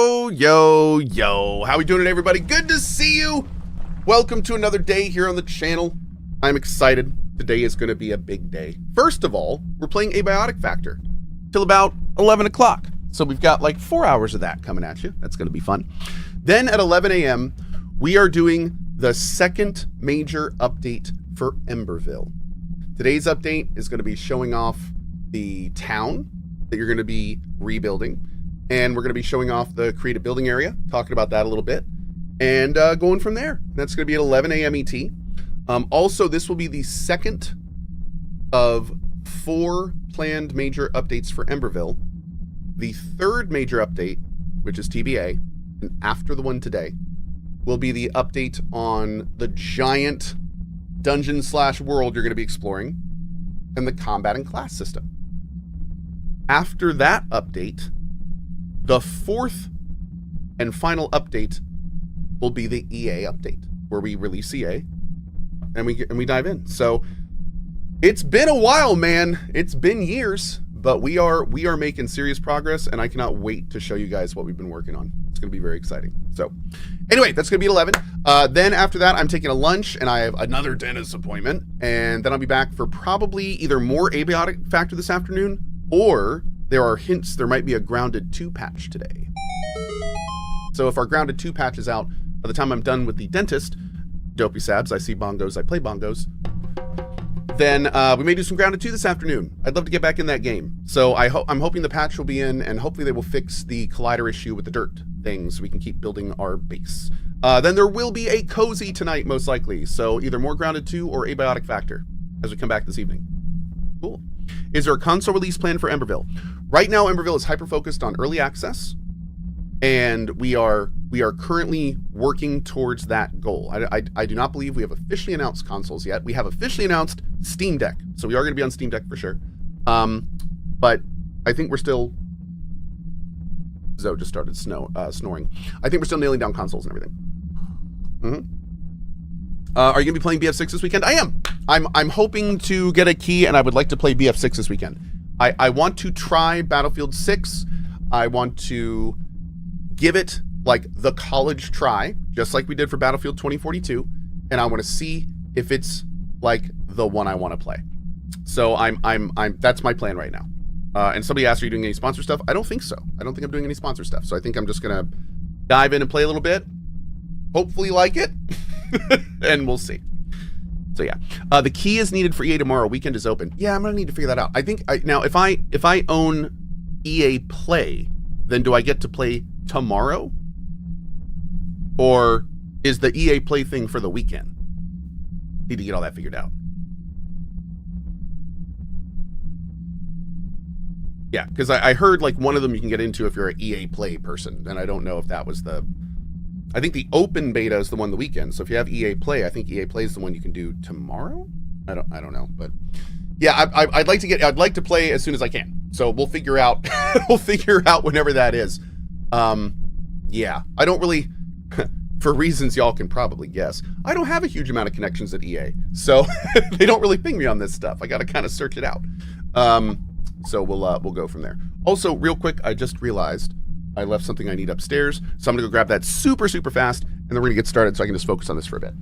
Yo, how we doing, everybody? Good to see you. Welcome to another day here on the channel. I'm excited. Today is going to be a big day. First of all, we're playing Abiotic Factorr till about 11 o'clock. So we've got like 4 hours of that coming at you. That's going to be fun. Then at 11 a.m., we are doing the second major update for Emberville. Today's update is going to be showing off the town that you're going to be rebuilding. And we're going to be showing off the creative building area, talking about that a little bit, and going from there. That's going to be at 11 a.m. ET. Also, this will be the second of 4 planned major updates for Emberville. The third major update, which is TBA, and after the one today, will be the update on the giant dungeon/world you're going to be exploring and the combat and class system. After that update, the fourth and final update will be the EA update, where we release EA and we dive in. So it's been a while, man. It's been years, but we are making serious progress, and I cannot wait to show you guys what we've been working on. It's going to be very exciting. So anyway, that's going to be at 11. Then after that, I'm taking a lunch, and I have another dentist appointment, and then I'll be back for probably either more Abiotic Factorr this afternoon, or there are hints there might be a Grounded 2 patch today. So if our Grounded 2 patch is out by the time I'm done with the dentist, dopey sabs, I see bongos, I play bongos, then we may do some Grounded 2 this afternoon. I'd love to get back in that game. So I'm hoping the patch will be in, and hopefully they will fix the collider issue with the dirt thing so we can keep building our base. Then there will be a cozy tonight, most likely. So either more Grounded 2 or Abiotic Factorr as we come back this evening. Cool. Is there a console release plan for Emberville? Right now, Emberville is hyper-focused on early access, and we are currently working towards that goal. I do not believe we have officially announced consoles yet. We have officially announced Steam Deck, so we are going to be on Steam Deck for sure. But I think we're still... Zoe just started snoring. I think we're still nailing down consoles and everything. Are you going to be playing BF6 this weekend? I am. I'm hoping to get a key, and I would like to play BF6 this weekend. I want to try Battlefield 6. I want to give it like the college try, just like we did for Battlefield 2042, and I want to see if it's like the one I want to play. So that's my plan right now. And somebody asked, are you doing any sponsor stuff? I don't think so. I don't think I'm doing any sponsor stuff. So I think I'm just gonna dive in and play a little bit, hopefully like it, and we'll see. So yeah, the key is needed for EA tomorrow. Weekend is open. Yeah, I'm gonna need to figure that out. I think now if I own EA Play, then do I get to play tomorrow, or is the EA Play thing for the weekend? Need to get all that figured out. Yeah, because I heard like one of them you can get into if you're an EA Play person, and I don't know if that was the... I think the open beta is the one the weekend. So if you have EA Play, I think EA Play is the one you can do tomorrow. I don't know, but yeah, I'd like to play as soon as I can. So we'll figure out we'll figure out whenever that is. Yeah, I don't really, for reasons y'all can probably guess, I don't have a huge amount of connections at EA, so they don't really ping me on this stuff. I got to kind of search it out. So we'll go from there. Also, real quick, I just realized I left something I need upstairs, so I'm gonna go grab that super fast, and then we're gonna get started so I can just focus on this for a bit.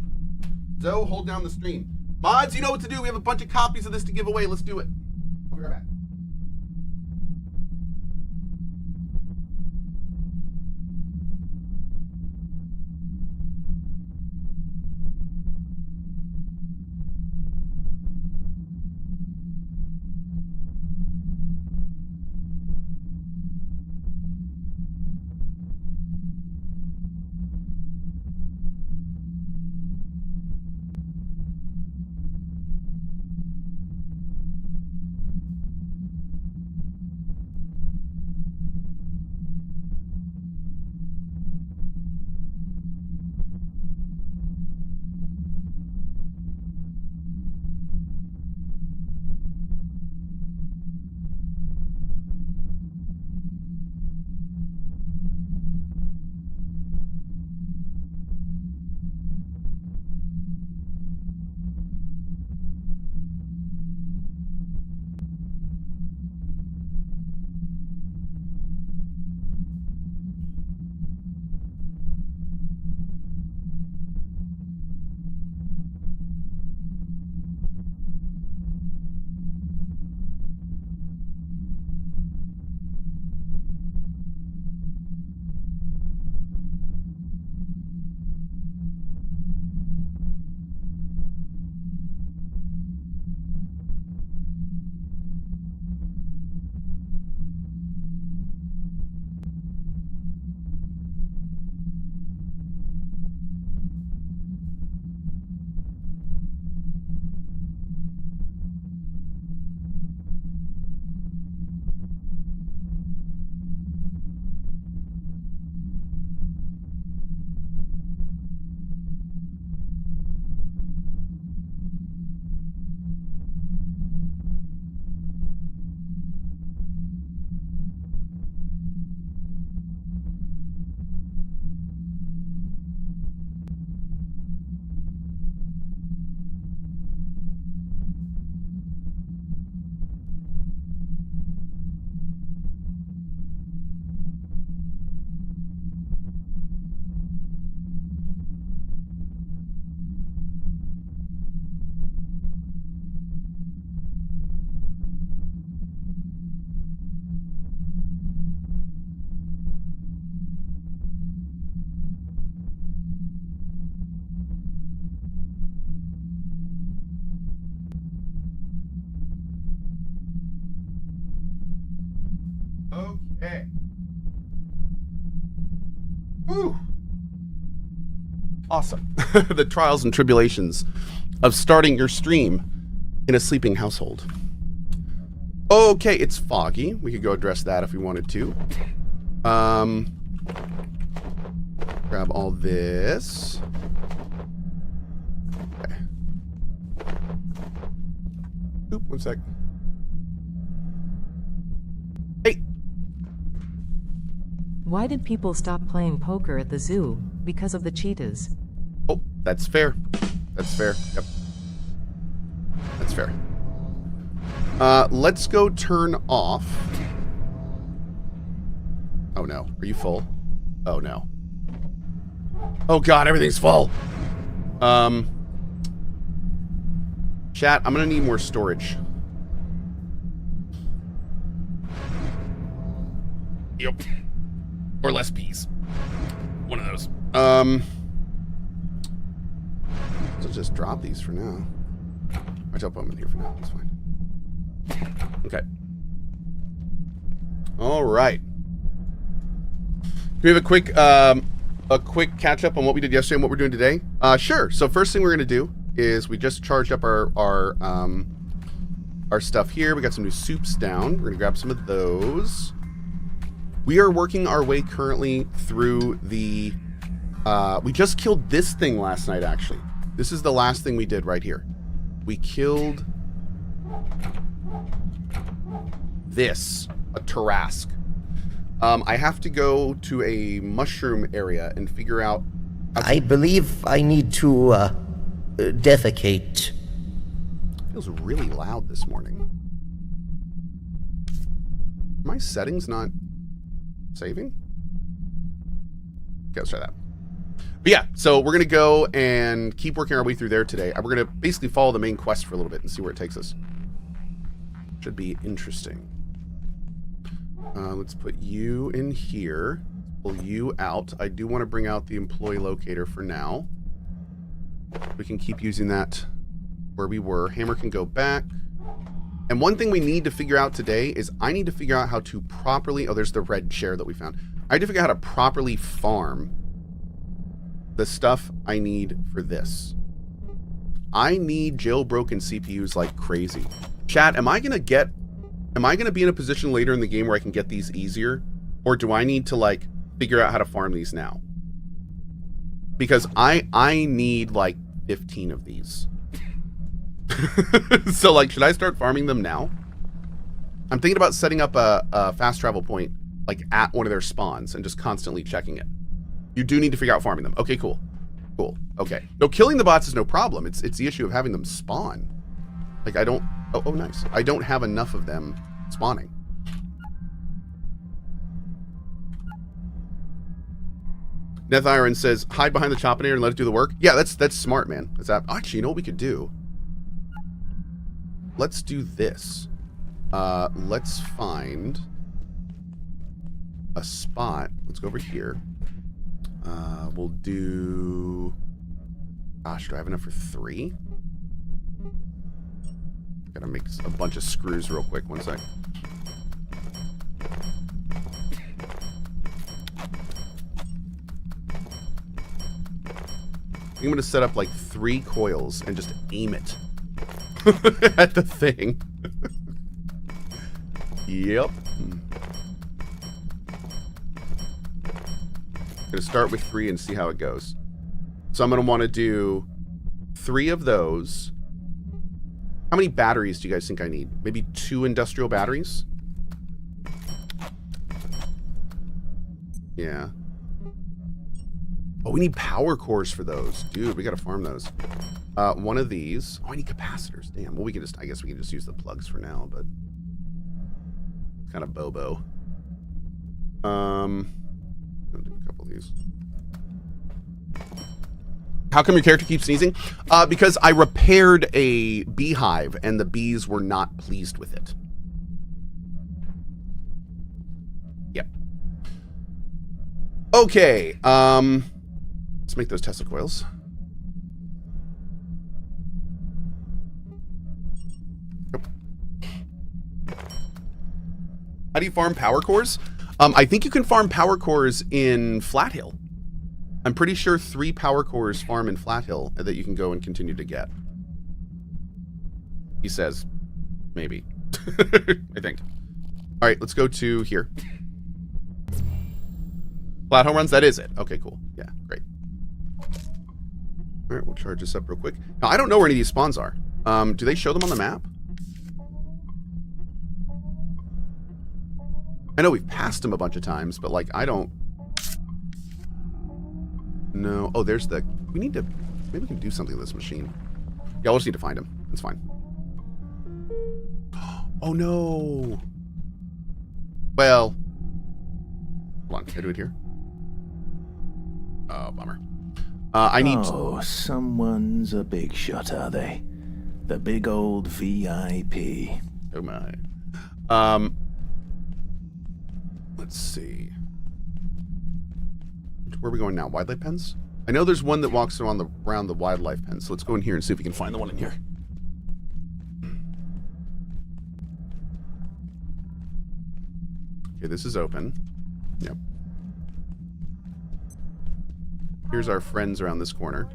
So hold down the stream. Mods, you know what to do. We have a bunch of copies of this to give away. Let's do it. I'll be right back. Ooh. Awesome. The trials and tribulations of starting your stream in a sleeping household. Okay, it's foggy. We could go address that if we wanted to. Grab all this. Okay. Oop, one sec. Hey. Why did people stop playing poker at the zoo? Because of the cheetahs. Oh, that's fair. That's fair. Yep. That's fair. Let's go turn off. Oh no. Are you full? Oh no. Oh god, everything's full. Chat, I'm gonna need more storage. Yep. Or less peas. One of those. So just drop these for now. I tell them in here for now. That's fine. Okay. All right. Do we have a quick catch up on what we did yesterday and what we're doing today? Sure. So first thing we're gonna do is we just charged up our stuff here. We got some new soups down. We're gonna grab some of those. We are working our way currently through the. We just killed this thing last night. Actually, this is the last thing we did right here. We killed this, a Tarrasque. I have to go to a mushroom area and figure out. I believe I need to defecate. Feels really loud this morning. Are my settings not saving? Okay, let's try that. But yeah, so we're gonna go and keep working our way through there today. We're gonna basically follow the main quest for a little bit and see where it takes us. Should be interesting. Let's put you in here. Pull you out. I do want to bring out the employee locator for now. We can keep using that where we were. Hammer can go back. And one thing we need to figure out today is I need to figure out how to properly... Oh, there's the red chair that we found. I need to figure out how to properly farm the stuff I need for this. I need jailbroken CPUs like crazy. Chat, am I going to be in a position later in the game where I can get these easier? Or do I need to, like, figure out how to farm these now? Because I need, like, 15 of these. So, like, should I start farming them now? I'm thinking about setting up a fast travel point, like, at one of their spawns and just constantly checking it. You do need to figure out farming them. Okay, cool. Cool. Okay. No, killing the bots is no problem. It's the issue of having them spawn. Like, I don't... Oh, nice. I don't have enough of them spawning. Nethiron says, hide behind the choppinator and let it do the work. Yeah, that's smart, man. That's that. Actually, you know what we could do? Let's do this. Let's find a spot. Let's go over here. We'll do... Gosh, do I have enough for 3? Gotta make a bunch of screws real quick. One sec. I'm gonna set up like 3 coils and just aim it at the thing. Yep. Gonna start with 3 and see how it goes. So I'm gonna want to do 3 of those. How many batteries do you guys think I need? Maybe 2 industrial batteries? Yeah. Oh, we need power cores for those. Dude, we gotta farm those. One of these. Oh, I need capacitors. Damn. Well, we can just, I guess we can just use the plugs for now, but kind of bobo. I'll do a couple of these. How come your character keeps sneezing? Because I repaired a beehive and the bees were not pleased with it. Yep. Okay. Let's make those Tesla coils. Nope. How do you farm power cores? I think you can farm power cores in Flat Hill. I'm pretty sure 3 power cores farm in Flat Hill that you can go and continue to get. He says, maybe. I think. All right, let's go to here. Flat home runs, that is it. Okay, cool. Yeah, great. All right, we'll charge this up real quick. Now, I don't know where any of these spawns are. Do they show them on the map? I know we've passed them a bunch of times, but, like, I don't... No. Oh, there's the... We need to... Maybe we can do something with this machine. Yeah, we'll just need to find him. That's fine. Oh, no. Well... Hold on. Can I do it here? Oh, bummer. I need... Oh, someone's a big shot, are they? The big old VIP. Oh, my. Let's see. Where are we going now? Wildlife pens? I know there's one that walks around the wildlife pens, so let's go in here and see if we can find the one in here. Okay, this is open. Yep. Here's our friends around this corner.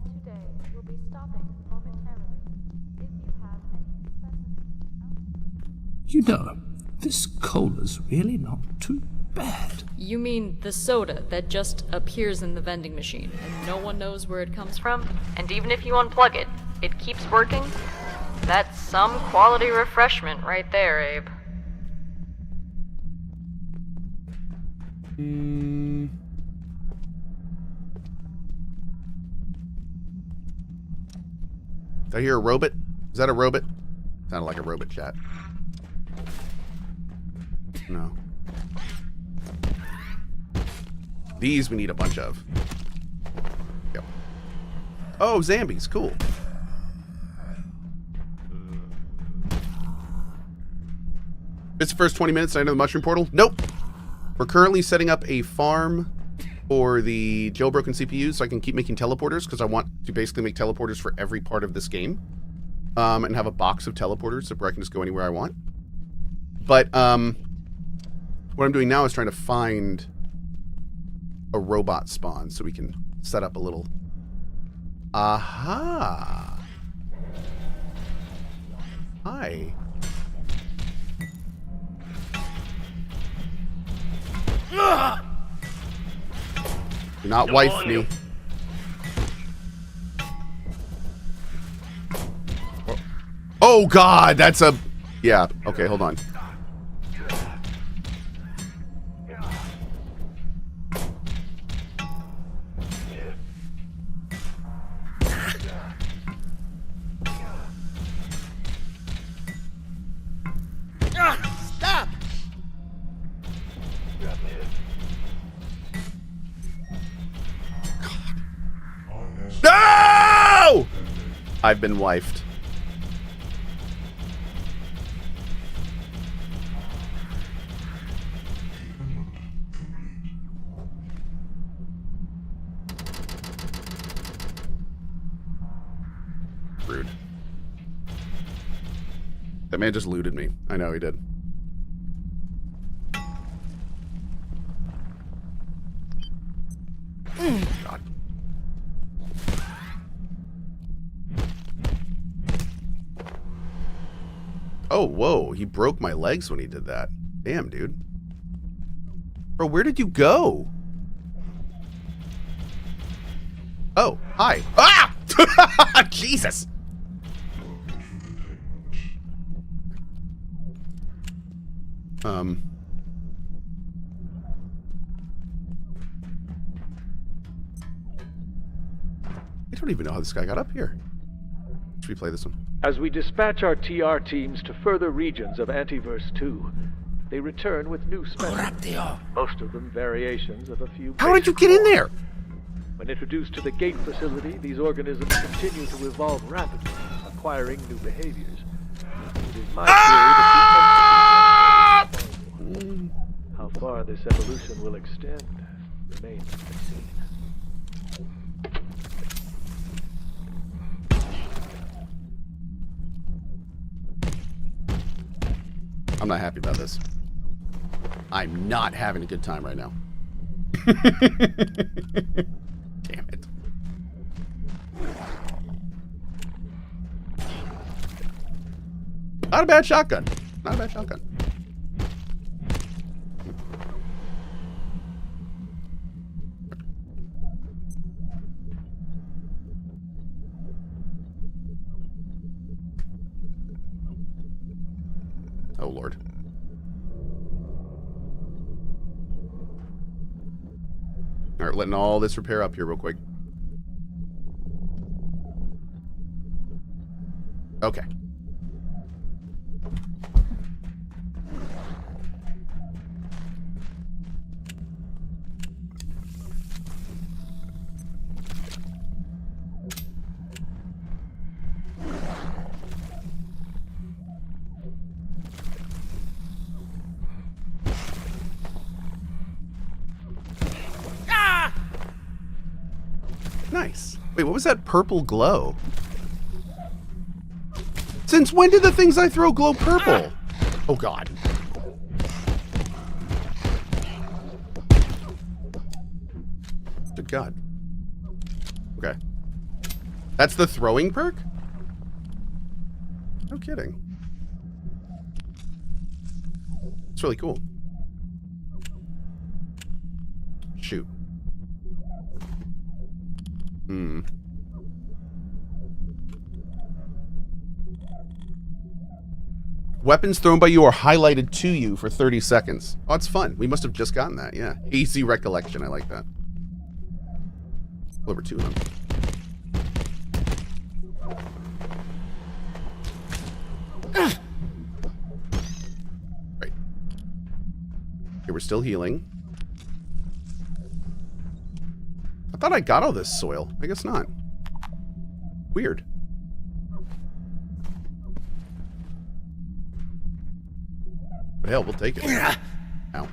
You know, this cola's really not too bad. You mean the soda that just appears in the vending machine and no one knows where it comes from? And even if you unplug it, it keeps working? That's some quality refreshment right there, Abe. Did I hear a robot? Is that a robot? Sounded like a robot chat. No. These we need a bunch of. Yep. Oh, zombies. Cool. It's the first 20 minutes. I know the mushroom portal. Nope. We're currently setting up a farm for the jailbroken CPUs so I can keep making teleporters because I want to basically make teleporters for every part of this game. And have a box of teleporters so where I can just go anywhere I want. But what I'm doing now is trying to find a robot spawn so we can set up a little... Aha! Hi. Do not wife me. Oh God, that's a... Yeah, okay, hold on. Stop! No! I've been wifed. Rude. That man just looted me. I know he did. God. Oh, whoa. He broke my legs when he did that. Damn, dude. Bro, where did you go? Oh, hi. Ah! Jesus. I don't even know how this guy got up here. Should we play this one? As we dispatch our TR teams to further regions of Antiverse 2, they return with new specimens. Most of them variations of a few... How did you get in there? When introduced to the gate facility, these organisms continue to evolve rapidly, acquiring new behaviors. It is my theory that the how far this evolution will extend remains to be seen. I'm not happy about this. I'm not having a good time right now. Damn. Not a bad shotgun. Not a bad shotgun. Oh, Lord. All right, letting all this repair up here real quick. Okay. Nice. Wait, what was that purple glow? Since when did the things I throw glow purple? Oh, God. Good God. Okay. That's the throwing perk? No kidding. It's really cool. Shoot. Hmm. Weapons thrown by you are highlighted to you for 30 seconds. Oh, it's fun. We must have just gotten that, yeah. Easy recollection. I like that. Over 2 of them. Right. Okay, we're still healing. I thought I got all this soil. I guess not. Weird. But hell, we'll take it. Ow. Alright,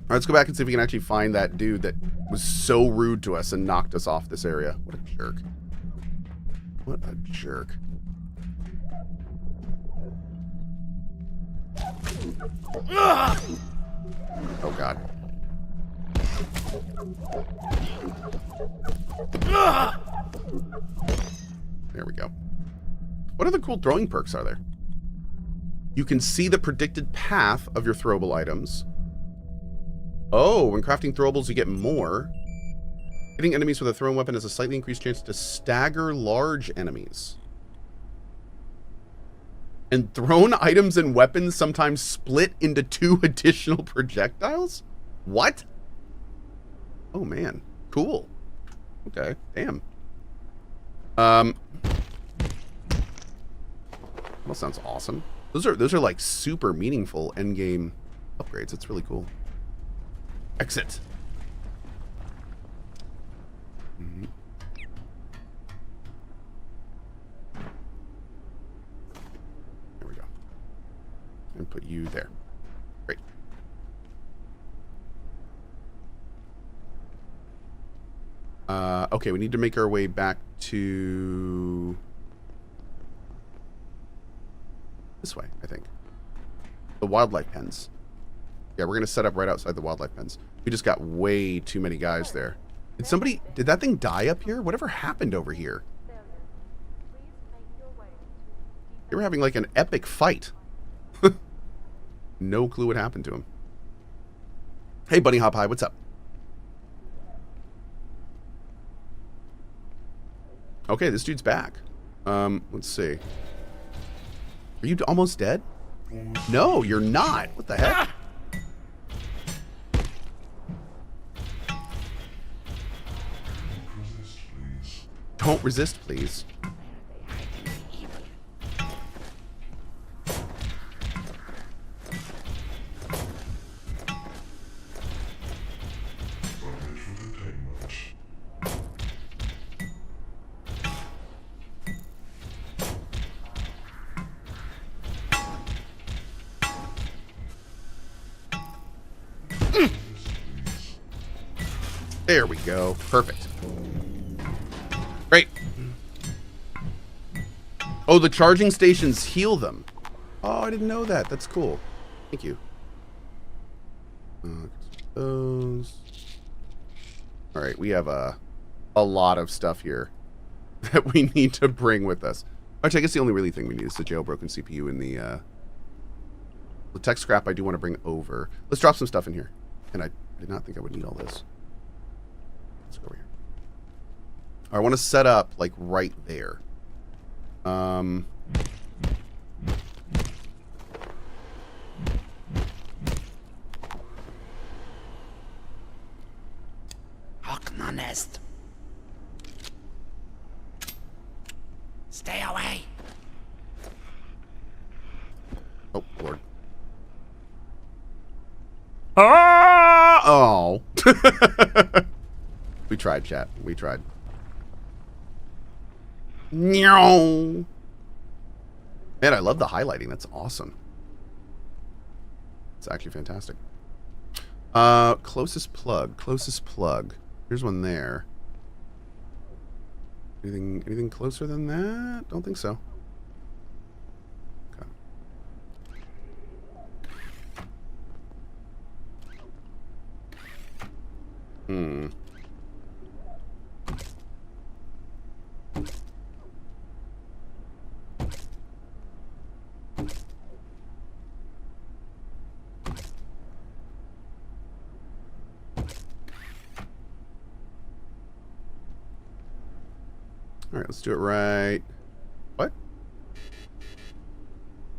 let's go back and see if we can actually find that dude that was so rude to us and knocked us off this area. What a jerk. What a jerk. Oh, God. There we go. What other cool throwing perks are there? You can see the predicted path of your throwable items. Oh, when crafting throwables, you get more. Hitting enemies with a thrown weapon has a slightly increased chance to stagger large enemies. And thrown items and weapons sometimes split into 2 additional projectiles? What? Oh, man. Cool. Okay. Damn. That sounds awesome. Those are like super meaningful endgame upgrades. It's really cool. Exit. Mm-hmm. There we go. And put you there. Great. Okay, we need to make our way back to this way, I think. The wildlife pens. Yeah, we're gonna set up right outside the wildlife pens. We just got way too many guys there. Did that thing die up here? Whatever happened over here? They were having like an epic fight. No clue what happened to him. Hey, Bunny Hop High, what's up? Okay, this dude's back. Let's see. Are you almost dead? No, you're not. What the heck? Don't resist, please. There we go. Perfect. Great. Oh, the charging stations heal them. Oh, I didn't know that. That's cool. Thank you. Those. All right, we have a a lot of stuff here that we need to bring with us. Actually, I guess the only really thing we need is the jailbroken CPU and the tech scrap I do want to bring over. Let's drop some stuff in here. And I did not think I would need all this. Let's go over here. I want to set up, like, right there. Honest. Stay away. Oh, Lord. Ah! Oh. We tried, chat. We tried. No. Man, I love the highlighting. That's awesome. It's actually fantastic. Closest plug. Closest plug. Here's one there. Anything closer than that? Don't think so. Okay. Hmm. All right, let's do it right. What?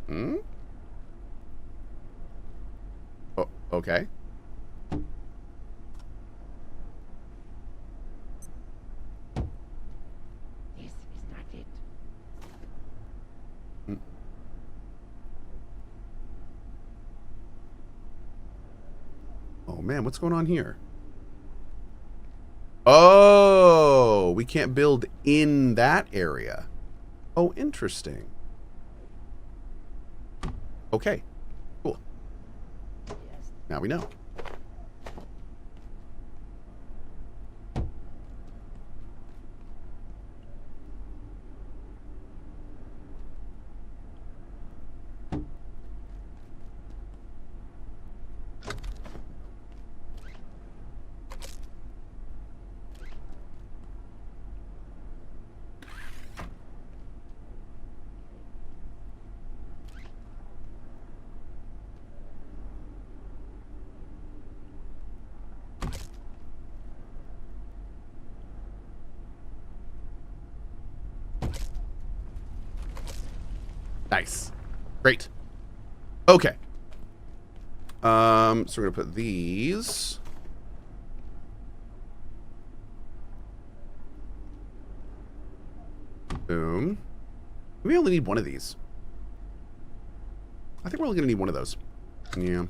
Hmm? Oh, okay. This is not it. Hmm. Oh man, what's going on here? Oh, we can't build in that area. Oh, interesting. Okay, cool. Yes. Now we know. Nice. Great. Okay. So we're gonna put these. Boom. We only need one of these. I think we're only gonna need one of those. Yeah.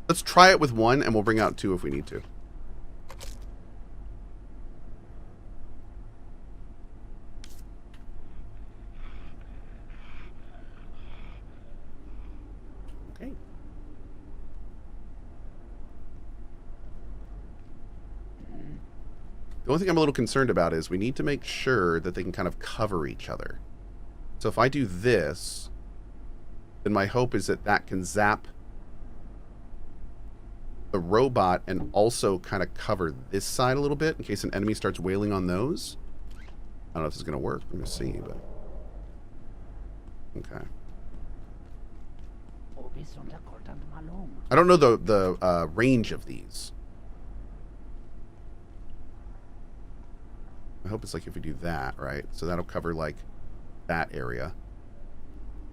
Let's try it with one, and we'll bring out two if we need to. Okay. The only thing I'm a little concerned about is we need to make sure that they can kind of cover each other. So if I do this, then my hope is that that can zap the robot and also kind of cover this side a little bit in case an enemy starts wailing on those. I don't know if this is going to work. We're going to see, but... Okay. I don't know the range of these. I hope it's like if we do that, right? So that'll cover like that area.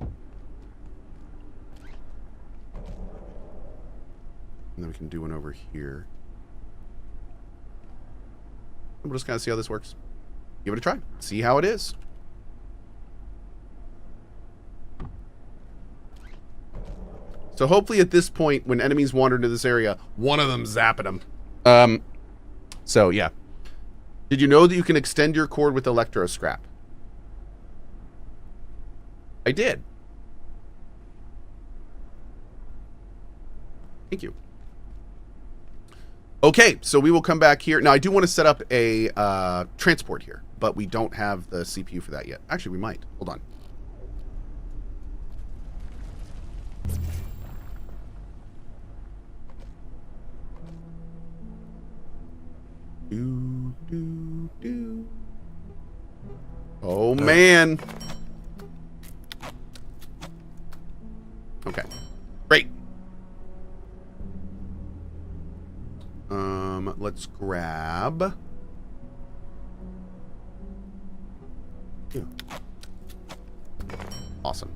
And then we can do one over here. We'll just kind of see how this works. Give it a try. See how it is. So hopefully at this point, when enemies wander into this area, one of them's zapping them. So yeah. Did you know that you can extend your cord with electro scrap? I did. Thank you. Okay, so we will come back here. Now, I do want to set up a transport here, but we don't have the CPU for that yet. Actually, we might. Hold on. Do, do. do. Oh, man. Okay. Great. Let's grab. Yeah. Awesome.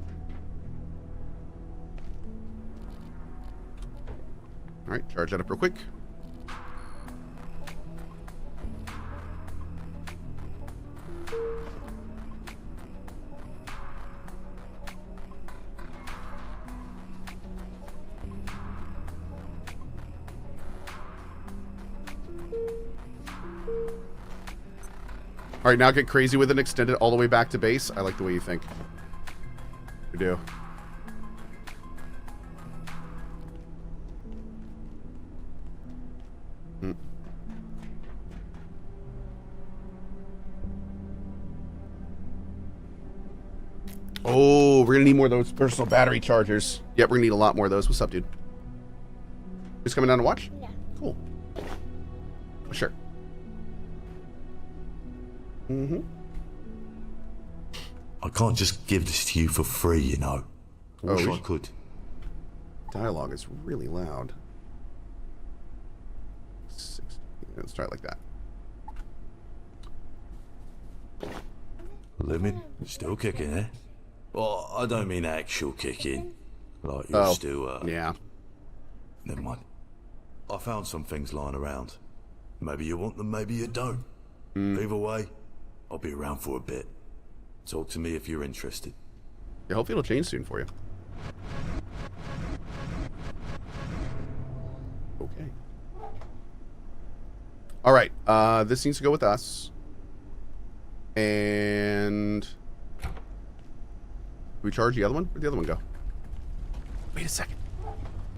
All right, charge that up real quick. All right, now get crazy with it and extend it all the way back to base. I like the way you think. You do. Hmm. Oh, we're gonna need more of those personal battery chargers. Yep, we're gonna need a lot more of those. What's up, dude? Just coming down to watch? Yeah. Cool. Oh, sure. Mm-hmm. I can't just give this to you for free, you know. I wish I could. Dialogue is really loud. 60. Let's try it like that. Living? Still kicking, eh? Well, I don't mean actual kicking. Like you're still, yeah. Never mind. I found some things lying around. Maybe you want them, maybe you don't. Either way, I'll be around for a bit. Talk to me if you're interested. Yeah, hopefully it'll change soon for you. Okay. All right. This needs to go with us. And we charge the other one? Where'd the other one go? Wait a second.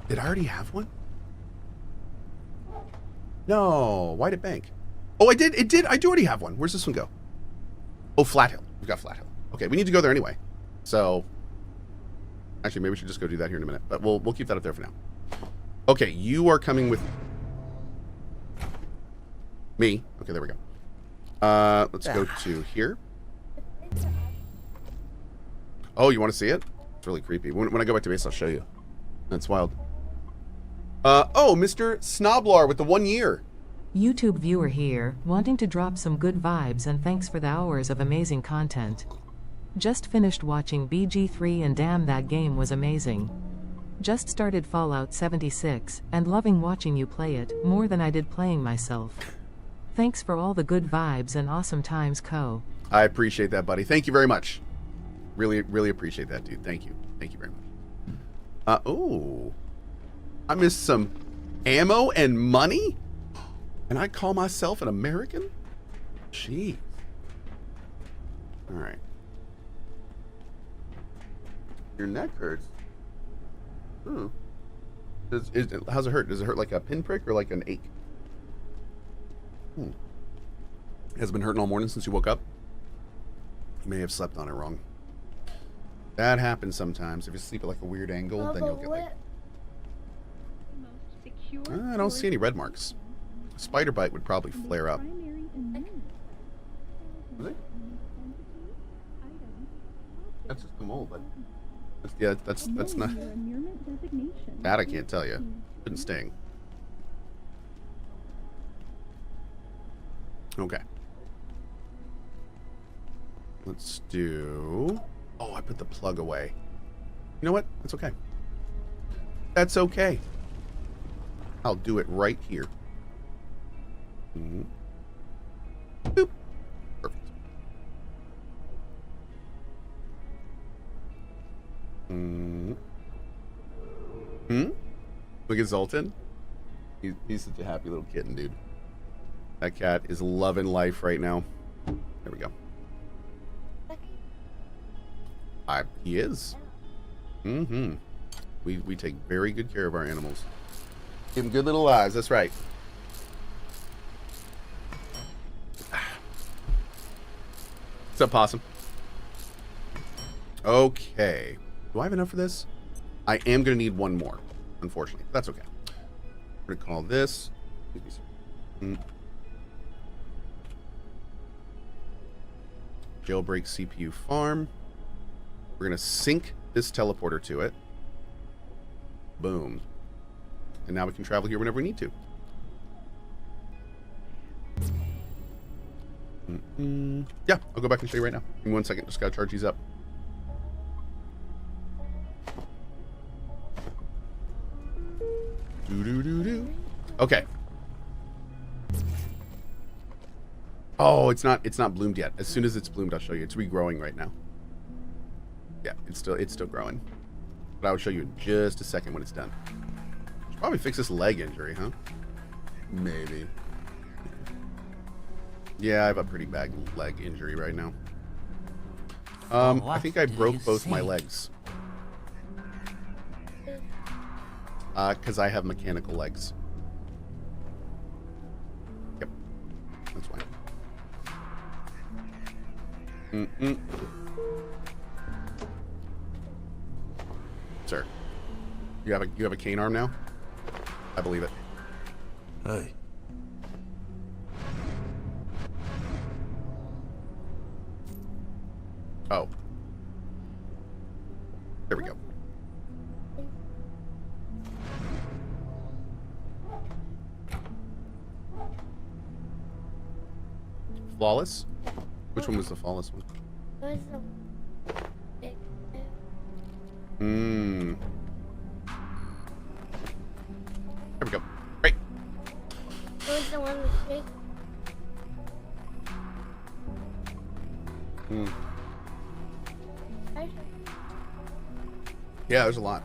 Did I already have one? No. Why'd it bank? Oh, I did. It did. I do already have one. Where's this one go? Oh, Flat Hill. We've got Flat Hill. Okay, we need to go there anyway. So, actually, maybe we should just go do that here in a minute. But we'll keep that up there for now. Okay, you are coming with me. Okay, there we go. Let's go to here. Oh, you want to see it? It's really creepy. When I go back to base, I'll show you. That's wild. Oh, Mr. Snoblar with the 1 year. YouTube viewer here, wanting to drop some good vibes and thanks for the hours of amazing content. Just finished watching BG3 and damn that game was amazing. Just started Fallout 76 and loving watching you play it more than I did playing myself. Thanks for all the good vibes and awesome times, Cohh. I appreciate that, buddy. Thank you very much. Really, really appreciate that, dude. Thank you. Thank you very much. Oh. I missed some ammo and money? And I call myself an American? Jeez. Alright. Your neck hurts. Hmm. How's it hurt? Does it hurt like a pinprick or like an ache? Has it been hurting all morning since you woke up? You may have slept on it wrong. That happens sometimes. If you sleep at like a weird angle, then you'll get like... I don't see any red marks. A spider bite would probably flare up. Is it? That's just the mold, but... Yeah, that's not... That I can't tell you. Couldn't sting. Okay. Let's do... Oh, I put the plug away. You know what? That's okay. That's okay. I'll do it right here. Boop. Perfect. Look at Zoltan. He's such a happy little kitten, dude. That cat is loving life right now. There we go. He is. We take very good care of our animals. Give them good little lives. That's right. What's up, Possum? Okay. Do I have enough for this? I am going to need one more, unfortunately. That's okay. We're going to call this. Jailbreak CPU farm. We're going to sync this teleporter to it. Boom. And now we can travel here whenever we need to. Yeah, I'll go back and show you right now. Give me 1 second. Just got to charge these up. Okay. Oh, it's not bloomed yet. As soon as it's bloomed, I'll show you. It's regrowing right now. Yeah, it's still growing. But I'll show you in just a second when it's done. Should probably fix this leg injury, huh? Maybe. Yeah, I have a pretty bad leg injury right now. I think I broke both my legs. Because I have mechanical legs. Yep. That's why. Sir, you have a cane arm now? I believe it. Hey. Oh. There we go. Flawless? Which one was the flawless one? It was the big. There we go. Great. It was the one with big. Yeah, there's a lot.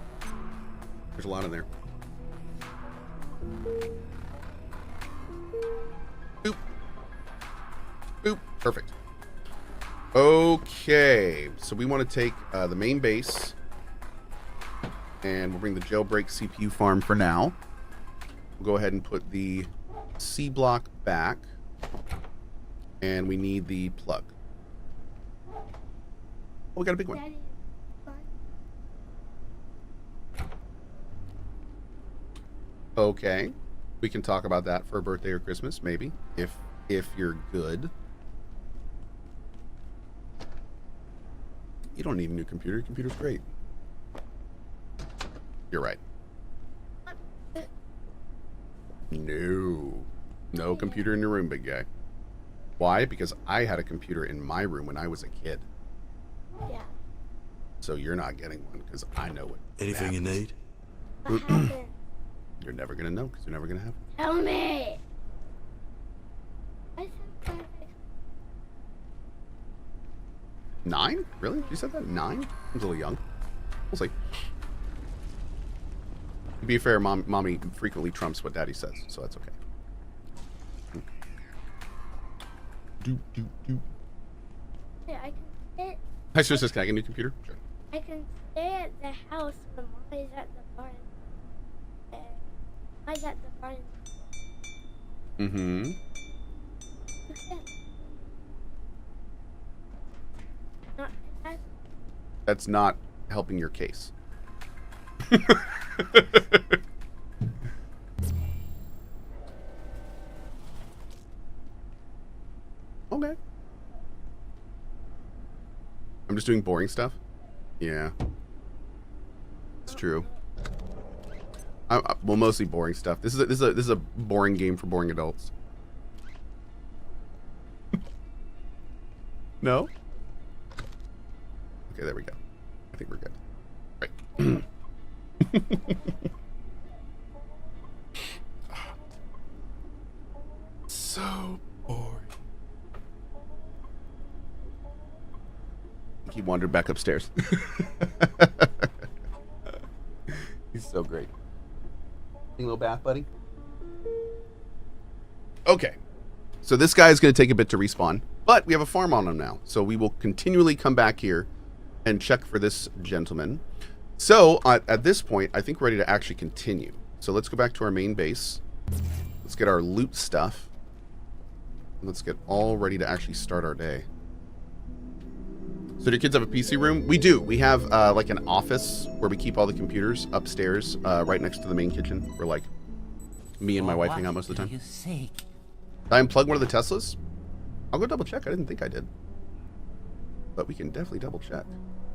There's a lot in there. Boop. Boop. Perfect. Okay, so we want to take the main base, and we'll bring the jailbreak CPU farm for now. We'll go ahead and put the C block back, and we need the plug. Oh, we got a big one. Daddy, Okay, we can talk about that for a birthday or Christmas, maybe, if you're good. You don't need a new computer. Your computer's great. You're right. No computer in your room, big guy. Why? Because I had a computer in my room when I was a kid. Yeah. So you're not getting one because I know it. Anything you need? What happened? You're never gonna know because you're never gonna have it. Tell me. I said perfect. 9? Really? You said that? 9? Seems a little young. We'll see. To be fair, mommy frequently trumps what daddy says, so that's okay. Do. Yeah, I can sit. Hi, sis, can I get a new computer? Sure. I can stay at the house when Mommy's at the barn. Mommy's at the barn. Mm-hmm. Okay. Not that. That's not helping your case. Okay. I'm just doing boring stuff. Yeah. It's true. Well, mostly boring stuff. This is a boring game for boring adults. No? Okay, there we go. I think we're good. Right. So boring. He wandered back upstairs. He's so great. Need a little bath, buddy? Okay. So this guy is going to take a bit to respawn, but we have a farm on him now. So we will continually come back here and check for this gentleman. So at this point, I think we're ready to actually continue. So let's go back to our main base. Let's get our loot stuff. Let's get all ready to actually start our day. So do your kids have a PC room? We do. We have like an office where we keep all the computers upstairs, right next to the main kitchen, where like me and my wife hang out most of the time. Did I unplug one of the Teslas? I'll go double check. I didn't think I did. but we can definitely double check.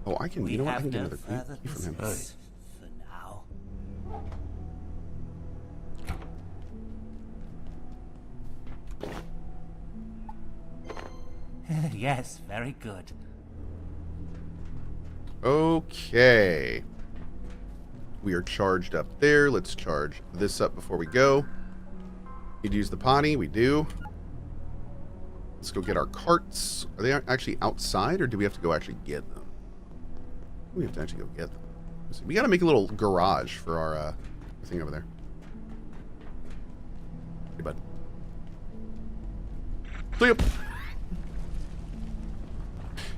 Oh, I can. You know what? I can get another key from him. Hey. For now. Yes, very good. Okay. We are charged up there. Let's charge this up before we go. Need to use the potty. We do. Let's go get our carts. Are they actually outside, or do we have to go actually get them? We have to actually go get them. We got to make a little garage for our thing over there. Hey, bud. See ya.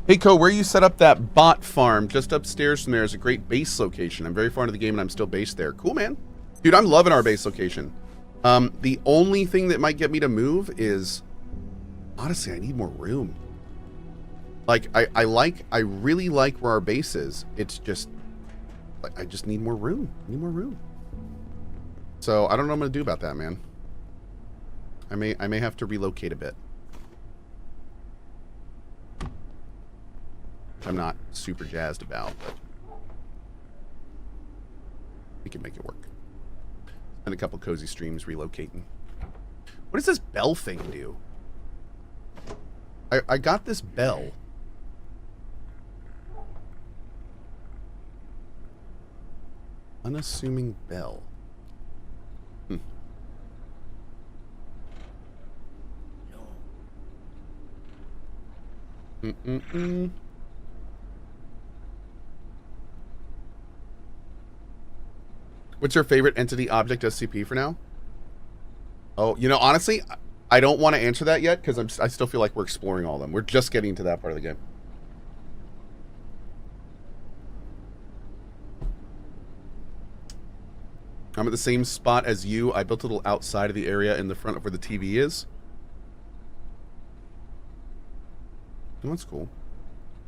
Hey, Cohh, where you set up that bot farm just upstairs from there is a great base location. I'm very far into the game and I'm still based there. Cool, man. Dude, I'm loving our base location. The only thing that might get me to move is, honestly, I need more room. Like, I really like where our base is. It's just, like, I just need more room. I need more room. So I don't know what I'm gonna do about that, man. I may have to relocate a bit. I'm not super jazzed about, but we can make it work. And a couple cozy streams relocating. What does this bell thing do? I got this bell. Unassuming bell. What's your favorite entity object SCP for now? Oh, you know, honestly, I don't want to answer that yet because I still feel like we're exploring all of them. We're just getting to that part of the game. I'm at the same spot as you. I built a little outside of the area in the front of where the TV is. Oh, that's cool.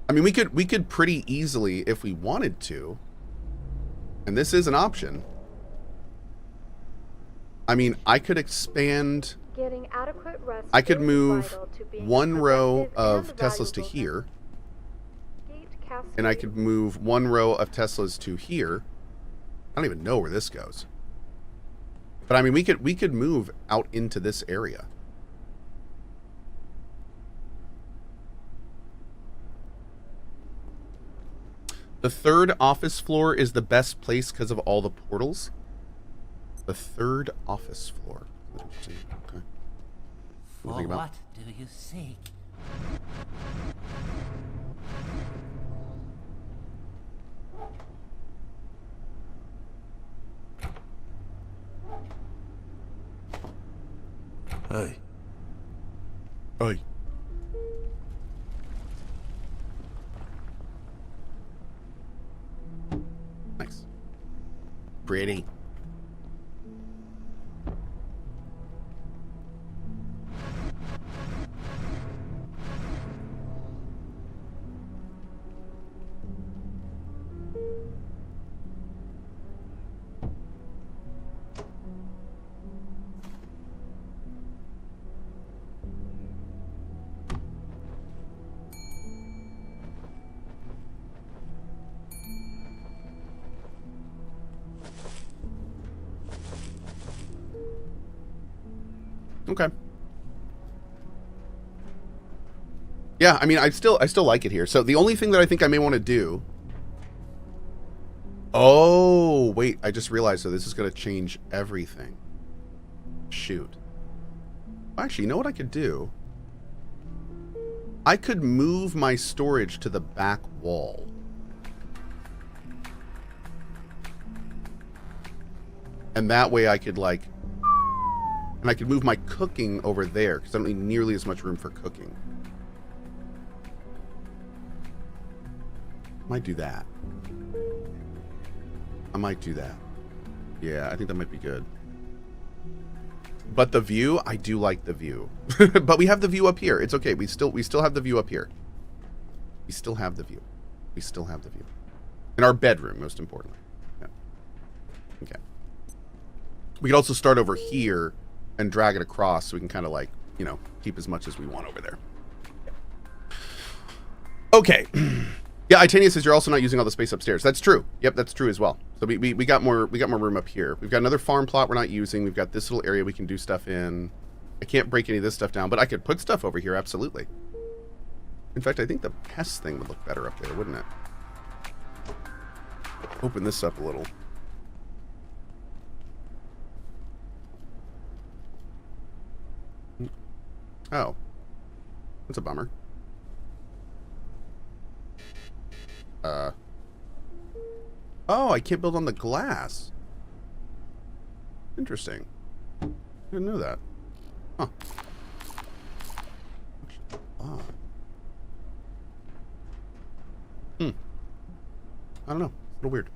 I mean, we could pretty easily, if we wanted to, and this is an option. I mean, I could expand. Getting adequate rest. I could move one row of Teslas to here, and I could move one row of Teslas to here. I don't even know where this goes. But I mean, we could move out into this area. The third office floor is the best place because of all the portals. The third office floor. Interesting. Okay. For what do you seek? Hey. Oi. Nice. Pretty. Okay. Yeah, I mean, I still like it here. So the only thing that I think I may want to do. Oh, wait, I just realized, so this is going to change everything. Shoot. Actually, you know what I could do? I could move my storage to the back wall. And that way I could, like, and I could move my cooking over there because I don't need nearly as much room for cooking. Might do that. I might do that. Yeah, I think that might be good. But the view, I do like the view. But we have the view up here. It's okay. We still have the view up here. We still have the view. We still have the view. In our bedroom, most importantly. Yeah. Okay. We could also start over here and drag it across so we can kind of, like, you know, keep as much as we want over there. Okay. Yeah, Itania says you're also not using all the space upstairs. That's true. Yep, that's true as well. So we got more room up here. We've got another farm plot we're not using. We've got this little area we can do stuff in. I can't break any of this stuff down, but I could put stuff over here, absolutely. In fact, I think the pest thing would look better up there, wouldn't it? Open this up a little. Oh. That's a bummer. Oh, I can't build on the glass. Interesting. I didn't know that. Huh. Ah. I don't know. It's a little weird.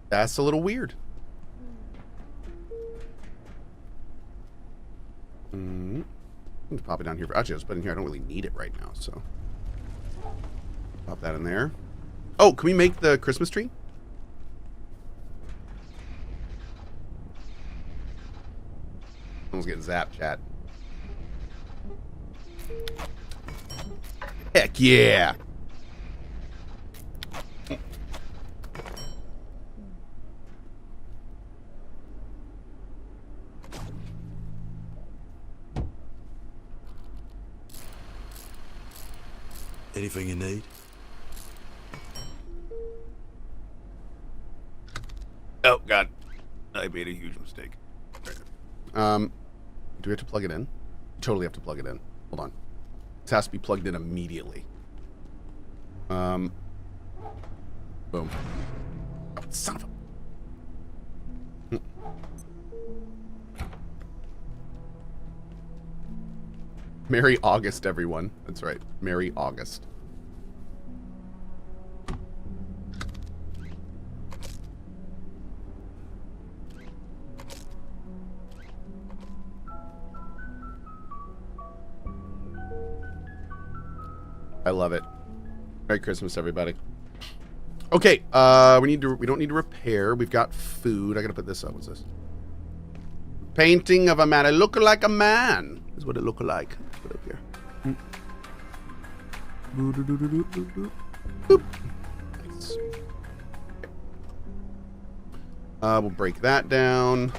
That's a little weird. I'm gonna pop it down here. Actually, I was putting it here. I don't really need it right now, so pop that in there. Oh, can we make the Christmas tree? Someone's getting zapped, chat. Heck yeah! Anything you need? Oh, God. I made a huge mistake. Do we have to plug it in? Totally have to plug it in. Hold on. This has to be plugged in immediately. Boom. Oh, son of a... Merry August, everyone. That's right. Merry August. I love it. Merry Christmas, everybody. Okay, we don't need to repair. We've got food. I gotta put this up. What's this? Painting of a man. It look like a man. Is what it look like. Let's put it up here. Boop. Nice. We'll break that down.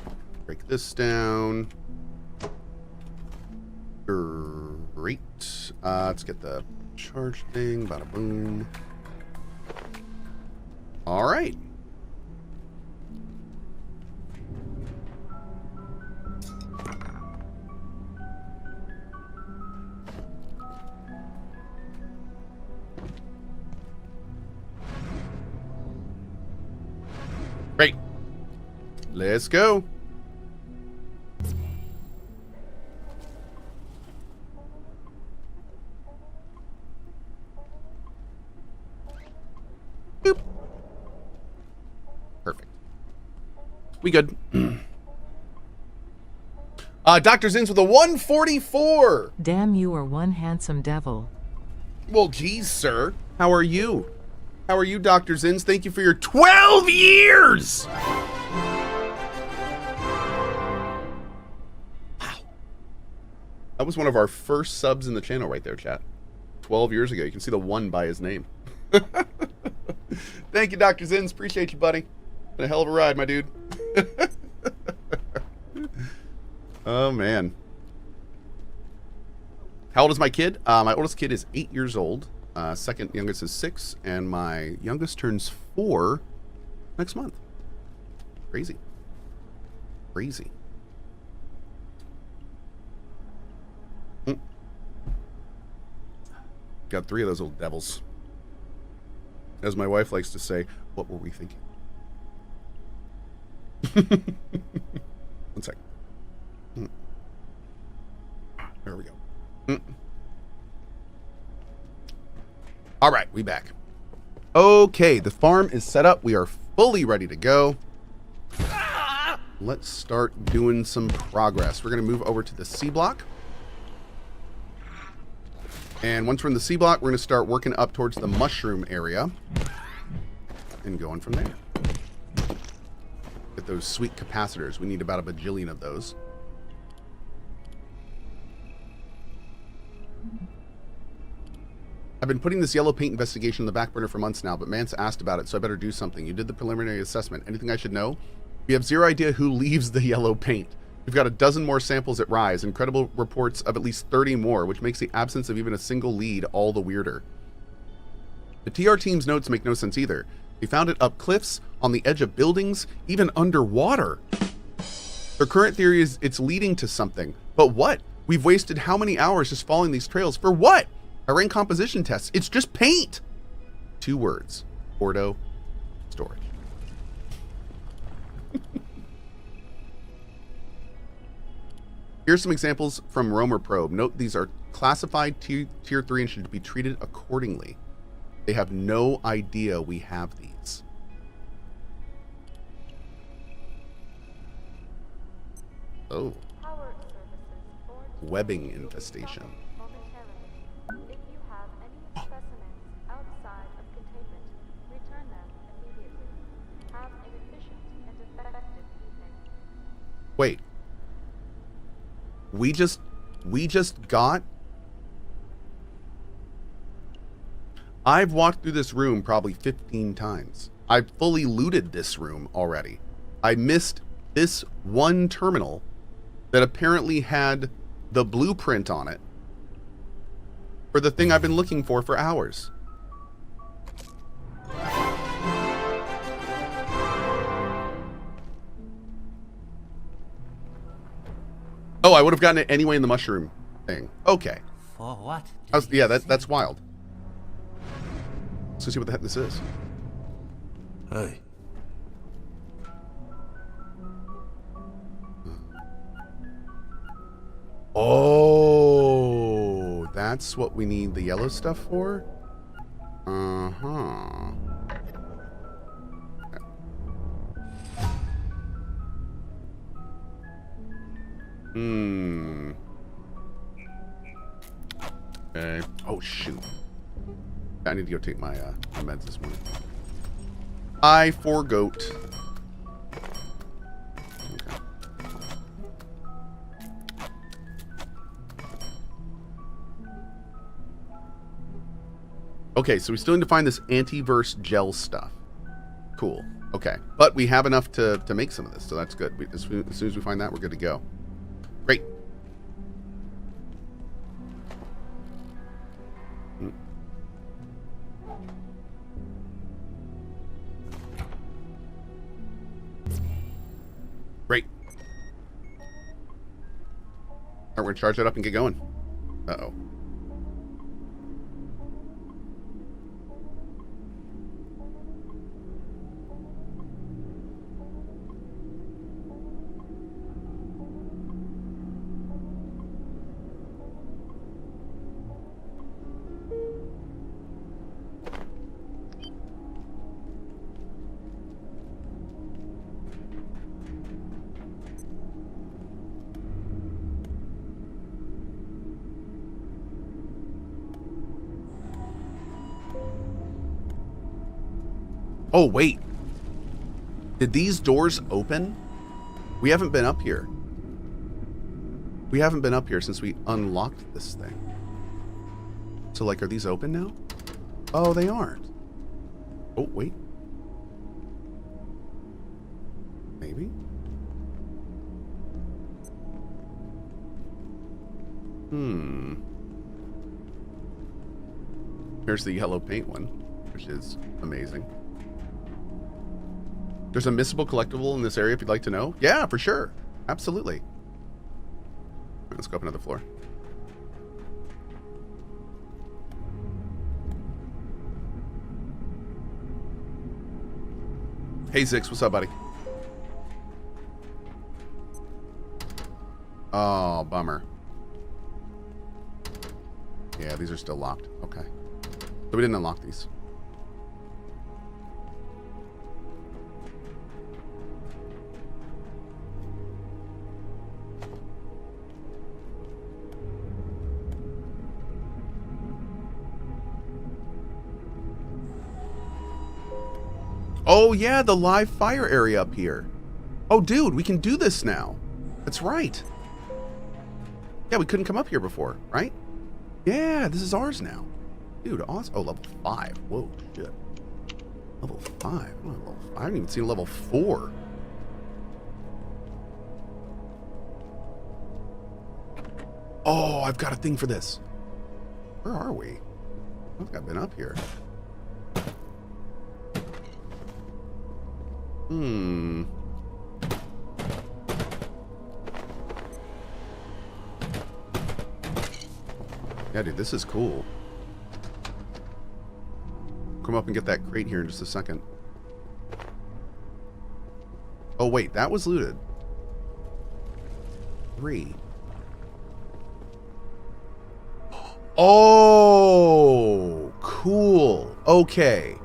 Break this down. Great. Let's get the charge thing. Bada boom. All right. Great. Let's go. Boop. Perfect. We good. Dr. Zins with a 144. Damn, you are one handsome devil. Well, geez, sir. How are you? How are you, Dr. Zins? Thank you for your 12 years! Wow. That was one of our first subs in the channel right there, chat. 12 years ago. You can see the 1 by his name. Thank you, Dr. Zins. Appreciate you, buddy. Been a hell of a ride, my dude. Oh, man. How old is my kid? My oldest kid is 8 years old. Second youngest is 6, and my youngest turns 4 next month. Crazy. Crazy. Got 3 of those little devils. As my wife likes to say, what were we thinking? One sec. There we go. All right, we back. Okay, the farm is set up. We are fully ready to go. Let's start doing some progress. We're going to move over to the C block. And once we're in the C block, we're going to start working up towards the mushroom area and going from there. Get those sweet capacitors. We need about a bajillion of those. I've been putting this yellow paint investigation in the back burner for months now, but Mance asked about it, so I better do something. You did the preliminary assessment. Anything I should know? We have zero idea who leaves the yellow paint. We've got a dozen more samples at Rise, incredible reports of at least 30 more, which makes the absence of even a single lead all the weirder. The TR team's notes make no sense either. They found it up cliffs, on the edge of buildings, even underwater. Their current theory is it's leading to something. But what? We've wasted how many hours just following these trails? For what? I ran composition tests. It's just paint. 2 words. Ordo storage. Here's some examples from Roamer Probe. Note these are classified tier 3 and should be treated accordingly. They have no idea we have these. Oh. Webbing infestation. If you have any specimens outside of containment, return them immediately. Have an efficient and effective evening. Wait. We just got... I've walked through this room probably 15 times. I've fully looted this room already. I missed this one terminal that apparently had the blueprint on it for the thing I've been looking for hours. Oh, I would have gotten it anyway in the mushroom thing. Okay. For what? Yeah, that's wild. Let's go see what the heck this is. Hey. Oh, that's what we need the yellow stuff for? Uh-huh. Okay. Oh, shoot. I need to go take my meds this morning. I forgot. Okay. Okay, so we still need to find this antiverse gel stuff. Cool. Okay, but we have enough to make some of this, so that's good. As soon as we find that, we're good to go. Great. Great. Alright, we're gonna charge that up and get going. Uh-oh. Oh, wait. Did these doors open? We haven't been up here. We haven't been up here since we unlocked this thing. So, like, are these open now? Oh, they aren't. Oh, wait. Maybe? Here's the yellow paint one, which is amazing. There's a missable collectible in this area if you'd like to know. Yeah, for sure. Absolutely. All right, let's go up another floor. Hey, Zix, what's up, buddy? Oh, bummer. Yeah, these are still locked. Okay. So we didn't unlock these. Oh, yeah, the live fire area up here. Oh, dude, we can do this now. That's right. Yeah, we couldn't come up here before, right? Yeah, this is ours now. Dude, awesome. Oh, level 5. Whoa, shit. Level 5. I haven't even seen level 4. Oh, I've got a thing for this. Where are we? I don't think I've been up here. Yeah, dude, this is cool. Come up and get that crate here in just a second. Oh, wait, that was looted. 3. Oh, cool. Okay.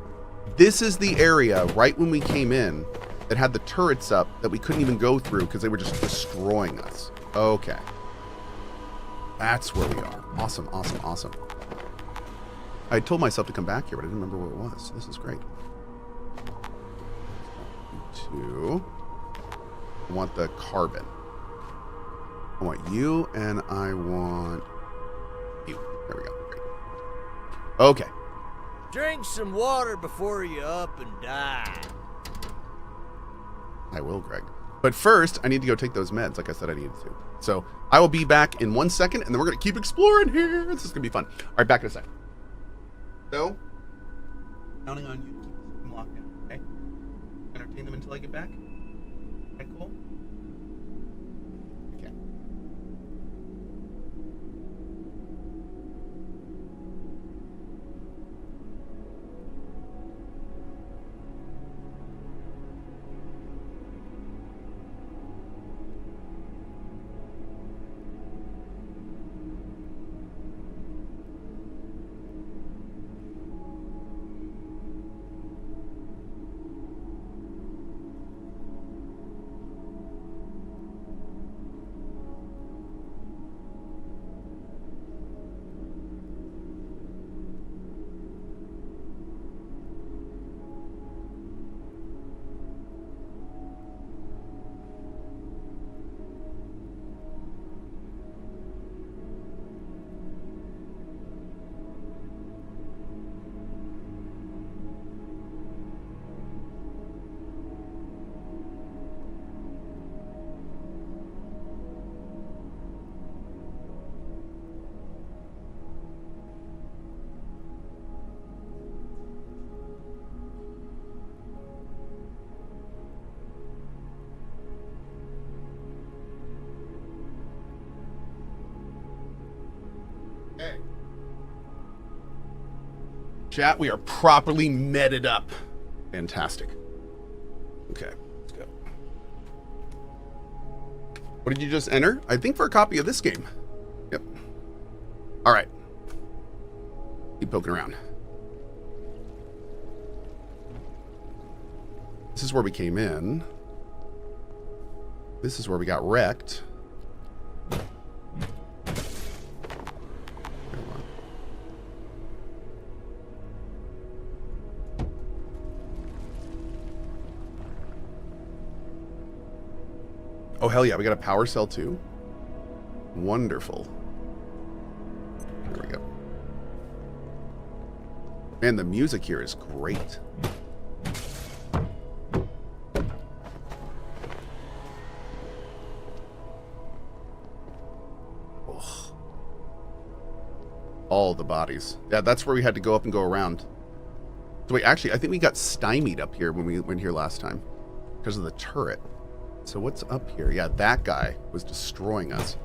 This is the area right when we came in that had the turrets up that we couldn't even go through because they were just destroying us. Okay. That's where we are. Awesome, awesome, awesome. I told myself to come back here, but I didn't remember where it was. So this is great. 2. I want the carbon. I want you, and I want you. There we go. Great. Okay. Drink some water before you up and die. I will, Greg. But first, I need to go take those meds, like I said I needed to. So I will be back in 1 second, and then we're going to keep exploring here. This is going to be fun. All right, back in a second. So, counting on you to keep them locked in, okay? Entertain them until I get back. Okay, cool? Okay. Okay. Chat, we are properly meted up. Fantastic. Okay, let's go. What did you just enter? I think for a copy of this game. Yep. All right. Keep poking around. This is where we came in. This is where we got wrecked. Oh, hell yeah. We got a power cell, too. Wonderful. There we go. Man, the music here is great. Oh. All the bodies. Yeah, that's where we had to go up and go around. So wait, actually, I think we got stymied up here when we went here last time because of the turret. So what's up here? Yeah, that guy was destroying us.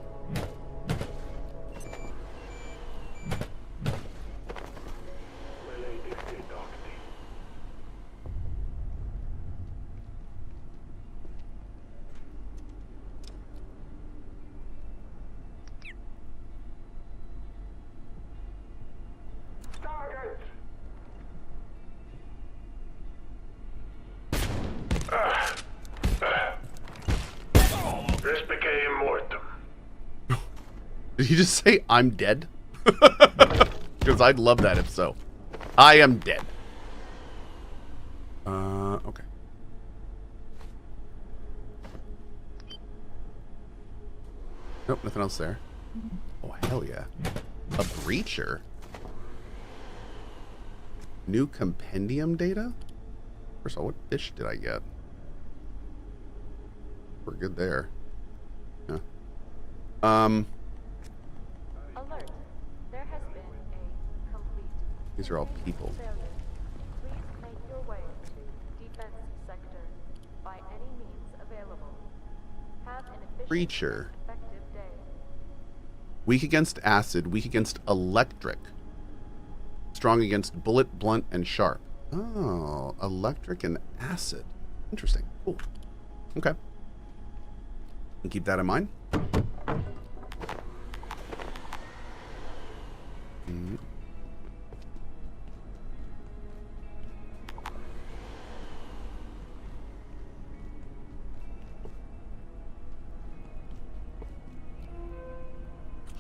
Did he just say, I'm dead? Because I'd love that if so. I am dead. Okay. Nope, nothing else there. Oh, hell yeah. A breacher? New compendium data? First of all, what fish did I get? We're good there. Yeah. Alert. There has been a complete These are all people. failure. Please make your way to defense sector by any means available. Have an efficient Creature. and effective day. Weak against acid, weak against electric. Strong against bullet, blunt, and sharp. Oh, electric and acid. Interesting. Cool. Okay. And keep that in mind. Mm.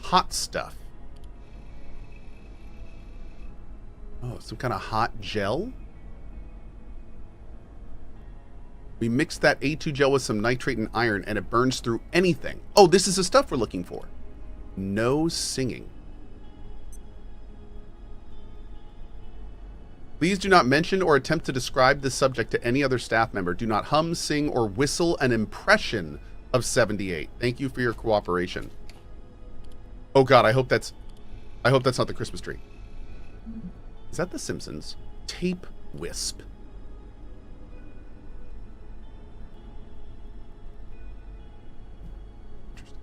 Hot stuff. Oh, some kind of hot gel? We mixed that A2 gel with some nitrate and iron, and it burns through anything. Oh, this is the stuff we're looking for. No singing. Please do not mention or attempt to describe this subject to any other staff member. Do not hum, sing, or whistle an impression of 78. Thank you for your cooperation. Oh God, I hope that's not the Christmas tree. Is that The Simpsons? Tape wisp. Interesting.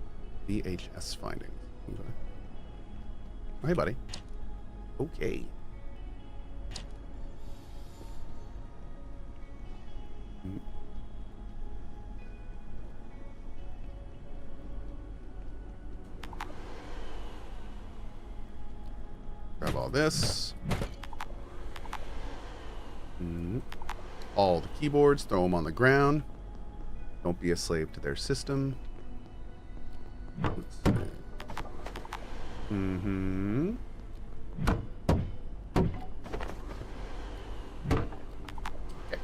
VHS findings. Okay. Oh, hey, buddy. Okay. Grab all this. All the keyboards, throw them on the ground. Don't be a slave to their system. Let's see. Okay.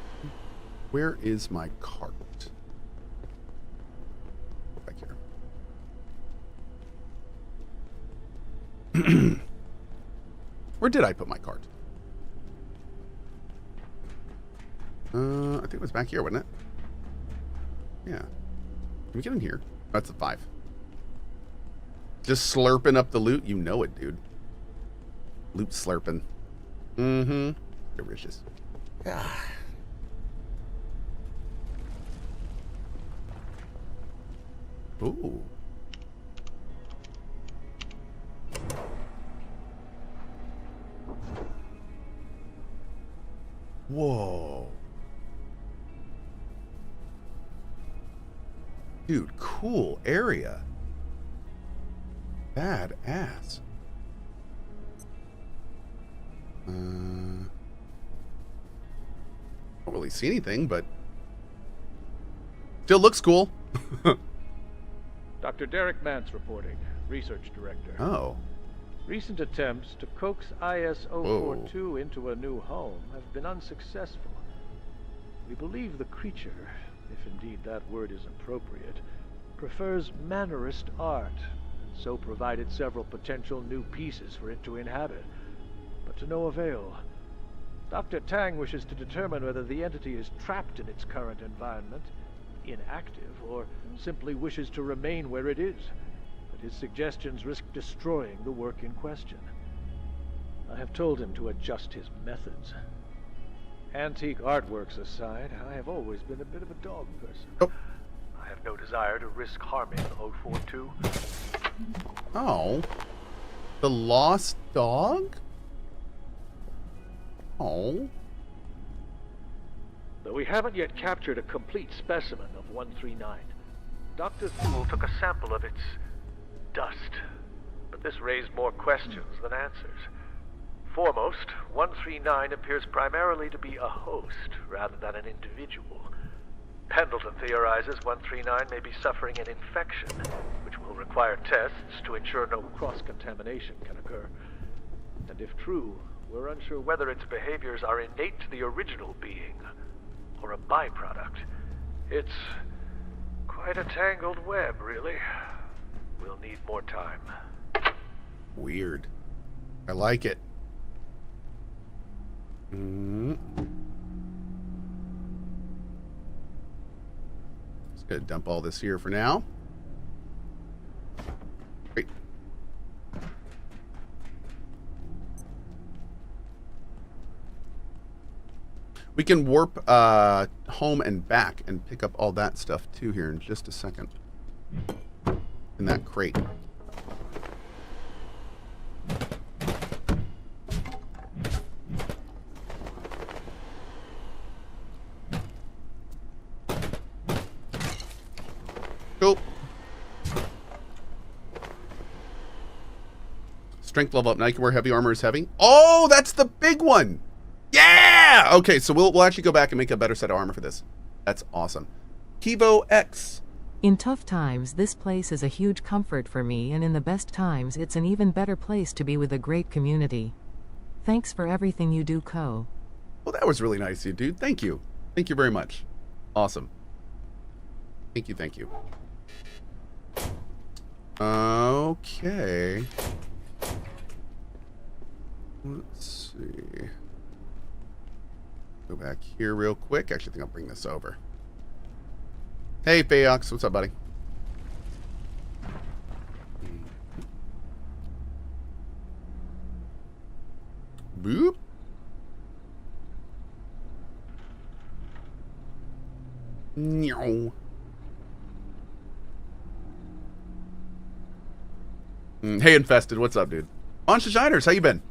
Where is my cart? Back here. Where did I put my cart? I think it was back here, wasn't it? Yeah. Can we get in here? That's a 5. Just slurping up the loot? You know it, dude. Loot slurping. Delicious. Ooh. Whoa. Dude, cool area. Badass. Don't really see anything, but still looks cool. Dr. Derek Mance reporting, Research Director. Oh. Recent attempts to coax IS-042 into a new home have been unsuccessful. We believe the creature, if indeed that word is appropriate, prefers mannerist art, and so provided several potential new pieces for it to inhabit, but to no avail. Dr. Tang wishes to determine whether the entity is trapped in its current environment, inactive, or simply wishes to remain where it is. But his suggestions risk destroying the work in question. I have told him to adjust his methods. Antique artworks aside, I have always been a bit of a dog person. Oh. I have no desire to risk harming 042. Oh. The lost dog? Oh. Though we haven't yet captured a complete specimen of 139, Dr. Thule took a sample of its dust. But this raised more questions than answers. Foremost, 139 appears primarily to be a host rather than an individual. Pendleton theorizes 139 may be suffering an infection, which will require tests to ensure no cross-contamination can occur. And if true, we're unsure whether its behaviors are innate to the original being, or a byproduct. It's quite a tangled web, really. We'll need more time. Weird. I like it. Just gonna dump all this here for now. Great. We can warp home and back and pick up all that stuff too here in just a second. In that crate. Cool. Strength level up. Now you can wear heavy armor as heavy. Oh, that's the big one. Yeah! Okay, so we'll actually go back and make a better set of armor for this. That's awesome. Kivo X. In tough times, this place is a huge comfort for me, and in the best times, it's an even better place to be with a great community. Thanks for everything you do, Cohh. Well, that was really nice of you, dude. Thank you. Thank you very much. Awesome. Thank you, thank you. Okay. Let's see. Go back here real quick. Actually, I think I'll bring this over. Hey, Fayox. What's up, buddy? Boop. No. Hey, Infested. What's up, dude? Monster Shiners, how you been?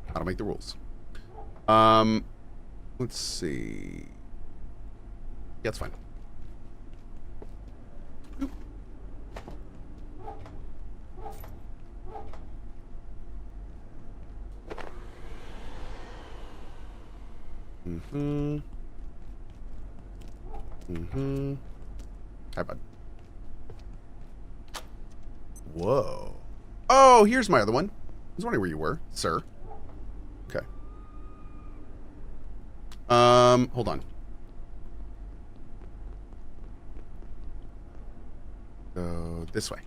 How to make the rules. Let's see. Yeah, it's fine. Boop. Hi, bud. Whoa. Oh, here's my other one. I was wondering where you were, sir. Okay. Hold on. Go this way.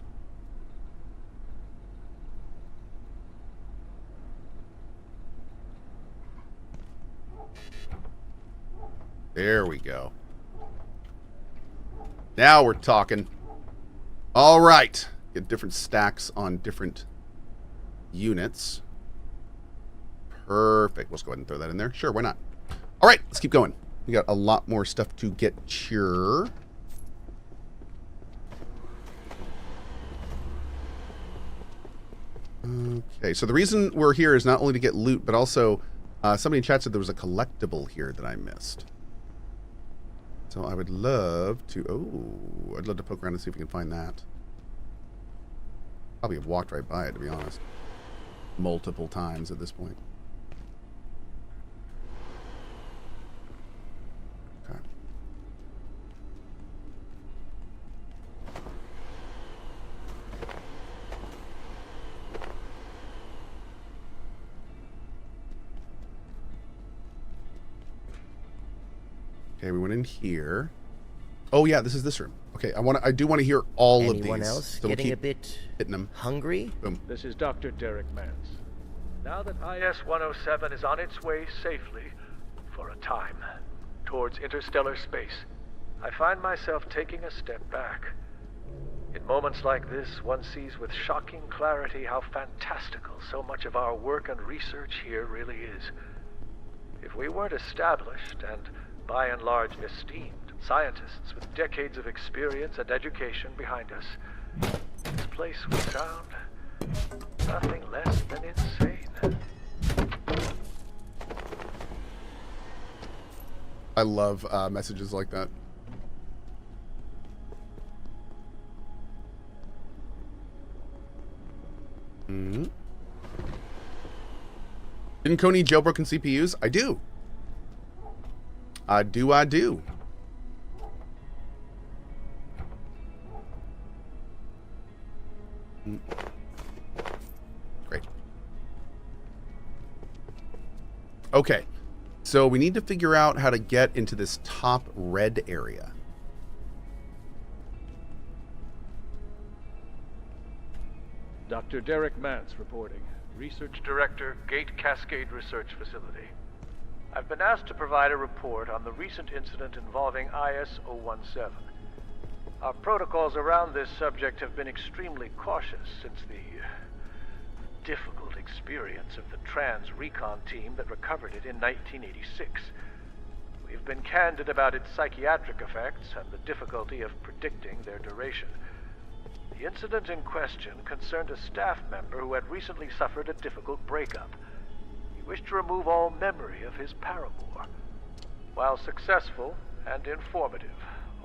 There we go. Now we're talking. All right. Get different stacks on different units. Perfect. Let's go ahead and throw that in there. Sure, why not? All right, let's keep going. We got a lot more stuff to get here. Okay, so the reason we're here is not only to get loot, but also somebody in chat said there was a collectible here that I missed. So I would love to... Oh, I'd love to poke around and see if we can find that. Probably have walked right by it, to be honest. Multiple times at this point. Okay. Okay, we went in here. Oh yeah, this is this room. Okay, I do want to hear all of these. Anyone else so getting we'll a bit hitting them. hungry? Boom. This is Dr. Derek Mance. Now that IS-107 is on its way safely, for a time, towards interstellar space, I find myself taking a step back. In moments like this, one sees with shocking clarity how fantastical so much of our work and research here really is. If we weren't established and, by and large, esteemed scientists with decades of experience and education behind us, this place would sound nothing less than insane. I love messages like that. Mm-hmm. Didn't Cohh need jailbroken CPUs? I do. I do. Great. Okay. So we need to figure out how to get into this top red area. Dr. Derek Mance reporting. Research Director, Gate Cascade Research Facility. I've been asked to provide a report on the recent incident involving IS-017. Our protocols around this subject have been extremely cautious since the difficult experience of the trans recon team that recovered it in 1986. We've been candid about its psychiatric effects and the difficulty of predicting their duration. The incident in question concerned a staff member who had recently suffered a difficult breakup. He wished to remove all memory of his paramour. While successful and informative,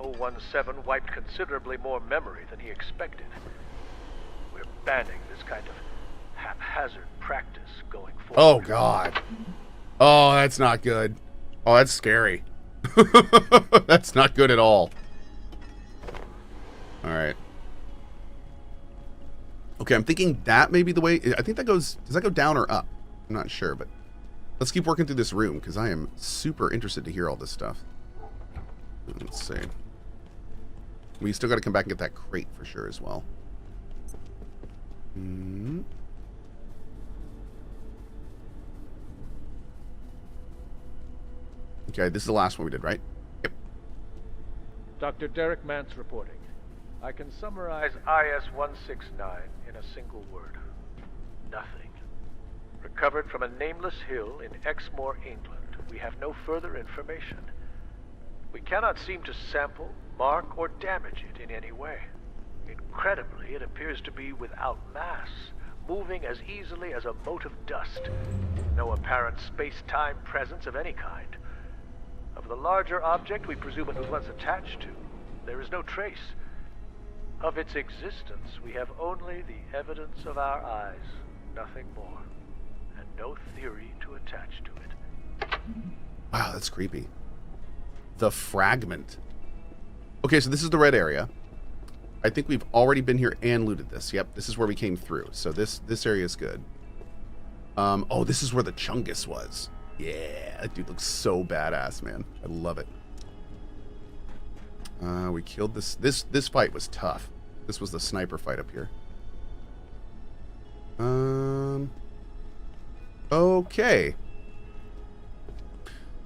017 wiped considerably more memory than he expected. We're banning this kind of haphazard practice going forward. Oh, God. Oh, that's not good. Oh, that's scary. That's not good at all. All right. Okay, I'm thinking that may be the way. I think that goes... Does that go down or up? I'm not sure, but... Let's keep working through this room, because I am super interested to hear all this stuff. Let's see. We still got to come back and get that crate for sure as well. Okay, this is the last one we did, right? Yep. Dr. Derek Mance reporting. I can summarize IS-169 in a single word. Nothing. Recovered from a nameless hill in Exmoor, England, we have no further information. We cannot seem to sample, mark, or damage it in any way. Incredibly, it appears to be without mass, moving as easily as a mote of dust. No apparent space-time presence of any kind. Of the larger object we presume it was once attached to, there is no trace. Of its existence, we have only the evidence of our eyes, nothing more, and no theory to attach to it. Wow, that's creepy. The fragment. Okay, so this is the red area. I think we've already been here and looted this. Yep, this is where we came through. So this area is good. Oh, this is where the Chungus was. Yeah, that dude looks so badass, man. I love it. We killed this. This fight was tough. This was the sniper fight up here. Okay.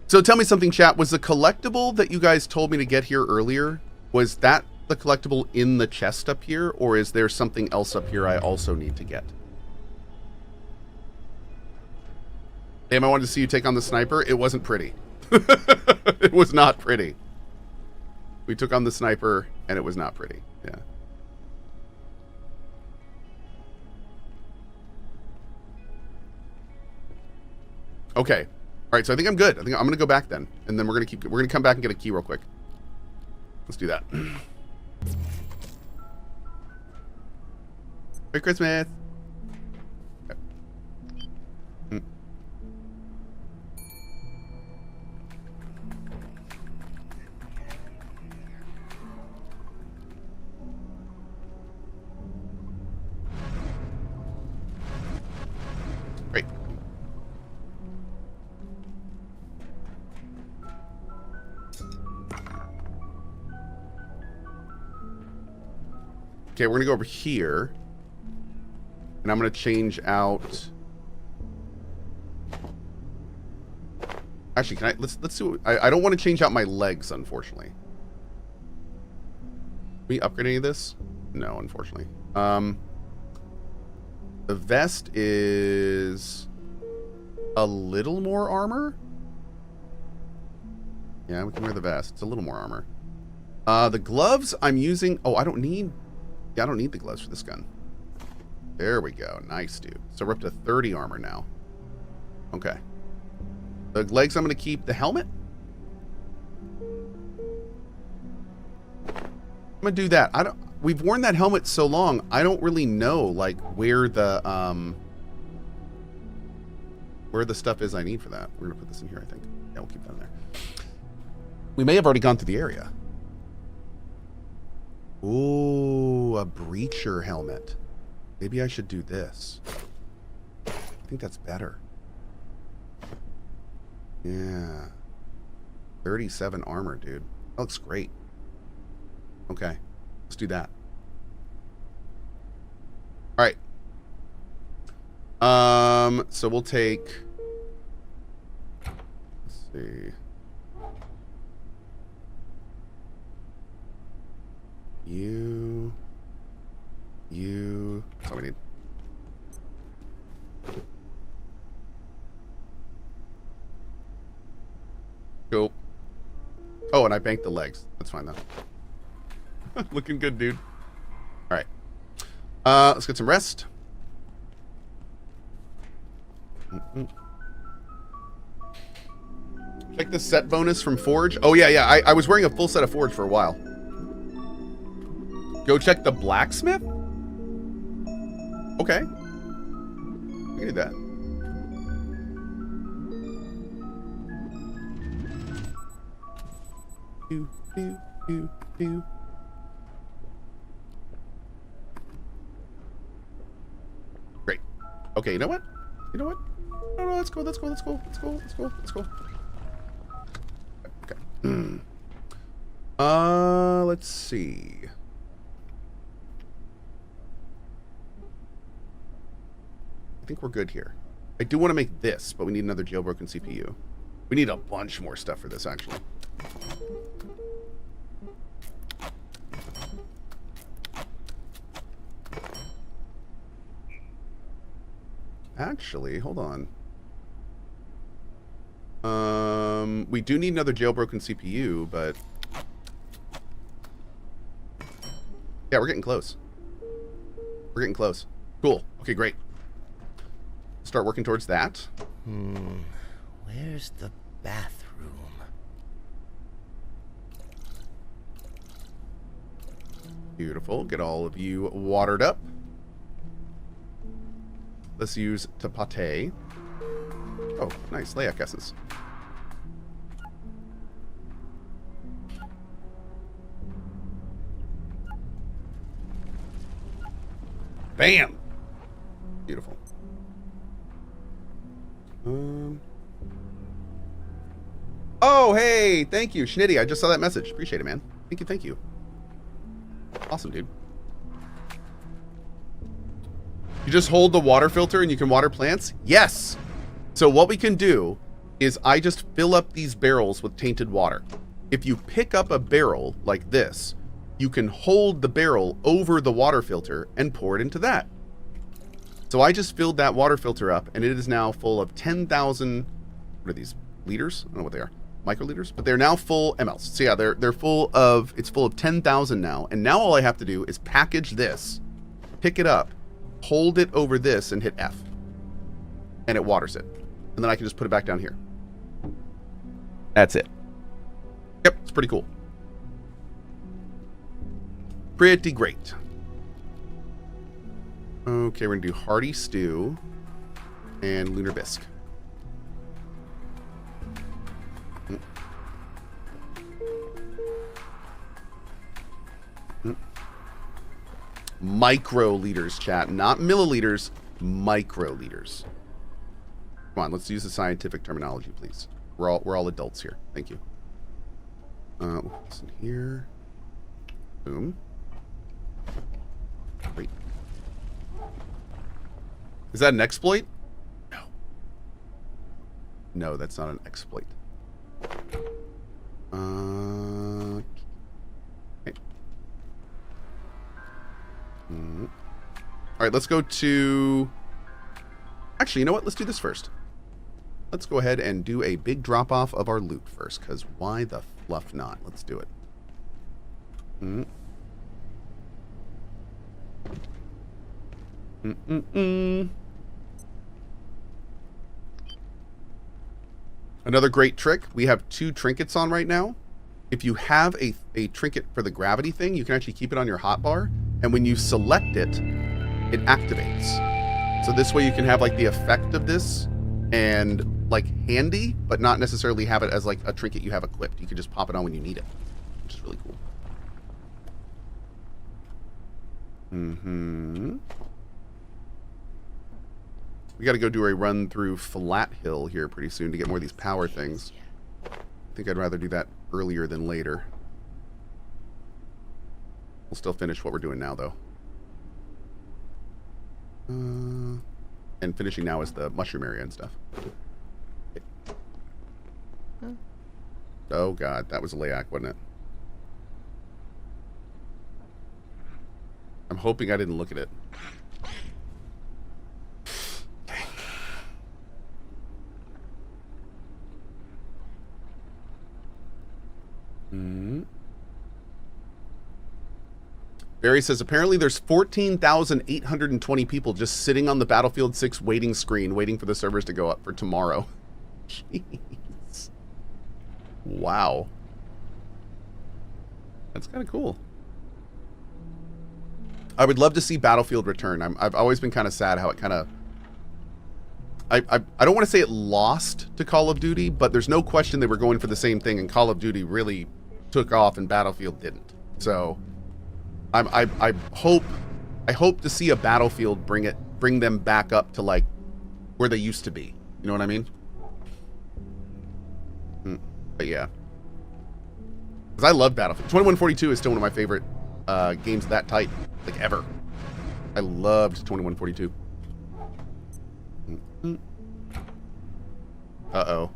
So tell me something, chat. Was the collectible that you guys told me to get here earlier, was that the collectible in the chest up here, or is there something else up here I also need to get? Damn, I wanted to see you take on the sniper. It wasn't pretty. It was not pretty. We took on the sniper, and it was not pretty. Yeah. Okay. All right, so I think I'm good. I think I'm gonna go back then, and then we're gonna come back and get a key real quick. Let's do that. Merry Christmas. Okay. Great. Okay, we're gonna go over here, and I'm gonna change out. Actually, can I? Let's do. I don't want to change out my legs, unfortunately. Can we upgrade any of this? No, unfortunately. The vest is a little more armor. Yeah, we can wear the vest. It's a little more armor. The gloves I'm using. Oh, I don't need. Yeah, I don't need the gloves for this gun. There we go. Nice, dude. So we're up to 30 armor now. Okay. The legs I'm going to keep. The helmet? I'm going to do that. We've worn that helmet so long, I don't really know, like, where the stuff is I need for that. We're going to put this in here, I think. Yeah, we'll keep that in there. We may have already gone through the area. Ooh, a breacher helmet. Maybe I should do this. I think that's better. Yeah. 37 armor, dude. That looks great. Okay. Let's do that. Alright. So we'll take, let's see. That's all we need. Cool. Oh, and I banked the legs. That's fine though. Looking good, dude. All right. Let's get some rest. Check the set bonus from Forge. Oh yeah. I was wearing a full set of Forge for a while. Go check the blacksmith? Okay. We can do that. Pew, pew, pew, pew. Great. Okay, you know what? You know what? No, let's go. Okay. Let's see. I think we're good here. I do want to make this, but we need another jailbroken CPU. We need a bunch more stuff for this, actually. Actually, hold on. We do need another jailbroken CPU, but... yeah, we're getting close. We're getting close. Cool. Okay, great. Start working towards that. Where's the bathroom? Beautiful. Get all of you watered up. Let's use Tapate. Oh, nice. Layak essence. Bam! Beautiful. Oh, hey! Thank you, Schnitty. I just saw that message. Appreciate it, man. Thank you. Awesome, dude. You just hold the water filter and you can water plants? Yes! So what we can do is I just fill up these barrels with tainted water. If you pick up a barrel like this, you can hold the barrel over the water filter and pour it into that. So I just filled that water filter up and it is now full of 10,000, what are these, liters? I don't know what they are. Microliters? But they're now full mLs. So yeah, they're full of, it's full of 10,000 now. And now all I have to do is package this, pick it up, hold it over this and hit F. And it waters it. And then I can just put it back down here. That's it. Yep, it's pretty cool. Pretty great. Okay, we're gonna do hearty stew and lunar bisque. Microliters, chat, not milliliters, microliters. Come on, let's use the scientific terminology, please. We're all adults here. Thank you. What's in here? Boom. Wait. Is that an exploit? No. No, that's not an exploit. Okay. All right, let's go to... Actually, you know what? Let's do this first. Let's go ahead and do a big drop-off of our loot first, because why the fluff not? Let's do it. Another great trick. We have 2 trinkets on right now. If you have a trinket for the gravity thing, you can actually keep it on your hotbar, and when you select it, it activates. So this way you can have like the effect of this and like handy, but not necessarily have it as like a trinket you have equipped. You can just pop it on when you need it, which is really cool. We got to go do a run through Flat Hill here pretty soon to get more of these power things. I think I'd rather do that earlier than later. We'll still finish what we're doing now, though. and finishing now is the mushroom area and stuff. Oh god, that was a layak, wasn't it? I'm hoping I didn't look at it. Barry says, apparently there's 14,820 people just sitting on the Battlefield 6 waiting screen, waiting for the servers to go up for tomorrow. Jeez. Wow. That's kind of cool. I would love to see Battlefield return. I've always been kind of sad how it kind of... I don't want to say it lost to Call of Duty, but there's no question they were going for the same thing, and Call of Duty really took off and Battlefield didn't. So... I hope to see a Battlefield bring them back up to like where they used to be. You know what I mean? But yeah, because I love Battlefield. 2142 is still one of my favorite games that type, like ever. I loved 2142. Uh-oh.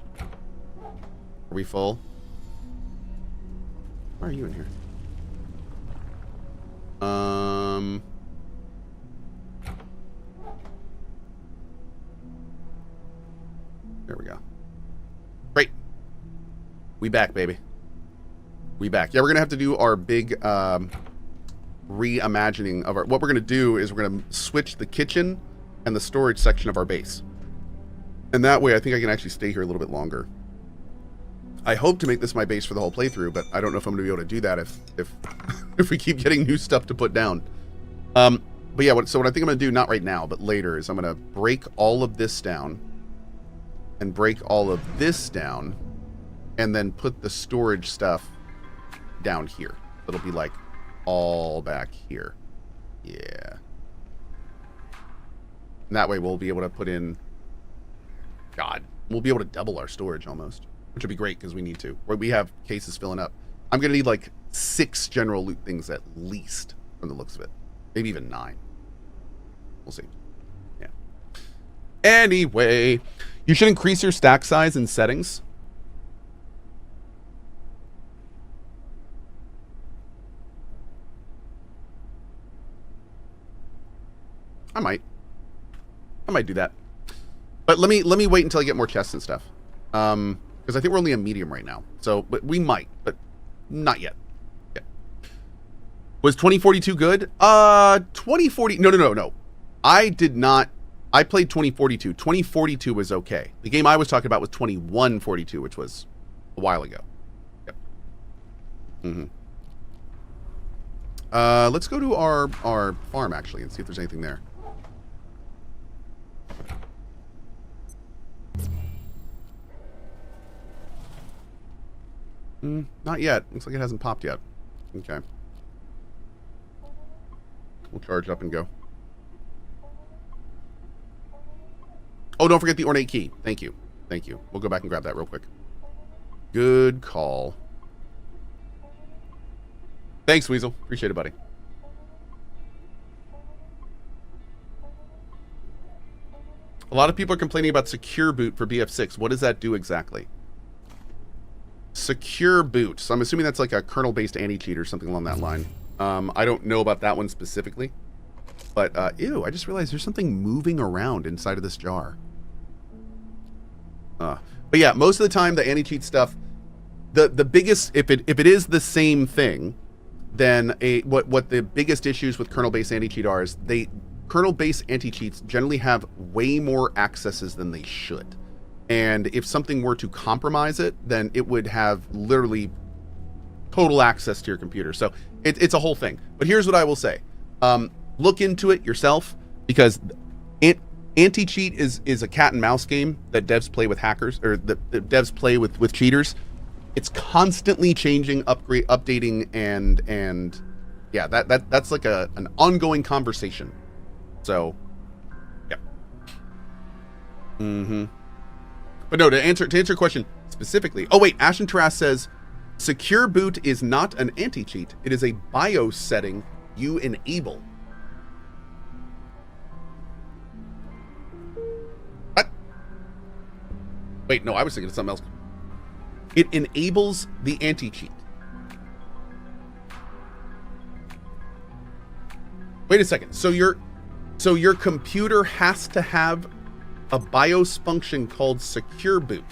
Are we full? Why are you in here? There we go. Great. We back, baby. We back. Yeah, we're gonna have to do our big reimagining of our... What we're gonna do is we're gonna switch the kitchen and the storage section of our base. And that way I think I can actually stay here a little bit longer. I hope to make this my base for the whole playthrough, but I don't know if I'm going to be able to do that if we keep getting new stuff to put down. But yeah, so what I think I'm going to do, not right now, but later, is I'm going to break all of this down and break all of this down and then put the storage stuff down here. It'll be like all back here. Yeah. And that way we'll be able to put in... God, we'll be able to double our storage almost. Which would be great because we need to. Or we have cases filling up. I'm going to need like 6 general loot things at least from the looks of it. Maybe even 9. We'll see. Yeah. Anyway, you should increase your stack size in settings. I might do that. But let me wait until I get more chests and stuff. Because I think we're only a medium right now. So, but we might, but not yet. Yeah. Was 2042 good? 2040... No. I did not... I played 2042. 2042 was okay. The game I was talking about was 2142, which was a while ago. Yep. Let's go to our farm, actually, and see if there's anything there. Not yet. Looks like it hasn't popped yet. Okay. We'll charge up and go. Oh, don't forget the ornate key. Thank you. Thank you. We'll go back and grab that real quick. Good call. Thanks, Weasel. Appreciate it, buddy. A lot of people are complaining about secure boot for BF6. What does that do exactly? Secure boot. So I'm assuming that's like a kernel-based anti-cheat or something along that line. I don't know about that one specifically. But, ew, I just realized there's something moving around inside of this jar. But yeah, most of the time, the anti-cheat stuff, the biggest, if it is the same thing, then what the biggest issues with kernel-based anti-cheat are is kernel-based anti-cheats generally have way more accesses than they should. And if something were to compromise it, then it would have literally total access to your computer. So it's a whole thing. But here's what I will say. Look into it yourself, because anti-cheat is a cat and mouse game that devs play with hackers, or that devs play with cheaters. It's constantly changing, updating, and yeah, that's like an ongoing conversation. So, yeah. But no, to answer your question specifically. Oh wait, Ashen Terras says, secure boot is not an anti-cheat. It is a BIOS setting you enable. Wait, no, I was thinking of something else. It enables the anti-cheat. Wait a second. So your computer has to have a BIOS function called secure boot.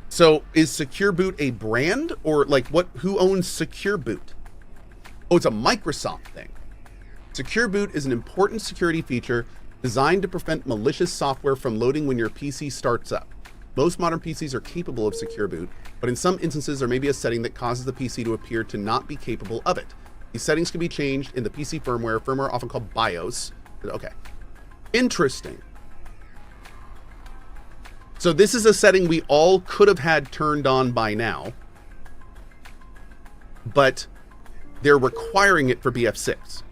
So is secure boot a brand, or like who owns secure boot? Oh, it's a Microsoft thing. Secure boot is an important security feature designed to prevent malicious software from loading when your PC starts up. Most modern PCs are capable of secure boot, but in some instances there may be a setting that causes the PC to appear to not be capable of it. These settings can be changed in the PC firmware often called BIOS. Okay. Interesting. So this is a setting we all could have had turned on by now, but they're requiring it for BF6.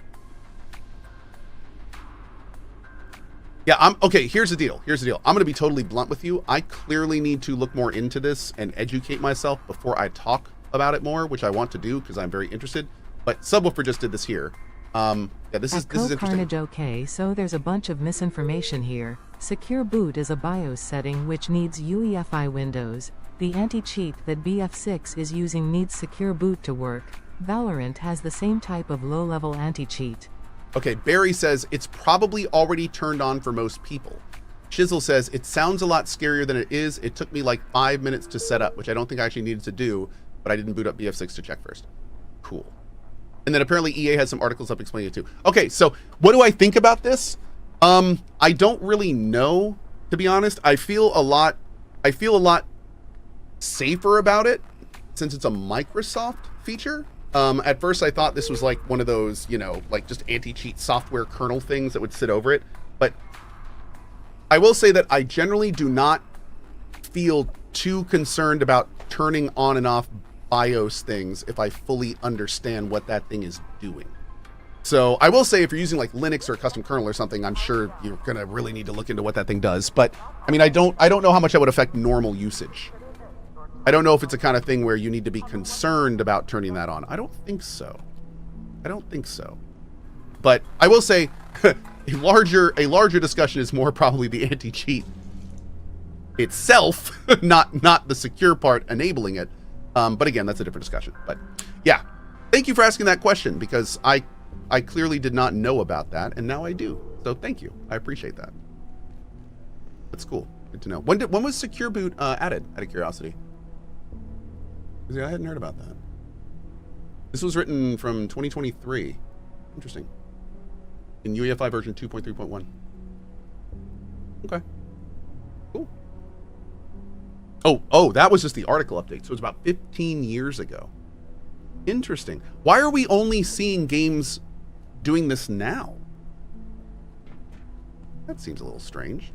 Yeah, okay, here's the deal. I'm going to be totally blunt with you. I clearly need to look more into this and educate myself before I talk about it more, which I want to do because I'm very interested. But Subwoofer just did this here. Yeah, this is interesting. CohhCarnage, okay, so there's a bunch of misinformation here. Secure boot is a BIOS setting which needs UEFI Windows. The anti-cheat that BF6 is using needs secure boot to work. Valorant has the same type of low-level anti-cheat. Okay, Barry says it's probably already turned on for most people. Shizzle says it sounds a lot scarier than it is. It took me like 5 minutes to set up, which I don't think I actually needed to do, but I didn't boot up BF6 to check first. Cool. And then apparently EA has some articles up explaining it too. Okay, so what do I think about this? I don't really know, to be honest. I feel a lot safer about it since it's a Microsoft feature. At first I thought this was like one of those, you know, like just anti-cheat software kernel things that would sit over it. But I will say that I generally do not feel too concerned about turning on and off BIOS things if I fully understand what that thing is doing. So I will say if you're using like Linux or a custom kernel or something, I'm sure you're gonna really need to look into what that thing does. But I mean, I don't know how much that would affect normal usage. I don't know if it's a kind of thing where you need to be concerned about turning that on. I don't think so. But I will say a larger discussion is more probably the anti-cheat itself, not the secure part enabling it. But again, that's a different discussion. But yeah, thank you for asking that question because I clearly did not know about that, and now I do. So thank you. I appreciate that. That's cool. Good to know. When was Secure Boot added, out of curiosity? I hadn't heard about that. This was written from 2023. Interesting. In UEFI version 2.3.1. Okay. Cool. Oh, that was just the article update. So it was about 15 years ago. Interesting. Why are we only seeing games doing this now? That seems a little strange.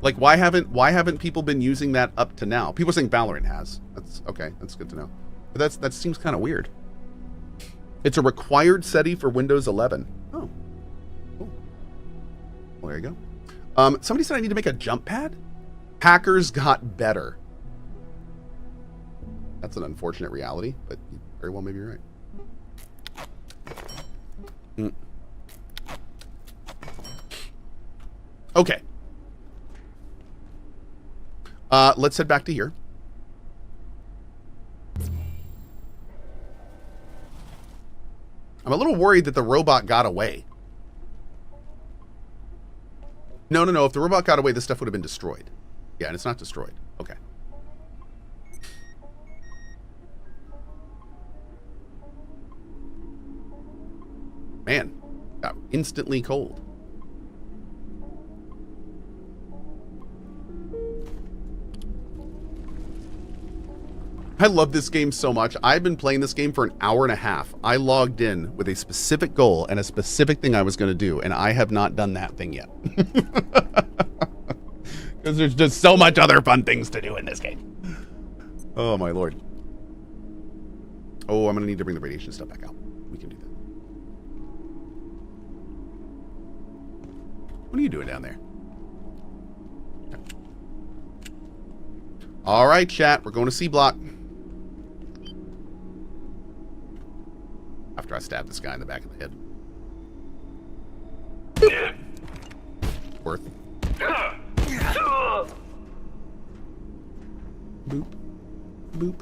Like, why haven't people been using that up to now? People are saying Valorant has. That's okay. That's good to know. But that seems kind of weird. It's a required setting for Windows 11. Oh, cool. Well, there you go. Somebody said I need to make a jump pad. Hackers got better. That's an unfortunate reality, but very well maybe you're right. Okay. Let's head back to here. I'm a little worried that the robot got away. No. If the robot got away, this stuff would have been destroyed. Yeah, and it's not destroyed. Okay. Man, got instantly cold. I love this game so much. I've been playing this game for an hour and a half. I logged in with a specific goal and a specific thing I was going to do, and I have not done that thing yet. Because there's just so much other fun things to do in this game. Oh, my Lord. Oh, I'm going to need to bring the radiation stuff back out. We can do that. What are you doing down there? All right, chat. We're going to C block. after I stab this guy in the back of the head. Worth. Boop. Boop.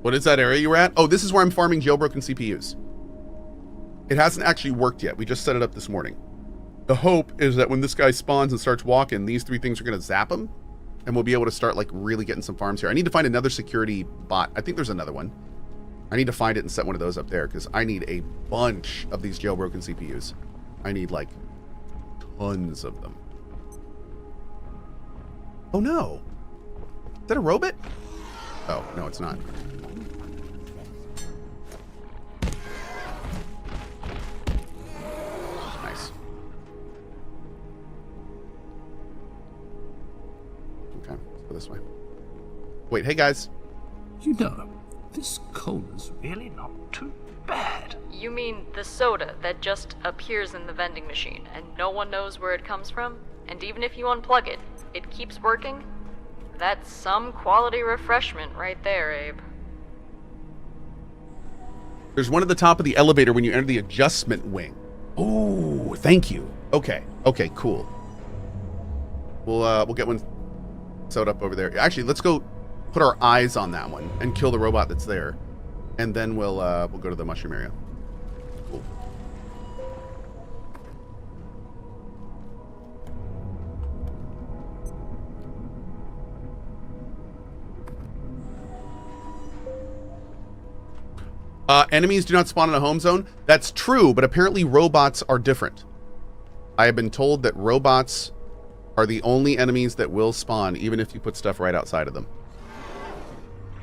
What is that area you were at? Oh, this is where I'm farming jailbroken CPUs. It hasn't actually worked yet. We just set it up this morning. The hope is that when this guy spawns and starts walking, these three things are going to zap him, and we'll be able to start like really getting some farms here. I need to find another security bot. I think there's another one. I need to find it and set one of those up there because I need a bunch of these jailbroken CPUs. I need like tons of them. Oh no. Is that a robot? Oh, no, it's not. Nice. Okay, let's go this way. Wait, hey guys. You know, this cola's really not too bad. You mean the soda that just appears in the vending machine and no one knows where it comes from? And even if you unplug it, it keeps working? That's some quality refreshment right there, Abe. There's one at the top of the elevator when you enter the adjustment wing. Oh, thank you. Okay, okay, cool. We'll get one sewed up over there. Actually, let's go put our eyes on that one and kill the robot that's there, and then we'll go to the mushroom area. Cool. Enemies do not spawn in a home zone. That's true, but apparently robots are different. I have been told that robots are the only enemies that will spawn, even if you put stuff right outside of them.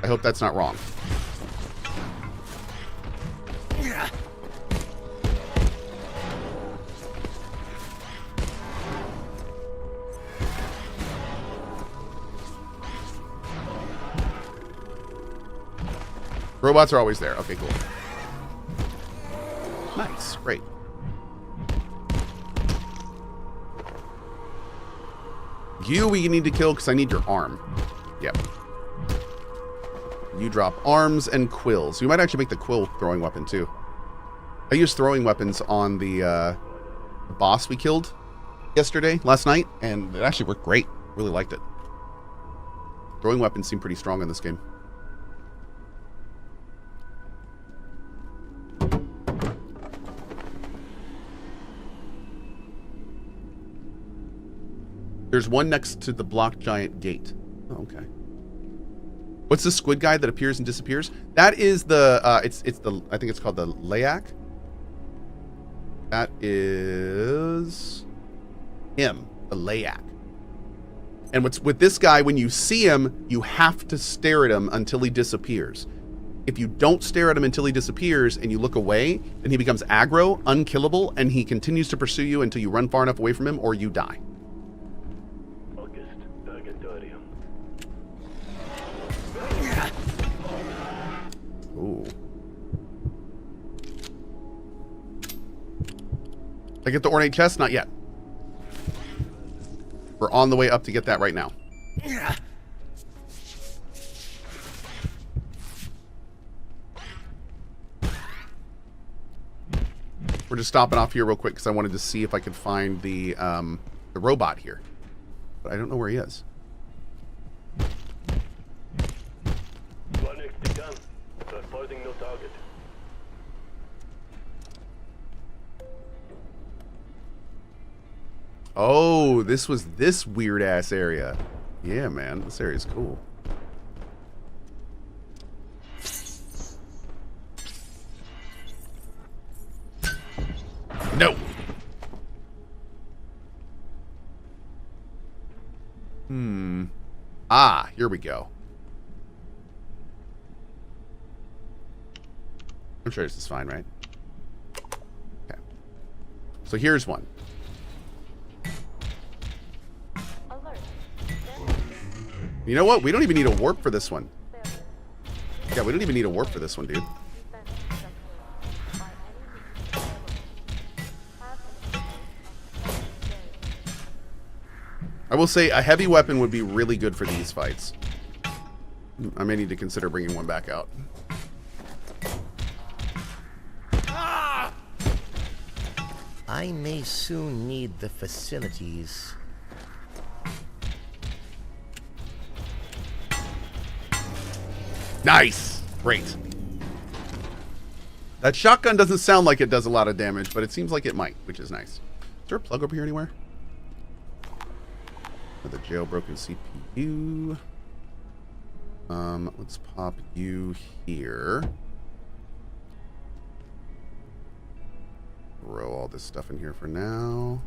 I hope that's not wrong. Robots are always there. Okay, cool. Nice. Great. You we need to kill because I need your arm. Yep. You drop arms and quills. You might actually make the quill throwing weapon too. I used throwing weapons on the boss we killed last night, and it actually worked great. Really liked it. Throwing weapons seem pretty strong in this game. There's one next to the block giant gate. Oh, okay. What's the squid guy that appears and disappears? That is the it's the I think it's called the Layak. That is him, the Layak. And what's with this guy, when you see him, you have to stare at him until he disappears. If you don't stare at him until he disappears and you look away, then he becomes aggro, unkillable, and he continues to pursue you until you run far enough away from him or you die. Ooh. I get the ornate chest? Not yet. We're on the way up to get that right now. We're just stopping off here real quick because I wanted to see if I could find the robot here. But I don't know where he is. Oh, this was this weird ass area. Yeah, man, this area's cool. No. Ah, here we go. I'm sure this is fine, right? Okay. So here's one. You know what? We don't even need a warp for this one. Yeah, we don't even need a warp for this one, dude. I will say a heavy weapon would be really good for these fights. I may need to consider bringing one back out. I may soon need the facilities. Nice! Great. That shotgun doesn't sound like it does a lot of damage, but it seems like it might, which is nice. Is there a plug over here anywhere? For the jailbroken CPU. Let's pop you here. Throw all this stuff in here for now.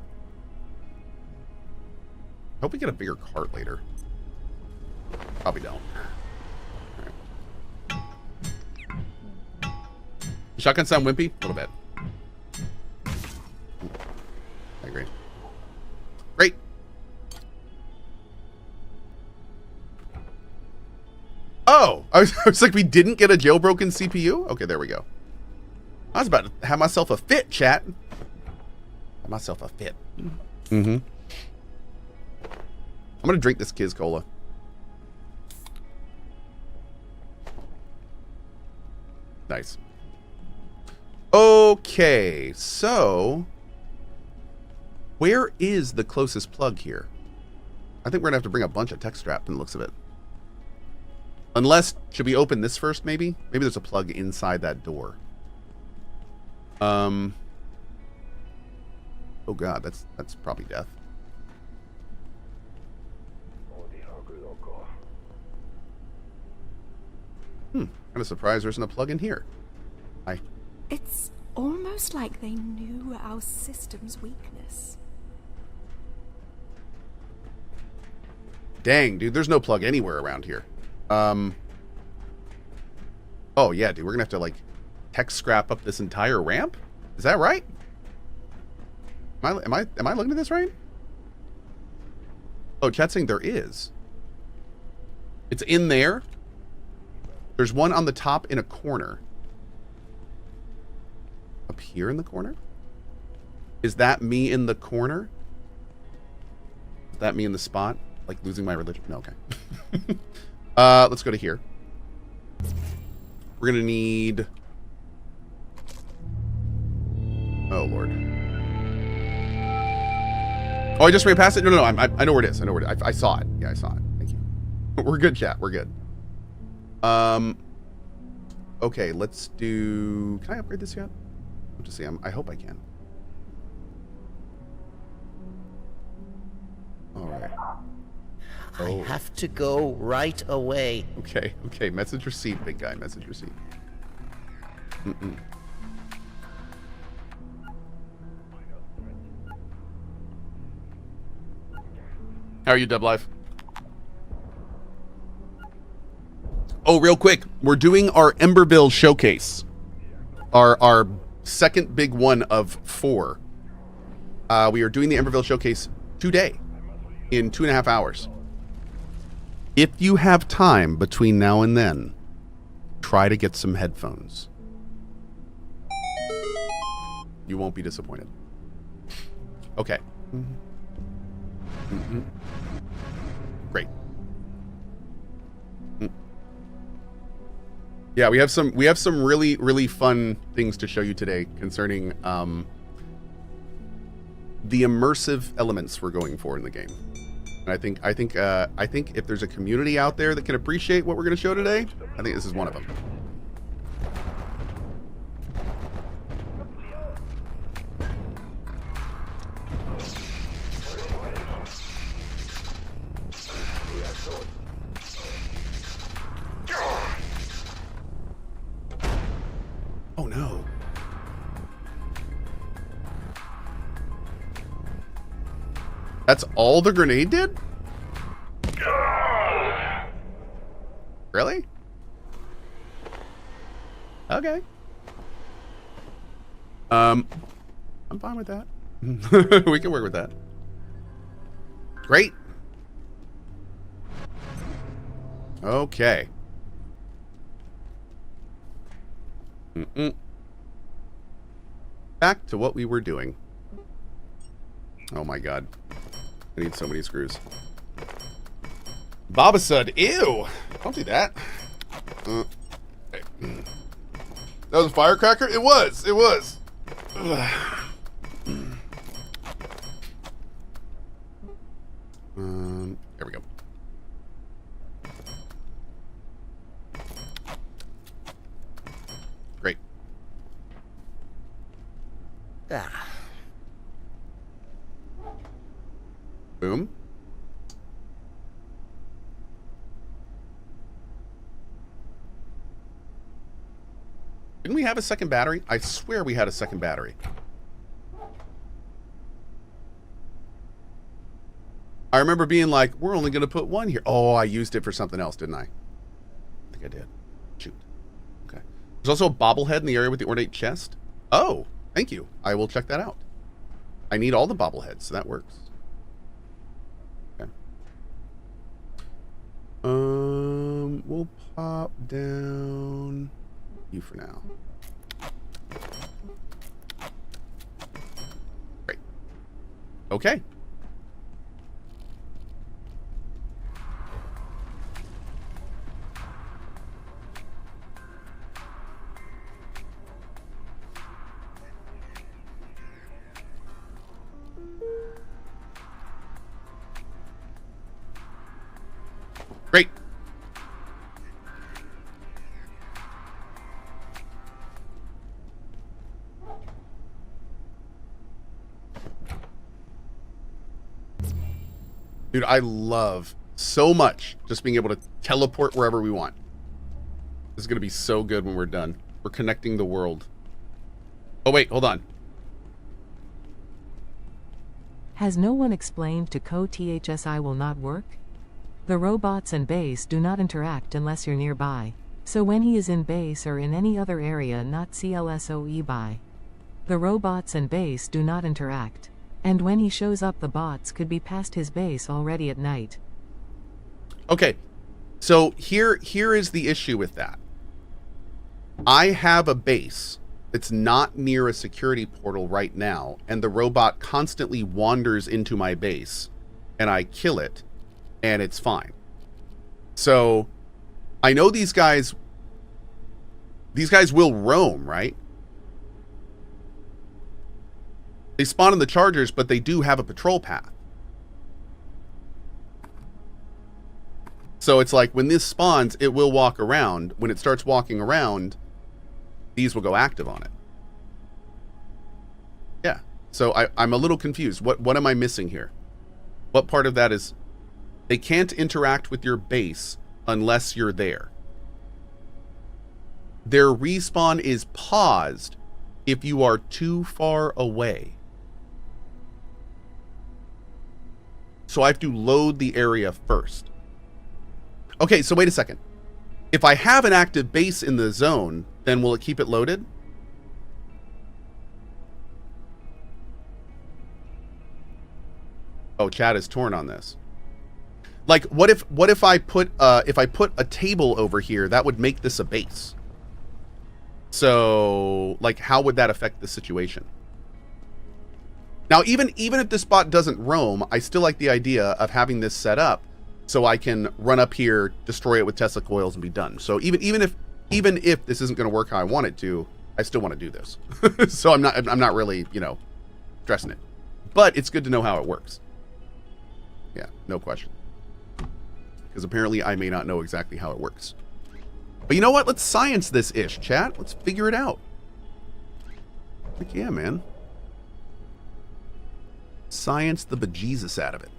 Hope we get a bigger cart later. Probably don't. All right. Shotgun sound wimpy? A little bit. I agree. Great. Oh, I was like, we didn't get a jailbroken CPU? Okay, there we go. I was about to have myself a fit, chat. Have myself a fit. Mm-hmm. I'm gonna drink this Kiz Cola. Nice. Okay, so where is the closest plug here? I think we're gonna have to bring a bunch of tech strap from the looks of it. Unless, should we open this first maybe? Maybe there's a plug inside that door. Oh god, that's probably death. Kind of surprised there isn't a plug in here. Hi. It's almost like they knew our system's weakness. Dang, dude, there's no plug anywhere around here. Oh yeah, dude, we're gonna have to like tech scrap up this entire ramp? Is that right? Am I looking at this right? Oh, chat's saying there is. It's in there. There's one on the top in a corner. Up here in the corner? Is that me in the corner? Is that me in the spot? Like losing my religion? No, okay. Let's go to here. We're gonna need... Oh, Lord. Oh, I just ran past it? No, I know where it is. I know where it is. I saw it. Yeah, I saw it. Thank you. We're good, chat. We're good. Okay, let's do... Can I upgrade this yet? Let's just see. I hope I can. All right. I have to go right away. Okay, okay. Message received, big guy. Message received. How are you, Dub Life? Oh, real quick. We're doing our Emberville showcase. Our second big one of 4. We are doing the Emberville showcase today in 2.5 hours. If you have time between now and then, try to get some headphones. You won't be disappointed. Okay. Great. Yeah, we have some really fun things to show you today concerning the immersive elements we're going for in the game. And I think if there's a community out there that can appreciate what we're going to show today, I think this is one of them. Oh no. That's all the grenade did? Really? Okay. I'm fine with that. We can work with that. Great. Okay. Back to what we were doing. Oh my god. I need so many screws. Babasud, ew! Don't do that. Okay. That was a firecracker? It was! It was! There we go. Great. Boom. Didn't we have a second battery? I swear we had a second battery. I remember being like, we're only going to put one here. Oh, I used it for something else, didn't I? I think I did. Shoot. Okay. There's also a bobblehead in the area with the ornate chest. Oh, thank you. I will check that out. I need all the bobbleheads, so that works. Okay. We'll pop down you for now. Great. Okay. Great. Dude, I love so much just being able to teleport wherever we want. This is going to be so good when we're done. We're connecting the world. Oh, wait, hold on. Has no one explained to Cohh THSI will not work? The robots and base do not interact unless you're nearby. So when he is in base or in any other area not CLSOE by, the robots and base do not interact. And when he shows up, the bots could be past his base already at night. Okay, so here is the issue with that. I have a base that's not near a security portal right now, and the robot constantly wanders into my base, and I kill it, and it's fine. So I know these guys will roam, right? They spawn in the chargers, but they do have a patrol path. So it's like when this spawns, it will walk around. When it starts walking around, these will go active on it. Yeah. So I'm a little confused. What am I missing here? What part of that is they can't interact with your base unless you're there? Their respawn is paused if you are too far away. So I have to load the area first. Okay, so wait a second. If I have an active base in the zone, then will it keep it loaded? Oh, chat is torn on this. Like, what if I put a table over here, that would make this a base. So, like, how would that affect the situation? Now, even if this bot doesn't roam, I still like the idea of having this set up so I can run up here, destroy it with Tesla coils, and be done. So even if this isn't going to work how I want it to, I still want to do this. So I'm not really, stressing it. But it's good to know how it works. Yeah, no question. Because apparently I may not know exactly how it works. But you know what? Let's science this ish, chat. Let's figure it out. Heck yeah, man. Science the bejesus out of it.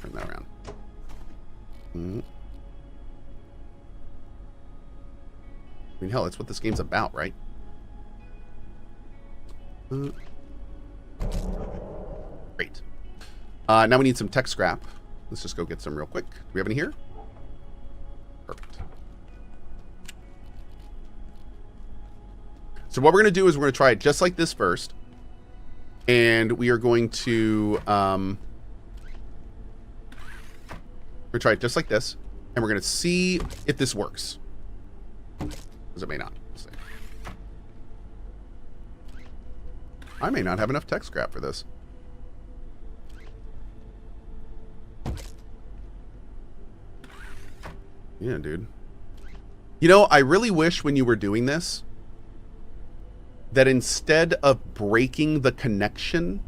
Turn that around. I mean, hell, that's what this game's about, right? Great. Now we need some tech scrap. Let's just go get some real quick. Do we have any here? Perfect. So what we're going to do is we're going to try it just like this first. And we are going to we're gonna try it just like this, and we're gonna see if this works, because it may not. Let's see. I may not have enough tech scrap for this. Yeah, dude. You know, I really wish when you were doing this that instead of breaking the connection,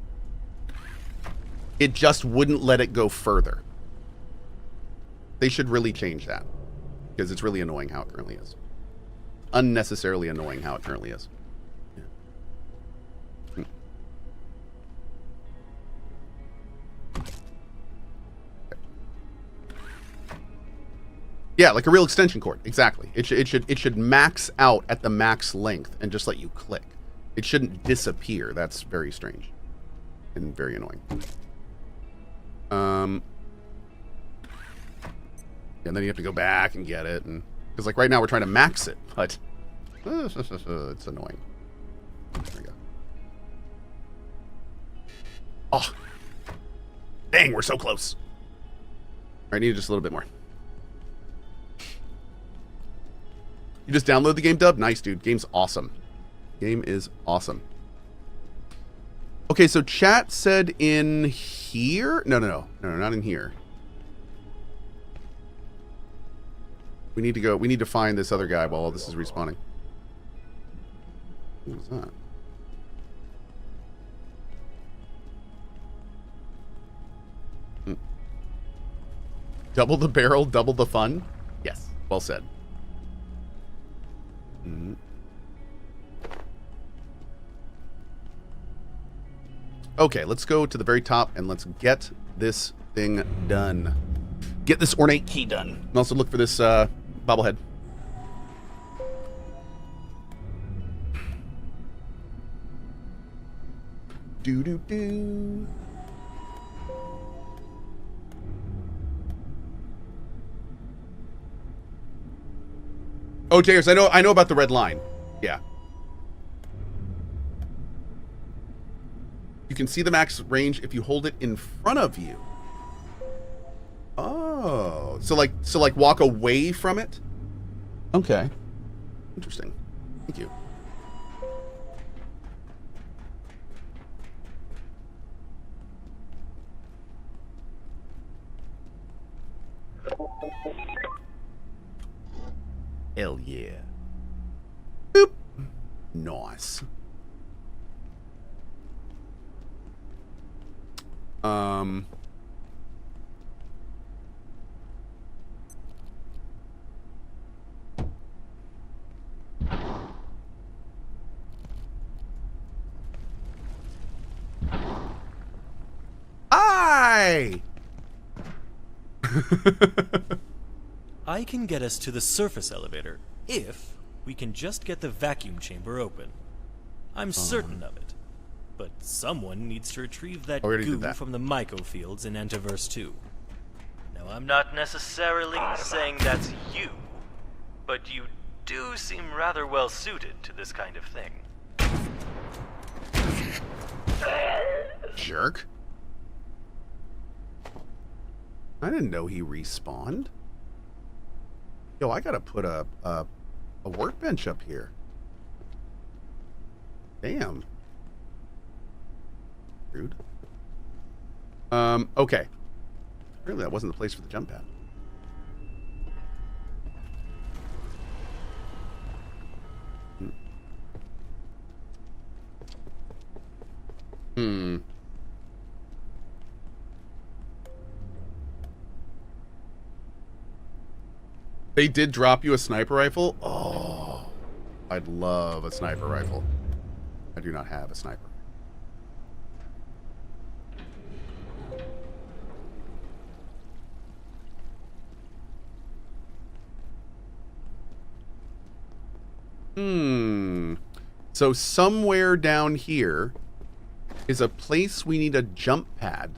it just wouldn't let it go further. They should really change that, because it's really annoying how it currently is. Unnecessarily annoying how it currently is. Yeah. Yeah, like a real extension cord. Exactly. It should max out at the max length and just let you click. It shouldn't disappear. That's very strange and very annoying. And then you have to go back and get it, and because like right now we're trying to max it, but it's annoying. There we go. Oh, dang, we're so close. All right, need just a little bit more. You just download the game, Dub? Nice, dude. Game's awesome. Game is awesome. Okay, so chat said in here? No, not in here. We need to go. We need to find this other guy while all this is respawning. What was that? Double the barrel, double the fun? Yes, well said. Mm-hmm. Okay, let's go to the very top and let's get this thing done. Get this ornate key done. And also look for this bobblehead. Do. Oh, Jayers, I know about the red line. Yeah. You can see the max range if you hold it in front of you. Oh, so like walk away from it? Okay. Interesting. Thank you. Hell yeah. Boop. Nice. I can get us to the surface elevator if we can just get the vacuum chamber open. I'm certain of it. But someone needs to retrieve that goo from the myco fields in Antiverse 2. Now, I'm not necessarily saying that's you, but you do seem rather well suited to this kind of thing. Jerk. I didn't know he respawned. Yo, I gotta put a workbench up here. Damn. Rude. Okay. Really, that wasn't the place for the jump pad. They did drop you a sniper rifle? Oh, I'd love a sniper rifle. I do not have a sniper. So somewhere down here is a place we need a jump pad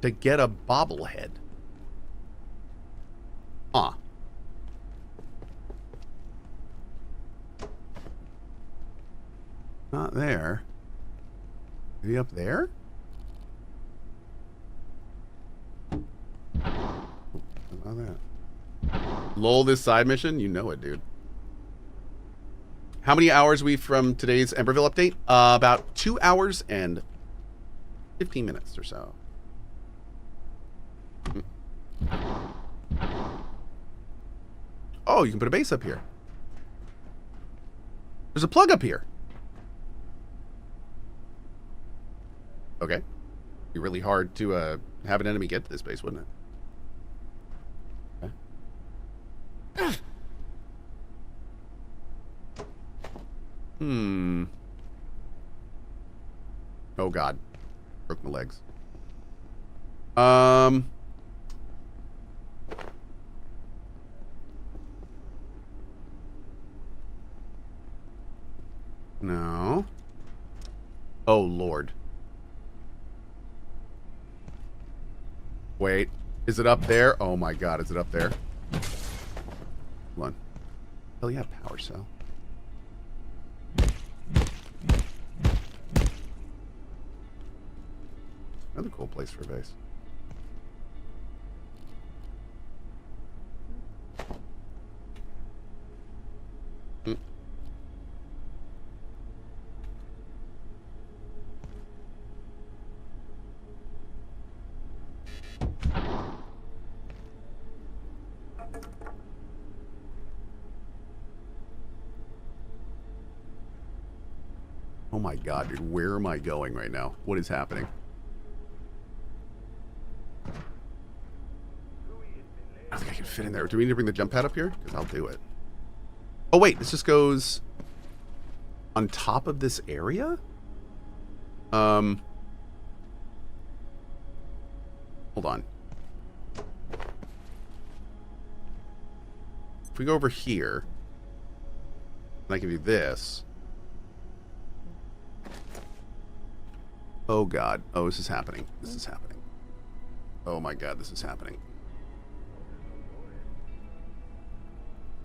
to get a bobblehead. Huh. Not there. Is he up there? How about that? Lol, this side mission? You know it, dude. How many hours are we from today's Emberville update? About 2 hours and 15 minutes or so. Oh, you can put a base up here. There's a plug up here. Okay. Be really hard to have an enemy get to this base, wouldn't it? Okay. Oh God. Broke my legs. No. Oh Lord. Wait. Is it up there? Oh my God, is it up there? Hold on. Hell yeah, power cell. Another cool place for a base. Oh my God, dude, where am I going right now? What is happening? I think I can fit in there. Do we need to bring the jump pad up here? Because I'll do it. Oh wait, this just goes on top of this area? Hold on. If we go over here, and I can do this. Oh God. Oh, this is happening. This is happening. Oh my God, this is happening.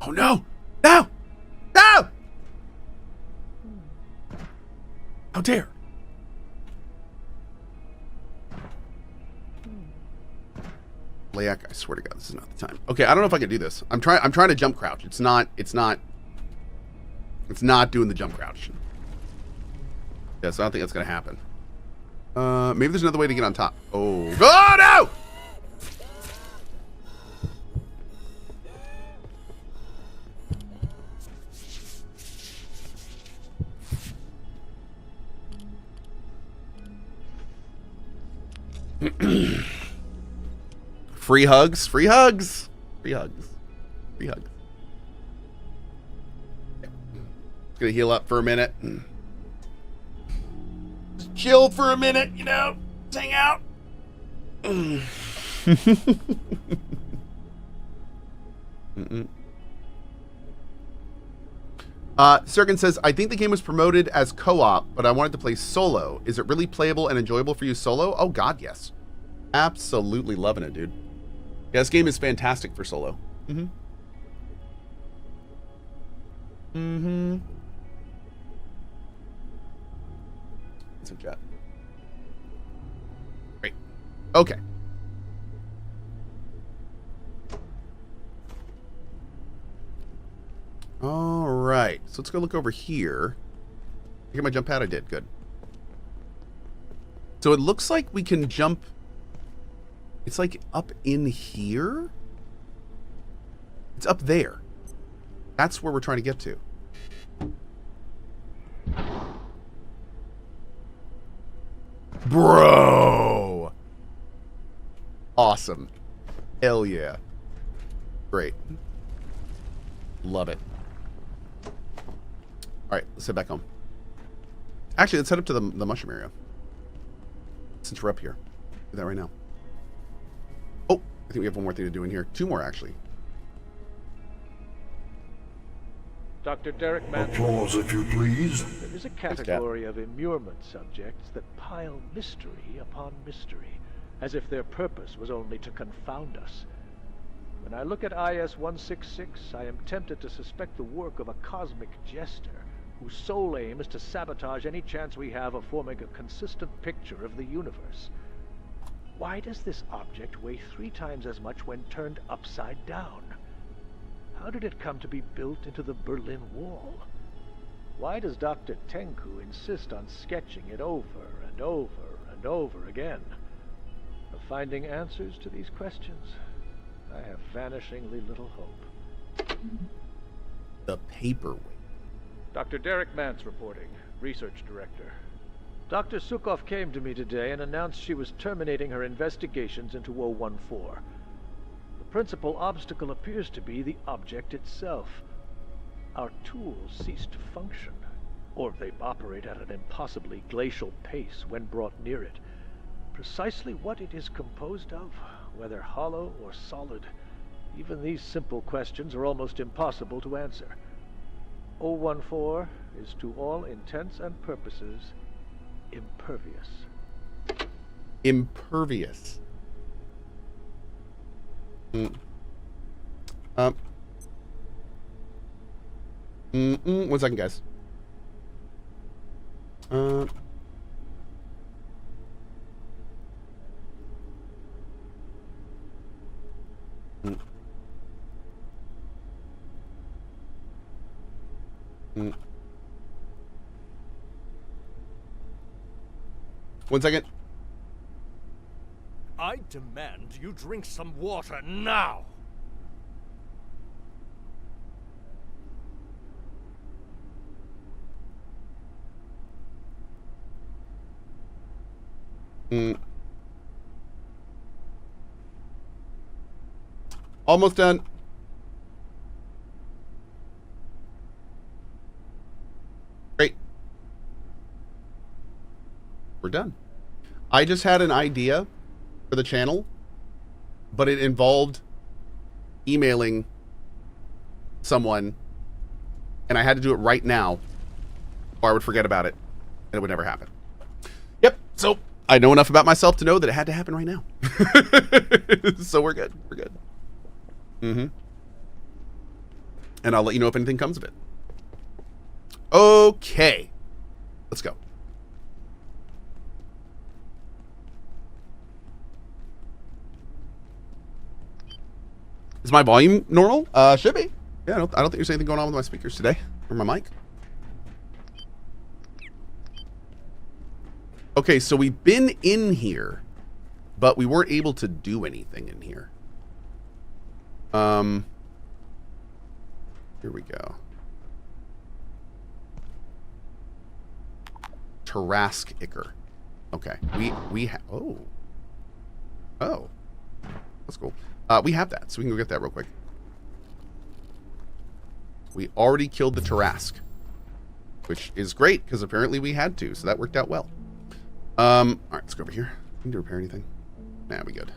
Oh no! No! No! How dare! Layak, I swear to God, this is not the time. Okay, I don't know if I can do this. I'm trying to jump crouch. It's not doing the jump crouch. Yeah, so I don't think that's gonna happen. Maybe there's another way to get on top. Oh. Oh no! Free hugs, free hugs, free hugs, free hugs. Just gonna heal up for a minute. Just chill for a minute, you know, just hang out. Sergen says, I think the game was promoted as co-op, but I wanted to play solo. Is it really playable and enjoyable for you solo? Oh God, yes. Absolutely loving it, dude. Yeah, this game is fantastic for solo. It's a jet. Great. Okay. All right. So let's go look over here. I get my jump pad? I did. Good. So it looks like we can jump. It's like up in here. It's up there. That's where we're trying to get to. Bro. Awesome. Hell yeah. Great. Love it. Alright, let's head back home. Actually, let's head up to the mushroom area. Since we're up here. Do that right now. Oh, I think we have one more thing to do in here. Two more, actually. Dr. Derek Mann. Applause, if you please. There is a category of immurement subjects that pile mystery upon mystery, as if their purpose was only to confound us. When I look at IS-166, I am tempted to suspect the work of a cosmic jester, whose sole aim is to sabotage any chance we have of forming a consistent picture of the universe. Why does this object weigh 3 times as much when turned upside down? How did it come to be built into the Berlin Wall? Why does Dr. Tenku insist on sketching it over and over and over again? Of finding answers to these questions, I have vanishingly little hope. The paperweight. Dr. Derek Mance reporting, Research Director. Dr. Sukhov came to me today and announced she was terminating her investigations into 014. The principal obstacle appears to be the object itself. Our tools cease to function, or they operate at an impossibly glacial pace when brought near it. Precisely what it is composed of, whether hollow or solid, even these simple questions are almost impossible to answer. 014 is to all intents and purposes impervious. Impervious. 1 second, guys. One second. I demand you drink some water now! Almost done. Great. We're done. I just had an idea for the channel, but it involved emailing someone, and I had to do it right now, or I would forget about it, and it would never happen. Yep, so I know enough about myself to know that it had to happen right now. So we're good. We're good. And I'll let you know if anything comes of it. Okay. Let's go. Is my volume normal? Should be. Yeah, I don't think there's anything going on with my speakers today. Or my mic. Okay, so we've been in here, but we weren't able to do anything in here. Here we go. Tarask Icker. Okay. We have oh. That's cool. We have that, so we can go get that real quick. We already killed the Tarask, which is great because apparently we had to, so that worked out well. All right, let's go over here. Need to repair anything? Nah, we good.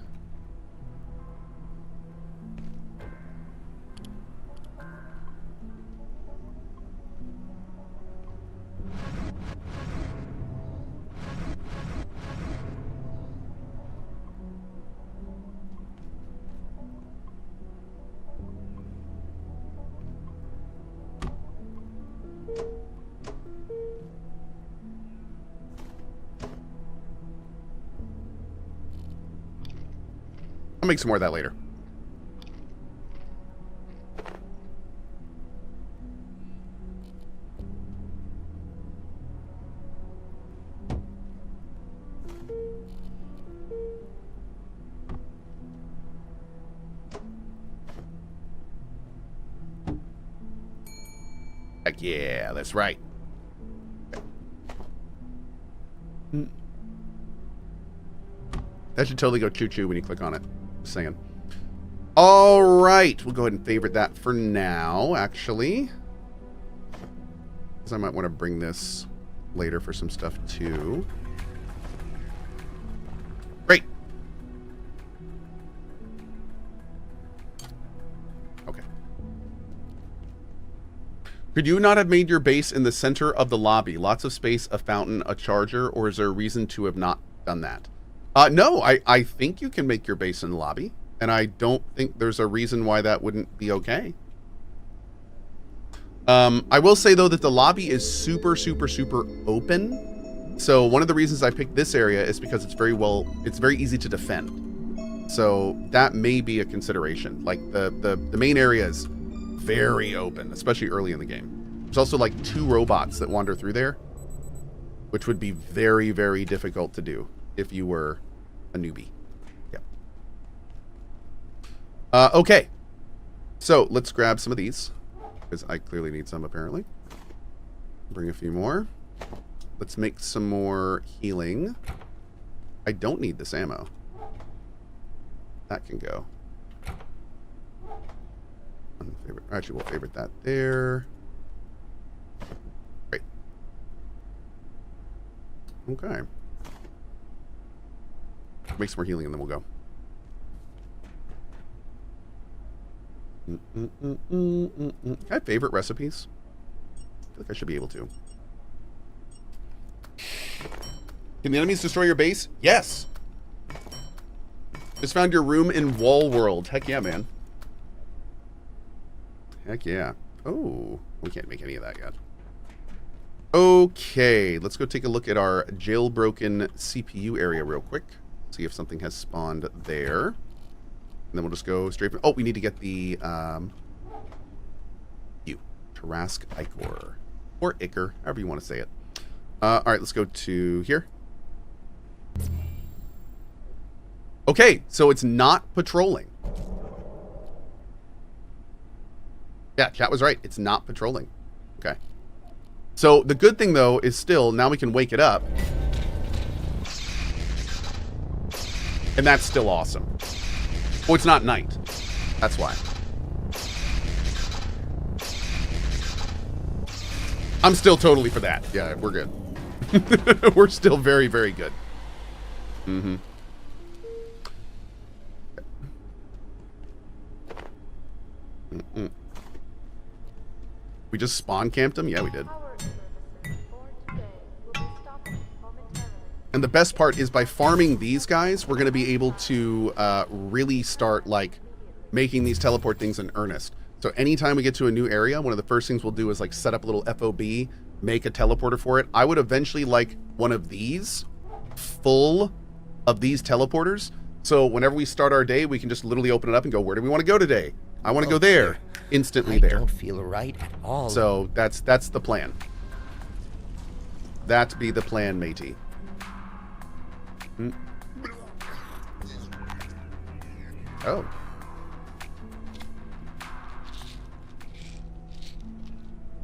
I'll make some more of that later. Heck yeah, that's right. That should totally go choo-choo when you click on it. Just saying. All right, we'll go ahead and favorite that for now, actually. Because I might want to bring this later for some stuff, too. Great. Okay. Could you not have made your base in the center of the lobby? Lots of space, a fountain, a charger, or is there a reason to have not done that? No, I think you can make your base in the lobby, and I don't think there's a reason why that wouldn't be okay. I will say, though, that the lobby is super, super, super open. So one of the reasons I picked this area is because it's very easy to defend. So that may be a consideration. Like, the main area is very open, especially early in the game. There's also, like, 2 robots that wander through there, which would be very, very difficult to do if you were a newbie. Yep. Okay. So let's grab some of these, because I clearly need some apparently. Bring a few more. Let's make some more healing. I don't need this ammo. That can go. Actually, we'll favorite that there. Great. Okay. Make some more healing and then we'll go. Can I favorite recipes? I feel like I should be able to. Can the enemies destroy your base? Yes. Just found your room in Wall World. Heck yeah, man. Heck yeah. Oh, we can't make any of that yet. Okay, let's go take a look at our jailbroken CPU area real quick. See if something has spawned there. And then we'll just go straight from... Oh, we need to get the... Tarask Ichor. Or Ichor, however you want to say it. Alright, let's go to here. Okay, so it's not patrolling. Yeah, chat was right. It's not patrolling. Okay. So the good thing, though, is still, now we can wake it up. And that's still awesome. Oh, it's not night. That's why. I'm still totally for that. Yeah, we're good. We're still very, very good. Mm-hmm. Mm-mm. We just spawn camped them? Yeah, we did. And the best part is by farming these guys, we're going to be able to really start, like, making these teleport things in earnest. So anytime we get to a new area, one of the first things we'll do is, like, set up a little FOB, make a teleporter for it. I would eventually like one of these full of these teleporters. So whenever we start our day, we can just literally open it up and go, where do we want to go today? I want to go there. Instantly there. I don't feel right at all. So that's the plan. That be the plan, matey. Oh.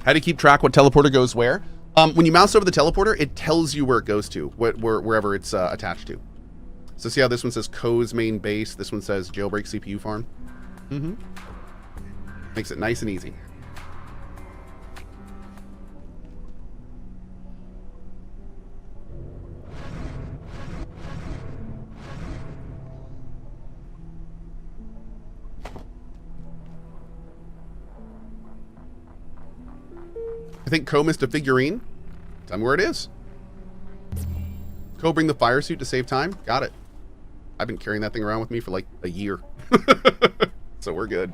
How do you keep track what teleporter goes where? When you mouse over the teleporter, it tells you where it goes to, wherever it's attached to. So see how this one says Cohh's main base, this one says jailbreak CPU farm? Mm-hmm. Makes it nice and easy. I think Cohh missed a figurine. Tell me where it is. Cohh, bring the fire suit to save time. Got it. I've been carrying that thing around with me for like a year. So we're good.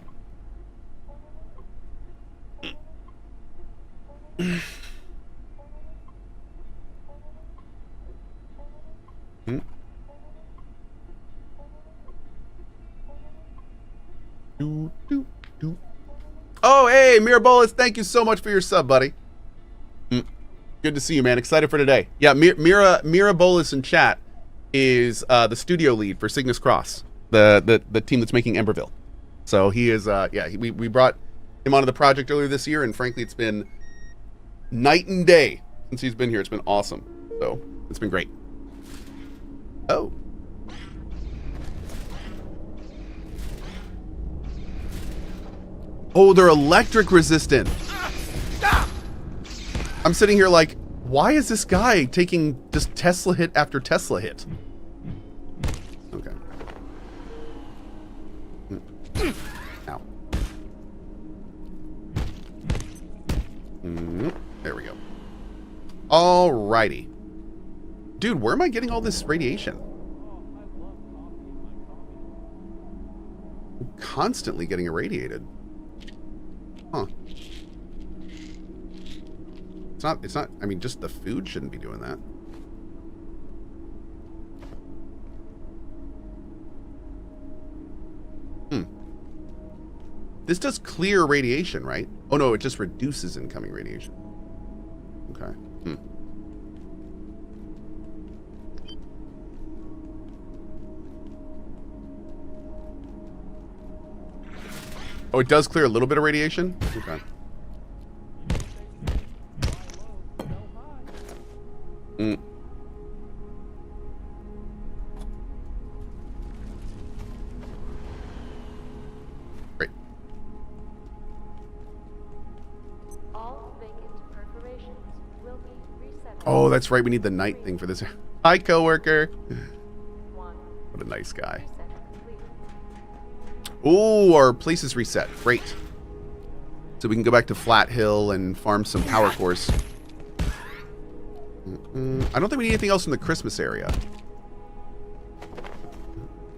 Oh, hey, Mirabolus, thank you so much for your sub, buddy. Good to see you, man. Excited for today. Yeah, Mirabolus in chat is the studio lead for Cygnus Cross, the team that's making Emberville. So he is, yeah, we brought him onto the project earlier this year, and frankly, it's been night and day since he's been here. It's been awesome. So it's been great. Oh. Oh, they're electric resistant. I'm sitting here like, why is this guy taking just Tesla hit after Tesla hit? Okay. Ow. There we go. Alrighty. Dude, where am I getting all this radiation? I'm constantly getting irradiated. Huh. It's not, I mean, just the food shouldn't be doing that. This does clear radiation, right? Oh no, it just reduces incoming radiation. Okay. Oh, it does clear a little bit of radiation? Okay. Mm. Great. All vacant perforations will be reset. Oh, that's right. We need the night thing for this. Hi, coworker. What a nice guy. Oh, our place is reset. Great. So we can go back to Flat Hill and farm some power cores. I don't think we need anything else in the Christmas area.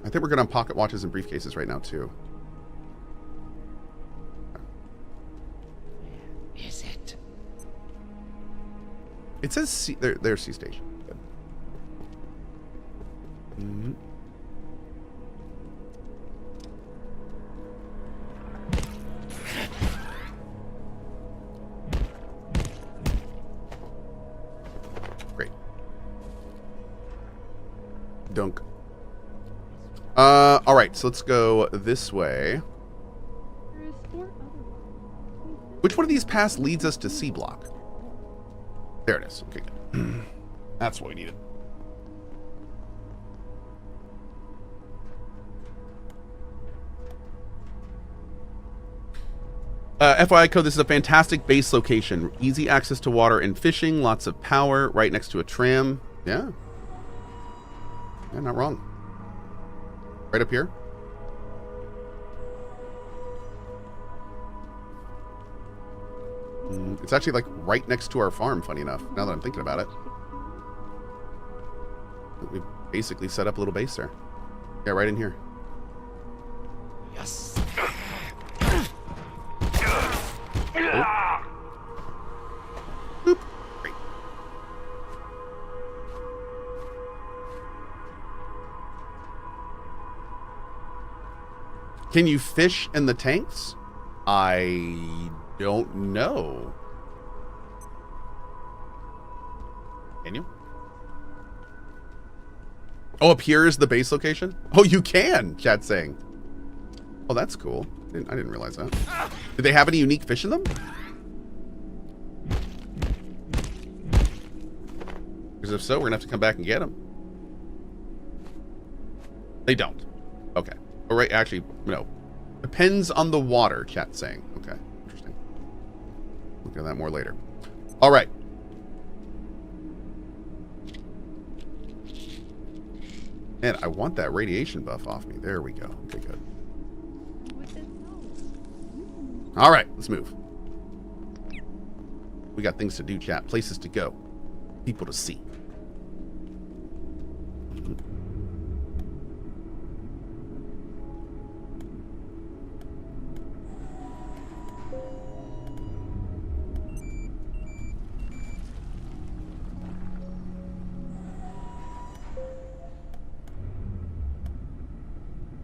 I think we're good on pocket watches and briefcases right now, too. Is it? It says C, there's C station. Good. Mm-hmm. Great. Dunk. All right, so let's go this way. Which one of these paths leads us to C block? There it is. Okay, good. That's what we needed. FYI code, this is a fantastic base location. Easy access to water and fishing, lots of power, right next to a tram. Yeah. Yeah, not wrong. Right up here. It's actually like right next to our farm, funny enough, now that I'm thinking about it. We basically set up a little base there. Yeah, right in here. Yes. Oh. Boop. Great. Can you fish in the tanks? I don't know. Can you? Oh, up here is the base location? Oh, you can, chat's saying. Oh, that's cool. I didn't realize that. Did they have any unique fish in them? Because if so, we're going to have to come back and get them. They don't. Okay. All right, actually, no. Depends on the water, chat's saying. Okay, interesting. Look at that more later. All right. Man, I want that radiation buff off me. There we go. Okay, good. All right, let's move. We got things to do, chat. Places to go. People to see.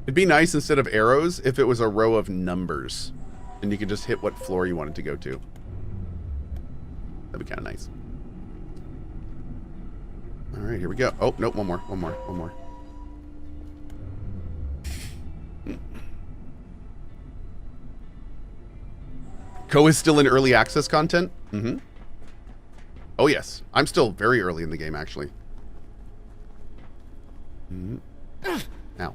It'd be nice instead of arrows if it was a row of numbers and you could just hit what floor you wanted to go to. That'd be kind of nice. All right, here we go. Oh, nope, one more. Cohh is still in early access content? Mm-hmm. Oh, yes. I'm still very early in the game, actually. Mm-hmm. Ow.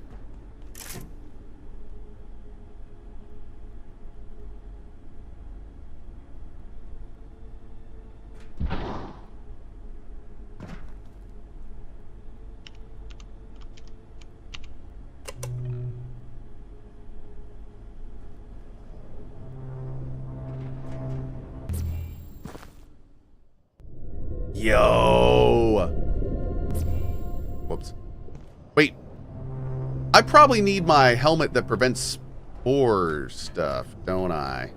Yo. Whoops. Wait. I probably need my helmet that prevents spore stuff, don't I?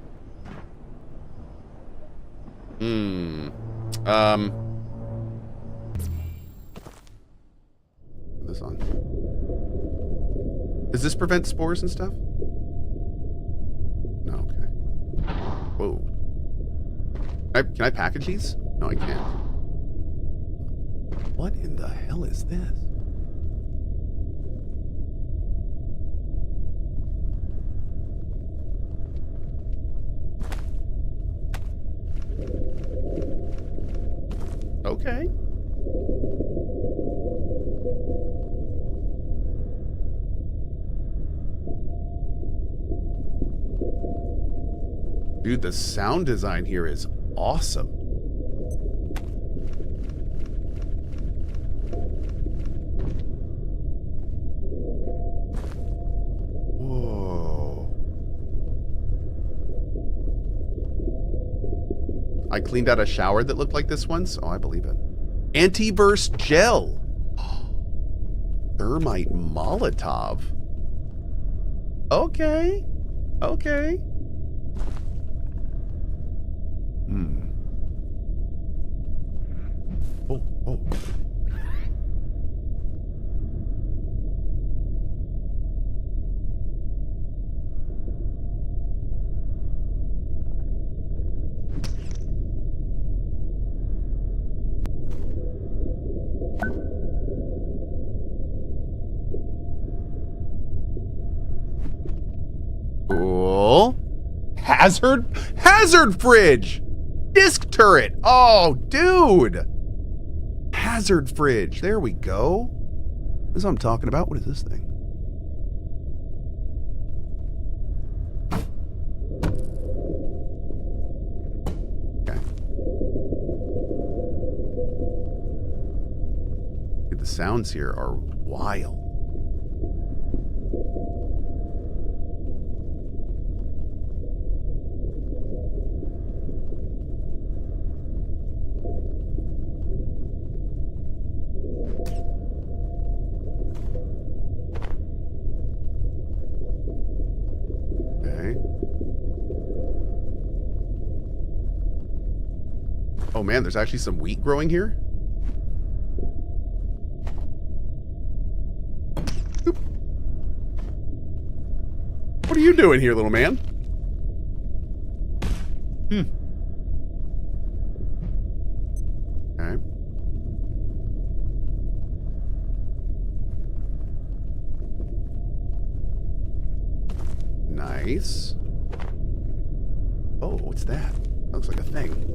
Put this on. Does this prevent spores and stuff? No, okay. Whoa. Can I package these? No, I can't. What in the hell is this? Dude, the sound design here is awesome. Whoa. I cleaned out a shower that looked like this once. Oh, I believe it. Antiverse gel. Thermite Molotov. Okay. Okay. Oh, oh. Cool. Hazard fridge. Disc turret. Oh, dude. Hazard fridge. There we go. This is what I'm talking about. What is this thing? Okay. Dude, the sounds here are wild. Oh man, there's actually some wheat growing here. Oop. What are you doing here, little man? Okay. Nice. Oh, what's that? Looks like a thing.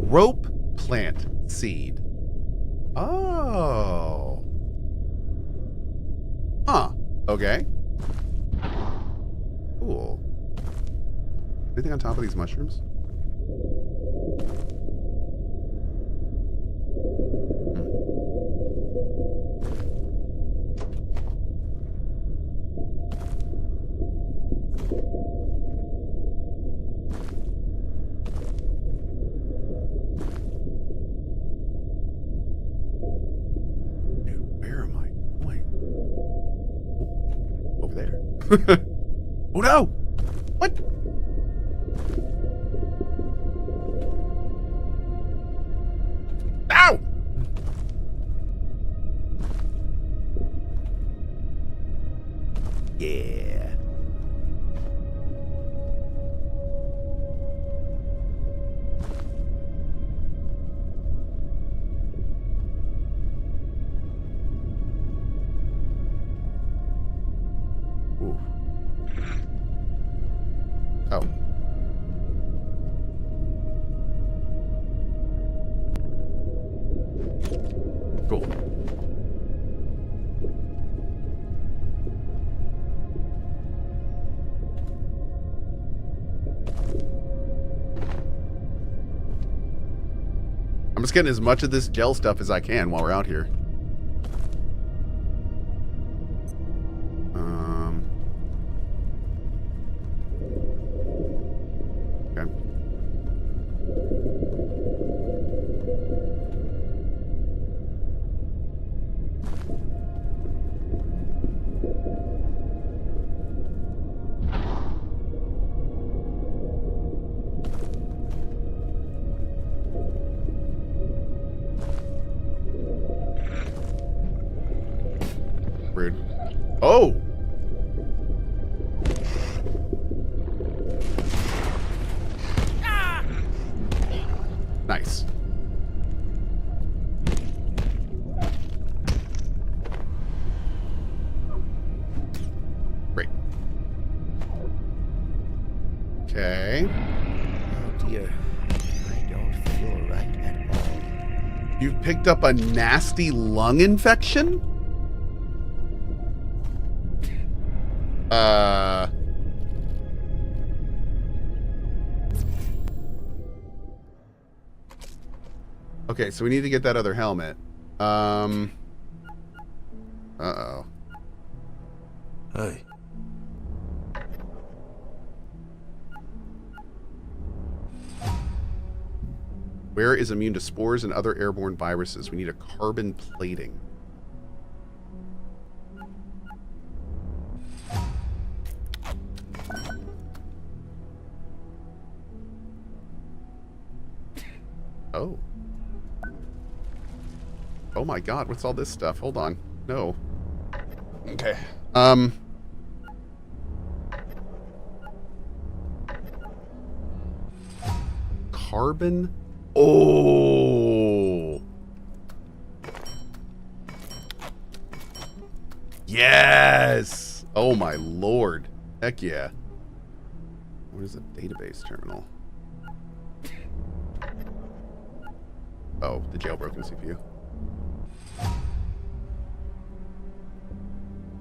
Rope plant seed. Oh. Huh. Okay. Cool. Anything on top of these mushrooms? Oh no! What? Ow! Yeah. Ooh. Oh. Cool. I'm just getting as much of this gel stuff as I can while we're out here. Okay. Rude. Oh! Nice. Great. Okay. Oh dear. I don't feel right at all. You've picked up a nasty lung infection? Okay, so we need to get that other helmet. Uh-oh. Hey. Where is immune to spores and other airborne viruses? We need a carbon plating. Oh. Oh my god, what's all this stuff? Hold on. No. Okay. Carbon. Oh. Yes. Oh my lord. Heck yeah. What is a database terminal? Oh, the jailbroken CPU.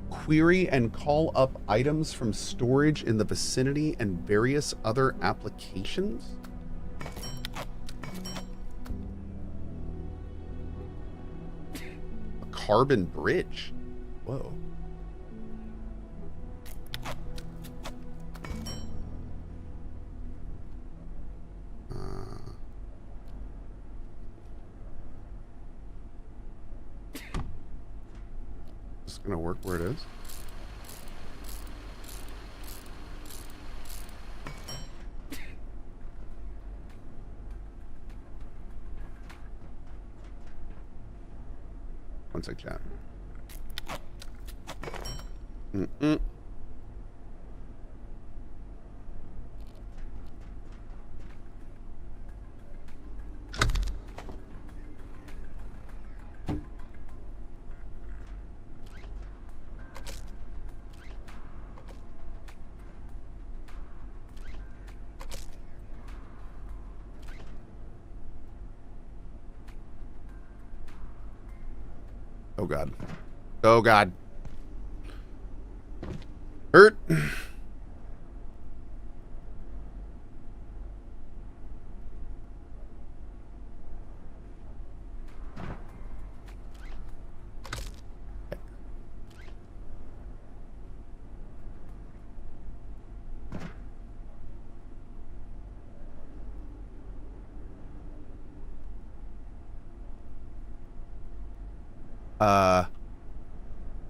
Query and call up items from storage in the vicinity and various other applications? A carbon bridge? Whoa. Is this gonna work where it is? One sec, chat. Oh god. Oh god. Hurt.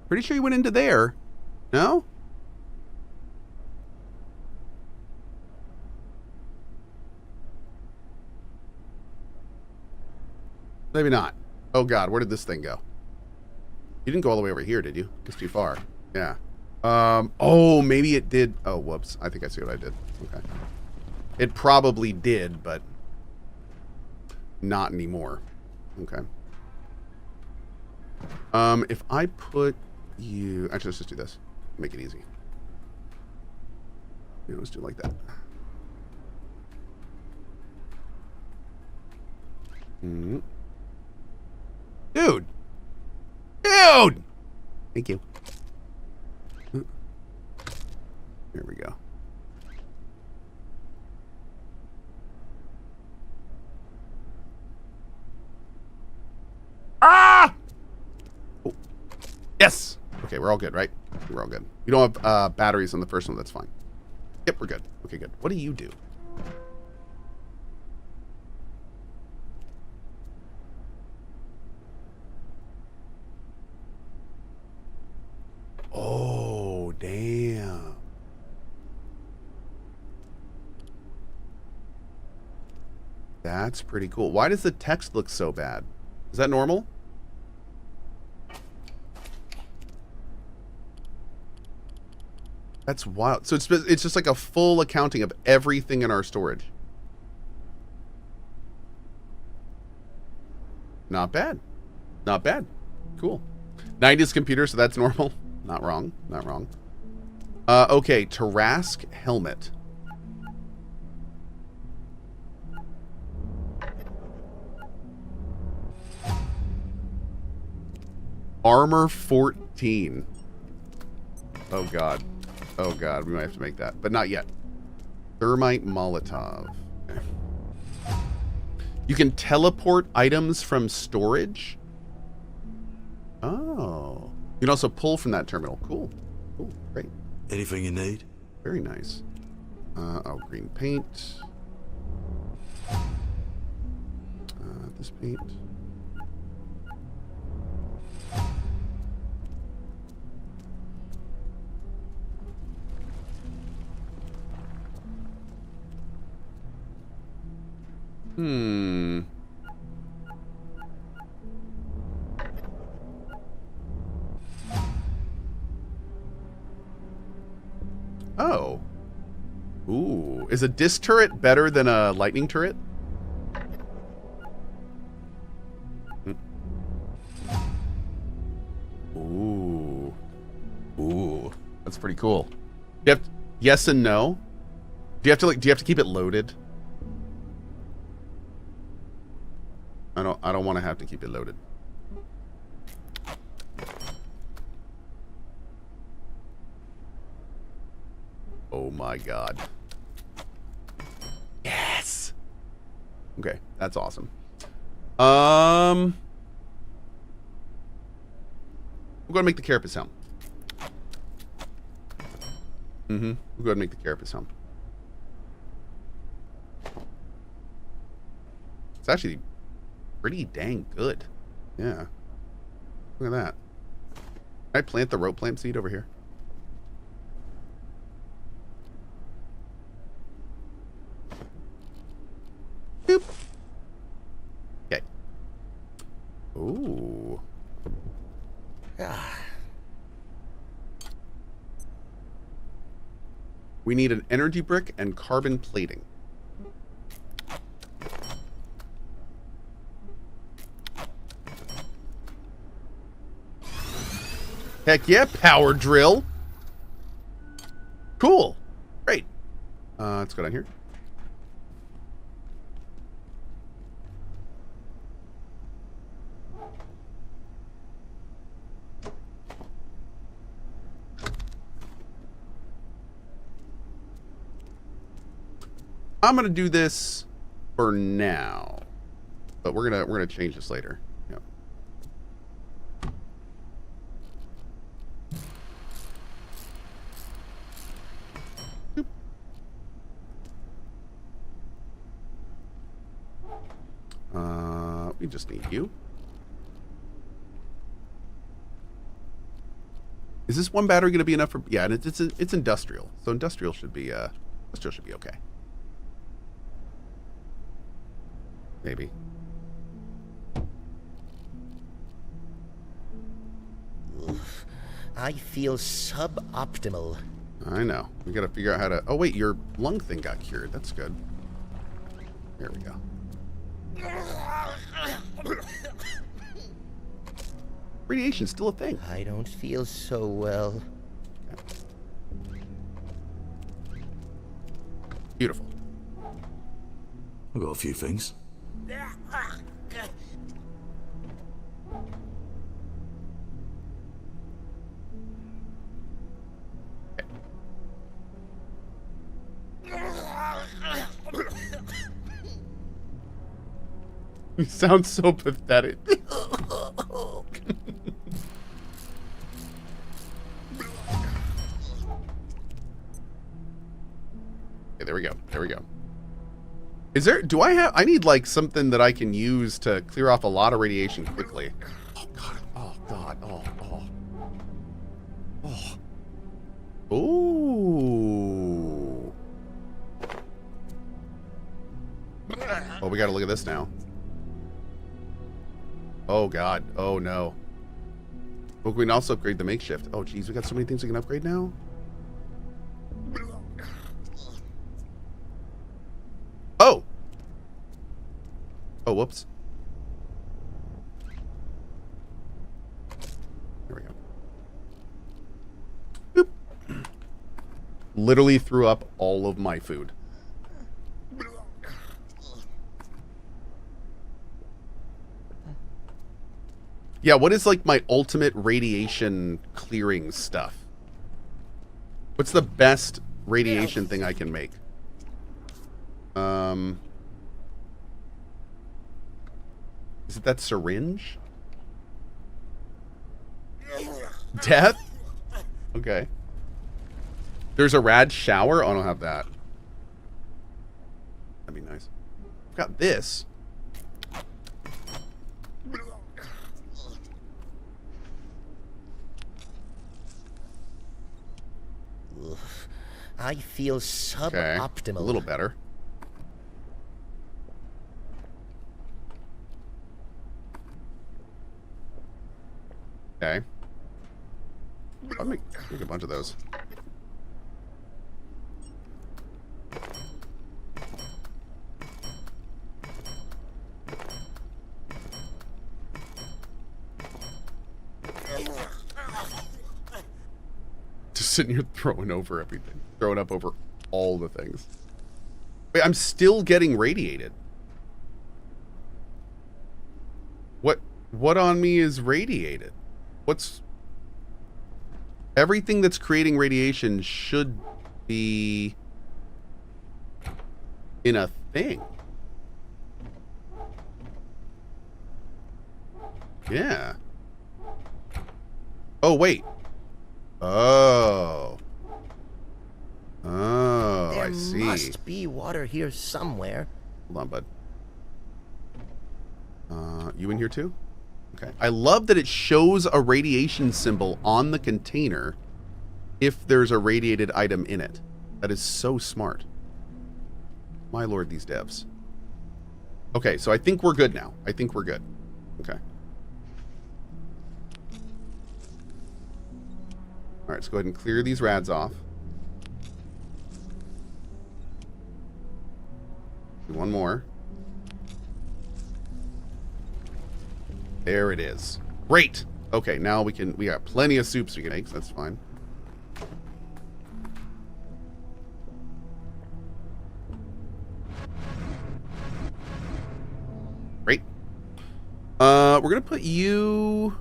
Pretty sure you went into there. No? Maybe not. Oh god, where did this thing go? You didn't go all the way over here, did you? It's too far. Yeah. Oh, maybe it did. Oh, whoops. I think I see what I did. Okay. It probably did, but not anymore. Okay. If I put you... Actually, let's just do this. Make it easy. Yeah, let's do it like that. Mm-hmm. Dude! Dude! Thank you. Here we go. Ah! Oh. Yes! Okay, we're all good, right? We're all good. You don't have batteries on the first one, that's fine. Yep, we're good. Okay, good. What do you do? Oh, damn. That's pretty cool. Why does the text look so bad? Is that normal? That's wild. So it's just like a full accounting of everything in our storage. Not bad. Not bad. Cool. 90s computer, so that's normal. Not wrong. Not wrong. Okay, Tarask helmet. Armor 14. Oh god. Oh god, we might have to make that. But not yet. Thermite Molotov. Okay. You can teleport items from storage. Oh. You can also pull from that terminal. Cool. Cool. Great. Anything you need? Very nice. Oh, green paint. This paint. Oh. Ooh. Is a disc turret better than a lightning turret? Ooh. Ooh. That's pretty cool. You have to, yes and no? Do you have to keep it loaded? I don't want to have to keep it loaded. Oh my god. Yes. Okay, that's awesome. We're going to make the carapace helm. We'll go ahead and make the carapace helm. It's actually pretty dang good. Yeah. Look at that. Can I plant the rope plant seed over here? Boop. Okay. Ooh. We need an energy brick and carbon plating. Heck yeah, power drill. Cool. Great. Let's go down here. I'm gonna do this for now, but we're gonna change this later. Yep. We just need you. Is this one battery gonna be enough for? Yeah, it's industrial, so industrial should be okay. Maybe. Oof. I feel suboptimal. I know. We gotta figure out how to... Oh, wait, your lung thing got cured. That's good. There we go. Radiation's still a thing. I don't feel so well. Beautiful. I've got a few things. You sound so pathetic. Okay, there we go. There we go. Is there, I need like something that I can use to clear off a lot of radiation quickly. Oh god, oh god, oh. Ooh. Oh, we gotta look at this now. Oh god, oh no. Well, we can also upgrade the makeshift. Oh geez, we got so many things we can upgrade now. Oh! Oh, whoops. There we go. Boop. Literally threw up all of my food. Yeah, what is like my ultimate radiation clearing stuff? What's the best radiation thing I can make? Is it that syringe? Death? Okay. There's a rad shower? Oh, I don't have that. That'd be nice. I've got this. I feel suboptimal. Okay. A little better. Okay. I'll make a bunch of those. Just sitting here throwing over everything. Throwing up over all the things. Wait, I'm still getting radiated. What on me is radiated? What's... Everything that's creating radiation should be in a thing. Yeah. Oh, wait. Oh. Oh, I see. There must be water here somewhere. Hold on, bud. You in here too? Okay. I love that it shows a radiation symbol on the container if there's a radiated item in it. That is so smart. My lord, these devs. Okay, so I think we're good now. I think we're good. Okay. Alright, let's go ahead and clear these rads off. Do one more. There it is. Great! Okay, now we got plenty of soups we can make, so that's fine. Great. We're gonna put you...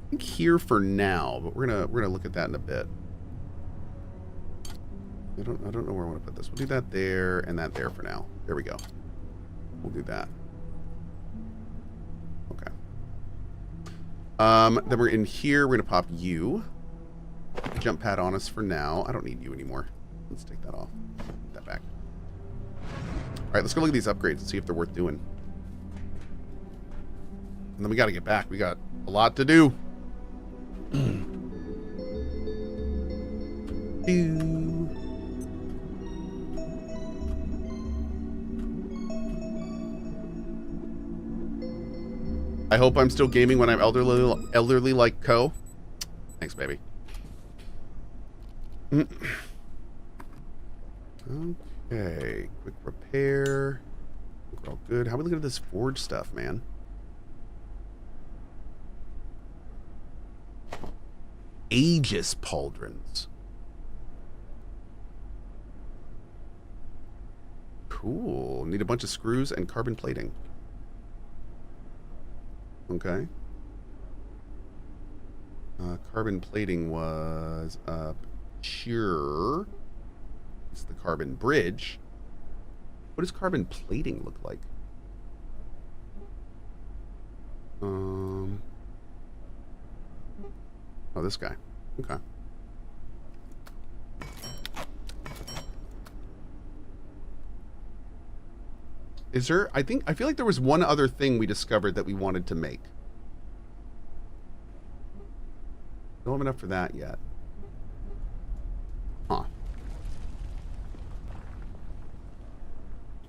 I think here for now, but we're gonna look at that in a bit. I don't know where I want to put this. We'll do that there and that there for now. There we go. We'll do that. Okay. Then we're in here. We're gonna pop you. Jump pad on us for now. I don't need you anymore. Let's take that off. Put that back. All right, let's go look at these upgrades and see if they're worth doing. And then we got to get back. We got a lot to do. I hope I'm still gaming when I'm elderly like Cohh. Thanks, baby. Okay, quick repair. We're all good. How are we looking at this forge stuff, man? Aegis pauldrons. Cool. Need a bunch of screws and carbon plating. Okay. Carbon plating was up here. It's the carbon bridge. What does carbon plating look like? Oh, this guy. Okay. Is there... I feel like there was one other thing we discovered that we wanted to make. Don't have enough for that yet. Huh.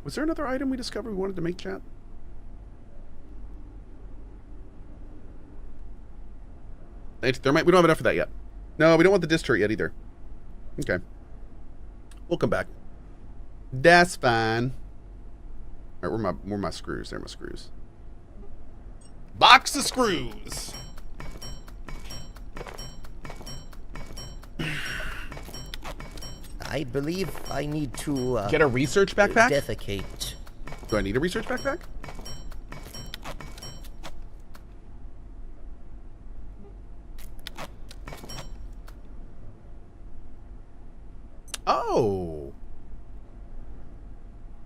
Was there another item we discovered we wanted to make, chat? We don't have enough for that yet. No, we don't want the disc turret yet either. Okay. We'll come back. That's fine. All right, where my screws? There are my screws. Box of screws. I believe I need to get a research backpack. Defecate. Do I need a research backpack? Oh.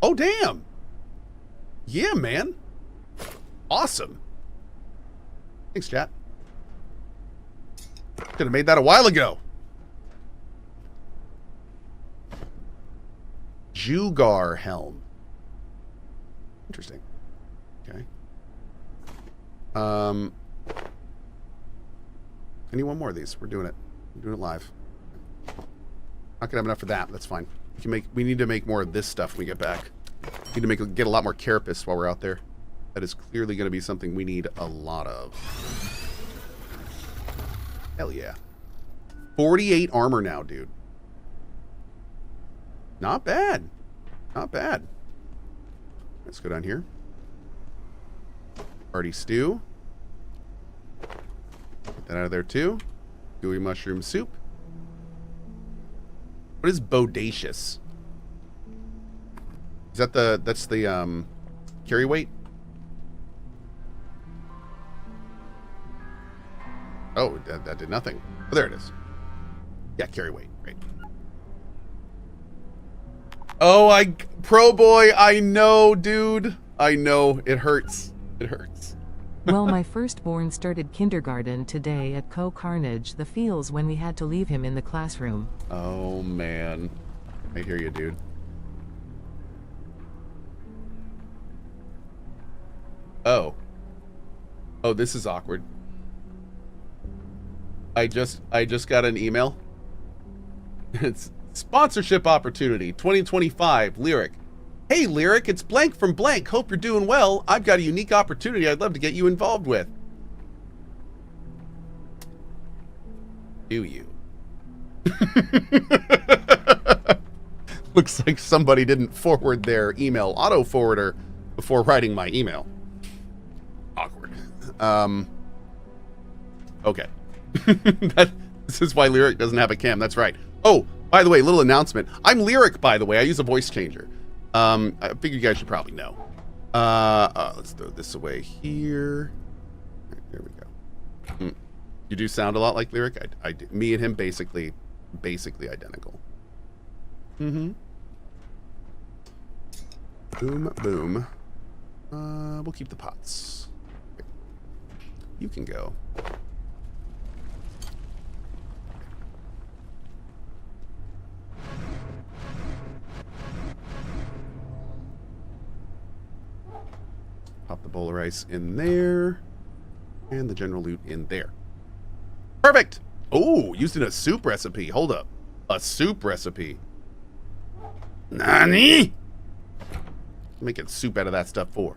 Oh, damn. Yeah, man. Awesome. Thanks, chat. Could have made that a while ago. Jugar helm. Interesting. Okay. I need one more of these. We're doing it. We're doing it live. Not gonna have enough for that. That's fine. We need to make more of this stuff when we get back. We need to get a lot more carapace while we're out there. That is clearly going to be something we need a lot of. Hell yeah. 48 armor now, dude. Not bad. Not bad. Let's go down here. Party stew. Get that out of there too. Gooey mushroom soup. What is bodacious? Is that that's the carry weight? Oh, that did nothing. Oh, there it is. Yeah, carry weight. Right. Oh, pro boy, I know, dude. I know. It hurts. It hurts. Well, my firstborn started kindergarten today at CohhCarnage. The feels when we had to leave him in the classroom. Oh, man. I hear you, dude. Oh. Oh, this is awkward. I just got an email. It's sponsorship opportunity 2025 Lyric. Hey Lyric, it's blank from blank. Hope you're doing well. I've got a unique opportunity I'd love to get you involved with. Do you? Looks like somebody didn't forward their email auto forwarder before writing my email. Awkward. Okay. This is why Lyric doesn't have a cam. That's right. Oh, by the way, little announcement. I'm Lyric, by the way. I use a voice changer. I figure you guys should probably know. Let's throw this away here. Right, there we go. You do sound a lot like Lyric. I do. Me and him basically identical. Boom, boom. We'll keep the pots. Okay. You can go. Pop the bowl of rice in there. And the general loot in there. Perfect! Oh, used in a soup recipe. Hold up. A soup recipe. Nani? Making soup out of that stuff for?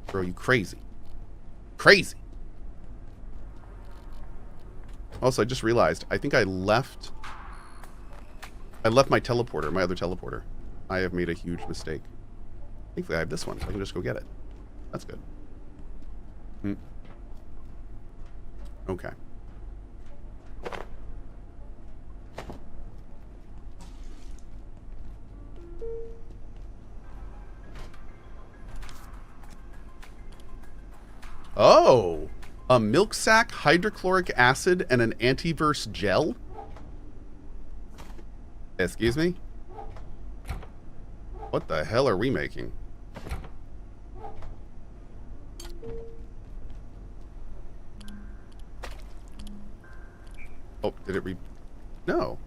Bro, you crazy. Crazy. Also, I just realized, I think I left my teleporter, my other teleporter. I have made a huge mistake. Thankfully, I have this one, so I can just go get it. That's good. Okay. Oh! A milk sack, hydrochloric acid, and an antiverse gel? Excuse me? What the hell are we making? Oh, did it No.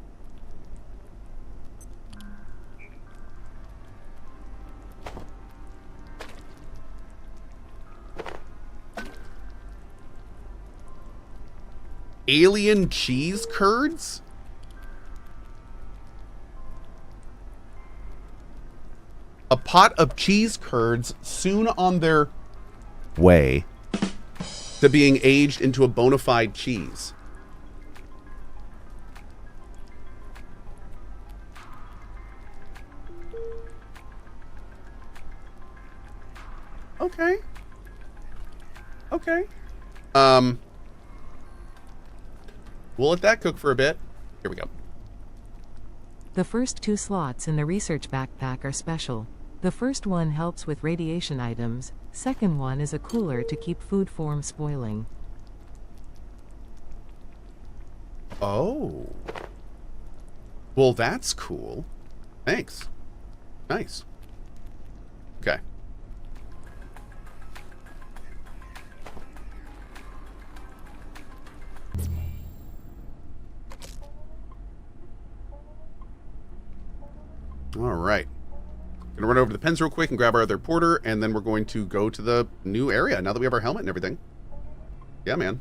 Alien cheese curds? A pot of cheese curds soon on their way to being aged into a bona fide cheese. Okay. Okay. We'll let that cook for a bit. Here we go. The first 2 slots in the research backpack are special. The first one helps with radiation items. Second one is a cooler to keep food from spoiling. Oh. Well, that's cool. Thanks. Nice. Okay. All right. Gonna run over to the pens real quick and grab our other porter, and then we're going to go to the new area now that we have our helmet and everything. Yeah, man.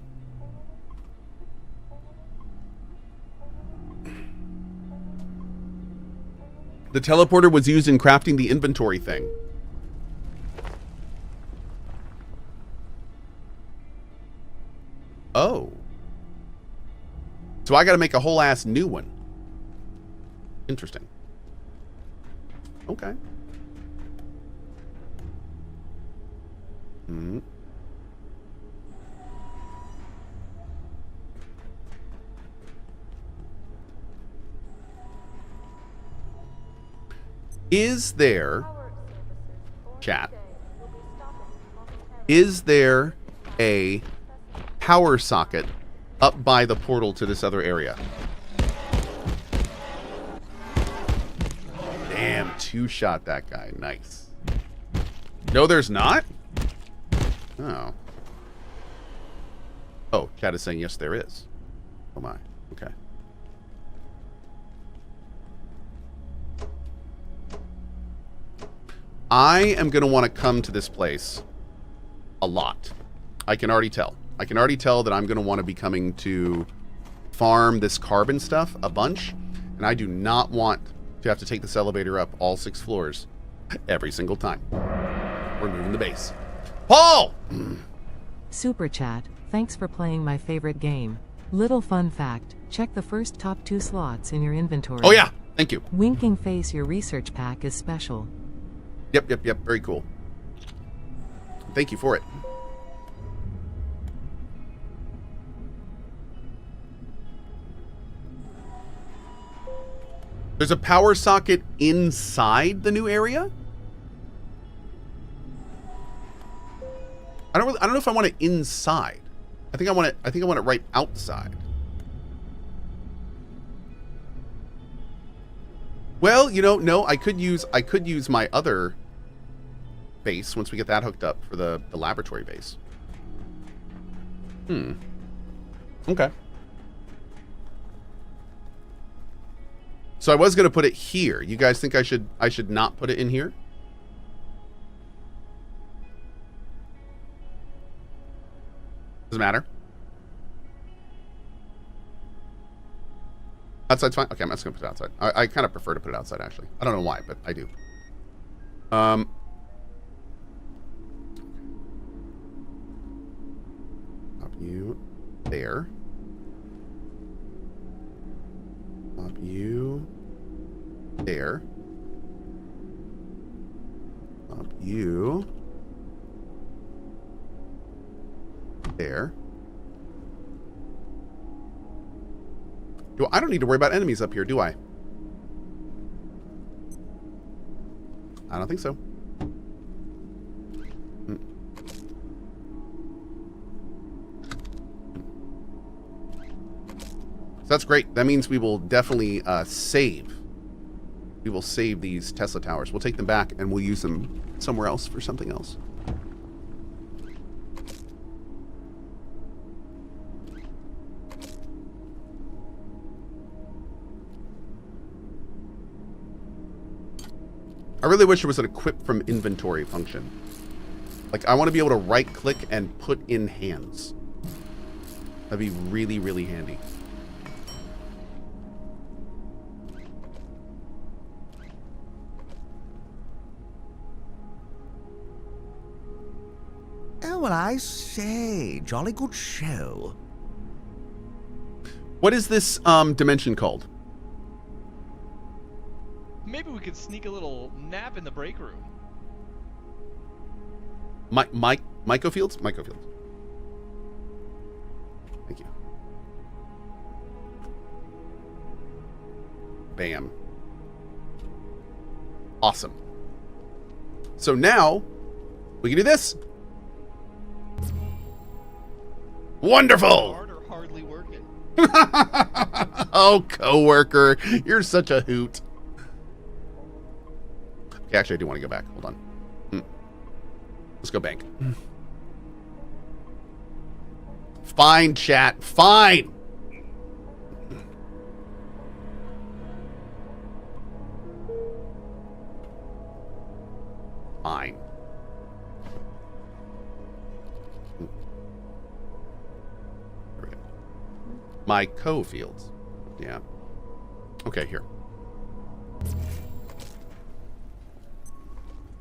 The teleporter was used in crafting the inventory thing. Oh. So I gotta make a whole ass new one. Interesting. Okay. Hmm. Is there, chat, is there a power socket up by the portal to this other area? Damn, two-shot that guy. Nice. No, there's not? Oh. Oh, chat is saying yes, there is. Oh my. Okay. I am going to want to come to this place a lot. I can already tell. I can already tell that I'm going to want to be coming to farm this carbon stuff a bunch. And I do not want to have to take this elevator up all 6 floors every single time. We're moving the base. Paul! Super chat, thanks for playing my favorite game. Little fun fact, check the first top 2 slots in your inventory. Oh yeah, thank you. Winking face, your research pack is special. Yep. Very cool. Thank you for it. There's a power socket inside the new area? I don't know if I want it inside. I think I want it right outside. Well, you know, no, I could use my other base once we get that hooked up for the laboratory base. Okay. So I was going to put it here. You guys think I should not put it in here? Doesn't matter. Outside's fine. Okay, I'm just going to put it outside. I kind of prefer to put it outside, actually. I don't know why, but I do. Pop you there. Pop you there. Pop you there. I don't need to worry about enemies up here, do I? I don't think so. So that's great. That means we will definitely save. We will save these Tesla towers. We'll take them back and we'll use them somewhere else for something else. I really wish there was an equip from inventory function. Like, I want to be able to right-click and put in hands. That'd be really, really handy. Oh, well, I say, jolly good show. What is this dimension called? Maybe we could sneak a little nap in the break room. Mycofields? Mycofields. Thank you. Bam. Awesome. So now, we can do this. Wonderful! Hard or hardly working. Oh, coworker, you're such a hoot. Okay, actually, I do want to go back. Hold on. Let's go bank. Fine, chat. Fine. Fine. My Cohh fields. Yeah. Okay, here.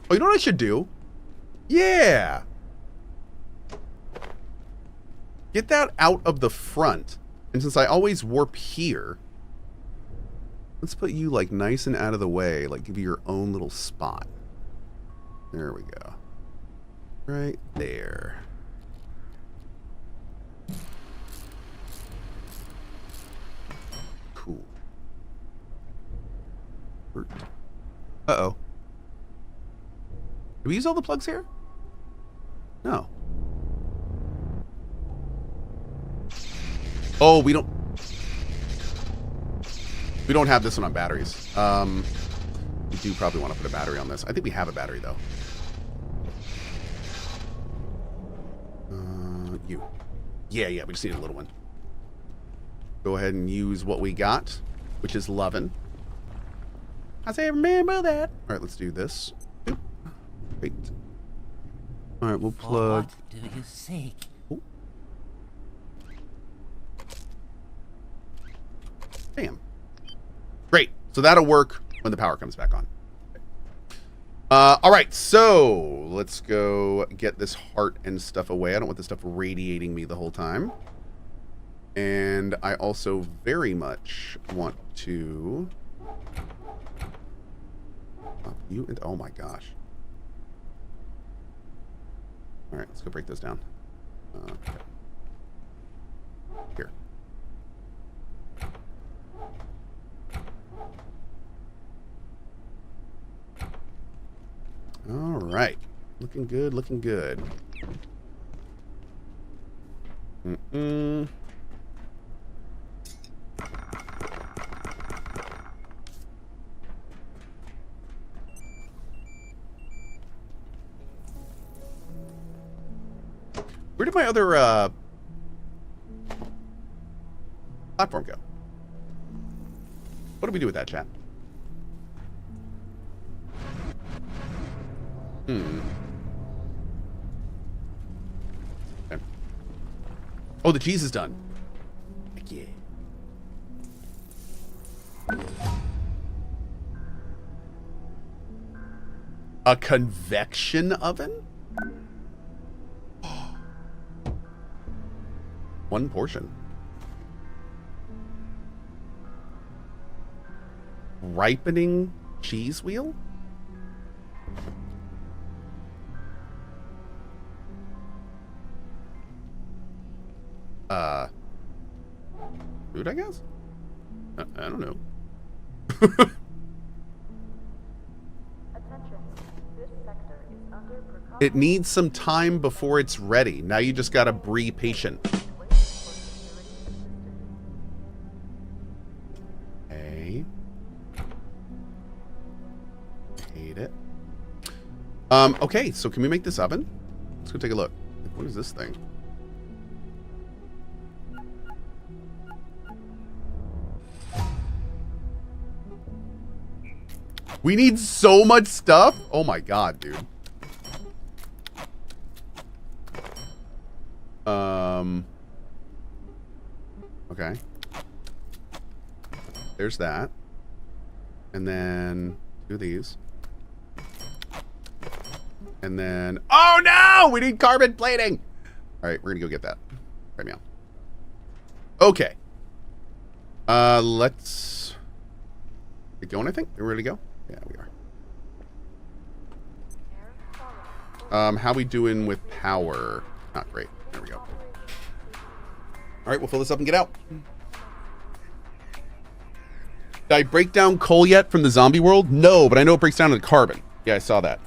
Oh, you know what I should do? Yeah. Get that out of the front. And since I always warp here, let's put you like nice and out of the way. Like give you your own little spot. There we go. Right there. Cool. Uh-oh. Did we use all the plugs here? No. Oh, we don't have this one on batteries. We do probably want to put a battery on this. I think we have a battery though. You. Yeah, we just need a little one. Go ahead and use what we got, which is lovin'. I say remember that. All right, let's do this. Oop. Wait. All right, we'll plug. What do you seek? Bam. Great. So that'll work when the power comes back on. All right, so let's go get this heart and stuff away. I don't want this stuff radiating me the whole time. And I also very much want to... You and... Oh my gosh. All right, let's go break those down. Okay. Here. All right. Looking good, looking good. Where did my other platform go? What do we do with that, chat? Okay. Oh, the cheese is done. Heck yeah. A convection oven? One portion. Ripening cheese wheel? Food, I guess? I don't know. It needs some time before it's ready. Now you just gotta be patient. Okay. Hate it. Okay, so can we make this oven? Let's go take a look. What is this thing? We need so much stuff. Oh my god, dude. Okay. There's that. And then do these. And then, oh no! We need carbon plating! Alright, we're gonna go get that. Right now. Okay. Let's get going, I think. Are we ready to go? Yeah, we are. How we doing with power? Not great. There we go. Alright, we'll fill this up and get out. Did I break down coal yet from the zombie world? No, but I know it breaks down into carbon. Yeah, I saw that.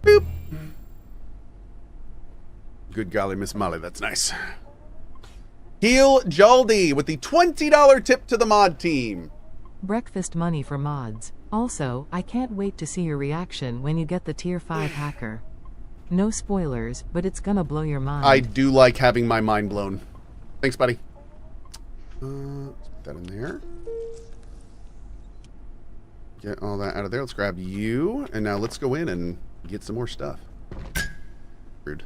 Boop. Good golly, Miss Molly, that's nice. Heel Jaldi with the $20 tip to the mod team. Breakfast money for mods. Also, I can't wait to see your reaction when you get the tier 5 hacker. No spoilers, but it's gonna blow your mind. I do like having my mind blown. Thanks, buddy. Let's put that in there. Get all that out of there. Let's grab you. And now let's go in and get some more stuff. Rude.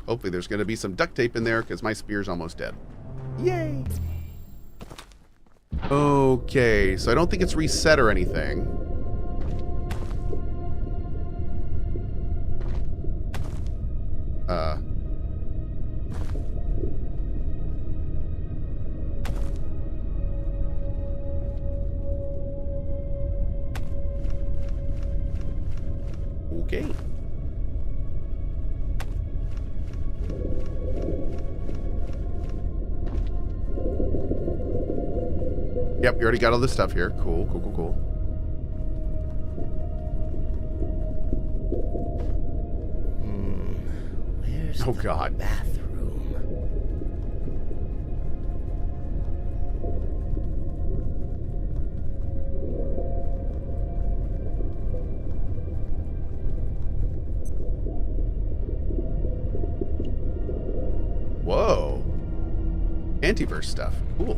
Hopefully there's going to be some duct tape in there because my spear's almost dead. Yay! Okay, so I don't think it's reset or anything. Okay. Yep, you already got all this stuff here. Cool, cool, cool, cool. Where's oh, the God. bathroom? Whoa. Antiverse stuff. Cool.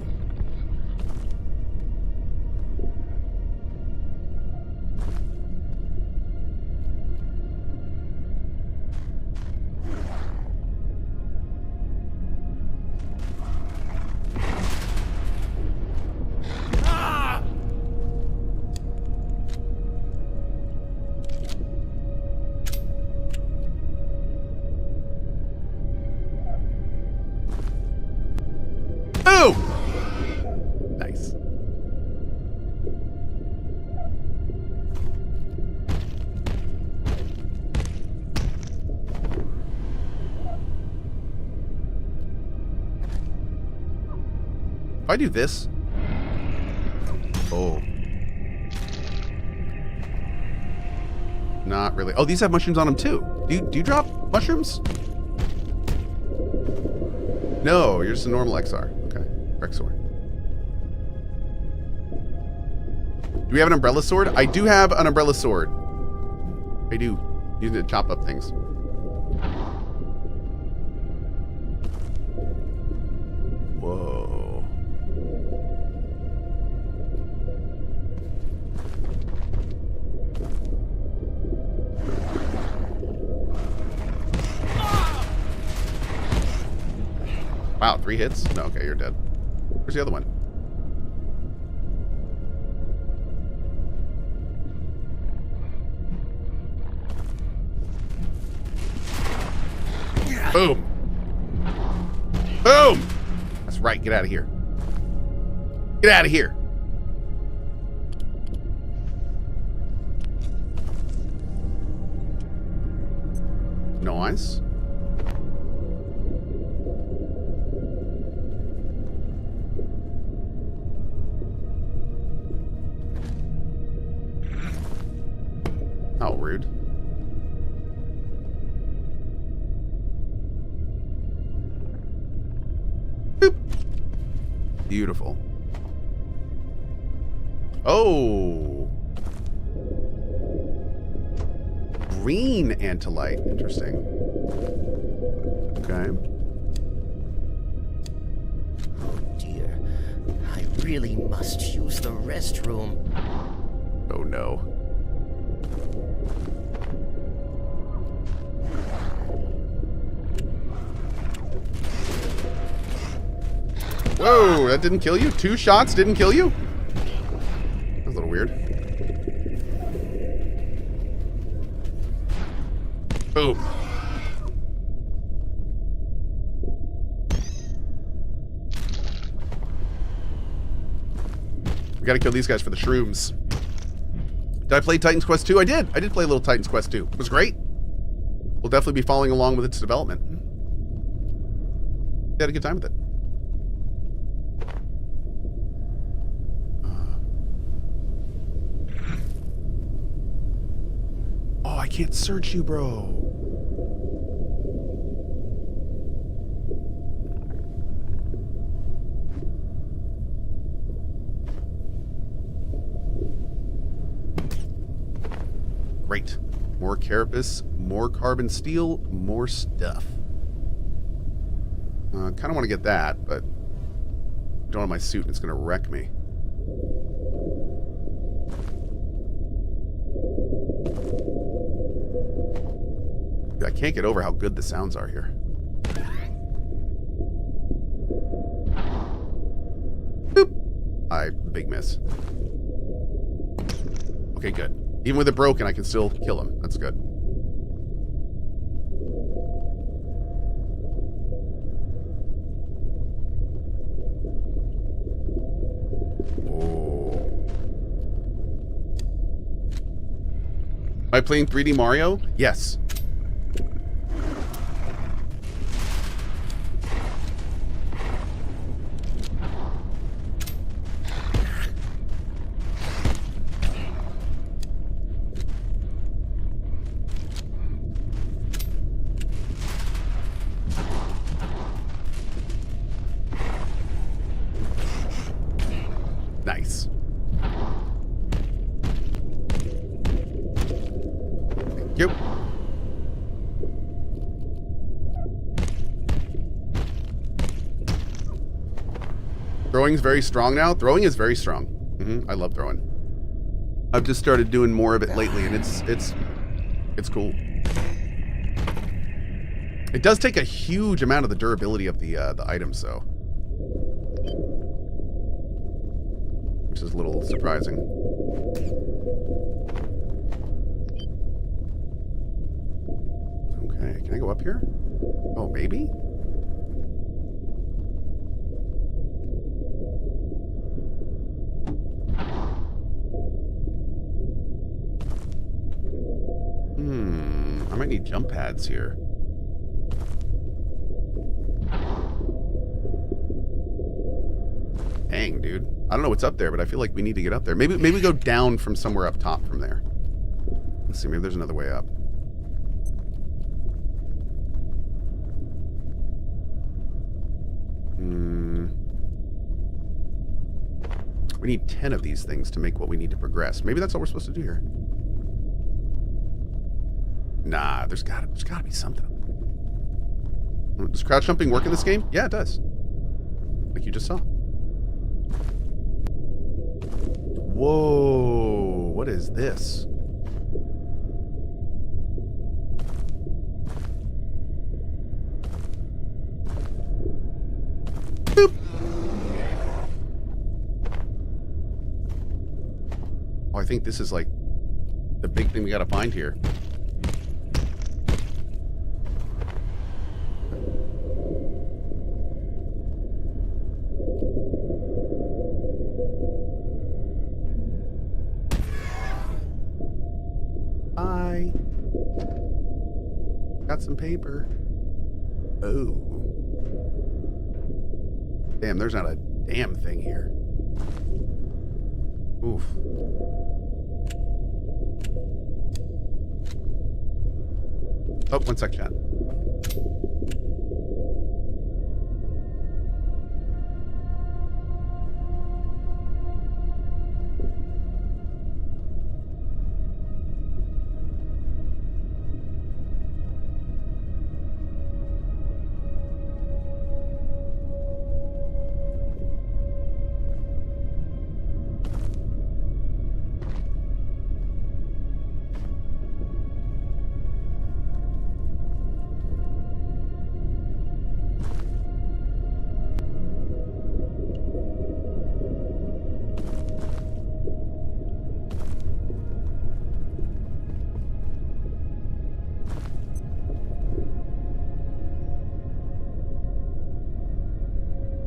Nice. If I do this. Oh. Not really. Oh, these have mushrooms on them too. Do you drop mushrooms? No, you're just a normal XR. Okay. Rexor. Do we have an umbrella sword? I do have an umbrella sword. I do. Use it to chop up things. Whoa. Wow, 3 hits? No, okay, you're dead. Where's the other one? Boom. Boom! That's right, get out of here. Get out of here. Nice. How rude. Boop. Beautiful. Oh. Green antolite. Interesting. Okay. Oh dear. I really must use the restroom. Oh no. Whoa, that didn't kill you? 2 shots didn't kill you? That's a little weird. Boom. We gotta kill these guys for the shrooms. Did I play Titan's Quest 2? I did. I did play a little Titan's Quest 2. It was great. We'll definitely be following along with its development. Had a good time with it. Oh, I can't search you, bro. Great. More carapace, more carbon steel, more stuff. Kind of want to get that, but I don't have my suit and it's going to wreck me. I can't get over how good the sounds are here. Boop. Big miss. Okay, good. Even with it broken, I can still kill him. That's good. Oh. Am I playing 3D Mario? Yes. Nice. Thank you. Throwing's very strong now. Throwing is very strong. I love throwing. I've just started doing more of it lately, and it's cool. It does take a huge amount of the durability of the items, though. Which is a little surprising. Okay, can I go up here? Oh, maybe? I might need jump pads here. Dang, dude. I don't know what's up there, but I feel like we need to get up there. Maybe go down from somewhere up top from there. Let's see, maybe there's another way up. We need 10 of these things to make what we need to progress. Maybe that's all we're supposed to do here. Nah, there's gotta be something. Does crouch jumping work in this game? Yeah, it does. Like you just saw. Whoa, what is this? Boop. Oh, I think this is like the big thing we gotta find here. Got some paper. Oh. Damn, there's not a damn thing here. Oof. Oh, one sec, chat.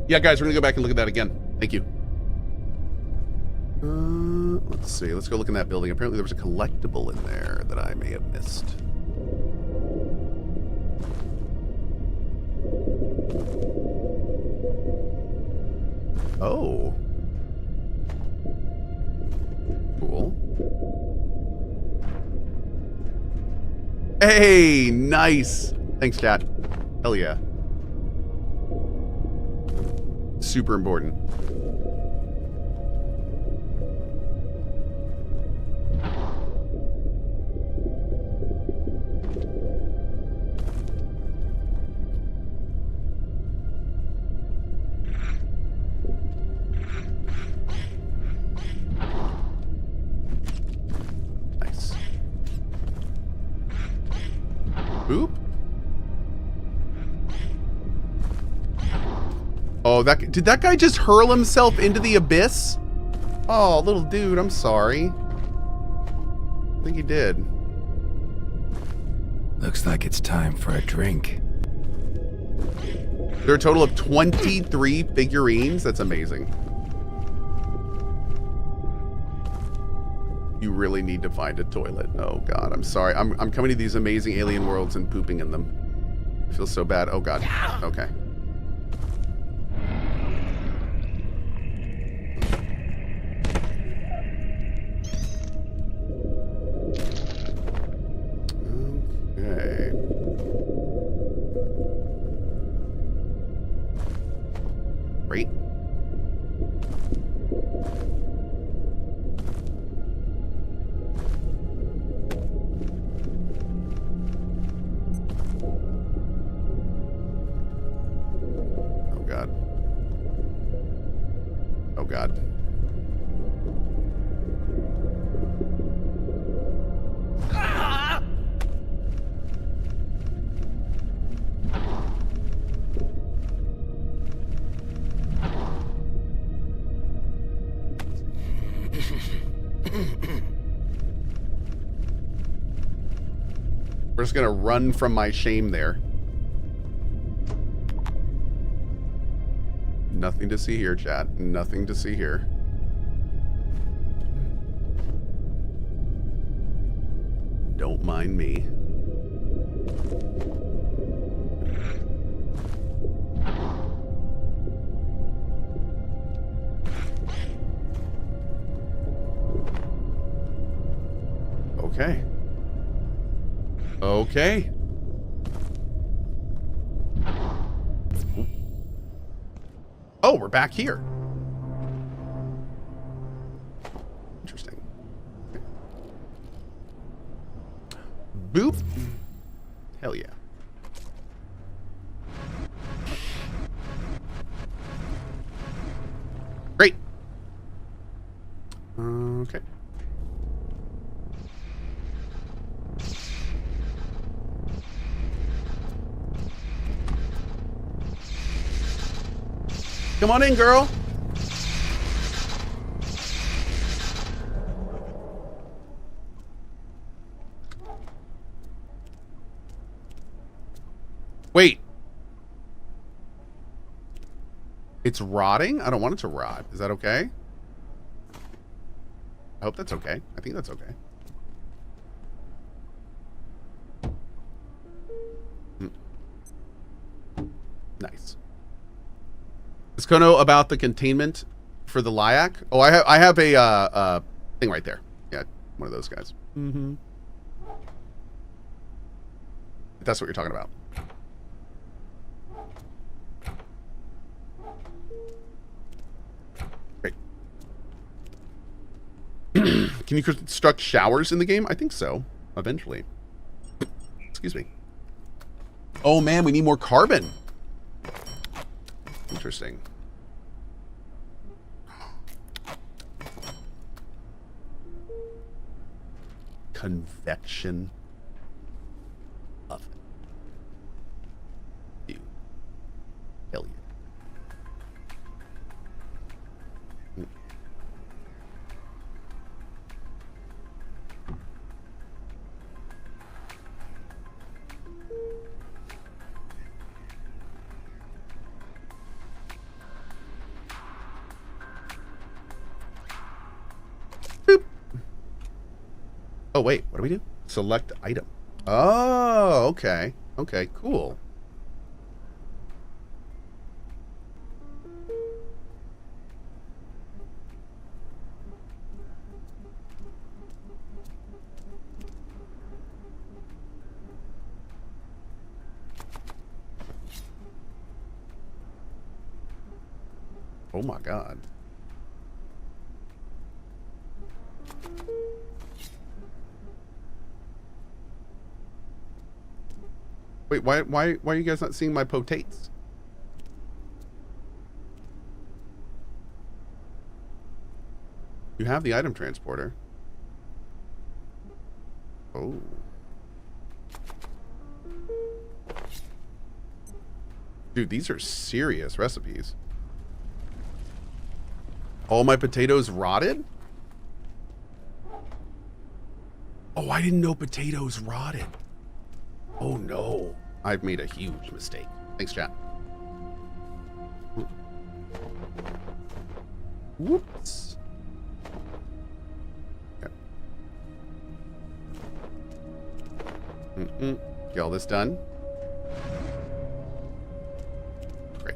Yeah, guys, we're gonna go back and look at that again. Thank you. Let's see. Let's go look in that building. Apparently there was a collectible in there that I may have missed. Oh. Cool. Hey, nice. Thanks, chat. Hell yeah. Super important. Nice. Boop. Oh, did that guy just hurl himself into the abyss? Oh, little dude, I'm sorry. I think he did. Looks like it's time for a drink. There are a total of 23 figurines. That's amazing. You really need to find a toilet. Oh god, I'm sorry. I'm coming to these amazing alien worlds and pooping in them. I feel so bad. Oh god. Okay. Okay. Great. Oh god. Oh god. We're just gonna run from my shame there. Nothing to see here, chat. Nothing to see here. Don't mind me. Okay. Okay. Oh, we're back here. Interesting. Okay. Boop. Hell yeah. Great. Okay. Come on in, girl. Wait. It's rotting? I don't want it to rot. Is that okay? I hope that's okay. I think that's okay. Nice. Is Kono about the containment for the Lyak? Oh, I have a thing right there. Yeah, one of those guys. Mm-hmm. If that's what you're talking about. Great. Can you construct showers in the game? I think so. Eventually. Excuse me. Oh man, we need more carbon. Interesting. Convection oven. Ew. Hell yeah. Oh, wait, what do we do? Select item. Oh, okay. Okay, cool. Oh my god. Wait, why are you guys not seeing my potates? You have the item transporter. Oh. Dude, these are serious recipes. All my potatoes rotted? Oh, I didn't know potatoes rotted. Oh no. I've made a huge mistake. Thanks, chat. Whoops. Okay. Get all this done. Great.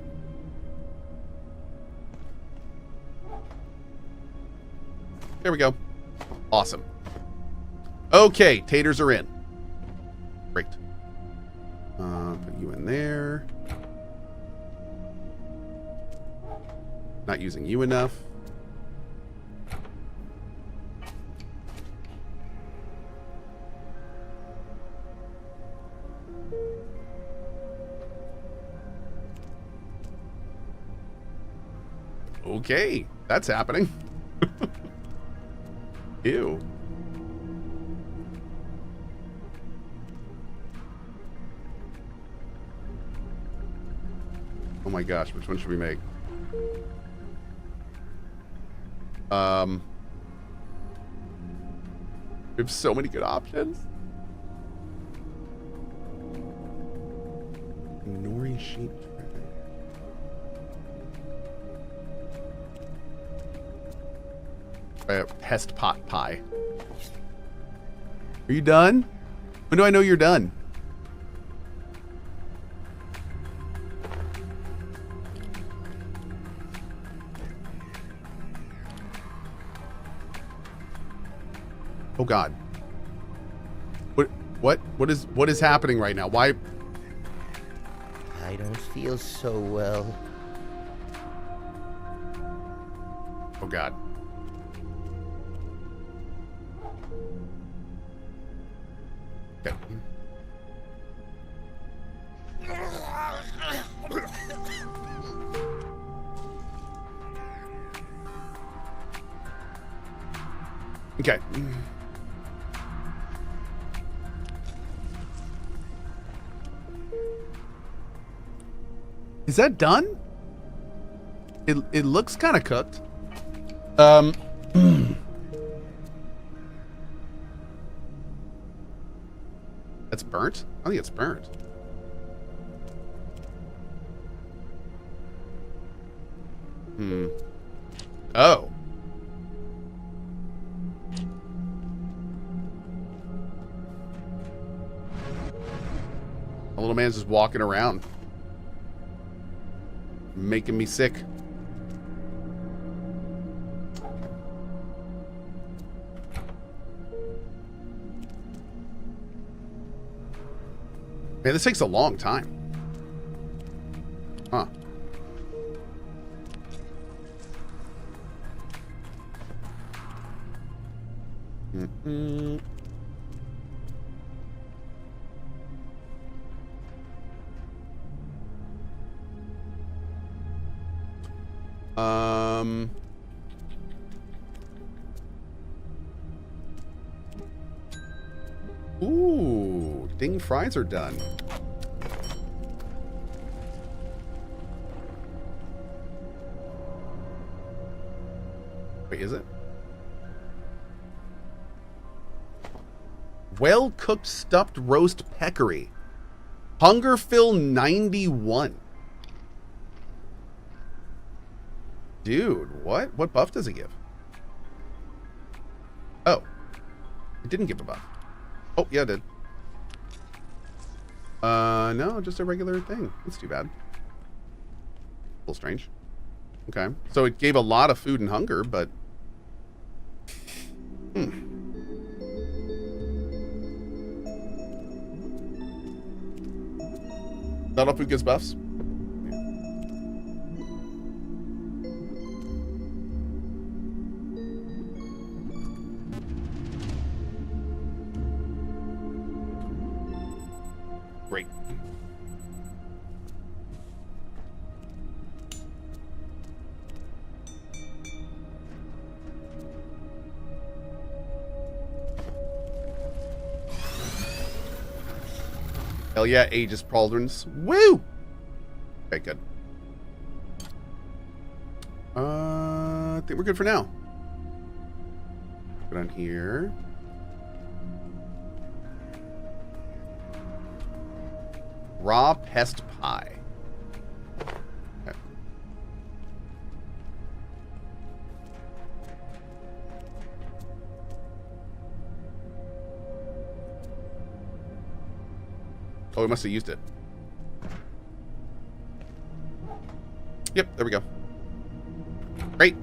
There we go. Awesome. Okay, taters are in. Great. Put you in there. Not using you enough. Okay, that's happening. Ew. Oh my gosh, which one should we make? We have so many good options. Nori sheep. Pest pot pie. Are you done? When do I know you're done? Oh God. What is happening right now? Why? I don't feel so well. Oh God. Okay. Okay. Is that done? It looks kind of cooked. That's burnt? I think it's burnt. Oh. A little man's just walking around. Making me sick. Man, this takes a long time. Huh. Ooh, ding fries are done. Wait, is it? Well-cooked stuffed roast peccary. Hunger fill 91. Dude, what? What buff does it give? Oh. It didn't give a buff. Oh, yeah, it did. No, just a regular thing. That's too bad. A little strange. Okay. So it gave a lot of food and hunger, but... Not all food gets buffs? Great. Hell yeah, Aegis Pauldrons. Woo! Okay, good. I think we're good for now. Put on here. Raw pest pie. Okay. Oh, we must have used it. Yep, there we go. Great.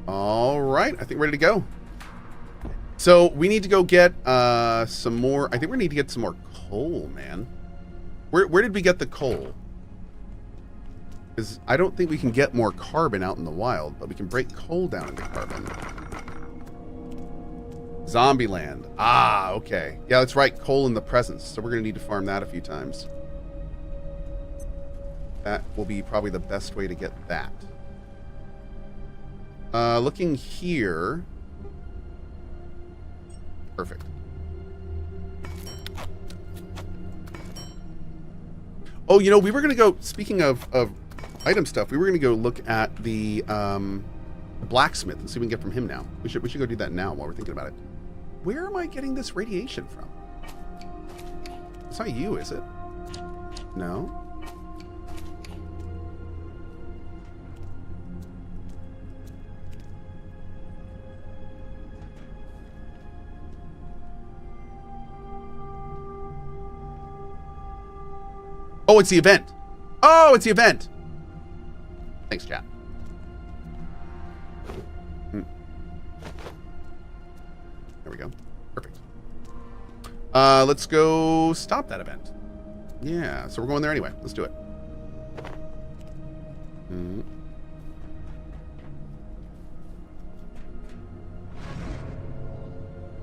All right, I think we're ready to go. So we need to go get some more. I think we need to get some more coal, man. Where did we get the coal? Because I don't think we can get more carbon out in the wild, but we can break coal down into carbon. Zombieland. Ah, okay. Yeah, that's right. Coal in the presence. So we're going to need to farm that a few times. That will be probably the best way to get that. Looking here. Perfect. Oh, you know, we were going to go, speaking of item stuff, we were going to go look at the blacksmith and see what we can get from him now. We should go do that now while we're thinking about it. Where am I getting this radiation from? It's not you, is it? No? Oh, it's the event. Oh, it's the event. Thanks, chat. There we go. Perfect. Let's go stop that event. Yeah, so we're going there anyway. Let's do it.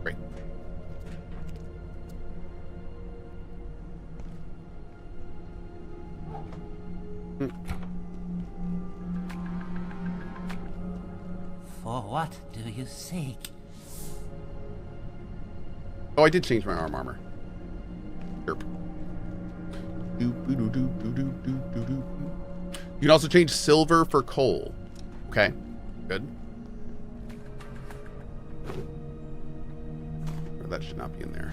Great. For what do you seek? Oh, I did change my armor. Derp. You can also change silver for coal. Okay, good. That should not be in there.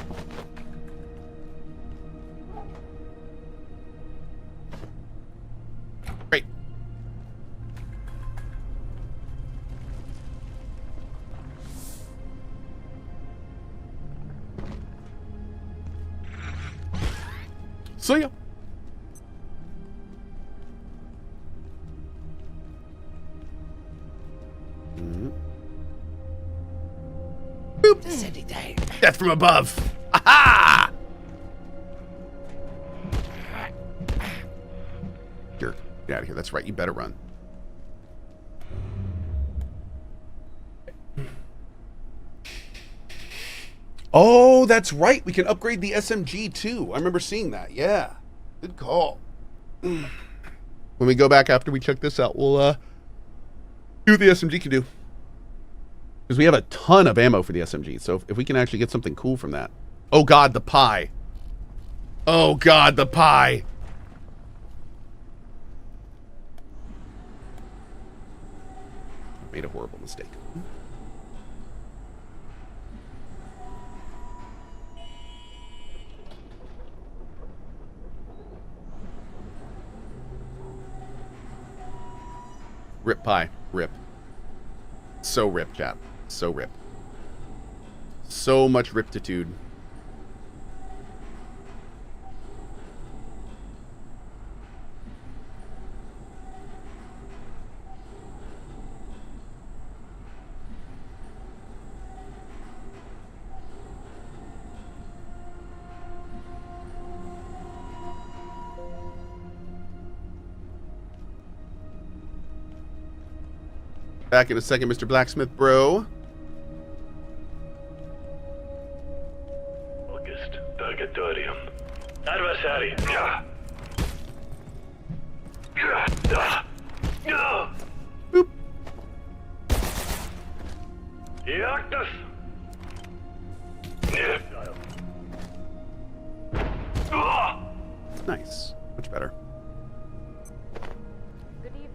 Great. See ya. Boop. Send it down. Death from above. Aha! Here, get out of here. That's right. You better run. Oh, that's right. We can upgrade the SMG too. I remember seeing that. Yeah. Good call. When we go back after we check this out, we'll see what the SMG can do. Because we have a ton of ammo for the SMG. So if we can actually get something cool from that. Oh God, the pie. Oh God, the pie. I made a horrible mistake. Rip pie. Rip. So rip, chat. So rip. So much riptitude. Back in a second, Mr. Blacksmith, bro. I guess East, Purgatorium. Adversary. Boop. Iactus. Nice. Much better. Good evening.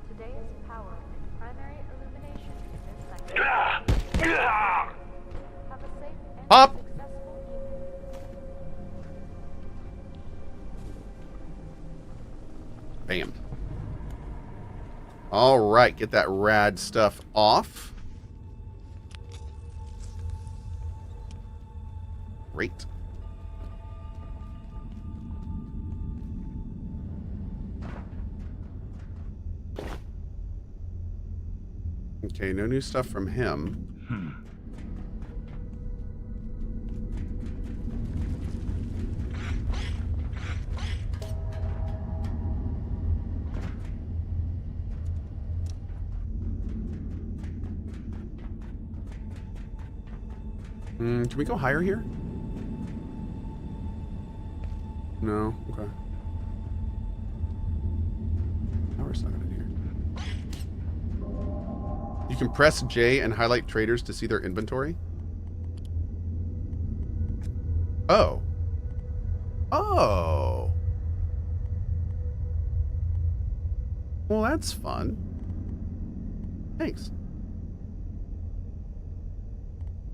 Today's power and primary illumination in this sector. Have a safe and Pop. successful evening. Bam. All right, get that rad stuff off. Great. Okay, no new stuff from him. Can we go higher here? No? Okay. Power's not in here. You can press J and highlight traders to see their inventory. Oh. Oh. Well, that's fun. Thanks.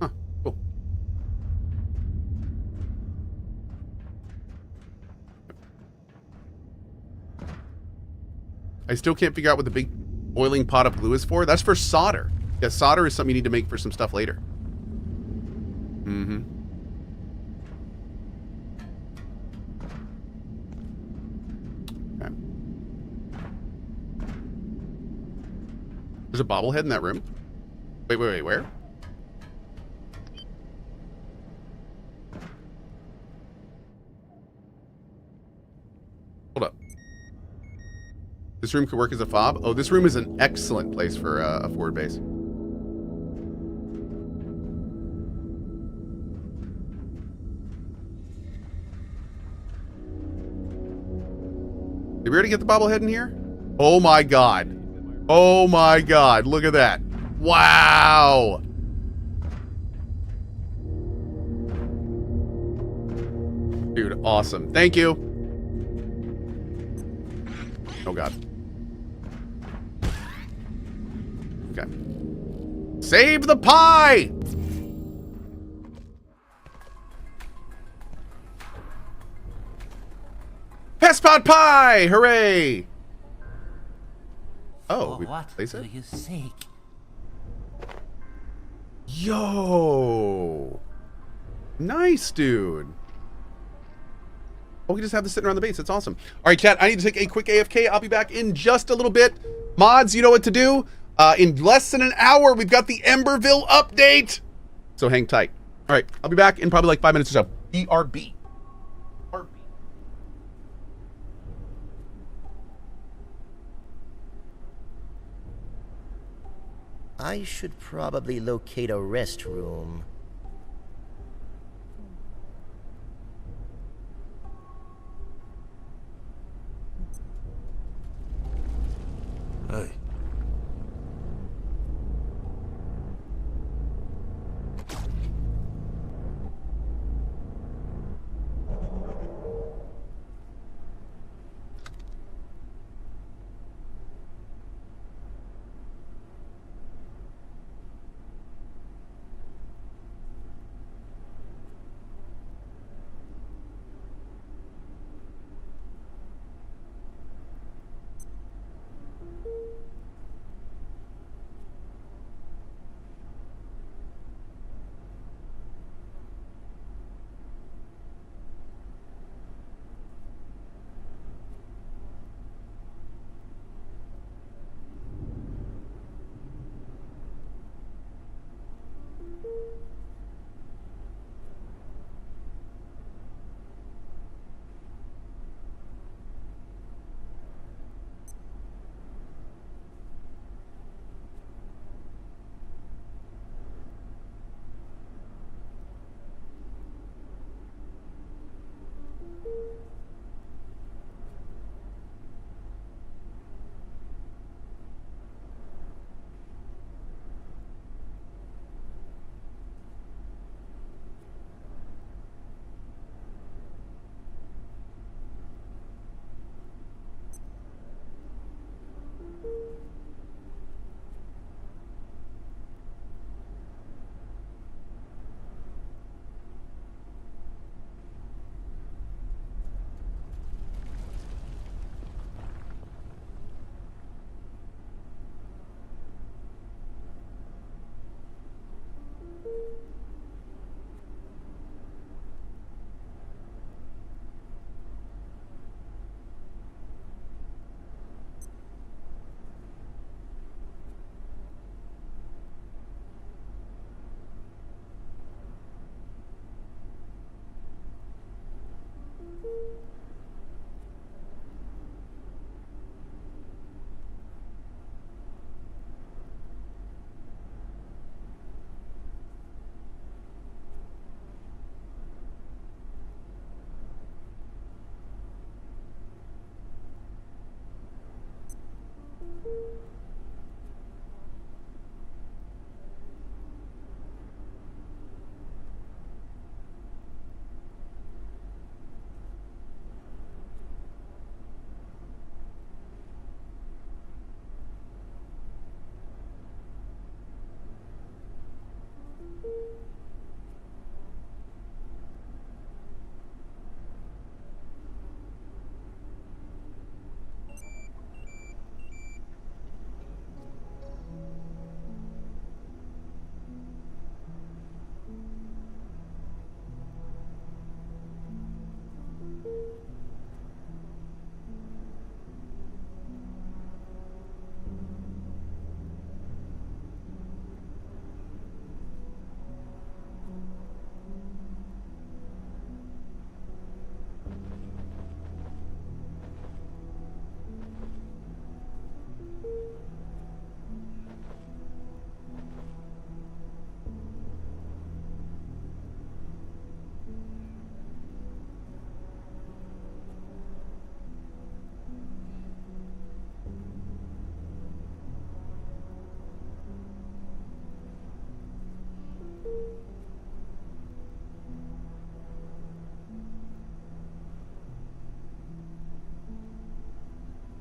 Huh, cool. I still can't figure out what the big boiling pot of blue is for. That's for solder. Yeah, solder is something you need to make for some stuff later. Mm-hmm. Okay. There's a bobblehead in that room. Wait, where? Hold up. This room could work as a fob. Oh, this room is an excellent place for a forward base. Did we already get the bobblehead in here? Oh my god. Oh my god. Look at that. Wow. Dude, awesome. Thank you. Oh god. Okay. Save the pie! Pestpot pie! Hooray! Oh, we place it? For you seek? Yo! Nice, dude. Oh, we just have this sitting around the base. That's awesome. All right, chat, I need to take a quick AFK. I'll be back in just a little bit. Mods, you know what to do. In less than an hour, we've got the Emberville update. So hang tight. All right, I'll be back in probably like 5 minutes or so. BRB. I should probably locate a restroom. Hey.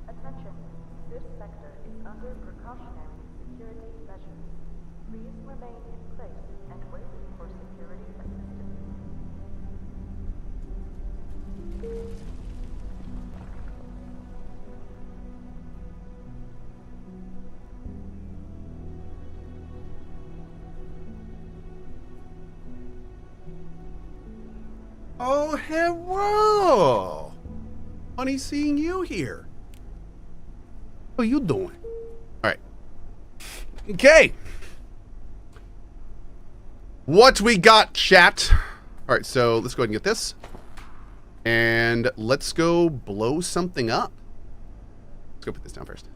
Attention, this sector is under precautionary security measures. Please remain in place and wait for security assistance. Oh, hello! Funny seeing you here. What are you doing? All right. Okay. What we got, chat? All right, so let's go ahead and get this. And let's go blow something up. Let's go put this down first.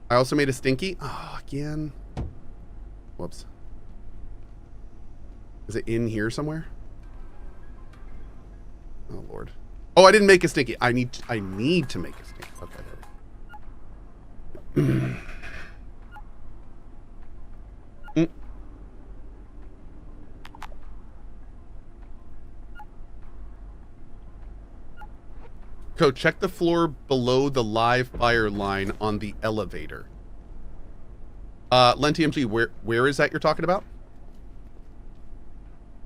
I also made a stinky. Oh, again. Whoops. Is it in here somewhere? Oh, Lord. Oh, I didn't make a stinky. I need to make a stinky. Okay, there we go. Cohh, check the floor below the live fire line on the elevator. LenTMG, where is that you're talking about?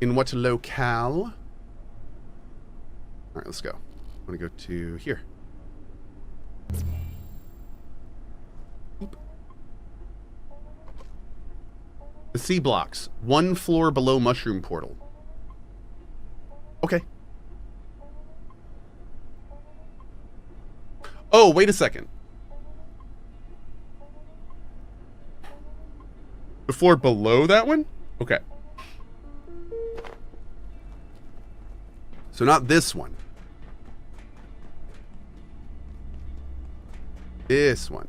In what locale? All right, let's go. I'm gonna go to here. Oop. The C blocks, 1 floor below mushroom portal. Okay. Oh, wait a second. The floor below that one? Okay. So not this one. This one.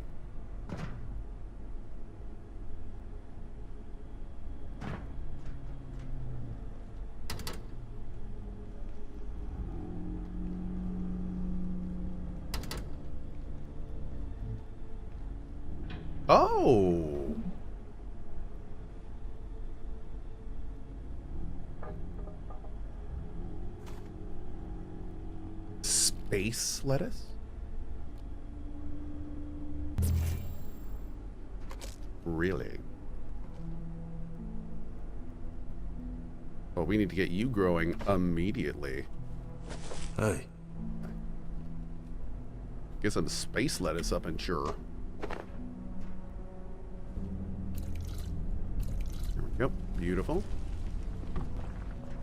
Oh. Space lettuce? Really? Well, we need to get you growing immediately. Hey. Get some space lettuce up and sure. There we go. Beautiful.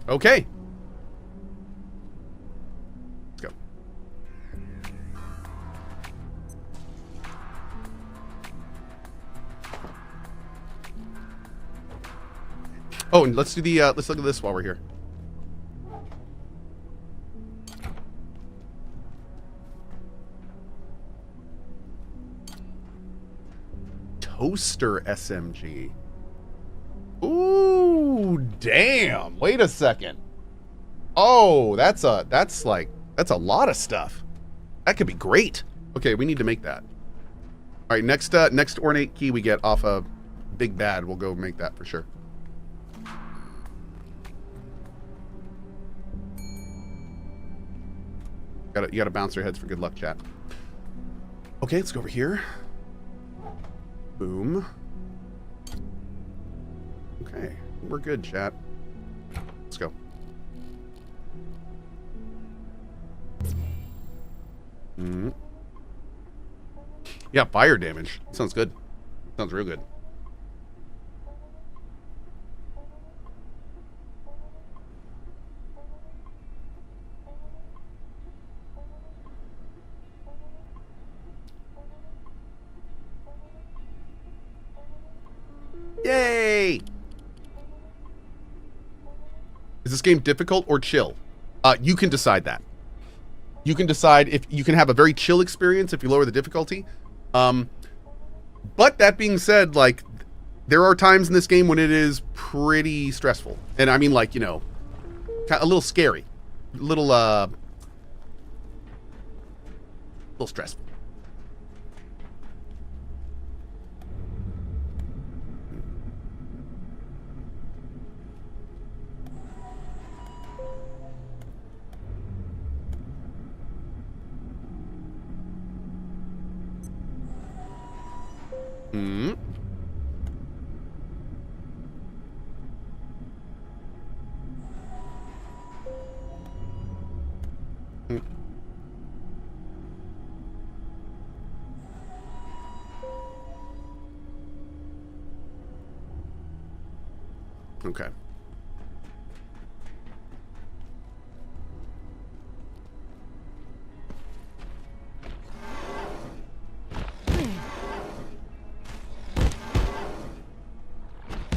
Okay. Let's go. Oh, and let's do the let's look at this while we're here. Toaster SMG. Ooh, damn. Wait a second. Oh, that's a lot of stuff. That could be great. Okay, we need to make that. All right, next ornate key we get off of Big Bad, we'll go make that for sure. You gotta bounce your heads for good luck, chat. Okay, let's go over here. Boom. Okay, we're good, chat. Let's go. Yeah, fire damage. Sounds good. Sounds real good. Yay! Is this game difficult or chill? You can decide that. You can decide if you can have a very chill experience if you lower the difficulty. But that being said, like, there are times in this game when it is pretty stressful. And I mean, like, you know, a little scary. A little stressful. Okay.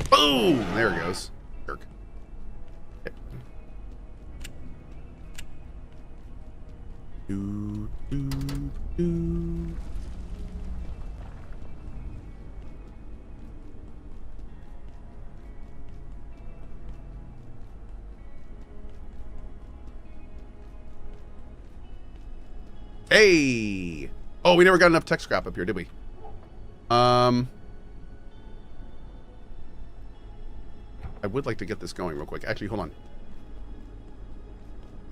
Boom! There it goes. Jerk. Okay. Do, do, do. Hey! Oh, we never got enough tech scrap up here, did we? I would like to get this going real quick. Actually, hold on.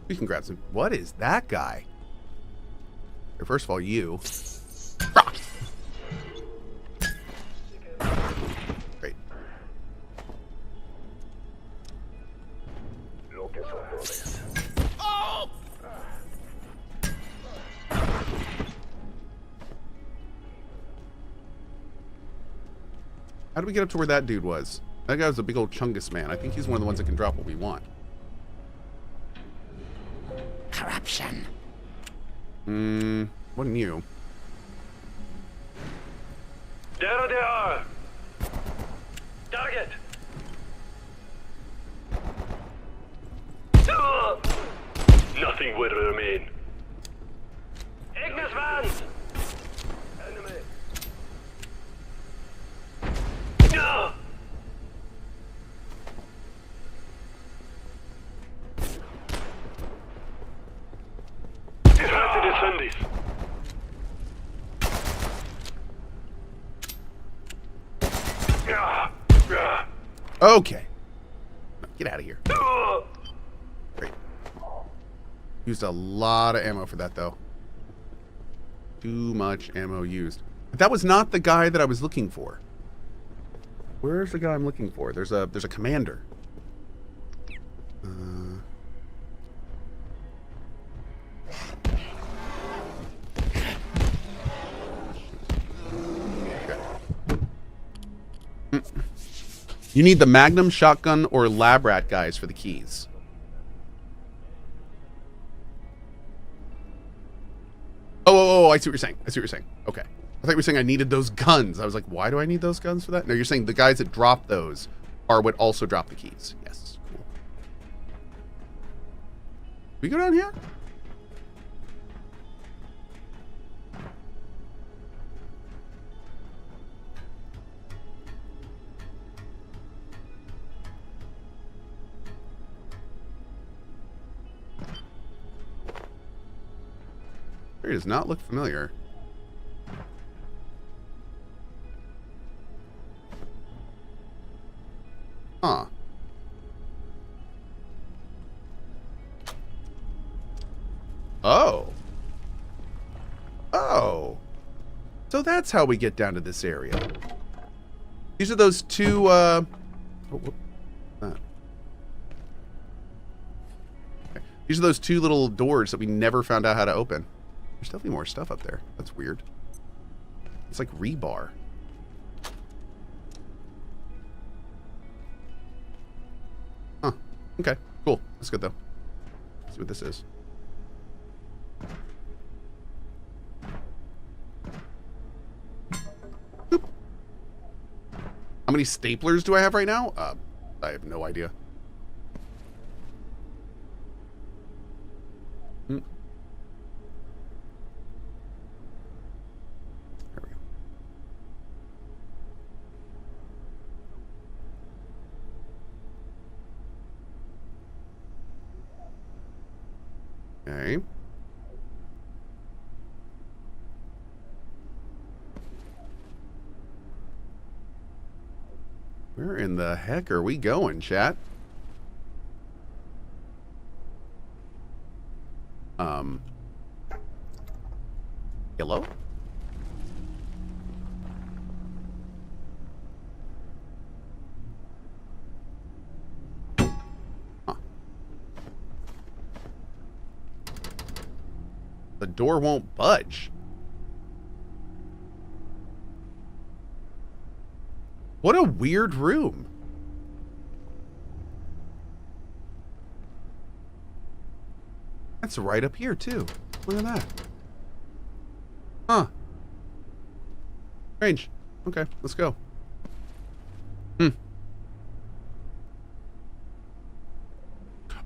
We can grab some. What is that guy? Here, first of all, you. Great. Oh! How do we get up to where that dude was? That guy was a big old chungus man. I think he's one of the ones that can drop what we want. Corruption. Wasn't you? There they are. Target. Nothing will remain. Ignis vans. Enemy. No. Okay. Get out of here. Great. Used a lot of ammo for that, though. Too much ammo used. But that was not the guy that I was looking for. Where's the guy I'm looking for? There's a commander. You need the Magnum, Shotgun, or Lab Rat guys for the keys. Oh, I see what you're saying. I see what you're saying. Okay. I thought you were saying I needed those guns. I was like, why do I need those guns for that? No, you're saying the guys that drop those are what also drop the keys. Yes. Cool. We go down here? It does not look familiar. Oh. Oh. So that's how we get down to this area. These are those two, oh, whoop. Okay. These are those two little doors that we never found out how to open. There's definitely more stuff up there. That's weird. It's like rebar. Huh. Okay. Cool. That's good though. Let's see what this is. Boop. How many staplers do I have right now? I have no idea. There we go. Okay. Where in the heck are we going, chat? Hello? Huh. The door won't budge. What a weird room. That's right up here, too. Look at that. Huh. Strange. Okay, let's go.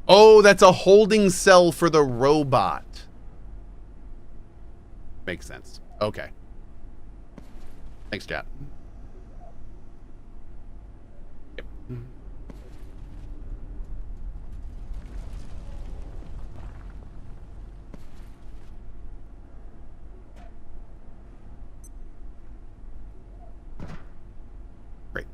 Oh, that's a holding cell for the robot. Makes sense. Okay. Thanks, chat. Yep. Great.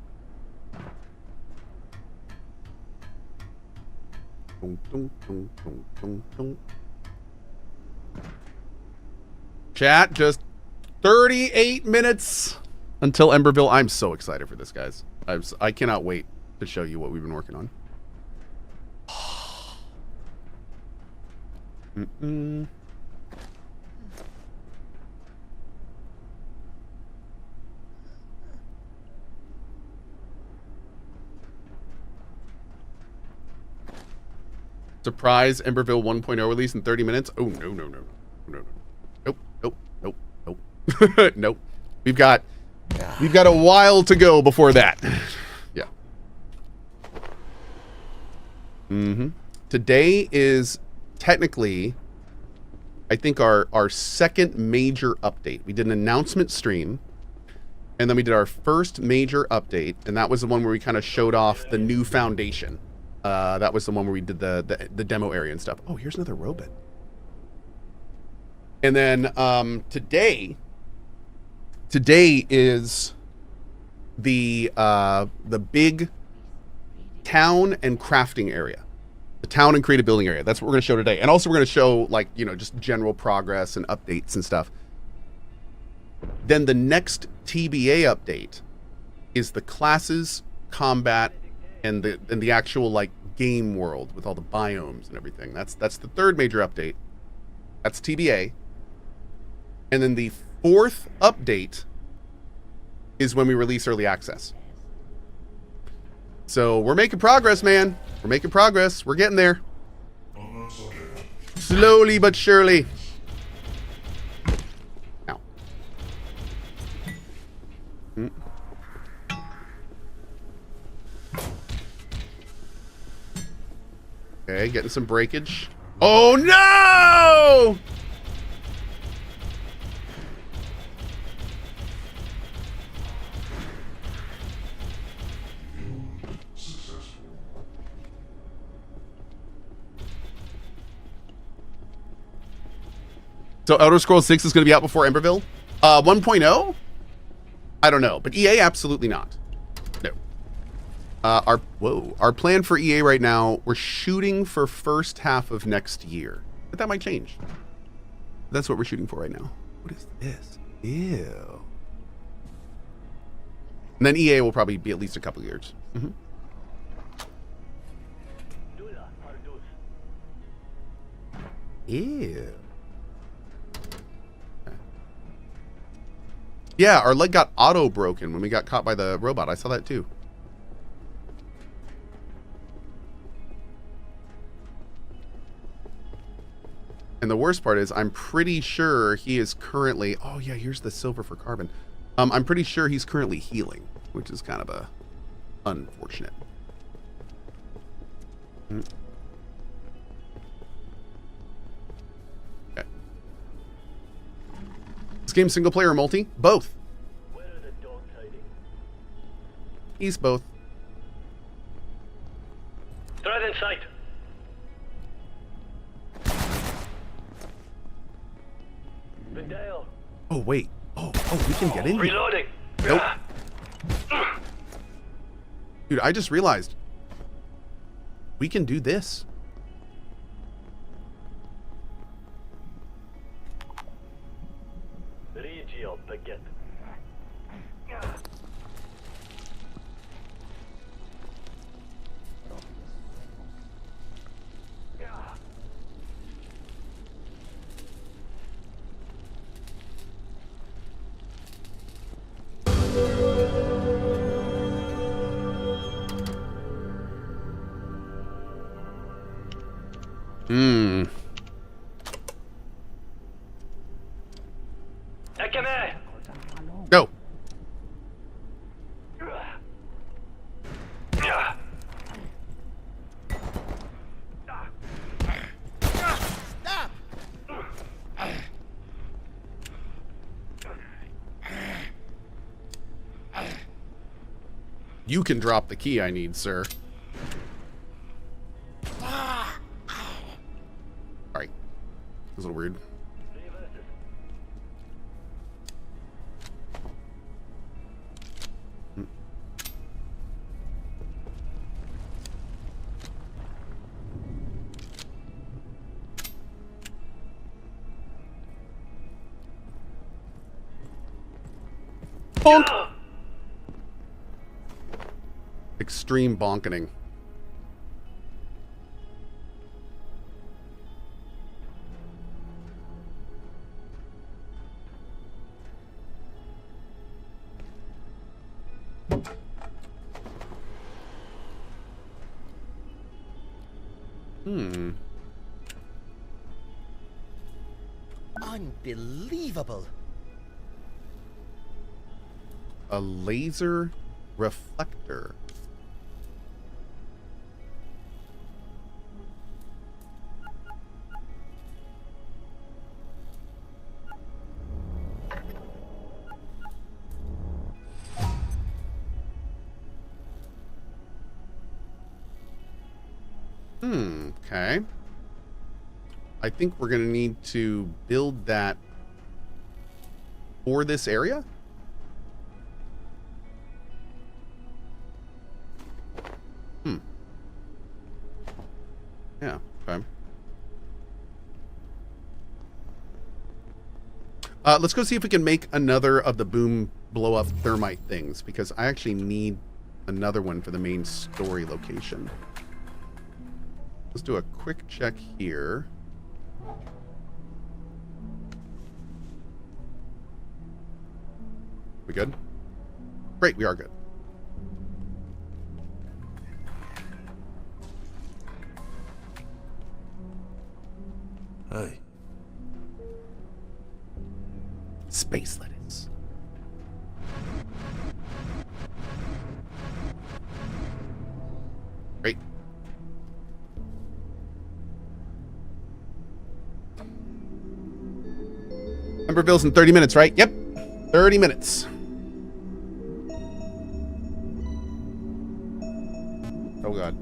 Dun, dun, dun, dun, dun, dun. Chat, just 38 minutes until Emberville. I'm so excited for this, guys. I cannot wait to show you what we've been working on. Surprise Emberville 1.0 release in 30 minutes. Oh, no, no, no. No, no. Nope, nope, nope, nope. Nope. We've got a while to go before that. Yeah. Today is technically, I think, our second major update. We did an announcement stream, and then we did our first major update, and that was the one where we kind of showed off the new foundation. That was the one where we did the demo area and stuff. Oh, here's another robot. And then today is the big town and crafting area, the town and creative building area. That's what we're going to show today. And also we're going to show, like, you know, just general progress and updates and stuff. Then the next TBA update is the classes, combat, and the actual, like, game world with all the biomes and everything. That's the third major update. That's TBA. And then the fourth update is when we release early access. So we're making progress, man. We're making progress. We're getting there. Slowly but surely. Now. Okay, getting some breakage. Oh no! So Elder Scrolls 6 is going to be out before Emberville? 1.0? I don't know, but EA absolutely not. No. Our plan for EA right now, we're shooting for first half of next year, but that might change. That's what we're shooting for right now. What is this? Ew. And then EA will probably be at least a couple years. Mm-hmm. Ew. Yeah, our leg got auto broken when we got caught by the robot. I saw that too. And the worst part is I'm pretty sure he is currently, oh yeah, here's the silver for carbon. I'm pretty sure he's currently healing, which is kind of a unfortunate. Okay. This game single player or multi? Both. He's both. Threat in sight. Vendale. Oh wait. Oh, we can get in here. Reloading. Nope. Dude, I just realized we can do this. Regio baguette. Go. You can drop the key I need, sir. Sorry. That was a little weird. Bonk. Extreme bonkening. Unbelievable. A laser reflector. Okay. I think we're going to need to build that for this area. Yeah, okay. Let's go see if we can make another of the boom blow up thermite things, because I actually need another one for the main story location. Let's do a quick check here. We good? Great, we are good. Hey. Space lettuce. Great. Emberville's in 30 minutes, right? Yep. 30 minutes. Oh, God.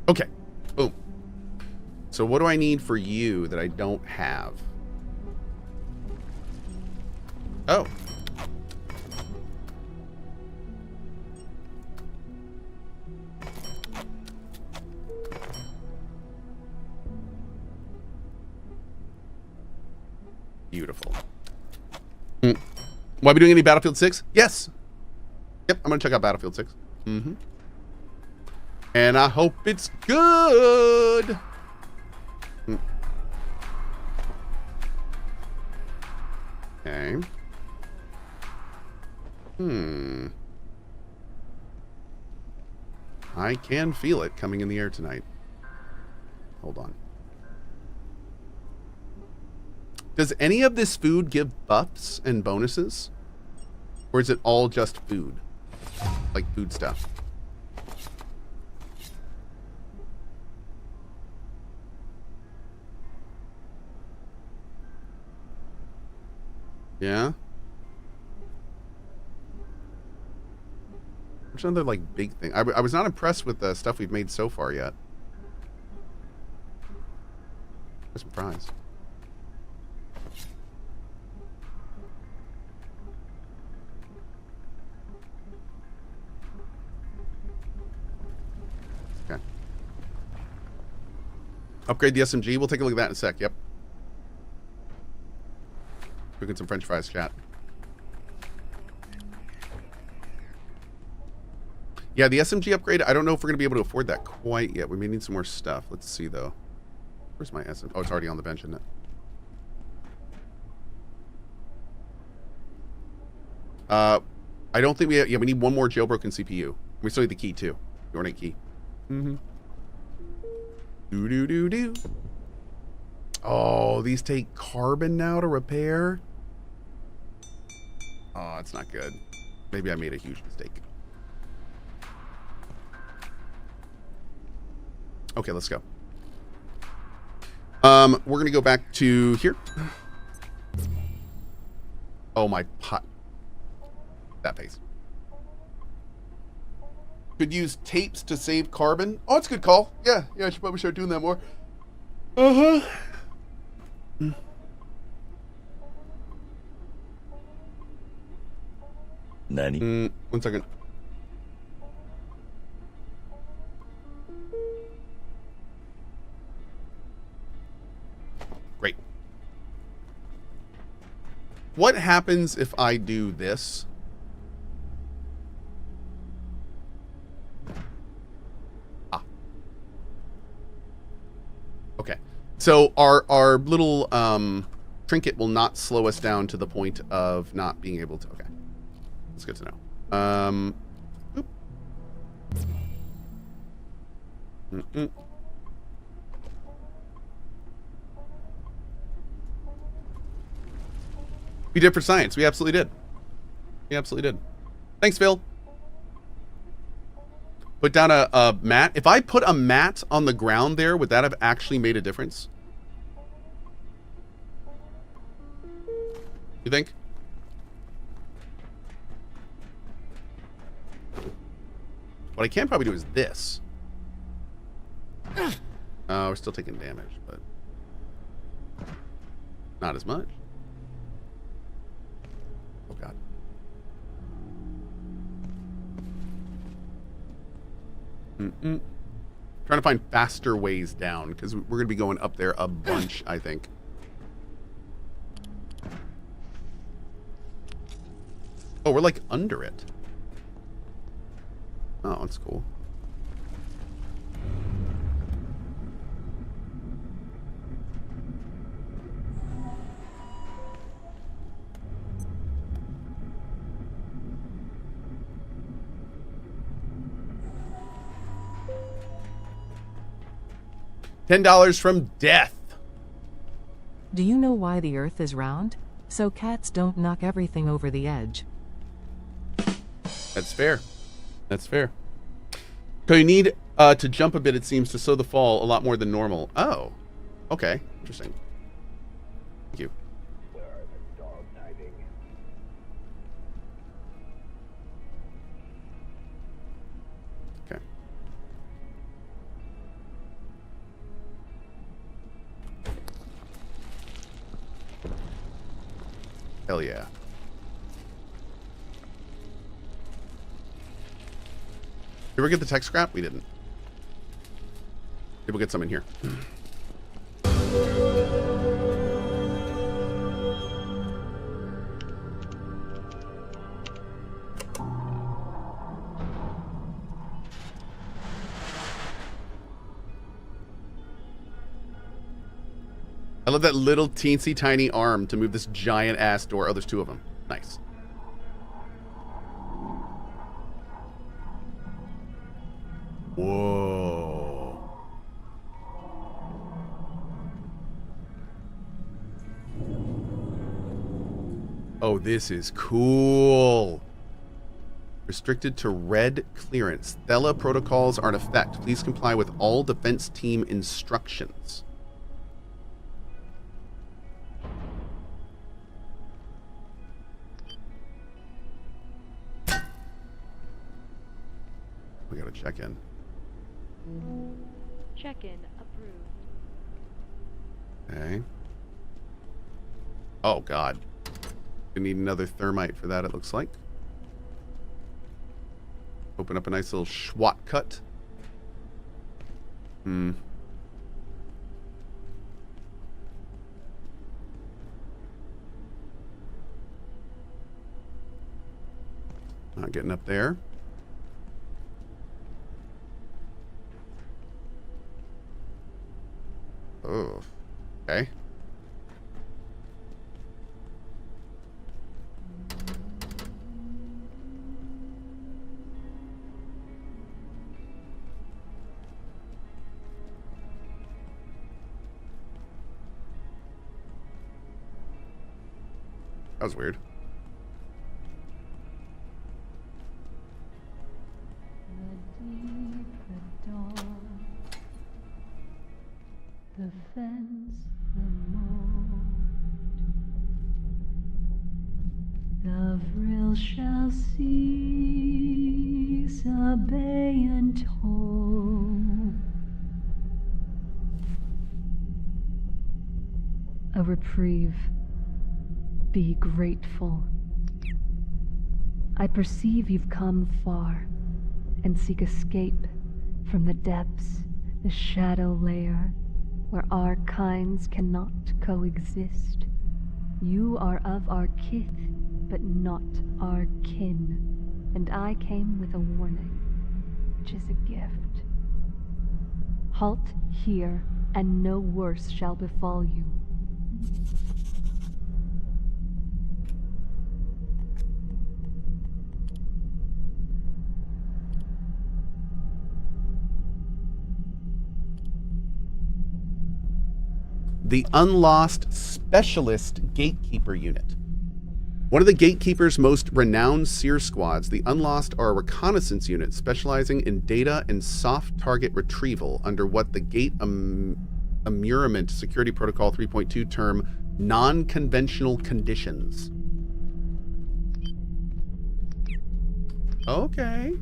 Okay. so what do I need for you that I don't have? Oh. Beautiful. Will I be doing any Battlefield 6? Yes. Yep, I'm going to check out Battlefield 6. Mm-hmm. And I hope it's good. Okay. I can feel it coming in the air tonight. Hold on. Does any of this food give buffs and bonuses? Or is it all just food? Like food stuff? Yeah? Which other, like, big thing? I was not impressed with the stuff we've made so far yet. I'm surprised. Okay. Upgrade the SMG. We'll take a look at that in a sec. Yep. Cooking some French fries, chat. Yeah, the SMG upgrade, I don't know if we're going to be able to afford that quite yet. We may need some more stuff. Let's see, though. Where's my SMG? Oh, it's already on the bench, isn't it? I don't think we have... Yeah, we need one more jailbroken CPU. We still need the key, too. The ornate key. Mm-hmm. Do-do-do-do. Oh, these take carbon now to repair? Oh, it's not good. Maybe I made a huge mistake. Okay, let's go. We're going to go back to here. Oh, my pot. That pace. Could use tapes to save carbon. Oh, it's a good call. Yeah, I should probably start doing that more. Uh-huh. Nanny? 1 second. Great. What happens if I do this? Ah. Okay. So our little trinket will not slow us down to the point of not being able to. Okay. That's good to know. Oop. We did for science. We absolutely did. We absolutely did. Thanks, Phil. Put down a mat. If I put a mat on the ground there, would that have actually made a difference? You think? What I can probably do is this. We're still taking damage, but not as much. Oh, God. Trying to find faster ways down, because we're going to be going up there a bunch, I think. Oh, we're like under it. Oh, that's cool. $10 from Death. Do you know why the Earth is round? So cats don't knock everything over the edge. That's fair. That's fair. So you need to jump a bit, it seems, to slow the fall a lot more than normal. Oh. Okay. Interesting. Thank you. Okay. Hell yeah. Did we get the tech scrap? We didn't. Maybe we'll get some in here. I love that little teensy tiny arm to move this giant ass door. Oh, there's two of them. Nice. Whoa. Oh, this is cool. Restricted to red clearance. Thela protocols are in effect. Please comply with all defense team instructions. We gotta check in. Check-in approved. Okay. Oh, God. We need another thermite for that, it looks like. Open up a nice little schwat cut. Hmm. Not getting up there. Oh, okay. That was weird. The fence, the moat, the vril shall cease, obey and hold. A reprieve, be grateful. I perceive you've come far, and seek escape from the depths, the shadow lair, where our kinds cannot coexist. You are of our kith, but not our kin. And I came with a warning, which is a gift. Halt here, and no worse shall befall you. The Unlost Specialist Gatekeeper Unit. One of the Gatekeeper's most renowned seer squads, the Unlost are a reconnaissance unit specializing in data and soft target retrieval under what the Gate Ammurament Security Protocol 3.2 term non-conventional conditions. Okay.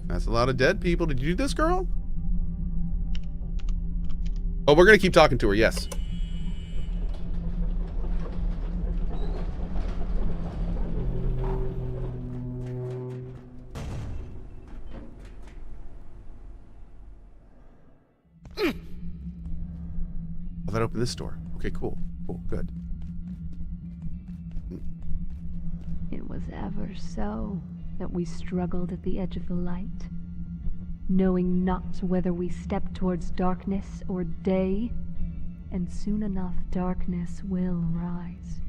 That's a lot of dead people. Did you do this, girl? Oh, we're going to keep talking to her, yes. Oh, that opened this door. Okay, cool. Cool, good. It was ever so that we struggled at the edge of the light, knowing not whether we stepped towards darkness or day, and soon enough darkness will rise.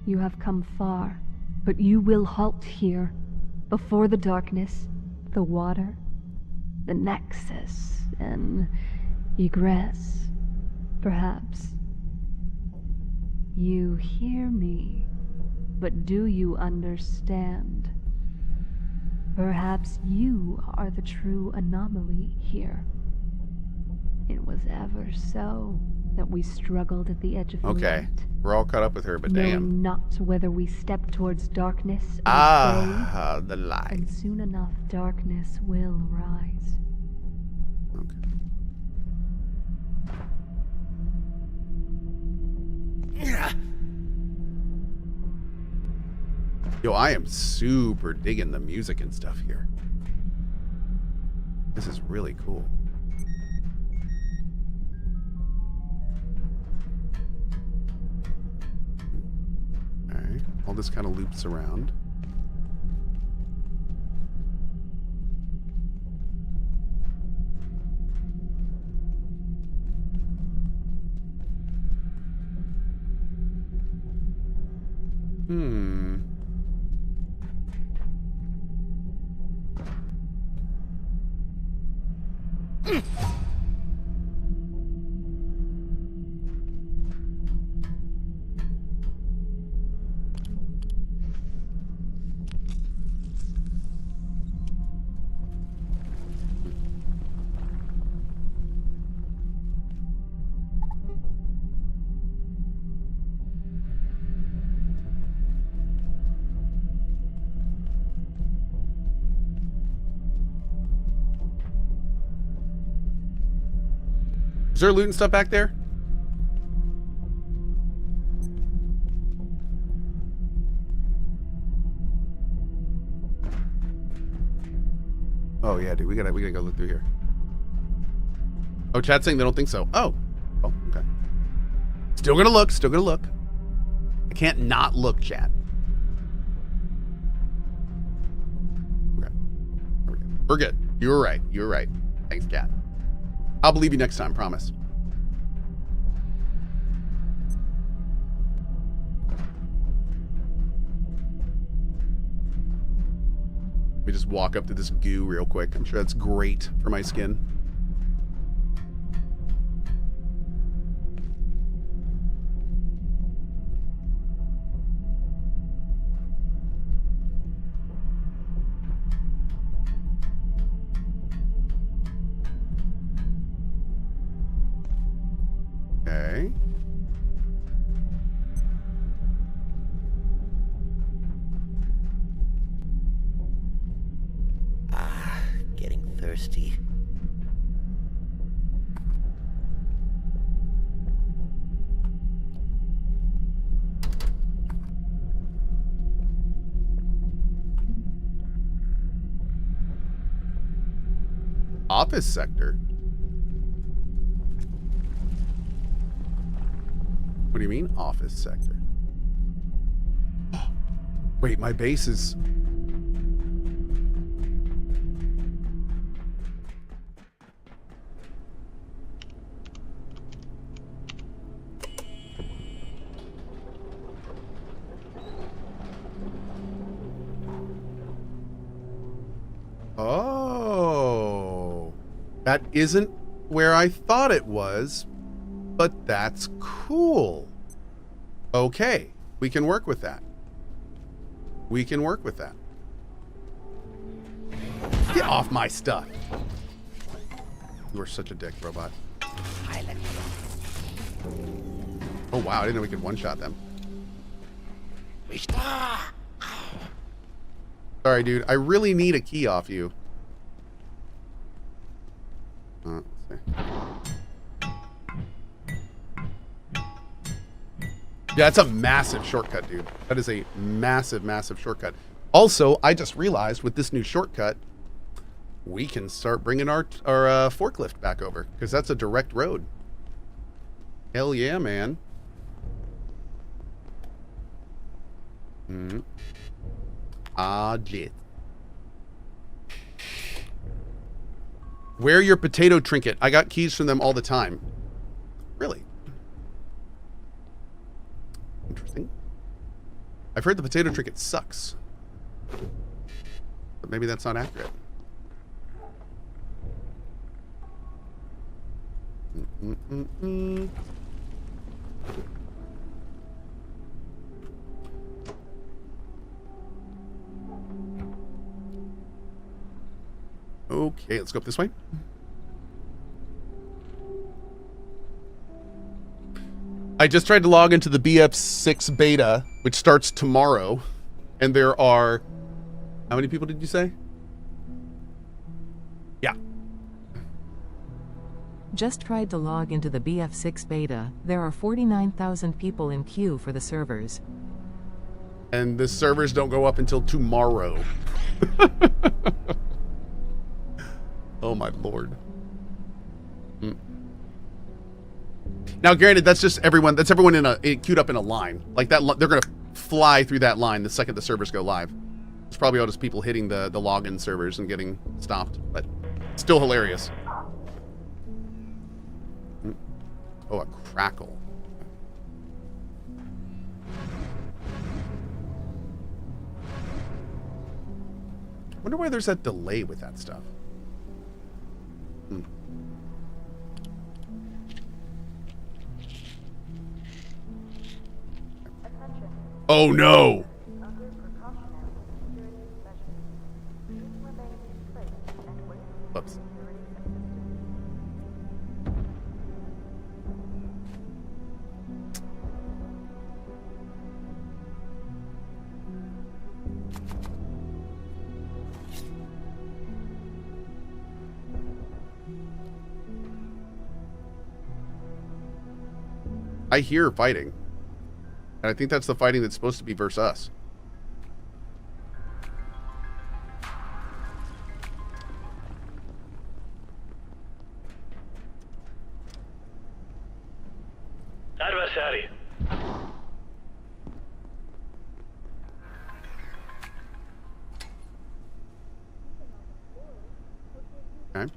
You have come far, but you will halt here, before the darkness, the water, the nexus, and egress, perhaps. You hear me, but do you understand? Perhaps you are the true anomaly here. It was ever so that we struggled at the edge of the light. We're all caught up with her, but knowing damn. not whether we step towards darkness or the light. and soon enough darkness will rise. Yo, I am super digging the music and stuff here. This is really cool. Alright, all this kind of loops around. Is there loot and stuff back there? Oh yeah, dude, we gotta go look through here. Oh, chat's saying they don't think so. Oh, okay. Still gonna look. Still gonna look. I can't not look, chat. Okay, we're good. You were right. You were right. Thanks, cat. I'll believe you next time, promise. Let me just walk up to this goo real quick. I'm sure that's great for my skin. Okay. Getting thirsty. Office sector. What do you mean, office sector? Wait, my base is... Oh, that isn't where I thought it was, but that's cool. Okay, we can work with that. We can work with that. Get off my stuff. You are such a dick, robot. Oh wow, I didn't know we could one-shot them. Sorry, dude. I really need a key off you. Let's see. Yeah, that's a massive shortcut, dude. That is a massive, massive shortcut. Also, I just realized with this new shortcut, we can start bringing our forklift back over because that's a direct road. Hell yeah, man. Legit. Wear your potato trinket. I got keys from them all the time. Really? Interesting. I've heard the potato trinket sucks. But maybe that's not accurate. Okay, let's go up this way. I just tried to log into the BF6 beta, which starts tomorrow, and there are... How many people did you say? Yeah. Just tried to log into the BF6 beta. There are 49,000 people in queue for the servers. And the servers don't go up until tomorrow. Oh my lord. Now, granted, that's just everyone. That's everyone queued up in a line. Like that, they're gonna fly through that line the second the servers go live. It's probably all just people hitting the login servers and getting stopped, but still hilarious. Oh, a crackle. Wonder why there's that delay with that stuff. Oh no! Whoops. I hear fighting. And I think that's the fighting that's supposed to be versus us. Adversary. Okay.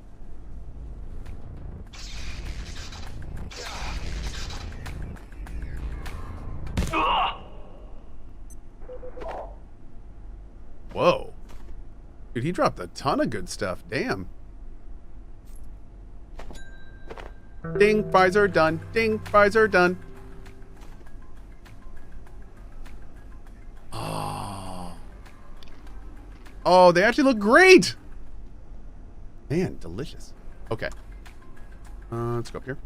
Whoa. Dude, he dropped a ton of good stuff. Damn. Ding, fries are done. Ding, fries are done. Oh. Oh, they actually look great. Man, delicious. Okay. Let's go up here.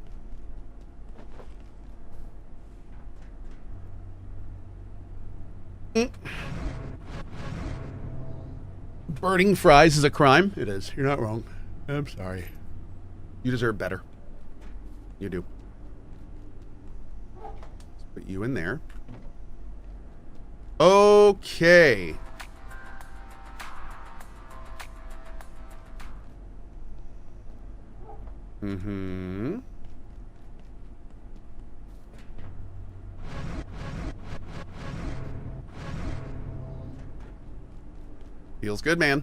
Burning fries is a crime. It is. You're not wrong. I'm sorry. You deserve better. You do. Let's put you in there. Okay. Mm-hmm. Feels good, man.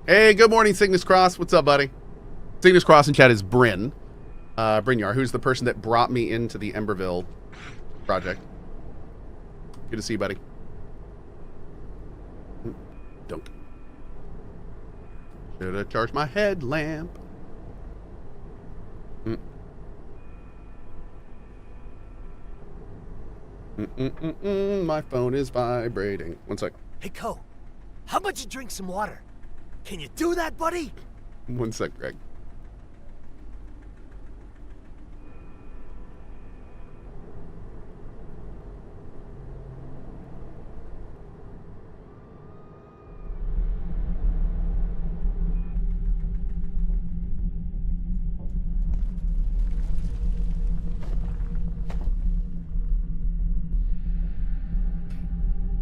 Hey, good morning, Cygnus Cross. What's up, buddy? Cygnus Cross in chat is Bryn. Brynyar, who's the person that brought me into the Emberville project. Good to see you, buddy. Dunk. Should have charged my headlamp. My phone is vibrating. One sec. Hey, Cohh, how about you drink some water? Can you do that, buddy? One sec, Greg.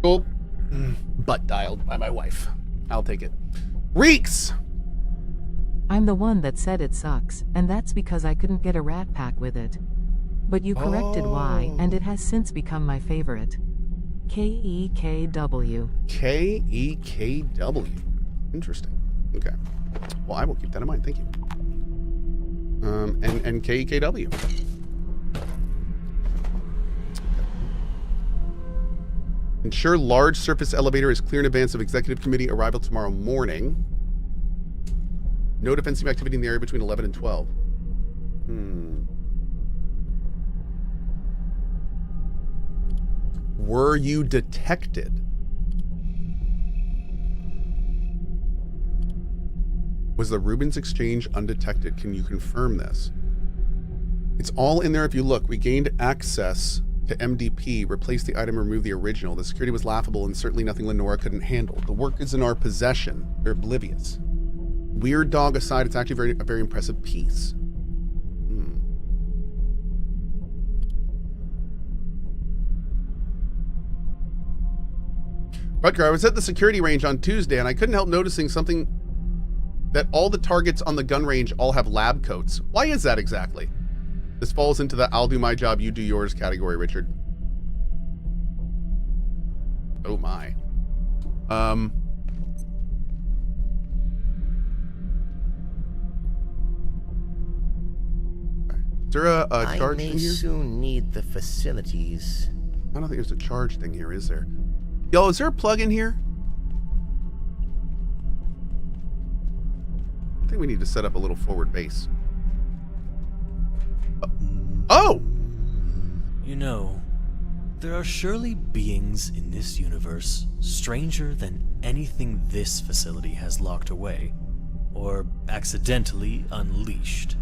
Cool. Butt dialed by my wife. I'll take it. Reeks! I'm the one that said it sucks, and that's because I couldn't get a rat pack with it. But you corrected why, and it has since become my favorite. KEKW. KEKW. Interesting. Okay. Well, I will keep that in mind. Thank you. And KEKW. Ensure large surface elevator is clear in advance of executive committee arrival tomorrow morning. No defensive activity in the area between 11 and 12. Were you detected? Was the Rubens exchange undetected? Can you confirm this? It's all in there if you look. We gained access to MDP, replaced the item, removed the original. The security was laughable and certainly nothing Lenora couldn't handle. The work is in our possession. They're oblivious. Weird dog aside, it's actually a very impressive piece. Rutger, I was at the security range on Tuesday and I couldn't help noticing something, that all the targets on the gun range all have lab coats. Why is that exactly? This falls into the I'll do my job, you do yours category, Richard. Oh my. Is there a charge thing here? I may soon need the facilities. I don't think there's a charge thing here, is there? Yo, is there a plug in here? I think we need to set up a little forward base. Oh! You know, there are surely beings in this universe stranger than anything this facility has locked away, or accidentally unleashed.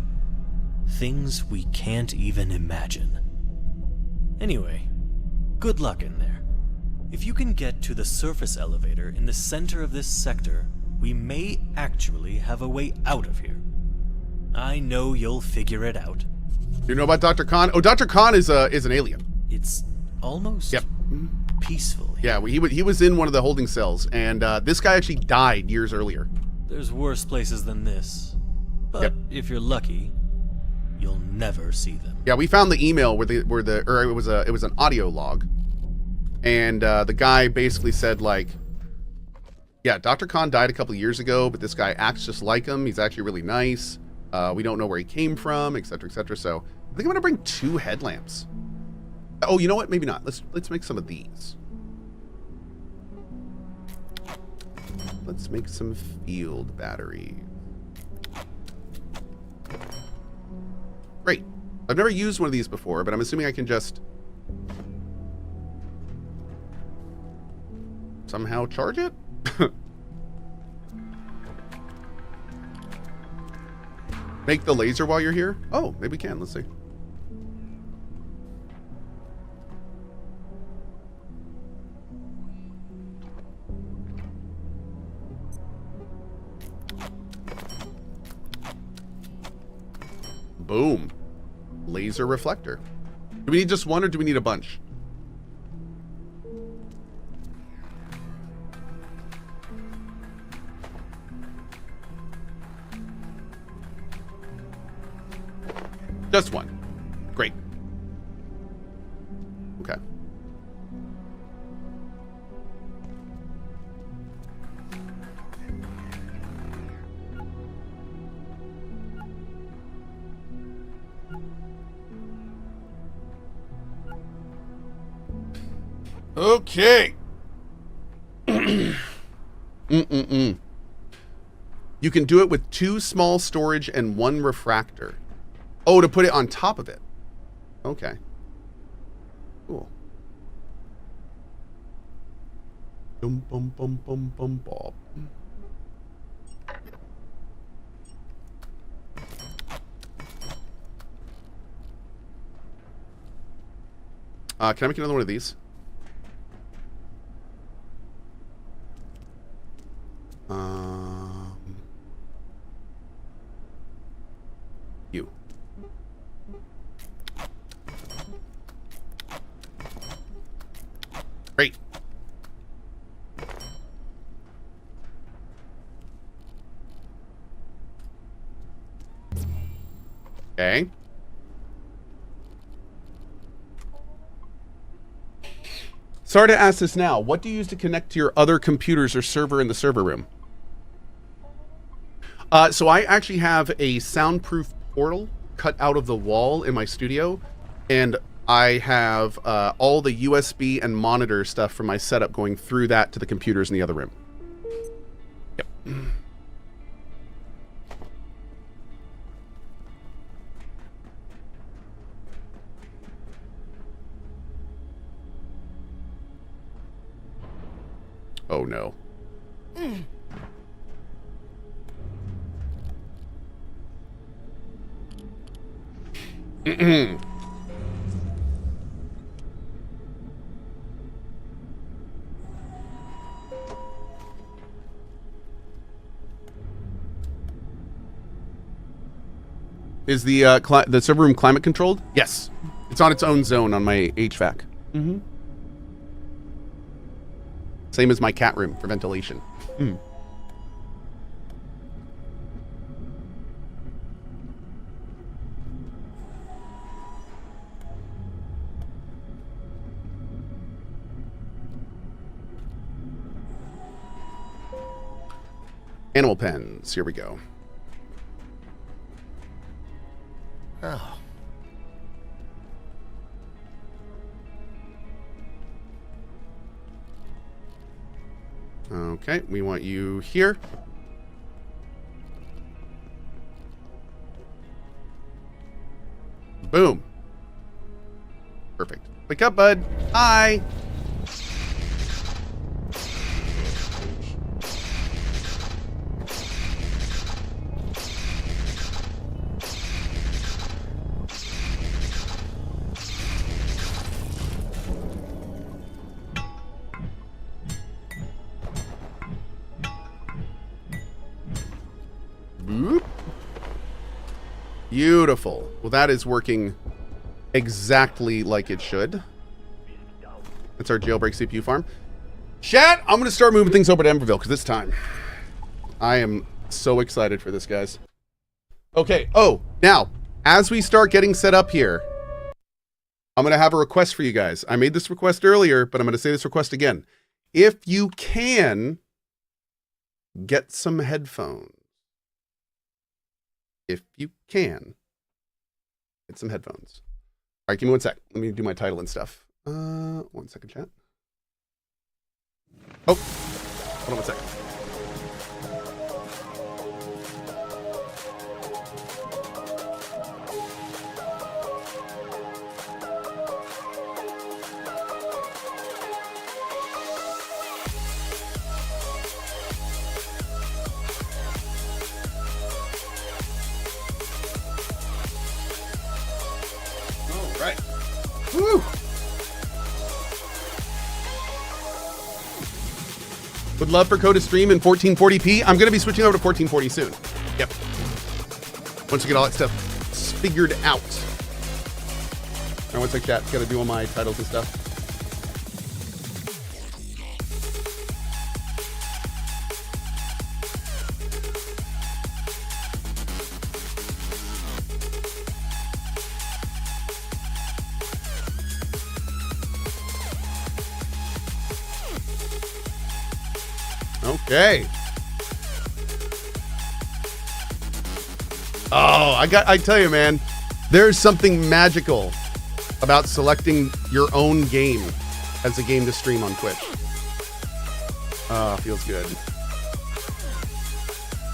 Things we can't even imagine. Anyway, good luck in there. If you can get to the surface elevator in the center of this sector, we may actually have a way out of here. I know you'll figure it out. You know about Dr. Cohh? Oh, Dr. Cohh is an alien. It's almost peaceful here. Yeah, he was in one of the holding cells, and this guy actually died years earlier. There's worse places than this, but if you're lucky, you'll never see them. Yeah, we found the email where it was an audio log, and the guy basically said like, yeah, Dr. Cohh died a couple of years ago, but this guy acts just like him. He's actually really nice. We don't know where he came from, etc., etc. So I think I'm gonna bring 2 headlamps. Oh, you know what? Maybe not. Let's make some of these. Let's make some field batteries. Great. I've never used one of these before, but I'm assuming I can just somehow charge it? Make the laser while you're here? Oh, maybe we can. Let's see. Boom. Laser reflector. Do we need just one or do we need a bunch? Just one. Great. Okay. Okay. You can do it with 2 small storage and 1 refractor. Oh, to put it on top of it. Okay. Cool. Bum, bum, bum, bum, bum, bum. Can I make another one of these? You. Great. Okay. Sorry to ask this now. What do you use to connect to your other computers or server in the server room? So I actually have a soundproof portal cut out of the wall in my studio, and I have all the USB and monitor stuff from my setup going through that to the computers in the other room. Yep. Oh no. Is the server room climate controlled? Yes. It's on its own zone on my HVAC. Mm-hmm. Same as my cat room for ventilation. Mm. Animal pens. Here we go. Oh. Okay, we want you here. Boom. Perfect. Wake up, bud. Hi. Boop. Beautiful. Well, that is working exactly like it should. That's our jailbreak CPU farm. Chat, I'm going to start moving things over to Emberville because it's time. I am so excited for this, guys. Okay. Oh, now, as we start getting set up here, I'm going to have a request for you guys. I made this request earlier, but I'm going to say this request again. If you can, get some headphones. If you can, get some headphones. All right, give me 1 sec. Let me do my title and stuff. 1 second, chat. Oh, hold on 1 second. Right. Woo! Would love for Cohh to stream in 1440p. I'm going to be switching over to 1440 soon. Yep. Once we get all that stuff figured out. All right, one sec, chat. Got to do all my titles and stuff. Okay. Oh, I tell you, man, there's something magical about selecting your own game as a game to stream on Twitch. Feels good.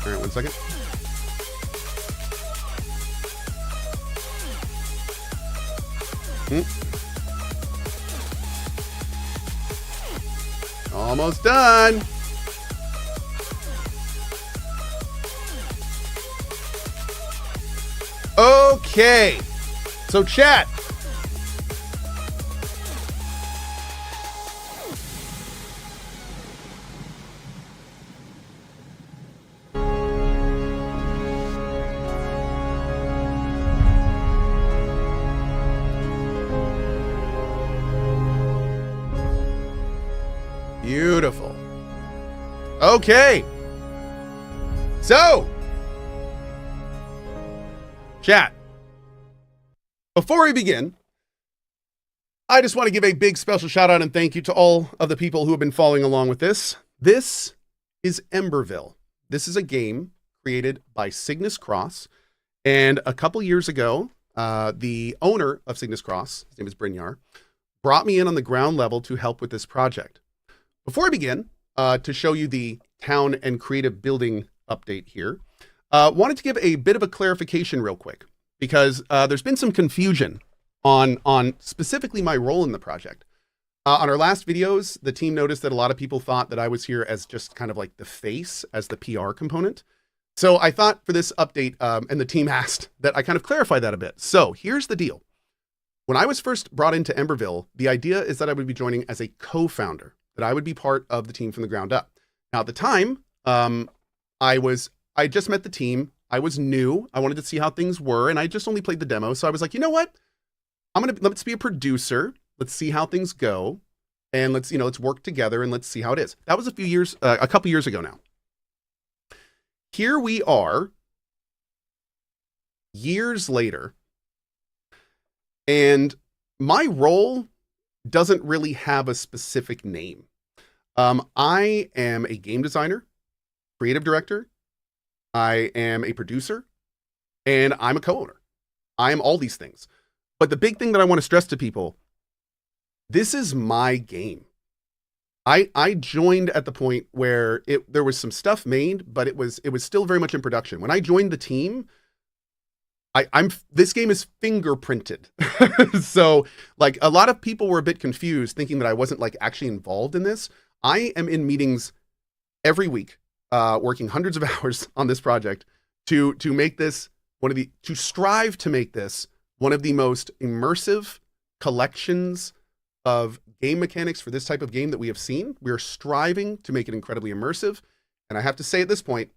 All right, 1 second. Almost done. Okay, so chat. Beautiful. Okay, so chat, before we begin, I just want to give a big special shout out and thank you to all of the people who have been following along with this. This is Emberville. This is a game created by Cygnus Cross. And a couple years ago, the owner of Cygnus Cross, his name is Brynjar, brought me in on the ground level to help with this project. Before I begin, to show you the town and creative building update here, wanted to give a bit of a clarification real quick, because there's been some confusion on specifically my role in the project. On our last videos, the team noticed that a lot of people thought that I was here as just kind of like the face, as the PR component. So I thought for this update, and the team asked that I kind of clarify that a bit. So here's the deal. When I was first brought into Emberville, the idea is that I would be joining as a co-founder, that I would be part of the team from the ground up. Now at the time, I just met the team. I was new. I wanted to see how things were, and I just only played the demo. So I was like, you know what? Let's be a producer. Let's see how things go, and let's work together and let's see how it is. That was a couple years ago now. Here we are, years later, and my role doesn't really have a specific name. I am a game designer, creative director, I am a producer, and I'm a co-owner. I am all these things. But the big thing that I want to stress to people, this is my game. I joined at the point where there was some stuff made, but it was still very much in production. When I joined the team, this game is fingerprinted. So like a lot of people were a bit confused thinking that I wasn't like actually involved in this. I am in meetings every week, working hundreds of hours on this project to make this to strive to make this one of the most immersive collections of game mechanics for this type of game that we have seen. We are striving to make it incredibly immersive. And I have to say at this point,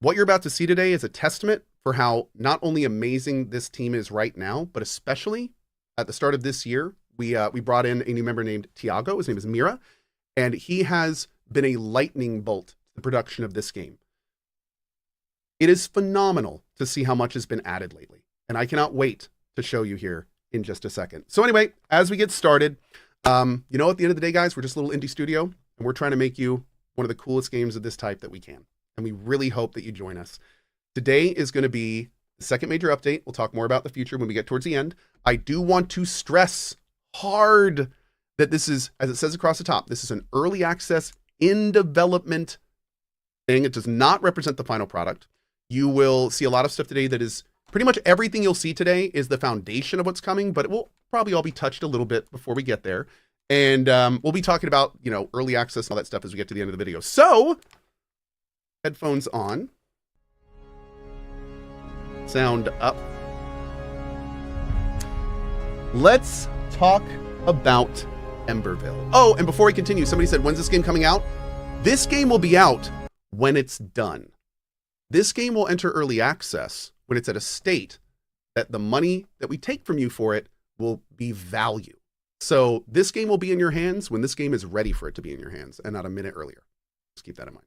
what you're about to see today is a testament for how not only amazing this team is right now, but especially at the start of this year, we brought in a new member named Tiago. His name is Mira, and he has been a lightning bolt to the production of this game. It is phenomenal to see how much has been added lately, and I cannot wait to show you here in just a second. So anyway, as we get started, at the end of the day, guys, we're just a little indie studio, and we're trying to make you one of the coolest games of this type that we can. And we really hope that you join us. Today is going to be the second major update. We'll talk more about the future when we get towards the end. I do want to stress hard that this is, as it says across the top, this is an early access in development thing. It does not represent the final product. You will see a lot of stuff today that is pretty much everything you'll see today is the foundation of what's coming, but it will probably all be touched a little bit before we get there. And we'll be talking about, early access and all that stuff as we get to the end of the video. So, headphones on. Sound up. Let's talk about Emberville. Oh, and before we continue, somebody said, when's this game coming out? This game will be out when it's done. This game will enter early access when it's at a state that the money that we take from you for it will be value. So this game will be in your hands when this game is ready for it to be in your hands and not a minute earlier. Just keep that in mind.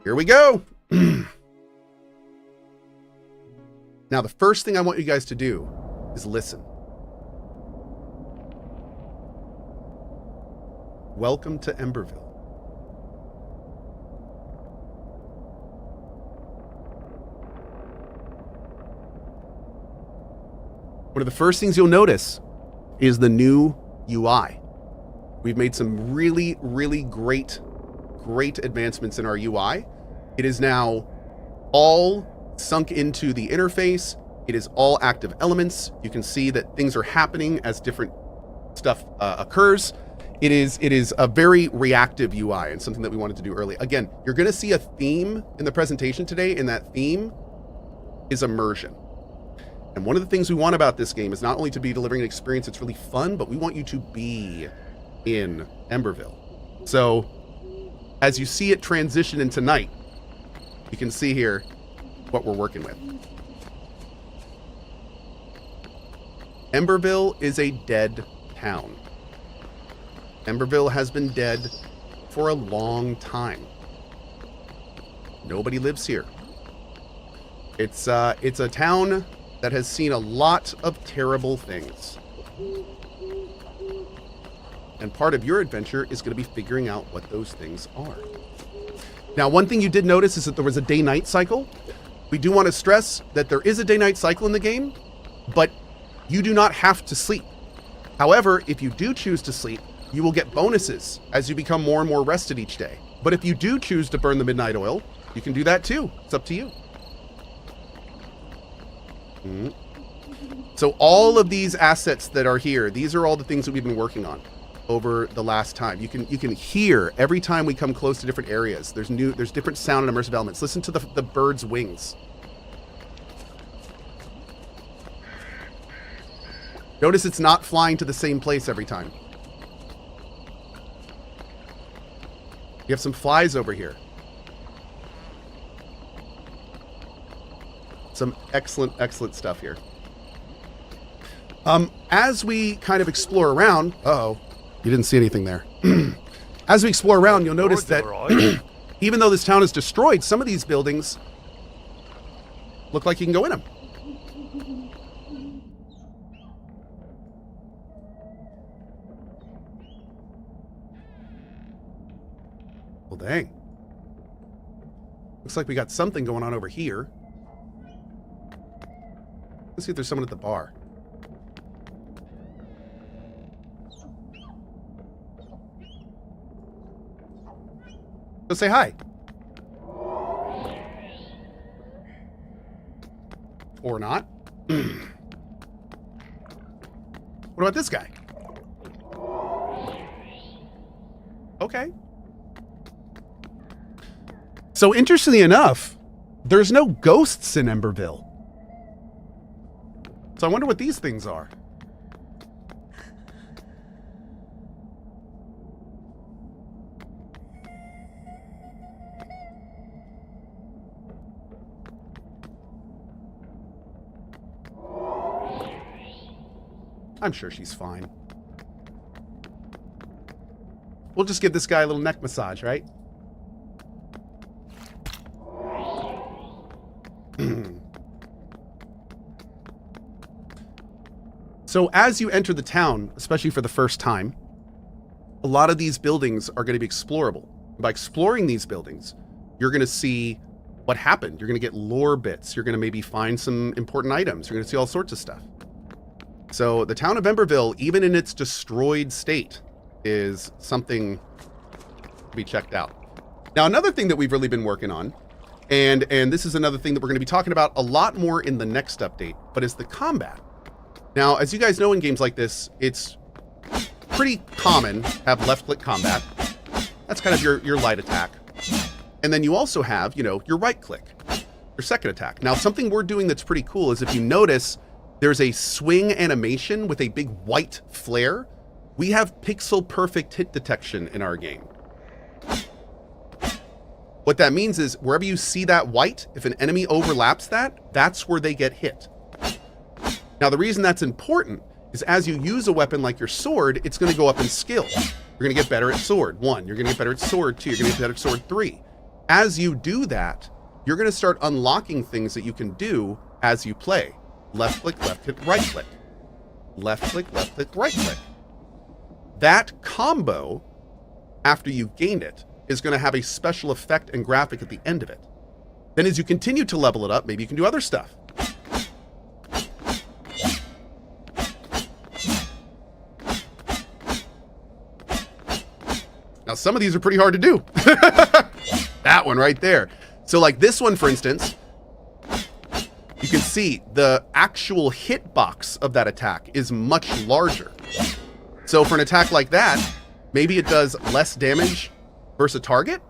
Here we go. Now, the first thing I want you guys to do is listen. Welcome to Emberville. One of the first things you'll notice is the new UI. We've made some really, really great advancements in our UI. It is now all sunk into the interface. It is all active elements. You can see that things are happening as different stuff occurs. It is a very reactive UI and something that we wanted to do early. Again, you're going to see a theme in the presentation today, and that theme is immersion. And one of the things we want about this game is not only to be delivering an experience that's really fun, but we want you to be in Emberville. So as you see it transition into night, you can see here what we're working with. Emberville is a dead town. Emberville has been dead for a long time. Nobody lives here. It's a town that has seen a lot of terrible things. And part of your adventure is going to be figuring out what those things are. Now, one thing you did notice is that there was a day-night cycle. We do want to stress that there is a day-night cycle in the game, but you do not have to sleep. However, if you do choose to sleep, you will get bonuses as you become more and more rested each day. But if you do choose to burn the midnight oil, you can do that too. It's up to you. So all of these assets that are here, these are all the things that we've been working on over the last time. You can hear every time we come close to different areas. There's different sound and immersive elements. Listen to the bird's wings. Notice it's not flying to the same place every time. You have some flies over here. Some excellent, excellent stuff here. As we kind of explore around, uh-oh, you didn't see anything there. As we explore around, you'll notice that even though this town is destroyed, some of these buildings look like you can go in them. Well, dang. Looks like we got something going on over here. Let's see if there's someone at the bar. Let's say hi. Or not. What about this guy? Okay. So interestingly enough, there's no ghosts in Emberville. So I wonder what these things are. I'm sure she's fine. We'll just give this guy a little neck massage, right? So as you enter the town, especially for the first time, a lot of these buildings are going to be explorable. By exploring these buildings, you're going to see what happened. You're going to get lore bits. You're going to maybe find some important items. You're going to see all sorts of stuff. So the town of Emberville, even in its destroyed state, is something to be checked out. Now, another thing that we've really been working on, and this is another thing that we're going to be talking about a lot more in the next update, but is the combat. Now, as you guys know in games like this, it's pretty common to have left-click combat. That's kind of your light attack. And then you also have, you know, your right-click, your second attack. Now, something we're doing that's pretty cool is if you notice, there's a swing animation with a big white flare. We have pixel-perfect hit detection in our game. What that means is wherever you see that white, if an enemy overlaps that, that's where they get hit. Now, the reason that's important is as you use a weapon like your sword, it's going to go up in skill. You're going to get better at sword 1. You're going to get better at sword 2. You're going to get better at sword 3. As you do that, you're going to start unlocking things that you can do as you play. Left click, right click. Left click, right click. That combo, after you've gained it, is going to have a special effect and graphic at the end of it. Then as you continue to level it up, maybe you can do other stuff. Now, some of these are pretty hard to do. That one right there. So like this one, for instance, you can see the actual hitbox of that attack is much larger. So for an attack like that, maybe it does less damage versus a target,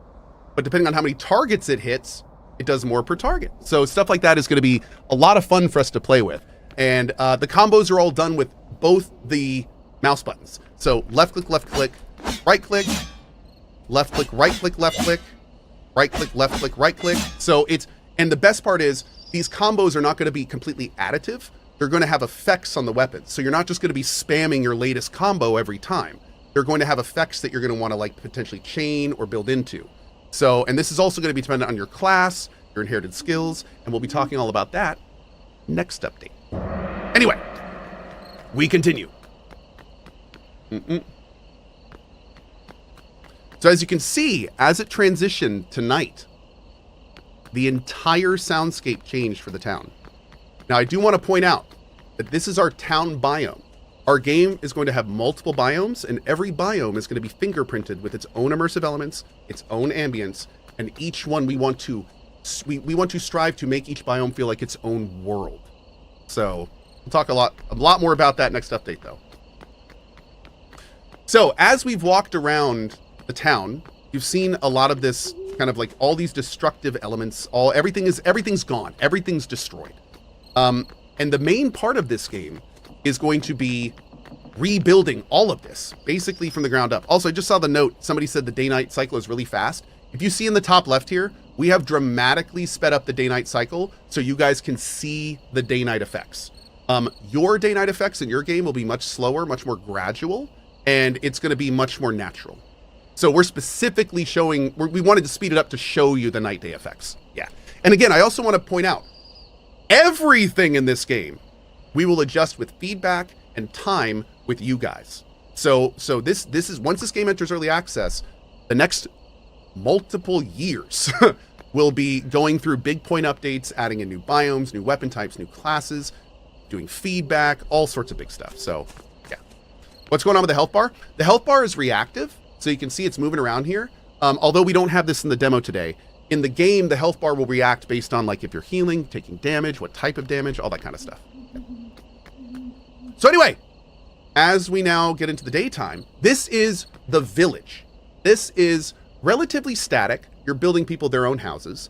but depending on how many targets it hits, it does more per target. So stuff like that is going to be a lot of fun for us to play with. And the combos are all done with both the mouse buttons. So left click, right click, left click, right click, left click, right click, left click, right click. So it's, and the best part is these combos are not going to be completely additive. They're going to have effects on the weapon. So you're not just going to be spamming your latest combo every time. They're going to have effects that you're going to want to like potentially chain or build into. So, and this is also going to be dependent on your class, your inherited skills, and we'll be talking all about that next update. Anyway, we continue. So as you can see, as it transitioned to night, the entire soundscape changed for the town. Now, I do want to point out that this is our town biome. Our game is going to have multiple biomes, and every biome is going to be fingerprinted with its own immersive elements, its own ambience, and each one we want to strive to make each biome feel like its own world. So We'll talk a lot more about that next update, though. So, as we've walked around the town, you've seen a lot of this kind of like all these destructive elements. Everything's gone. Everything's destroyed. And the main part of this game is going to be rebuilding all of this, basically from the ground up. Also, I just saw the note. Somebody said the day-night cycle is really fast. If you see in the top left here, we have dramatically sped up the day-night cycle so you guys can see the day-night effects. Your day-night effects in your game will be much slower, much more gradual, and it's going to be much more natural. So we're specifically showing, we wanted to speed it up to show you the night-day effects. Yeah. And again, I also want to point out, everything in this game, we will adjust with feedback and time with you guys. So this is, once this game enters early access, the next multiple years will be going through big point updates, adding in new biomes, new weapon types, new classes, doing feedback, all sorts of big stuff. So yeah. What's going on with the health bar? The health bar is reactive, so you can see it's moving around here. Although we don't have this in the demo today, in the game, the health bar will react based on like if you're healing, taking damage, what type of damage, all that kind of stuff. Yeah. So anyway, as we now get into the daytime, this is the village. This is relatively static. You're building people their own houses.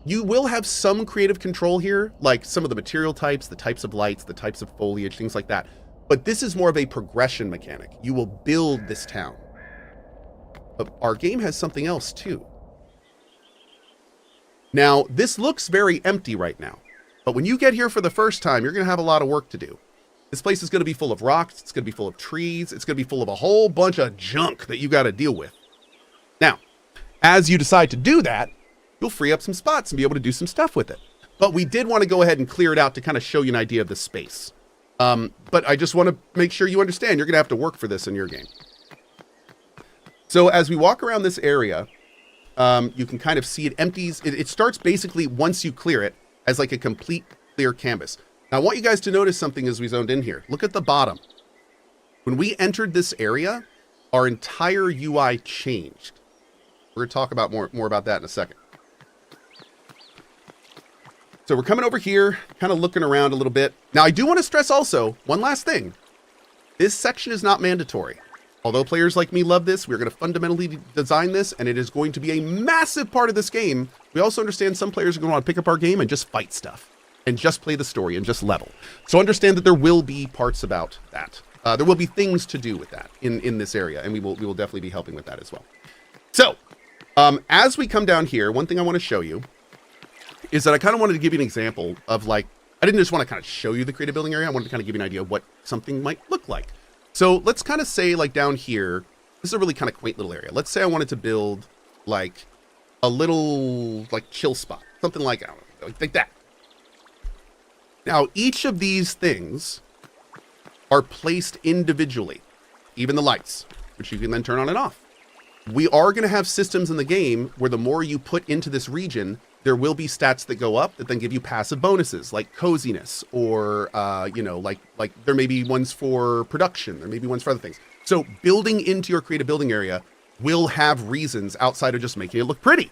You will have some creative control here, like some of the material types, the types of lights, the types of foliage, things like that. But this is more of a progression mechanic. You will build this town. But our game has something else too. Now, this looks very empty right now, but when you get here for the first time, you're going to have a lot of work to do. This place is going to be full of rocks. It's going to be full of trees. It's going to be full of a whole bunch of junk that you got to deal with. Now, as you decide to do that, you'll free up some spots and be able to do some stuff with it. But we did want to go ahead and clear it out to kind of show you an idea of the space. But I just want to make sure you understand you're going to have to work for this in your game. So as we walk around this area, you can kind of see it empties. It starts basically, once you clear it, as like a complete clear canvas. Now, I want you guys to notice something as we zoned in here. Look at the bottom. When we entered this area, our entire UI changed. We're going to talk about more about that in a second. So we're coming over here, kind of looking around a little bit. Now, I do want to stress also, one last thing. This section is not mandatory. Although players like me love this, we're going to fundamentally design this, and it is going to be a massive part of this game. We also understand some players are going to want to pick up our game and just fight stuff, and just play the story, and just level. So understand that there will be parts about that. There will be things to do with that in this area, and we will definitely be helping with that as well. So, as we come down here, one thing I want to show you is that I kind of wanted to give you an example of like, I didn't just want to kind of show you the creative building area. I wanted to kind of give you an idea of what something might look like. So let's kind of say like down here, this is a really kind of quaint little area. Let's say I wanted to build like a little like chill spot, something like, I don't know, like that. Now, each of these things are placed individually, even the lights, which you can then turn on and off. We are going to have systems in the game where the more you put into this region, there will be stats that go up that then give you passive bonuses like coziness or, you know, like there may be ones for production. There may be ones for other things. So building into your creative building area will have reasons outside of just making it look pretty.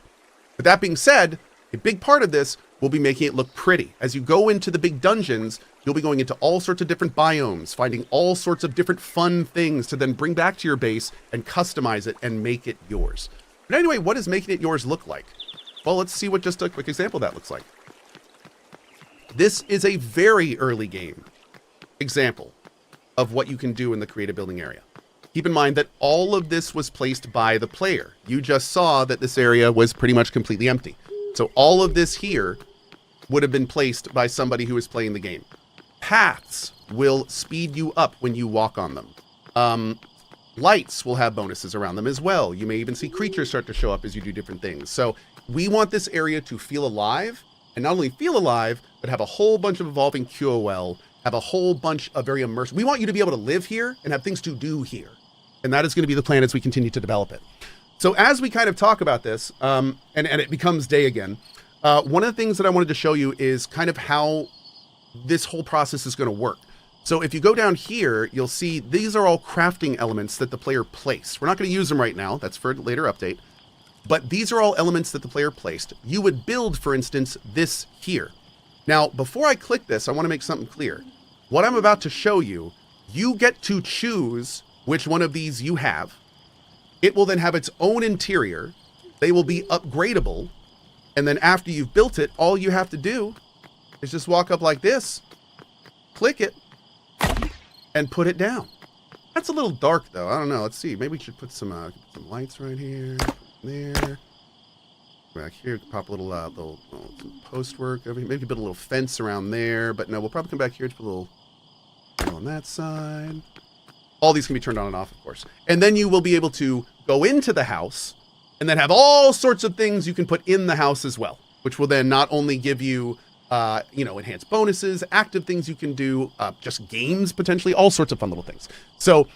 But that being said, a big part of this will be making it look pretty. As you go into the big dungeons, you'll be going into all sorts of different biomes, finding all sorts of different fun things to then bring back to your base and customize it and make it yours. But anyway, what does making it yours look like? Well, let's see what just a quick example of that looks like. This is a very early game example of what you can do in the creative building area. Keep in mind that all of this was placed by the player. You just saw that this area was pretty much completely empty. So all of this here would have been placed by somebody who was playing the game. Paths will speed you up when you walk on them. Lights will have bonuses around them as well. You may even see creatures start to show up as you do different things. So we want this area to feel alive, and not only feel alive, but have a whole bunch of evolving QOL, have a whole bunch of very immersive. We want you to be able to live here and have things to do here. And that is going to be the plan as we continue to develop it. So as we kind of talk about this, and it becomes day again, one of the things that I wanted to show you is kind of how this whole process is going to work. So if you go down here, you'll see these are all crafting elements that the player placed. We're not going to use them right now. That's for a later update. But these are all elements that the player placed. You would build, for instance, this here. Now, before I click this, I want to make something clear. what I'm about to show you, you get to choose which one of these you have. It will then have its own interior. They will be upgradable. And then after you've built it, all you have to do is just walk up like this, click it, and put it down. That's a little dark though. I don't know. Let's see. Maybe we should put some lights right here, there. Back here, pop a little some post work over here. Maybe put a little fence around there. But no, we'll probably come back here to put a little on that side. All these can be turned on and off, of course. And then you will be able to go into the house and then have all sorts of things you can put in the house as well, which will then not only give you, enhanced bonuses, active things you can do, just games potentially, all sorts of fun little things. So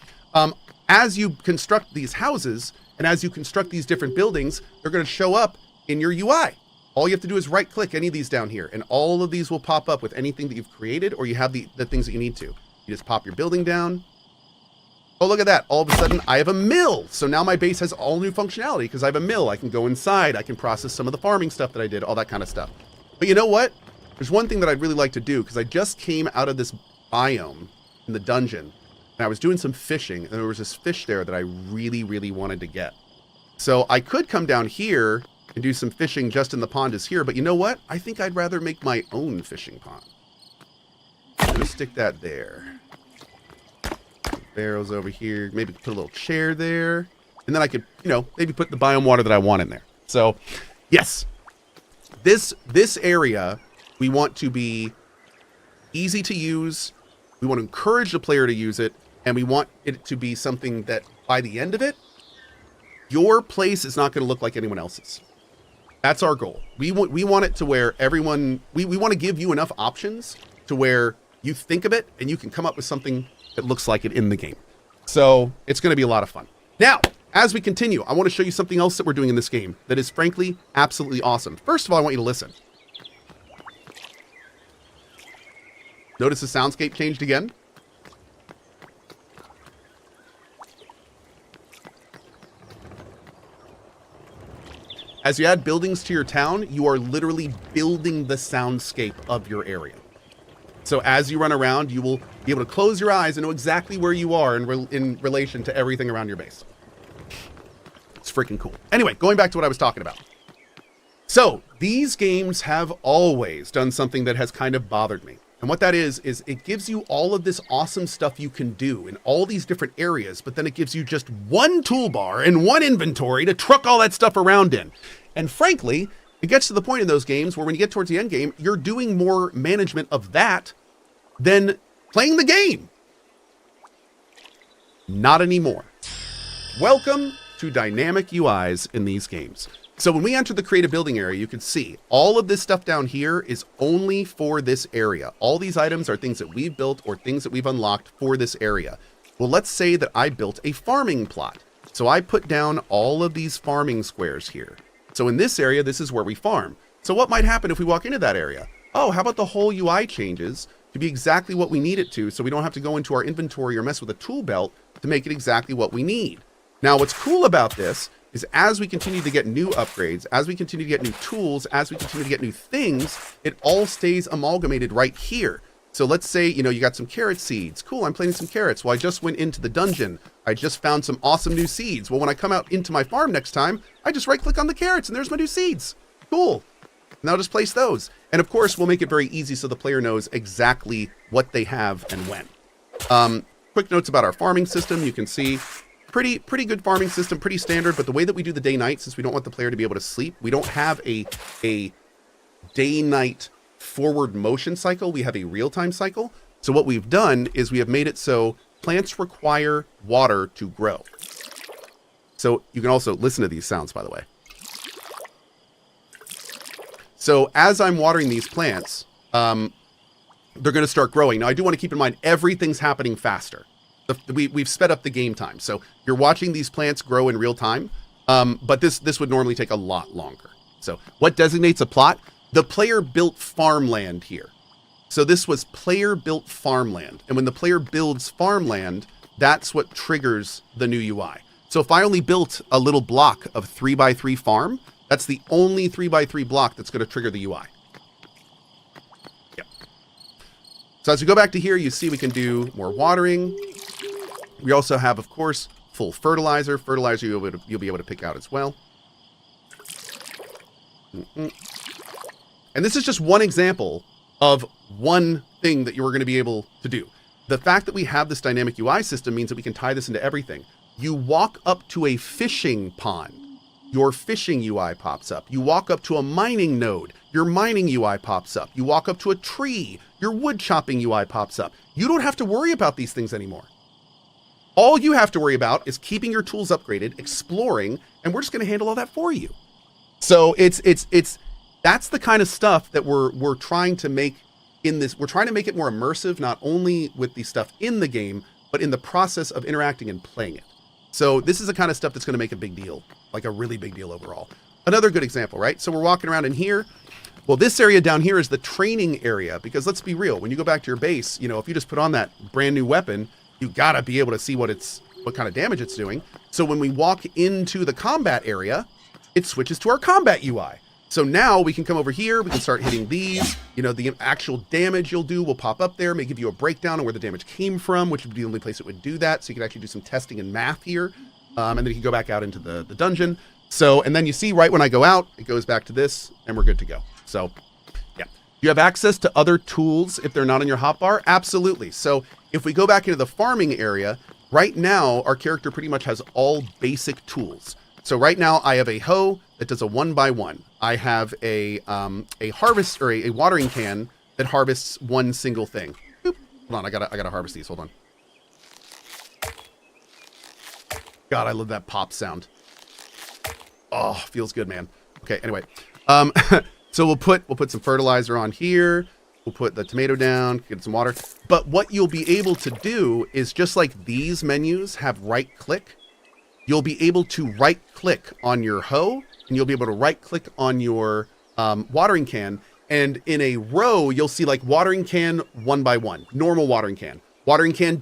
as you construct these houses and as you construct these different buildings, they're going to show up in your UI. All you have to do is right click any of these down here and all of these will pop up with anything that you've created or you have the things that you need to. You just pop your building down. Oh, look at that. All of a sudden, I have a mill. So now my base has all new functionality because I have a mill. I can go inside. I can process some of the farming stuff that I did, all that kind of stuff. But you know what? There's one thing that I'd really like to do because I just came out of this biome in the dungeon and I was doing some fishing and there was this fish there that I really, really wanted to get. So I could come down here and do some fishing just in the pond is here. But you know what? I think I'd rather make my own fishing pond. I'm going to stick that there. Barrels over here, maybe put a little chair there, and then I could, maybe put the biome water that I want in there. So, yes, this area we want to be easy to use. We want to encourage the player to use it, and we want it to be something that by the end of it, your place is not going to look like anyone else's. That's our goal. We want it to where everyone, we want to give you enough options to where you think of it and you can come up with something that looks like it in the game. So it's going to be a lot of fun. Now, as we continue, I want to show you something else that we're doing in this game that is frankly absolutely awesome. First of all, I want you to listen. Notice the soundscape changed again. As you add buildings to your town, you are literally building the soundscape of your area. So as you run around, you will be able to close your eyes and know exactly where you are in relation to everything around your base. It's freaking cool. Anyway, going back to what I was talking about. So these games have always done something that has kind of bothered me. And what that is it gives you all of this awesome stuff you can do in all these different areas, but then it gives you just one toolbar and one inventory to truck all that stuff around in. And frankly, it gets to the point in those games where when you get towards the end game, you're doing more management of that than playing the game. Not anymore. Welcome to dynamic UIs in these games. So when we enter the create a building area, you can see all of this stuff down here is only for this area. All these items are things that we've built or things that we've unlocked for this area. Well, let's say that I built a farming plot. So I put down all of these farming squares here. So in this area, this is where we farm. So what might happen if we walk into that area? Oh, how about the whole UI changes to be exactly what we need it to, so we don't have to go into our inventory or mess with a tool belt to make it exactly what we need. Now, what's cool about this is as we continue to get new upgrades, as we continue to get new tools, as we continue to get new things, it all stays amalgamated right here. So let's say, you got some carrot seeds. Cool, I'm planting some carrots. Well, I just went into the dungeon. I just found some awesome new seeds. Well, when I come out into my farm next time, I just right click on the carrots and there's my new seeds. Cool. And I'll just place those. And of course, we'll make it very easy so the player knows exactly what they have and when. Quick notes about our farming system. You can see pretty good farming system, pretty standard, but the way that we do the day-night, since we don't want the player to be able to sleep, we don't have a day-night forward motion cycle. We have a real-time cycle. So what we've done is we have made it so plants require water to grow. So you can also listen to these sounds, by the way. So as I'm watering these plants, they're going to start growing. Now, I do want to keep in mind, everything's happening faster. We've sped up the game time. So you're watching these plants grow in real time, but this would normally take a lot longer. So what designates a plot? The player built farmland here. So this was player built farmland. And when the player builds farmland, that's what triggers the new UI. So if I only built a little block of 3x3 farm, that's the only 3x3 block that's going to trigger the UI. Yeah. So as we go back to here, you see we can do more watering. We also have, of course, full fertilizer. Fertilizer you'll be able to pick out as well. And this is just one example of one thing that you're going to be able to do. The fact that we have this dynamic UI system means that we can tie this into everything. You walk up to a fishing pond, your fishing UI pops up. You walk up to a mining node, your mining UI pops up. You walk up to a tree, your wood chopping UI pops up. You don't have to worry about these things anymore. All you have to worry about is keeping your tools upgraded, exploring, and we're just going to handle all that for you. So that's the kind of stuff that we're trying to make in this. We're trying to make it more immersive, not only with the stuff in the game, but in the process of interacting and playing it. So this is the kind of stuff that's going to make a big deal, like a really big deal overall. Another good example, right? So we're walking around in here. Well, this area down here is the training area, because let's be real, when you go back to your base, you know, if you just put on that brand new weapon, you gotta be able to see what kind of damage it's doing. So when we walk into the combat area, it switches to our combat UI. So now we can come over here, we can start hitting these, you know, the actual damage you'll do will pop up there, may give you a breakdown on where the damage came from, which would be the only place it would do that. So you can actually do some testing and math here. And then you can go back out into the dungeon. So, and then you see right when I go out, it goes back to this and we're good to go. So yeah, you have access to other tools if they're not on your hotbar. Absolutely. So if we go back into the farming area, right now, our character pretty much has all basic tools. So right now I have a hoe that does a 1x1. I have a harvest or a watering can that harvests one single thing. Oop. Hold on, I gotta harvest these. Hold on. God, I love that pop sound. Oh, feels good, man. Okay, anyway. So we'll put some fertilizer on here. We'll put the tomato down, get some water. But what you'll be able to do is just like these menus have right click, you'll be able to right click on your hoe and you'll be able to right click on your watering can. And in a row, you'll see like watering can 1x1, normal watering can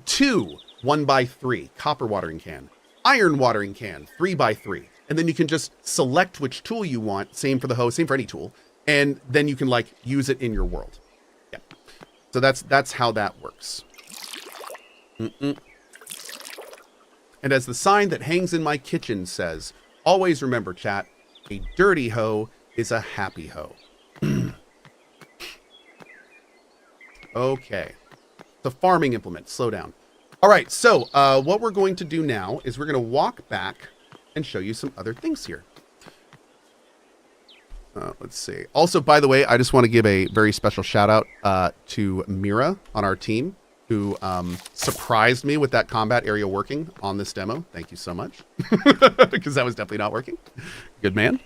2, 1x3, copper watering can, iron watering can 3x3. And then you can just select which tool you want. Same for the hoe, same for any tool. And then you can like use it in your world. Yeah. So that's how that works. And as the sign that hangs in my kitchen says, always remember, chat, a dirty hoe is a happy hoe. Okay. The farming implement, slow down. All right, so what we're going to do now is we're going to walk back and show you some other things here. Let's see. Also, by the way, I just want to give a very special shout out to Mira on our team, who surprised me with that combat area working on this demo. Thank you so much, because that was definitely not working. Good man.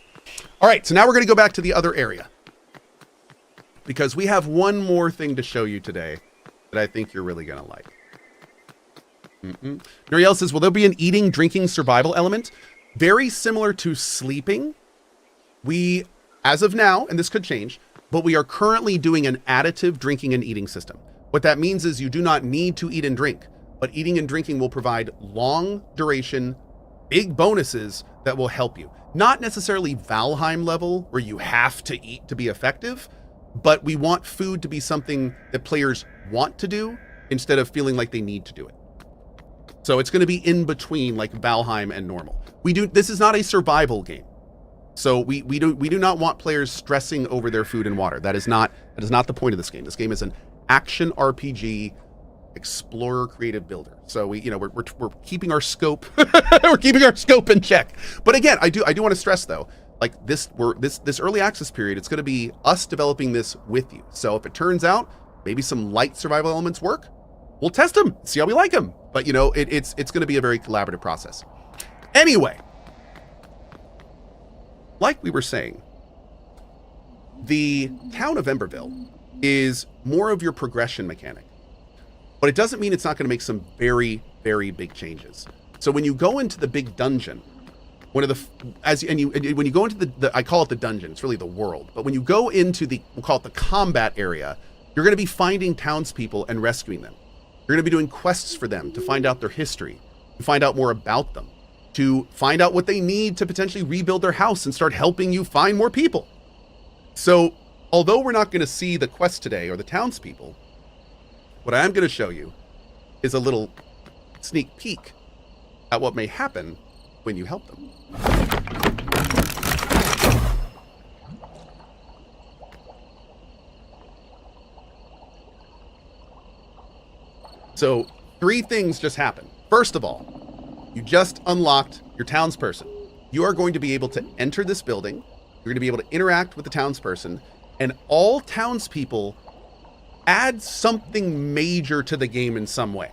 All right, so now we're going to go back to the other area, because we have one more thing to show you today that I think you're really going to like. Nuriel says, will there be an eating, drinking, survival element? Very similar to sleeping. We, as of now, and this could change, but we are currently doing an additive drinking and eating system. What that means is you do not need to eat and drink, but eating and drinking will provide long duration, big bonuses that will help you. Not necessarily Valheim level where you have to eat to be effective, but we want food to be something that players want to do instead of feeling like they need to do it. So it's going to be in between like Valheim and normal. This is not a survival game. So we do not want players stressing over their food and water. That is not the point of this game. This game is an action RPG explorer creative builder. So we're keeping our scope we're keeping our scope in check. But again, I do want to stress though, like this early access period, it's going to be us developing this with you. So if it turns out maybe some light survival elements work, we'll test them, see how we like them. But it's going to be a very collaborative process. Anyway, like we were saying, the town of Emberville is more of your progression mechanic, but it doesn't mean it's not going to make some very, very big changes. So when you go into the big dungeon, when you go into the I call it the dungeon, it's really the world, but when you go into we'll call it the combat area, you're going to be finding townspeople and rescuing them. You're going to be doing quests for them to find out their history, to find out more about them, to find out what they need to potentially rebuild their house and start helping you find more people. So although we're not going to see the quest today or the townspeople, What I am going to show you is a little sneak peek at what may happen when you help them. So 3 things just happened. First of all, you just unlocked your townsperson. You are going to be able to enter this building. You're going to be able to interact with the townsperson, and all townspeople add something major to the game in some way.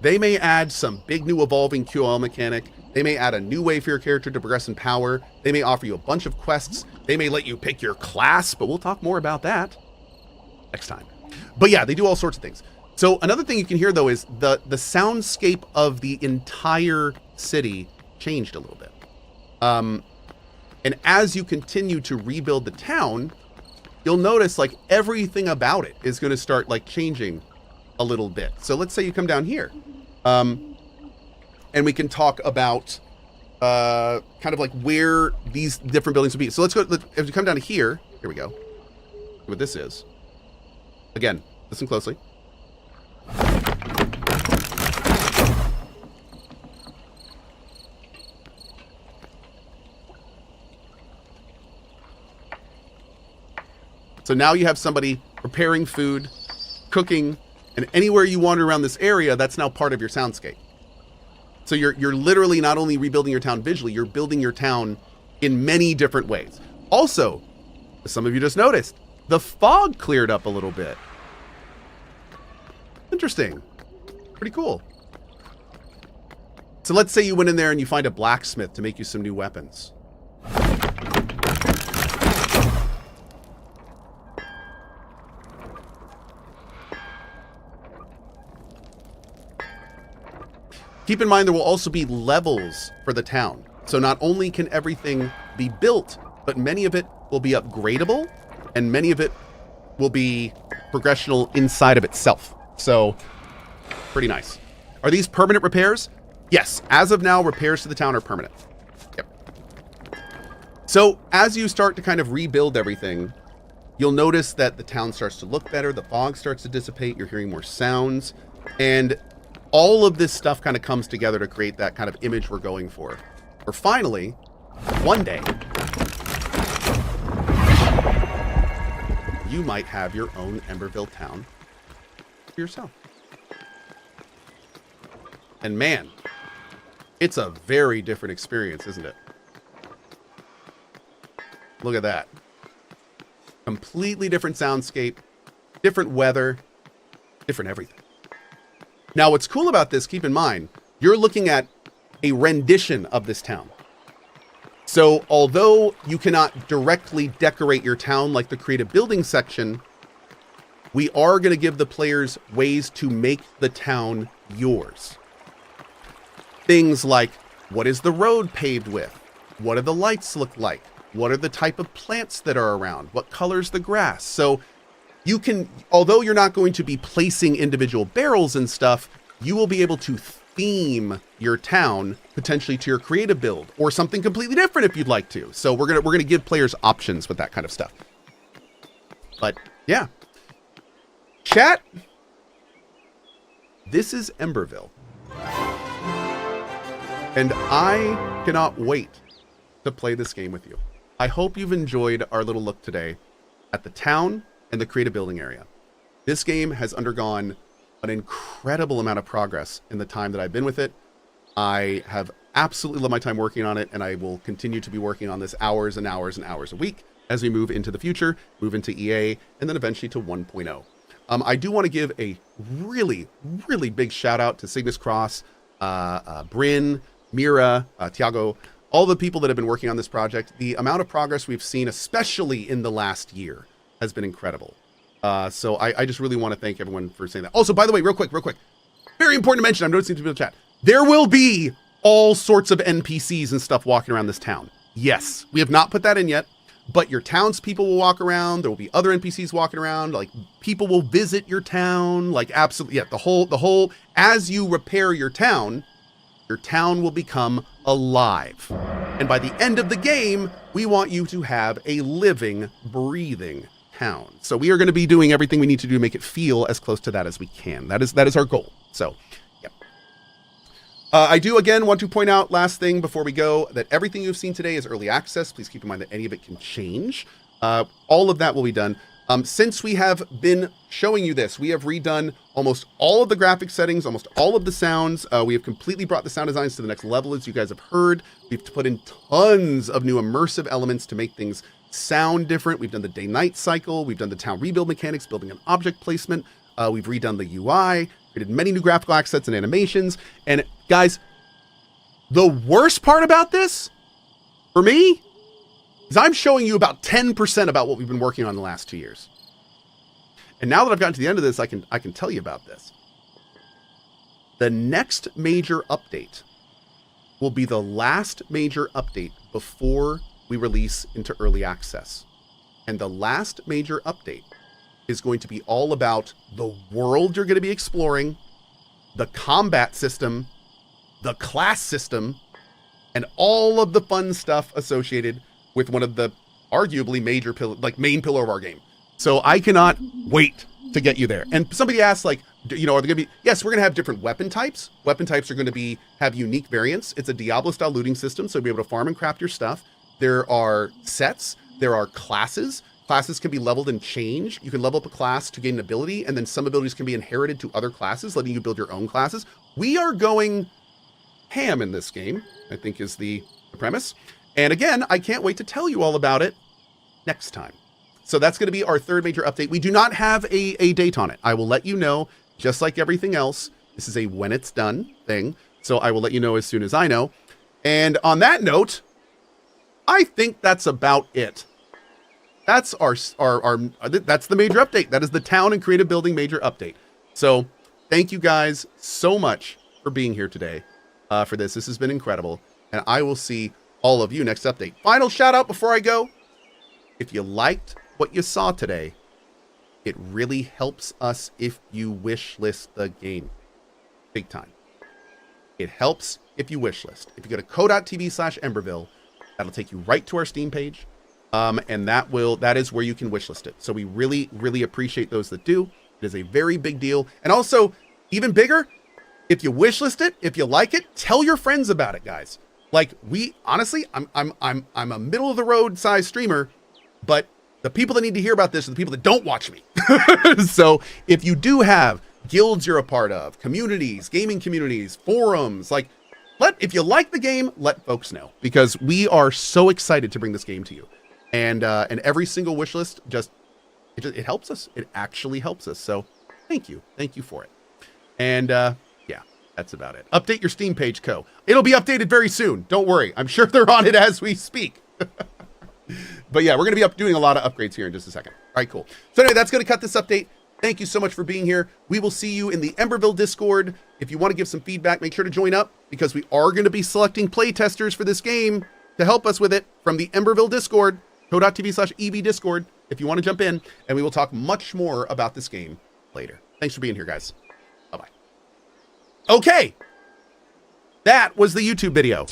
They may add some big new evolving QL mechanic. They may add a new way for your character to progress in power. They may offer you a bunch of quests. They may let you pick your class, but we'll talk more about that next time. But yeah, they do all sorts of things. So another thing you can hear, though, is the soundscape of the entire city changed a little bit. And as you continue to rebuild the town, you'll notice like everything about it is going to start like changing a little bit. So let's say you come down here, and we can talk about kind of like where these different buildings will be. So let's go, if you come down to here we go. What this is. Again, listen closely. So now you have somebody preparing food, cooking, and anywhere you wander around this area, that's now part of your soundscape. So you're literally not only rebuilding your town visually, you're building your town in many different ways. Also, as some of you just noticed, the fog cleared up a little bit. Interesting. Pretty cool. So let's say you went in there and you find a blacksmith to make you some new weapons. Keep in mind there will also be levels for the town. So not only can everything be built, but many of it will be upgradable, and many of it will be progressional inside of itself. So, pretty nice. Are these permanent repairs? Yes. As of now, repairs to the town are permanent. Yep. So, as you start to kind of rebuild everything, you'll notice that the town starts to look better, the fog starts to dissipate, you're hearing more sounds, and all of this stuff kind of comes together to create that kind of image we're going for. Or finally, one day, you might have your own Emberville town for yourself. And man, it's a very different experience, isn't it? Look at that. Completely different soundscape, different weather, different everything. Now, what's cool about this, keep in mind, you're looking at a rendition of this town. So although you cannot directly decorate your town like the creative building section, we are going to give the players ways to make the town yours. Things like, what is the road paved with? What do the lights look like? What are the type of plants that are around? What color's the grass? So you can, although you're not going to be placing individual barrels and stuff, you will be able to theme your town potentially to your creative build or something completely different if you'd like to. So we're gonna give players options with that kind of stuff. But yeah, chat, this is Emberville, and I cannot wait to play this game with you. I hope you've enjoyed our little look today at the town and the creative building area. This game has undergone an incredible amount of progress in the time that I've been with it. I have absolutely loved my time working on it, and I will continue to be working on this hours and hours and hours a week as we move into the future, move into EA, and then eventually to 1.0. I do want to give a really, really big shout out to Cygnus Cross, Bryn, Mira, Tiago, all the people that have been working on this project. The amount of progress we've seen, especially in the last year, has been incredible. So I just really want to thank everyone for saying that. Also, by the way, real quick, very important to mention, I'm noticing people in the chat, there will be all sorts of NPCs and stuff walking around this town. Yes, we have not put that in yet, but your townspeople will walk around. There will be other NPCs walking around. Like, people will visit your town. Like, absolutely, yeah, the whole, as you repair your town will become alive. And by the end of the game, we want you to have a living, breathing town. So we are going to be doing everything we need to do to make it feel as close to that as we can. That is our goal. So, yep. I do, again, want to point out, last thing before we go, that everything you've seen today is early access. Please keep in mind that any of it can change. All of that will be done. Since we have been showing you this, we have redone almost all of the graphic settings, almost all of the sounds. We have completely brought the sound designs to the next level, as you guys have heard. We've put in tons of new immersive elements to make things sound different. We've done the day-night cycle. We've done the town rebuild mechanics, building an object placement. We've redone the UI, created many new graphical assets and animations. And guys, the worst part about this, for me, is I'm showing you about 10% about what we've been working on the last 2 years. And now that I've gotten to the end of this, I can tell you about this. The next major update will be the last major update before we release into early access. And the last major update is going to be all about the world you're going to be exploring, the combat system, the class system, and all of the fun stuff associated with one of the arguably major main pillar of our game. So I cannot wait to get you there. And somebody asked, like, are there going to be, yes, we're going to have different weapon types. Weapon types are going to have unique variants. It's a Diablo style looting system, so you'll be able to farm and craft your stuff. There are sets, there are classes. Classes can be leveled and changed. You can level up a class to gain an ability, and then some abilities can be inherited to other classes, letting you build your own classes. We are going ham in this game, I think is the premise. And again, I can't wait to tell you all about it next time. So that's going to be our third major update. We do not have a date on it. I will let you know, just like everything else. This is a when it's done thing. So I will let you know as soon as I know. And on that note, I think that's about it. That's that's the major update. That is the town and creative building major update. So thank you guys so much for being here today for this. This has been incredible. And I will see all of you next update. Final shout out before I go. If you liked what you saw today, it really helps us if you wish list the game. Big time. It helps if you wish list. If you go to cohh.tv/Emberville, that'll take you right to our Steam page. And that is where you can wish list it. So we really, really appreciate those that do. It is a very big deal. And also, even bigger, if you wish list it, if you like it, tell your friends about it, guys. Like, honestly, I'm a middle of the road size streamer, but the people that need to hear about this are the people that don't watch me. So if you do have guilds you're a part of, communities, gaming communities, forums, like, if you like the game, let folks know, because we are so excited to bring this game to you. And every single wish list it helps us. It actually helps us. So thank you for it. And yeah, that's about it. Update your Steam page, Cohh. It'll be updated very soon. Don't worry. I'm sure they're on it as we speak. But yeah, we're going to be doing a lot of upgrades here in just a second. All right, cool. So anyway, that's going to cut this update. Thank you so much for being here. We will see you in the Emberville Discord. If you want to give some feedback, make sure to join up, because we are going to be selecting play testers for this game to help us with it from the Emberville Discord, cohh.tv/EV Discord, if you want to jump in, and we will talk much more about this game later. Thanks for being here, guys. Bye-bye. Okay. That was the YouTube video.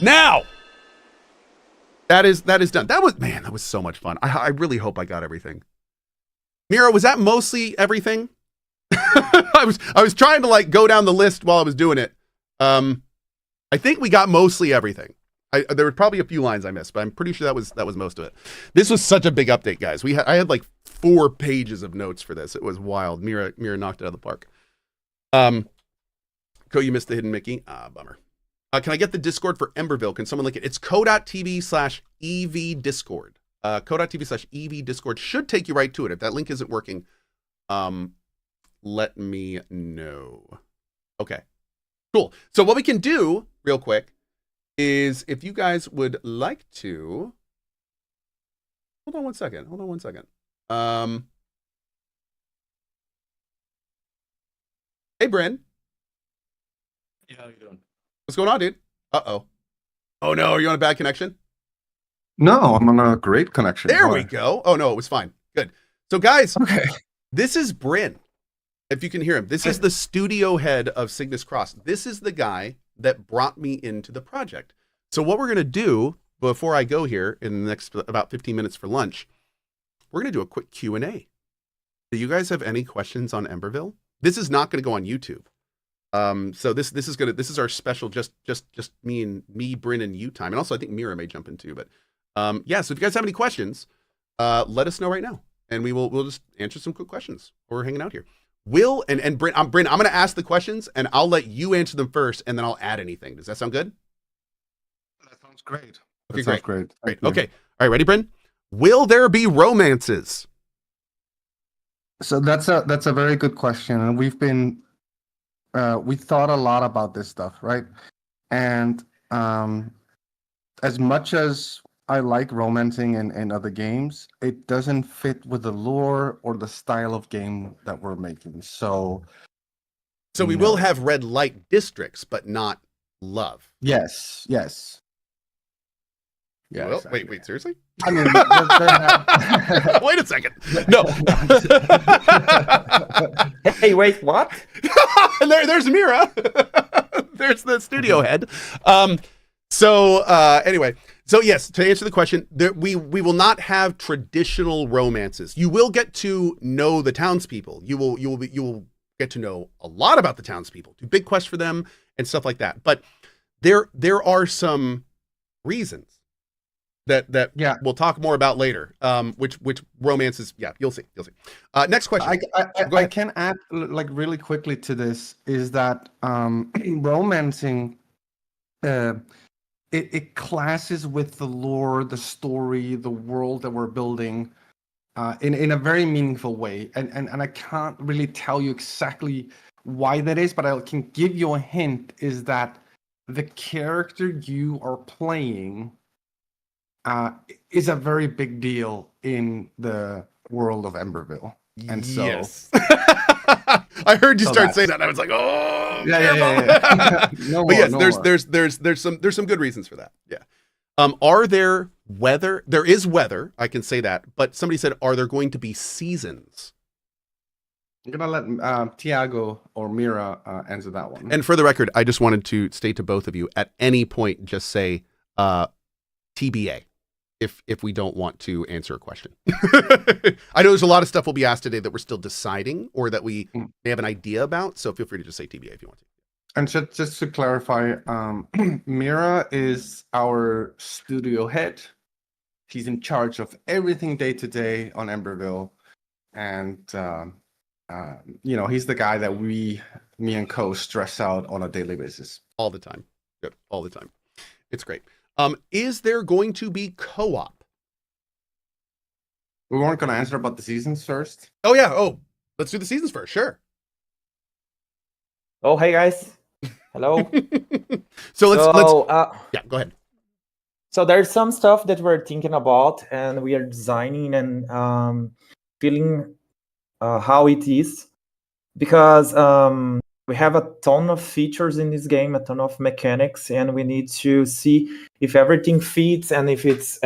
Now, that is done. That was so much fun. I really hope I got everything. Mira, was that mostly everything? I was trying to go down the list while I was doing it. I think we got mostly everything. There were probably a few lines I missed, but I'm pretty sure that was most of it. This was such a big update, guys. I had 4 pages of notes for this. It was wild. Mira knocked it out of the park. Cohh, you missed the hidden Mickey. Bummer. Can I get the Discord for Emberville? Can someone link it? It's cohh.tv/EV Discord. Cohh.tv/EV Discord should take you right to it. If that link isn't working, let me know. Okay, cool. So what we can do real quick is, if you guys would like to, hold on one second. Hey, Bryn. Yeah, how you doing? What's going on, dude? Uh-oh. Oh no, are you on a bad connection? No, I'm on a great connection. There we go. Oh no, it was fine. Good. So guys, okay. This is Bryn. If you can hear him, this is the studio head of Cygnus Cross. This is the guy that brought me into the project. So what we're going to do before I go here in the next about 15 minutes for lunch we're going to do a quick Q&A. Do you guys have any questions on Emberville? This is not going to go on YouTube. So this is our special just me, Bryn, and you time. And also I think Mira may jump in too. But yeah, so if you guys have any questions, let us know right now. And we'll just answer some quick questions while we're hanging out here. Will and Bryn, I'm going to ask the questions and I'll let you answer them first and then I'll add anything. Does that sound good? That sounds great. Okay, that sounds great. Okay. All right, ready, Bryn? Will there be romances? So that's a very good question, and we thought a lot about this stuff, right? And as much as I like romancing in other games, it doesn't fit with the lore or the style of game that we're making. So we will have red light districts, but not love. Yes. Yeah. Well, Exactly. wait, seriously? I mean, wait a second. No. Hey, wait, what? There's Mira. There's the studio head. Anyway, so yes, to answer the question, we will not have traditional romances. You will get to know the townspeople. You will get to know a lot about the townspeople. Do big quests for them and stuff like that. But there are some reasons that we'll talk more about later. Which romances? Yeah, you'll see. Next question. I can add like really quickly to this is that romancing, it clashes with the lore, the story, the world that we're building, in a very meaningful way. And I can't really tell you exactly why that is, but I can give you a hint. Is that the character you are playing is a very big deal in the world of Emberville. And so yes. I heard you start saying that and I was like, oh, yeah. There's some good reasons for that. Yeah. Are there weather? There is weather, I can say that, but somebody said, are there going to be seasons? I'm gonna let Tiago or Mira answer that one. And for the record, I just wanted to state to both of you, at any point, just say TBA. If we don't want to answer a question. I know there's a lot of stuff we'll be asked today that we're still deciding or that we may have an idea about. So feel free to just say TBA if you want to. And just to clarify, Mira is our studio head. He's in charge of everything day to day on Emberville. And, he's the guy that me and Cohh stress out on a daily basis. All the time. Good. All the time. It's great. Is there going to be co-op? We weren't going to answer about the seasons first. Oh, yeah. Oh, let's do the seasons first. Sure. Oh, hey, guys. Hello. So let's yeah, go ahead. So there's some stuff that we're thinking about and we are designing and feeling how it is, because we have a ton of features in this game, a ton of mechanics, and we need to see if everything fits and if it's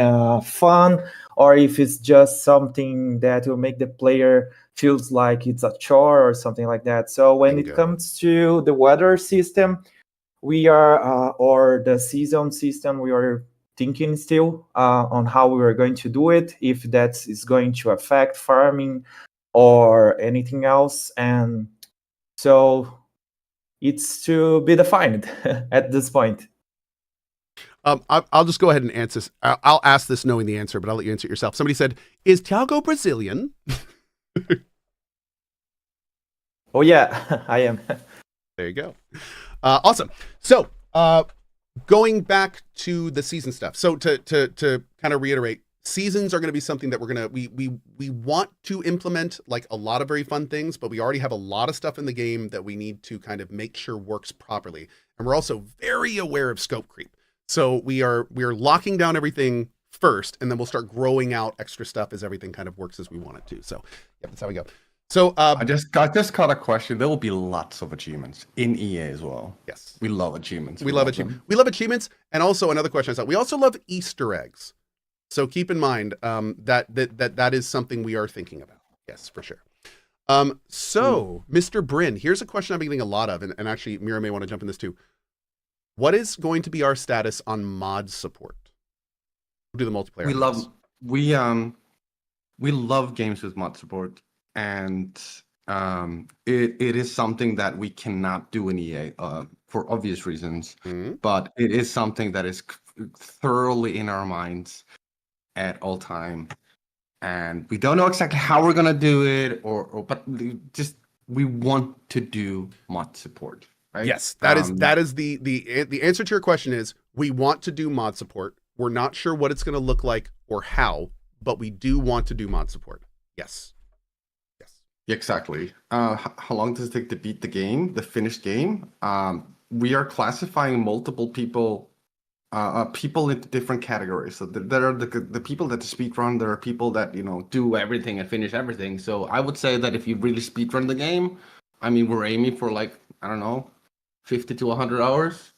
fun or if it's just something that will make the player feels like it's a chore or something like that. So when it comes to the weather system, we are, or the season system, we are thinking still on how we are going to do it, if that is going to affect farming or anything else. And so it's to be defined at this point. I'll just go ahead and answer this. I'll ask this knowing the answer, but I'll let you answer it yourself. Somebody said, is Tiago Brazilian? Oh, yeah, I am. There you go. Awesome. So going back to the season stuff. So to kind of reiterate, seasons are going to be something that we want to implement, like a lot of very fun things, but we already have a lot of stuff in the game that we need to kind of make sure works properly. And we're also very aware of scope creep. So we are locking down everything first, and then we'll start growing out extra stuff as everything kind of works as we want it to. So yeah, that's how we go. So I just caught a question. There will be lots of achievements in EA as well. Yes, we love achievements. We love achievements. We love achievements, and also another question I saw. We also love Easter eggs. So keep in mind that is something we are thinking about. Yes, for sure. Mr. Bryn, here's a question I've been getting a lot of, and actually Mira may want to jump in this too. What is going to be our status on mod support? We'll do the multiplayer. we love games with mod support, and it is something that we cannot do in EA for obvious reasons. But it is something that is thoroughly in our minds at all time, and we don't know exactly how we're gonna do it, but just we want to do mod support. Right? Yes, that is the answer to your question is we want to do mod support. We're not sure what it's going to look like or how, but we do want to do mod support. Yes. Exactly. How long does it take to beat the game, the finished game? We are classifying multiple people into different categories. So there are the people that speedrun. There are people that do everything and finish everything. So I would say that if you really speedrun the game, I mean, we're aiming for like, I don't know, 50 to 100 hours.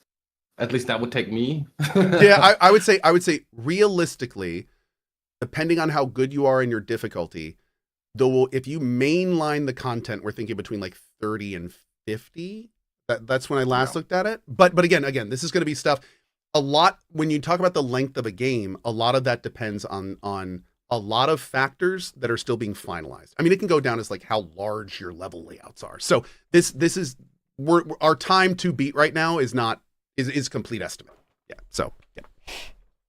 At least that would take me. Yeah, I would say realistically, depending on how good you are in your difficulty, though, if you mainline the content, we're thinking between like 30 and 50. That's when I last looked at it. But again, this is going to be stuff. A lot when you talk about the length of a game, a lot of that depends on a lot of factors that are still being finalized. I mean, it can go down as like how large your level layouts are. So this is our time to beat right now is complete estimate. Yeah. So yeah.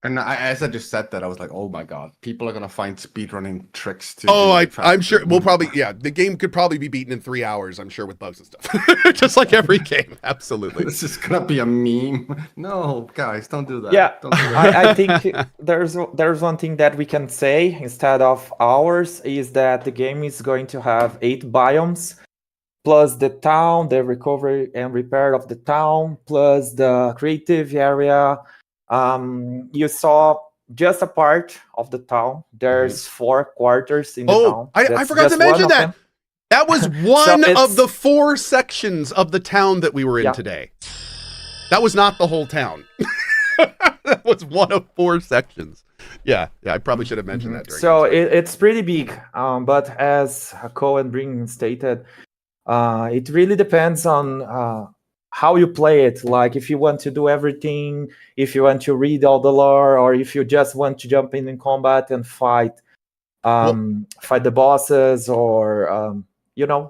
And as I just said that, I was like, oh my god, people are gonna find speedrunning tricks to. I'm sure we'll probably the game could probably be beaten in 3 hours. I'm sure with bugs and stuff, just like every game. Absolutely. This is gonna be a meme. No, guys, don't do that. Yeah, don't do that. I think there's one thing that we can say instead of hours is that the game is going to have 8 biomes, plus the town, the recovery and repair of the town, plus the creative area. You saw just a part of the town. There's 4 quarters in the town. I forgot to mention that. That was one of the 4 sections of the town that we were in today. That was not the whole town. That was one of 4 sections. Yeah, I probably should have mentioned that. So it's pretty big. But as Cohh and Bring stated, it really depends on how you play it. Like if you want to do everything, if you want to read all the lore, or if you just want to jump in combat and fight the bosses, or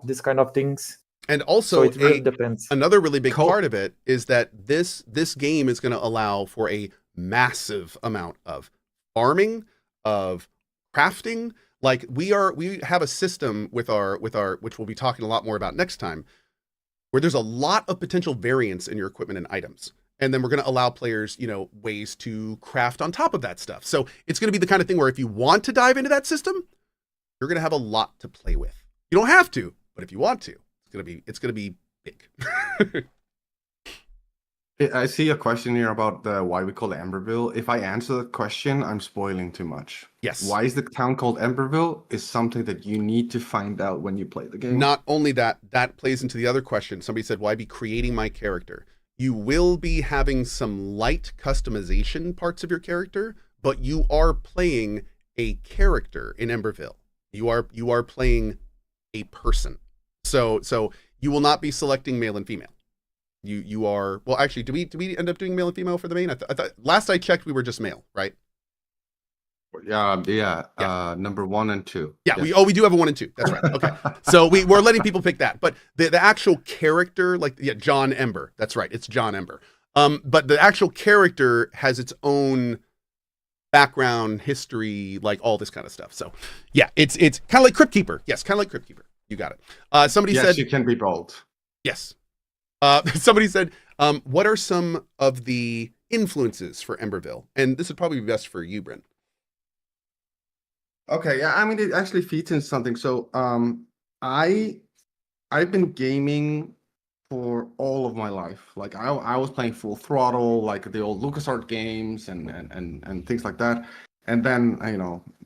these kind of things. And also, so it really depends. Another really big part of it is that this game is going to allow for a massive amount of farming, of crafting. Like we have a system with our which we'll be talking a lot more about next time, where there's a lot of potential variance in your equipment and items. And then we're going to allow players, ways to craft on top of that stuff. So it's going to be the kind of thing where if you want to dive into that system, you're going to have a lot to play with. You don't have to, but if you want to, it's going to be big. I see a question here about why we call it Emberville. If I answer the question, I'm spoiling too much. Yes. Why is the town called Emberville is something that you need to find out when you play the game. Not only that plays into the other question. Somebody said, why be creating my character? You will be having some light customization parts of your character, but you are playing a character in Emberville. You are playing a person. So you will not be selecting male and female. You are, well, actually, do we end up doing male and female for the main? I thought last I checked we were just male, right? Yeah. Number 1 and 2. Yeah, yes. We do have a 1 and 2. That's right. Okay. So we're letting people pick that. But the actual character, John Ember. That's right. It's John Ember. But the actual character has its own background, history, like all this kind of stuff. So yeah, it's kind of like Crypt Keeper. Yes, kind of like Crypt Keeper. You got it. Somebody said you can be bold. Yes. Somebody said, what are some of the influences for Emberville? And this would probably be best for you, Brent. Okay, yeah, I mean, it actually feeds in something. So I've been gaming for all of my life. Like I was playing Full Throttle, like the old LucasArts games and things like that. And then,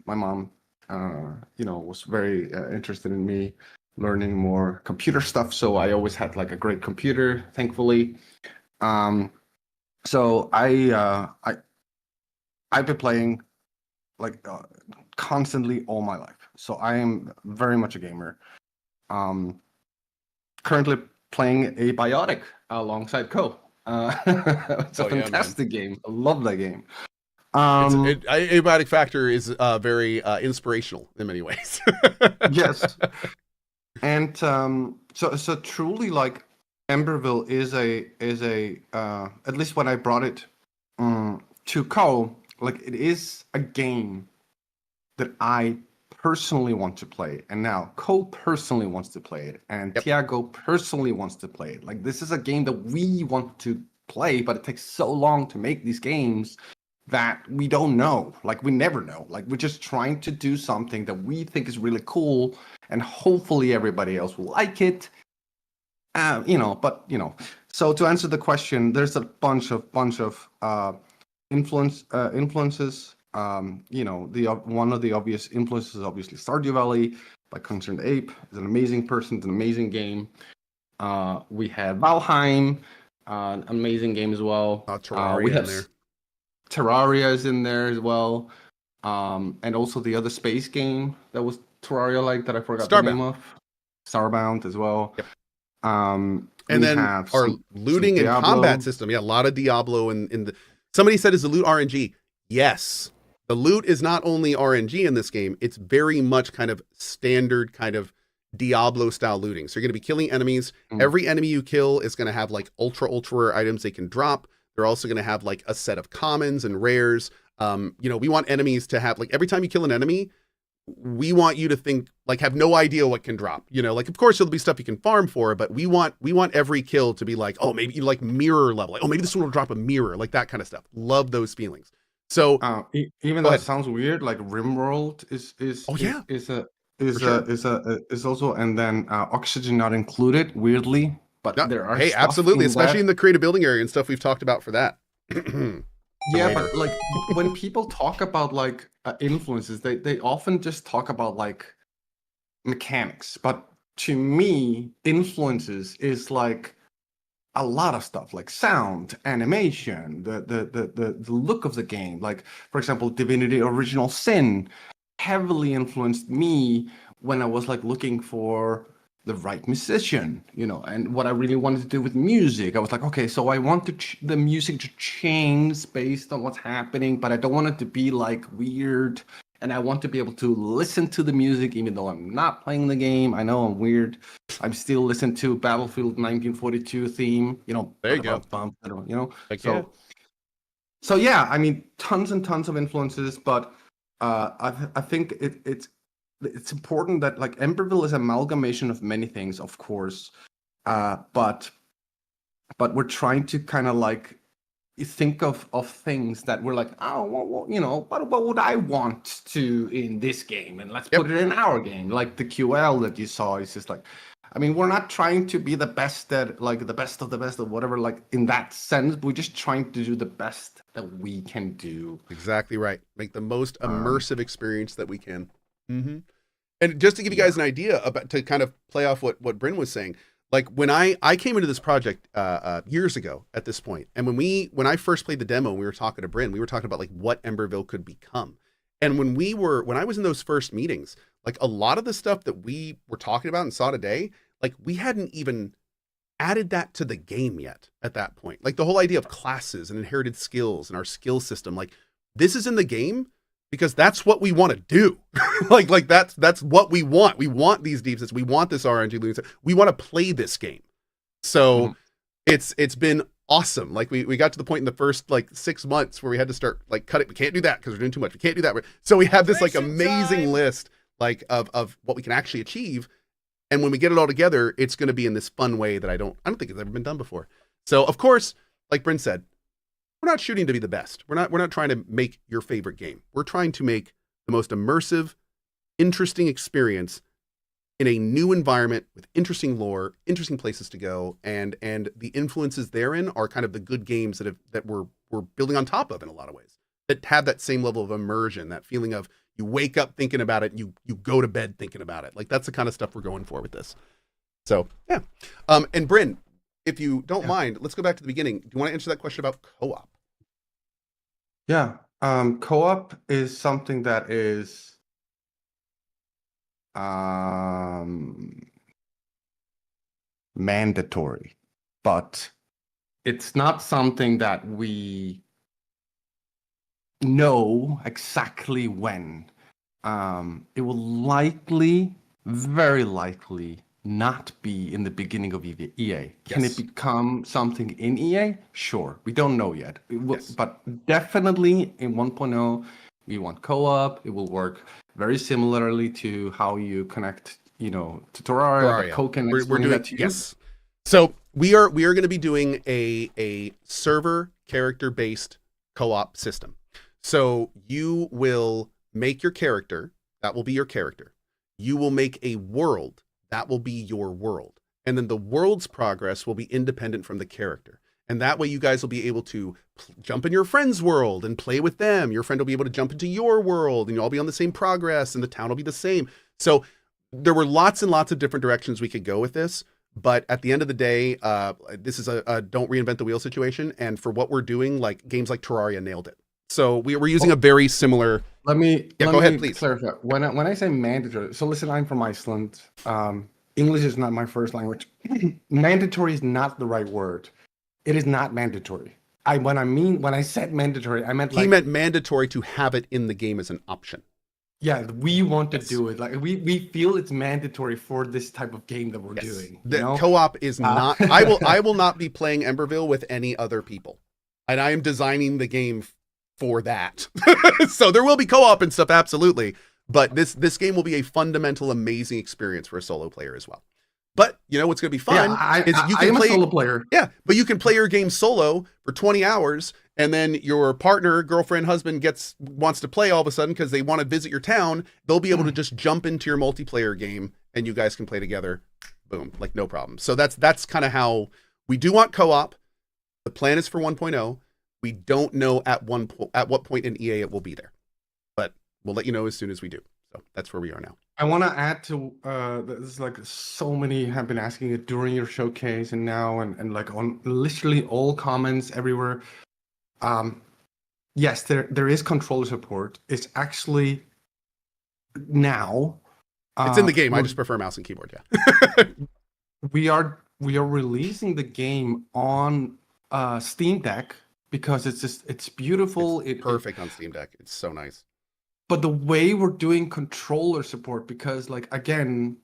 my mom, was very interested in me learning more computer stuff. So I always had like a great computer, thankfully. So I've been playing like constantly all my life. So I am very much a gamer. Currently playing Abiotic alongside Cohh. It's a fantastic game. I love that game. Abiotic Factorr is very inspirational in many ways. Yes. And so truly, like, Emberville is a at least when I brought it to Cohh, like, it is a game that I personally want to play, and now Cohh personally wants to play it, and Tiago personally wants to play it. Like, this is a game that we want to play, but it takes so long to make these games that we don't know. Like, we never know. Like, we're just trying to do something that we think is really cool, and hopefully everybody else will like it. So to answer the question, there's a bunch of influences. One of the obvious influences is obviously Stardew Valley by Concerned Ape. It's an amazing person. It's an amazing game. We have Valheim, an amazing game as well. Terraria we have in there. Terraria is in there as well. And also the other space game that was Terraria-like that I forgot the name of. Starbound as well. Yep. And then our looting and combat system. Yeah, a lot of Diablo in the. Somebody said, is the loot RNG? Yes. The loot is not only RNG in this game, it's very much kind of standard kind of Diablo style looting. So you're going to be killing enemies. Every enemy you kill is going to have like ultra rare items they can drop. They're also going to have like a set of commons and rares. We want enemies to have, like, every time you kill an enemy, we want you to think, like, have no idea what can drop. Like, of course there'll be stuff you can farm for, but we want every kill to be like, oh, maybe you like mirror level. Like, oh, maybe this one will drop a mirror, like that kind of stuff. Love those feelings. So even though it sounds weird, like RimWorld is also, and then Oxygen not included, weirdly, but there are absolutely, especially in the creative building area and stuff we've talked about for that. Yeah, but like when people talk about like influences, they often just talk about like mechanics. But to me, influences is like a lot of stuff, like sound, animation, the look of the game. Like, for example, Divinity Original Sin heavily influenced me when I was like looking for the right musician, and what I really wanted to do with music. I was like, okay, so I want the music to change based on what's happening, but I don't want it to be like weird. And I want to be able to listen to the music even though I'm not playing the game. I know I'm weird. I'm still listening to Battlefield 1942 theme, There you go. So yeah, I mean, tons and tons of influences, but I think it's important that, like, Emberville is an amalgamation of many things, of course, but we're trying to kind of like think of things that we're like, oh, well, what would I want to in this game, and let's put it in our game. Like the QL that you saw is just like, I mean, we're not trying to be the best at, like, the best of the best of whatever, like, in that sense. We're just trying to do the best that we can do. Exactly right. Make the most immersive experience that we can. Mm-hmm. And just to give you guys an idea about, to kind of play off what Bryn was saying, like when I came into this project years ago at this point, and when I first played the demo and we were talking to Bryn, we were talking about like what Emberville could become. And when I was in those first meetings, like a lot of the stuff that we were talking about and saw today, like we hadn't even added that to the game yet at that point. Like the whole idea of classes and inherited skills and our skill system, like this is in the game because that's what we want to do. like that's what we want. We want these deep sets. We want this RNG loot. We want to play this game. So it's been awesome. Like we got to the point in the first like 6 months where we had to start like cutting. We can't do that because we're doing too much. We can't do that. So we have this like amazing list like of what we can actually achieve. And when we get it all together, it's going to be in this fun way that I don't think it's ever been done before. So of course, like Bryn said, we're not shooting to be the best. We're not trying to make your favorite game. We're trying to make the most immersive, interesting experience in a new environment with interesting lore, interesting places to go, and the influences therein are kind of the good games that we're building on top of in a lot of ways, that have that same level of immersion, that feeling of you wake up thinking about it, and you go to bed thinking about it. Like that's the kind of stuff we're going for with this. So yeah. And Bryn, if you don't mind, let's go back to the beginning. Do you want to answer that question about co-op? Yeah. Co-op is something that is mandatory, but it's not something that we know exactly when. It will likely, very likely, not be in the beginning of EA. Can it become something in EA? Sure. We don't know yet. But definitely in 1.0, we want co-op. It will work very similarly to how you connect, to Terraria. Cohh can explain that to you. Yes. So we are going to be doing a server character based co-op system. So you will make your character, that will be your character. You will make a world, that will be your world. And then the world's progress will be independent from the character. And that way you guys will be able to jump in your friend's world and play with them. Your friend will be able to jump into your world and you'll all be on the same progress and the town will be the same. So there were lots and lots of different directions we could go with this. But at the end of the day, this is a don't reinvent the wheel situation. And for what we're doing, like games like Terraria nailed it. So we're using a very similar. Let me go ahead, please. Clarify. When I say mandatory, so listen, I'm from Iceland. English is not my first language. Mandatory is not the right word. It is not mandatory. When I said mandatory, I meant he meant mandatory to have it in the game as an option. Yeah, we want to do it. Like we feel it's mandatory for this type of game that we're doing. The co-op is not. I will not be playing Emberville with any other people, and I am designing the game for that. So there will be co-op and stuff, absolutely. But this game will be a fundamental, amazing experience for a solo player as well. But you know what's going to be fun is you can play a solo player. Yeah, but you can play your game solo for 20 hours, and then your partner, girlfriend, husband wants to play all of a sudden because they want to visit your town. They'll be able to just jump into your multiplayer game, and you guys can play together. Boom, like no problem. So that's kind of how we do want co-op. The plan is for 1.0. We don't know at what point in EA it will be there, but we'll let you know as soon as we do. So that's where we are now. I want to add to this is like so many have been asking it during your showcase and now and like on literally all comments everywhere. Yes, there is controller support. It's actually now. It's in the game. I just prefer mouse and keyboard. Yeah. we are releasing the game on Steam Deck because it's beautiful. It's perfect on Steam Deck. It's so nice. But the way we're doing controller support, because like again,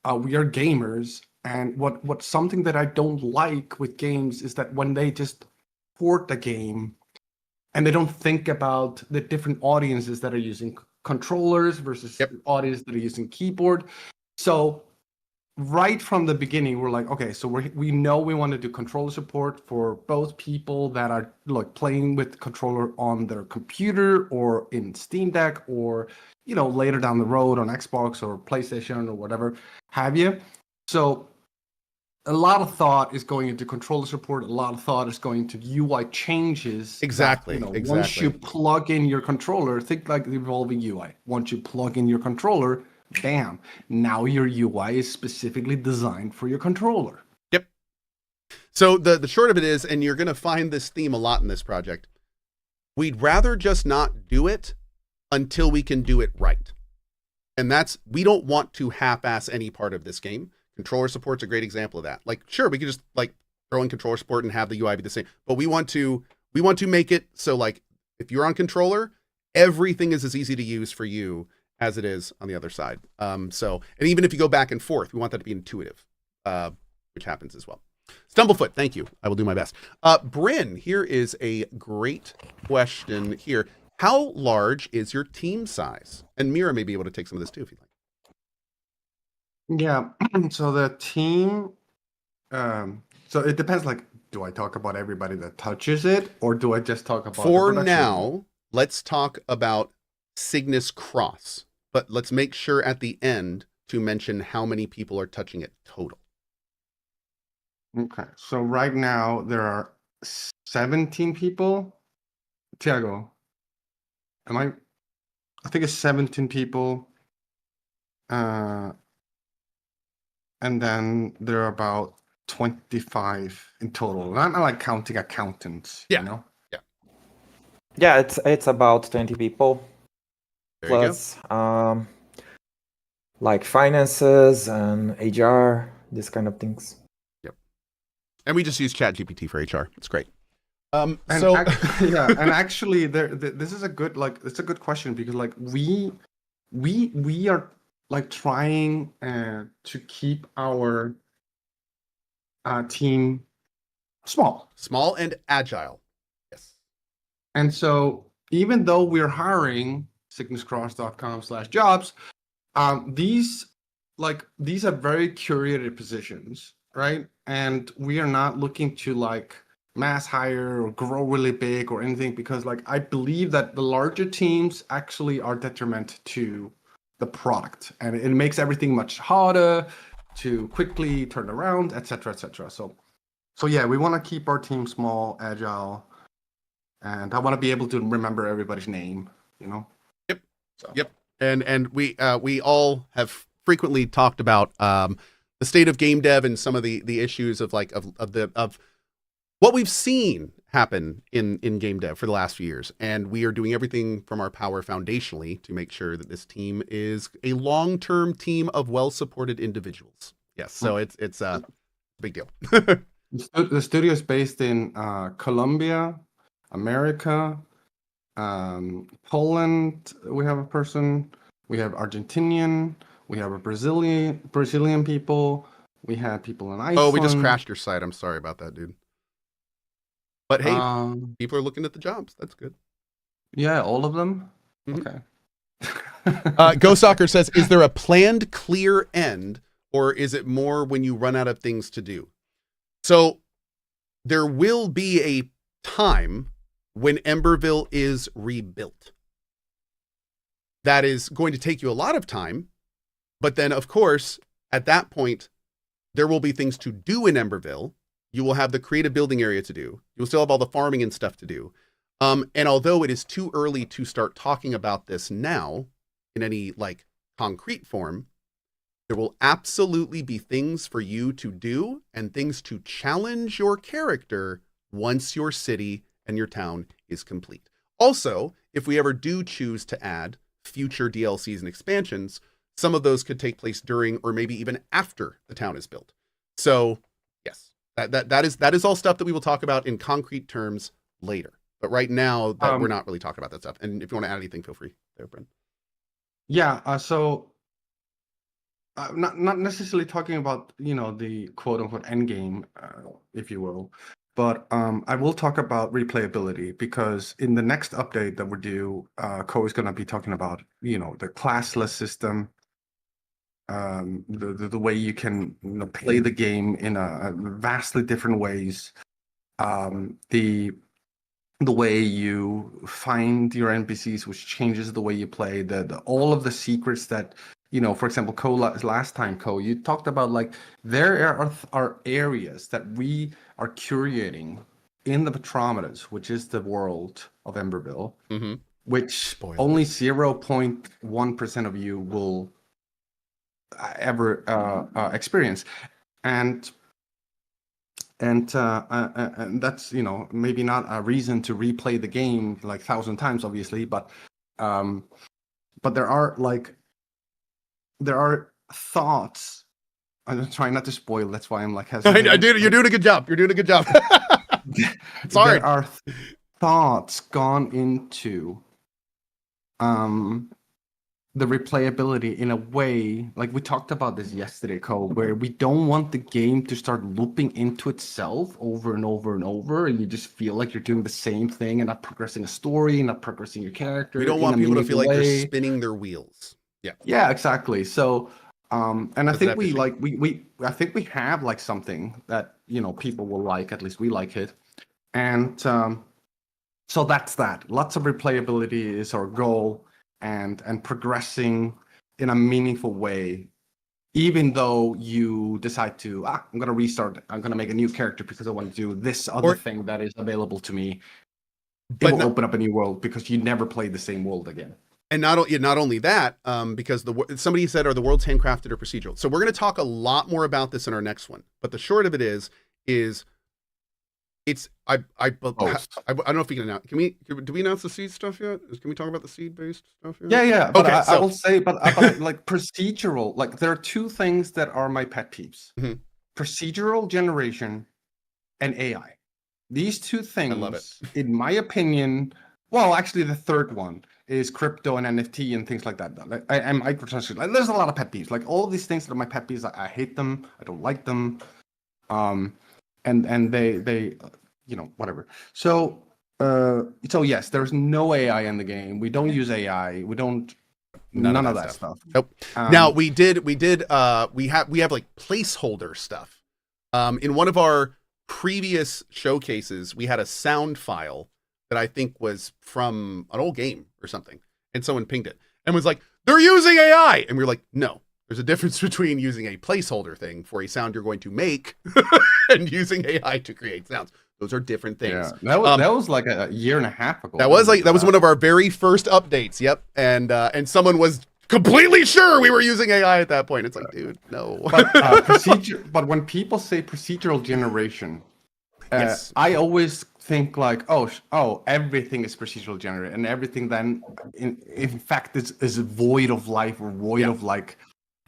we are gamers, and what something that I don't like with games is that when they just port the game, and they don't think about the different audiences that are using controllers versus audience that are using keyboard. So right from the beginning, we're like, okay, so we know we want to do controller support for both people that are like playing with the controller on their computer or in Steam Deck or, later down the road on Xbox or PlayStation or whatever have you. So a lot of thought is going into controller support. A lot of thought is going to UI changes. Exactly. Once you plug in your controller, think like the evolving UI. Once you plug in your controller, bam, now your UI is specifically designed for your controller. Yep. So the short of it is, and you're going to find this theme a lot in this project, we'd rather just not do it until we can do it right. And we don't want to half-ass any part of this game. Controller support's a great example of that. Like, sure, we could just like throw in controller support and have the UI be the same, but we want to make it so like if you're on controller, everything is as easy to use for you as it is on the other side. And even if you go back and forth, we want that to be intuitive, which happens as well. Stumblefoot, thank you. I will do my best. Bryn, here is a great question here. How large is your team size? And Mira may be able to take some of this too, if you'd like. Yeah, so the team, so it depends, like, do I talk about everybody that touches it, or do I just talk about For now, let's talk about Cygnus Cross, but let's make sure at the end to mention how many people are touching it total. Okay, so right now there are 17 people. Tiago, I think it's 17 people. And then there are about 25 in total. I'm not like counting accountants, Yeah. Yeah. Yeah, it's about 20 people. There Plus like finances and HR, this kind of things. Yep. And we just use ChatGPT for HR. It's great. And So yeah, and actually, this is a good it's a good question because like we are like trying to keep our team small, and agile. Yes. and so even though we're hiring sicknesscross.com/jobs, these are very curated positions, right? And we are not looking to like mass hire or grow really big or anything because like I believe that the larger teams actually are detriment to the product and it makes everything much harder to quickly turn around, etc., etc. So yeah, we want to keep our team small, agile, and I want to be able to remember everybody's name, you know. Yep. So. Yep. And we all have frequently talked about the state of game dev and some of the issues of like of what we've seen happen in game dev for the last few years, and we are doing everything from our power foundationally to make sure that this team is a long-term team of well-supported individuals. Yes, so it's a big deal. The studio is based in Colombia, America, Poland. We have a person. We have Argentinian. We have a Brazilian people. We have people in Iceland. Oh, we just crashed your site. I'm sorry about that, dude. But hey, people are looking at the jobs. That's good. Yeah, all of them. Mm-hmm. Okay. Go Soccer says, "Is there a planned clear end, or is it more when you run out of things to do?" So there will be a time when Emberville is rebuilt. That is going to take you a lot of time, but then of course, at that point, there will be things to do in Emberville. You will have the creative building area to do. You'll still have all the farming and stuff to do. And although it is too early to start talking about this now in any like concrete form, there will absolutely be things for you to do and things to challenge your character once your city and your town is complete. Also, if we ever do choose to add future DLCs and expansions, some of those could take place during or maybe even after the town is built. So yes, that is all stuff that we will talk about in concrete terms later. But right now, we're not really talking about that stuff. And if you want to add anything, feel free there, Brent. Yeah, so not necessarily talking about, you know, the quote unquote end game, if you will, but I will talk about replayability because in the next update that we do, Cohh is going to be talking about, you know, the classless system, the way you can, you know, play the game in a vastly different ways, the way you find your NPCs, which changes the way you play, the all of the secrets that, you know, for example, Cohh, last time, Cohh, you talked about like there are areas that we are curating in the Petrometers, which is the world of Emberville, which only 0.1% of you will ever experience, and that's, you know, maybe not a reason to replay the game like 1,000 times, obviously, but there are thoughts. I'm trying not to spoil. That's why I'm like hesitant. You're doing a good job. You're doing a good job. Sorry. There are thoughts gone into the replayability in a way, like we talked about this yesterday, Cohh, where we don't want the game to start looping into itself over and over and over, and you just feel like you're doing the same thing and not progressing a story, not progressing your character. We don't want people to feel like they're spinning their wheels. Yeah. Yeah, exactly. So, and I think I think we have like something that, you know, people will like. At least we like it, and so that's that. Lots of replayability is our goal. And progressing in a meaningful way, even though you decide to, I'm going to restart, I'm going to make a new character because I want to do this other thing that is available to me. It will open up a new world because you never played the same world again. And not only that, because somebody said, are the worlds handcrafted or procedural? So we're going to talk a lot more about this in our next one. But the short of it is it's I don't know if we can announce. Do we announce the seed stuff yet? Can we talk about the seed based stuff yet? Yeah. But okay, I will say, but like procedural, like there are two things that are my pet peeves: procedural generation and AI. These two things, I love it. in my opinion, well, actually, the third one is crypto and NFT and things like that. And microtransactions. Like, there's a lot of pet peeves. Like all of these things that are my pet peeves. I hate them. I don't like them. And they whatever. So yes, there's no AI in the game. We don't use AI. We don't. None of that stuff. Nope. Now we have like placeholder stuff. In one of our previous showcases, we had a sound file that I think was from an old game or something, and someone pinged it and was like, "They're using AI," and we were like, "No, there's a difference between using a placeholder thing for a sound you're going to make and using AI to create sounds. Those are different things." Yeah, that was like a year and a half ago. That was one of our very first updates. Yep, and someone was completely sure we were using AI at that point. It's like, dude, no. But when people say procedural generation, yes. I always think like, oh, everything is procedural generated, and everything then, in fact, is void of life or void of like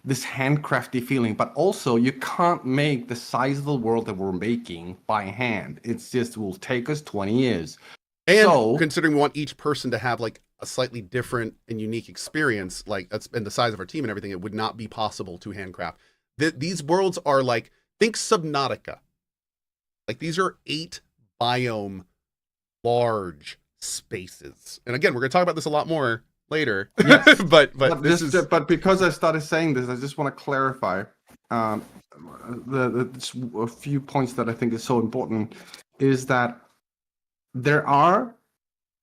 this handcrafty feeling. But also, you can't make the size of the world that we're making by hand. It's just will take us 20 years. And considering we want each person to have like a slightly different and unique experience, like that's and the size of our team and everything, it would not be possible to handcraft. These worlds are like, think Subnautica. Like these are 8 biome large spaces. And again, we're going to talk about this a lot more later. Yes. but because I started saying this, I just want to clarify a few points that I think is so important is that there are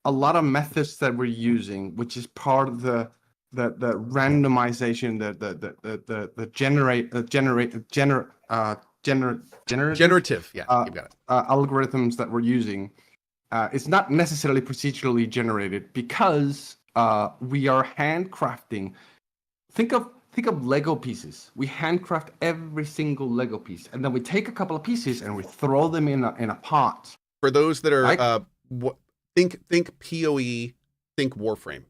a lot of methods that we're using, which is part of the randomization, the generative, yeah, you got it. Algorithms that we're using. It's not necessarily procedurally generated because we are handcrafting. Think of Lego pieces. We handcraft every single Lego piece, and then we take a couple of pieces and we throw them in a pot. For those that are think PoE, think Warframe,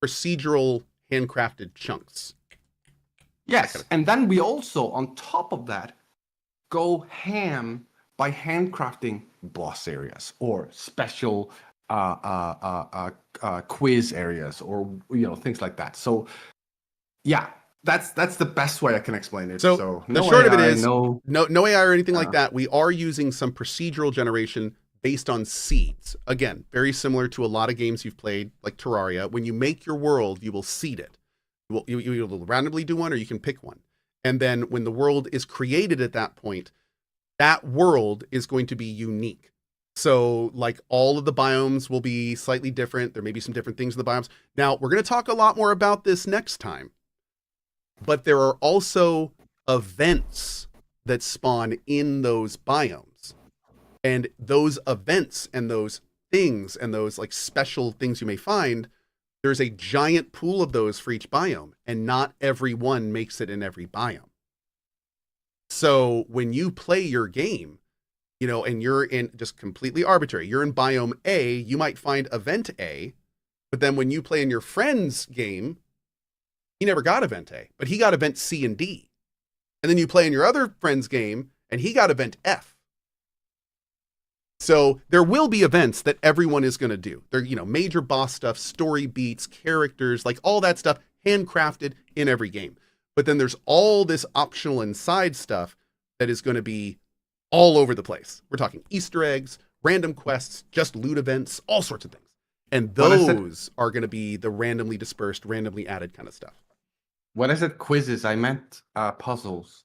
procedural handcrafted chunks. Yes, and then we also, on top of that, go ham by handcrafting boss areas or special quiz areas or things like that. So yeah, that's the best way I can explain it. So no the short AI, of it is no AI or anything like that. We are using some procedural generation based on seeds. Again, very similar to a lot of games you've played, like Terraria. When you make your world, you will seed it. You will randomly do one, or you can pick one. And then when the world is created at that point, that world is going to be unique. So like all of the biomes will be slightly different. There may be some different things in the biomes. Now, we're going to talk a lot more about this next time. But there are also events that spawn in those biomes. And those events and those things and those like special things you may find, there's a giant pool of those for each biome, and not every one makes it in every biome. So when you play your game, and you're in just completely arbitrary, you're in biome A, you might find event A, but then when you play in your friend's game, he never got event A, but he got event C and D. And then you play in your other friend's game and he got event F. So there will be events that everyone is going to do. They're, major boss stuff, story beats, characters, like all that stuff handcrafted in every game. But then there's all this optional and side stuff that is going to be all over the place. We're talking Easter eggs, random quests, just loot events, all sorts of things. And those are going to be the randomly dispersed, randomly added kind of stuff. When I said quizzes, I meant puzzles.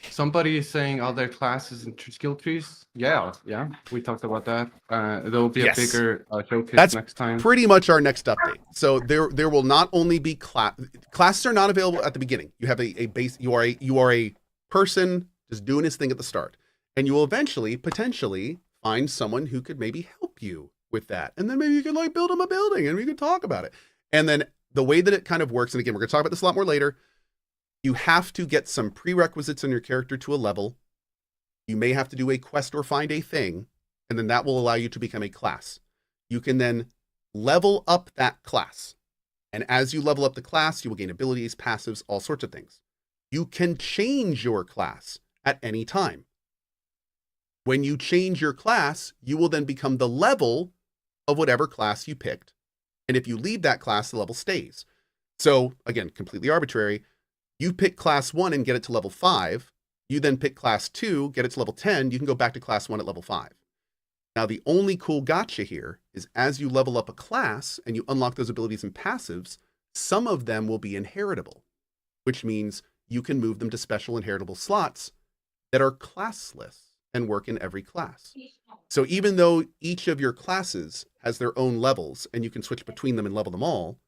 Somebody is saying, are there classes and skill trees? Yeah, we talked about that. There will be a bigger showcase next time. Pretty much our next update. So there will not only be classes are not available at the beginning. You have a base. You are a person just doing his thing at the start, and you will eventually potentially find someone who could maybe help you with that, and then maybe you can like build them a building, and we can talk about it. And then the way that it kind of works, and again, we're going to talk about this a lot more later. You have to get some prerequisites on your character to a level. You may have to do a quest or find a thing, and then that will allow you to become a class. You can then level up that class. And as you level up the class, you will gain abilities, passives, all sorts of things. You can change your class at any time. When you change your class, you will then become the level of whatever class you picked. And if you leave that class, the level stays. So again, completely arbitrary. You pick class 1 and get it to level 5. You then pick class 2, get it to level 10. You can go back to class 1 at level 5. Now, the only cool gotcha here is as you level up a class and you unlock those abilities and passives, some of them will be inheritable, which means you can move them to special inheritable slots that are classless and work in every class. So even though each of your classes has their own levels and you can switch between them and level them all,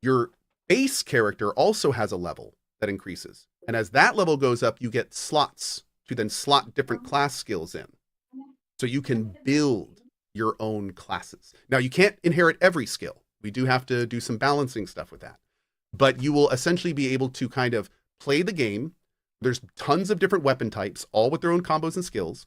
your base character also has a level that increases. And as that level goes up, you get slots to then slot different class skills in. So you can build your own classes. Now, you can't inherit every skill. We do have to do some balancing stuff with that. But you will essentially be able to kind of play the game. There's tons of different weapon types, all with their own combos and skills.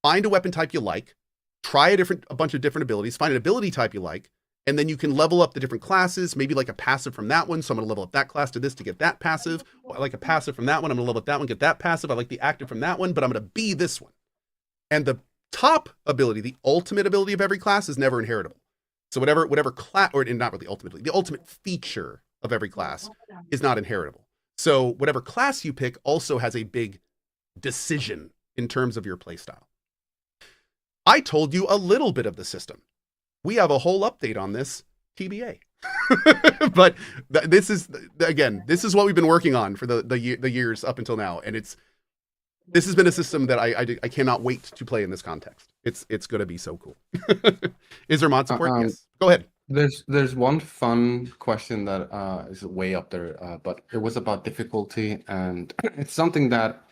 Find a weapon type you like, try a bunch of different abilities, find an ability type you like, and then you can level up the different classes, maybe like a passive from that one. So I'm going to level up that class to this to get that passive. Well, I like a passive from that one. I'm going to level up that one, get that passive. I like the active from that one, but I'm going to be this one. And the top ability, the ultimate ability of every class is never inheritable. So whatever class, or not really ultimately, the ultimate feature of every class is not inheritable. So whatever class you pick also has a big decision in terms of your playstyle. I told you a little bit of the system. We have a whole update on this, TBA. But this is what we've been working on for the years up until now, and this has been a system that I cannot wait to play in this context. It's going to be so cool. Is there mod support? Yes. Go ahead. There's one fun question that is way up there, but it was about difficulty, and it's something that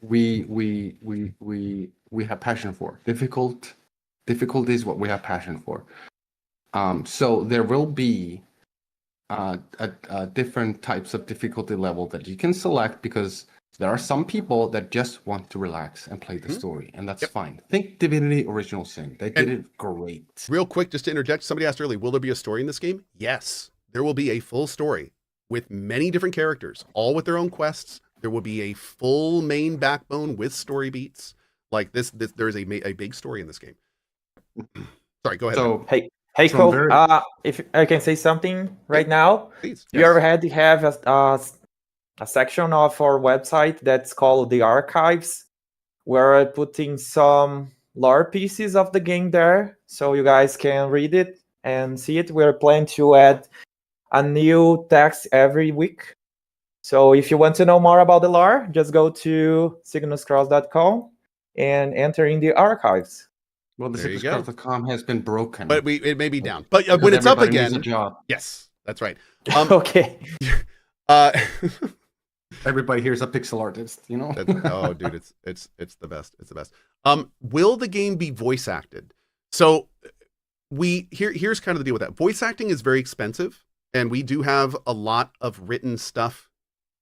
we have passion for. Difficulty is what we have passion for. So there will be different types of difficulty level that you can select, because there are some people that just want to relax and play the story, and that's fine. Think Divinity Original Sin. They did it great. Real quick, just to interject, somebody asked earlier, will there be a story in this game? Yes, there will be a full story with many different characters, all with their own quests. There will be a full main backbone with story beats. Like this there is a big story in this game. Sorry, go ahead. So, Hey, Cohh, if I can say something right now. Please. We already have a section of our website that's called the archives, where I'm putting some lore pieces of the game there, so you guys can read it and see it. We're planning to add a new text every week. So if you want to know more about the lore, just go to cygnuscross.com and enter in the archives. Well, the cygnuscross.com has been broken. But it may be down. But when it's up again, yes, that's right. Okay. Everybody here's a pixel artist, you know? Oh, dude, it's the best. It's the best. Will the game be voice acted? So here's kind of the deal with that. Voice acting is very expensive, and we do have a lot of written stuff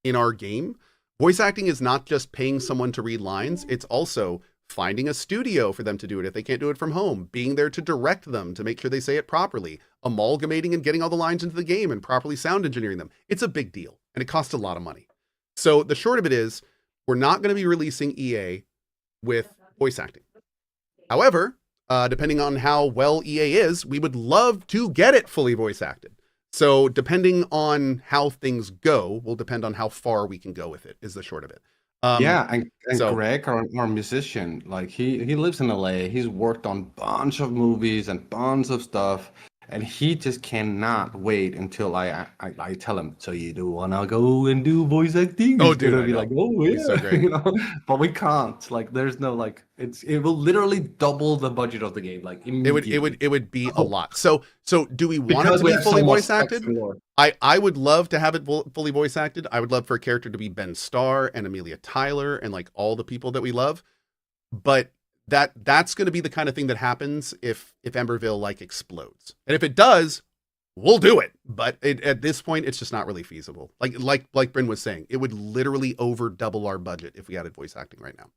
in our game. Voice acting is not just paying someone to read lines, it's also finding a studio for them to do it if they can't do it from home, being there to direct them to make sure they say it properly, amalgamating and getting all the lines into the game and properly sound engineering them. It's a big deal, and it costs a lot of money. So the short of it is, we're not going to be releasing EA with voice acting. However, depending on how well EA is, we would love to get it fully voice acted. So depending on how things go, will depend on how far we can go with it, is the short of it. And Greg, our musician, like he lives in LA. He's worked on a bunch of movies and bunch of stuff, and he just cannot wait until I tell him, so you do wanna go and do voice acting? Oh, He's dude, gonna be like, oh yeah, so great. you know. But we can't. Like, there's no it will literally double the budget of the game. Like, immediately. It would be a lot. So do we want it to be fully voice acted? I would love to have it fully voice acted. I would love for a character to be Ben Starr and Amelia Tyler and like all the people that we love. But that's going to be the kind of thing that happens if Emberville like explodes. And if it does, we'll do it. But at this point, it's just not really feasible. Like Bryn was saying, it would literally over double our budget if we added voice acting right now.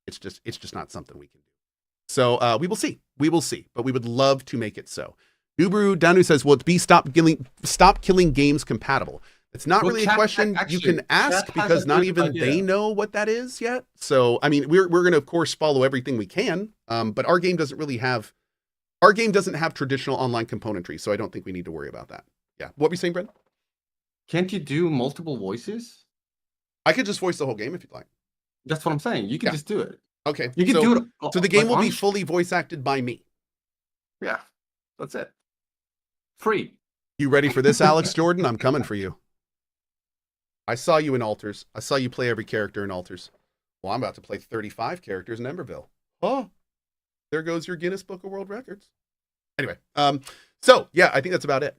It's just not something we can do. So we will see. But we would love to make it so. Ubru Danu says, will it be Stop Killing Games compatible? It's not really a question you can ask because not even they know what that is yet. So, I mean, we're going to, of course, follow everything we can. But our game doesn't have traditional online componentry. So I don't think we need to worry about that. Yeah. What were you saying, Brent? Can't you do multiple voices? I could just voice the whole game if you'd like. That's what I'm saying. You can just do it. Okay. You can do it. So the game will be fully voice acted by me. Yeah. That's it. Free. You ready for this, Alex Jordan? I'm coming for you. I saw you in Altars. I saw you play every character in Altars. Well, I'm about to play 35 characters in Emberville. Oh, there goes your Guinness Book of World Records. Anyway, so yeah, I think that's about it.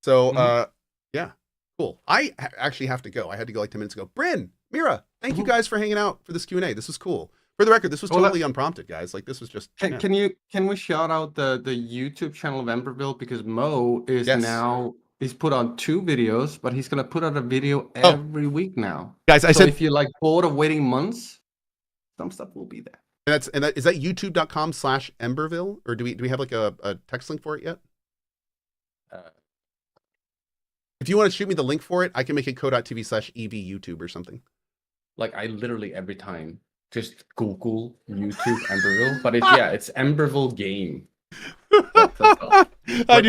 So, yeah, cool. I actually have to go. I had to go like 10 minutes ago. Bryn, Mira, thank you guys for hanging out for this Q&A. This was cool. For the record, this was totally unprompted, guys. Like, this was just... Can we shout out the YouTube channel of Emberville? Because Mo is now... He's put on 2 videos, but he's gonna put out a video every week now. Guys, I said if you're like bored of waiting months, some stuff will be there. And is that youtube.com/Emberville? Or do we have like a text link for it yet? If you want to shoot me the link for it, I can make it Cohh.tv/EV YouTube or something. Like I literally every time just Google YouTube Emberville, but it's Emberville game. I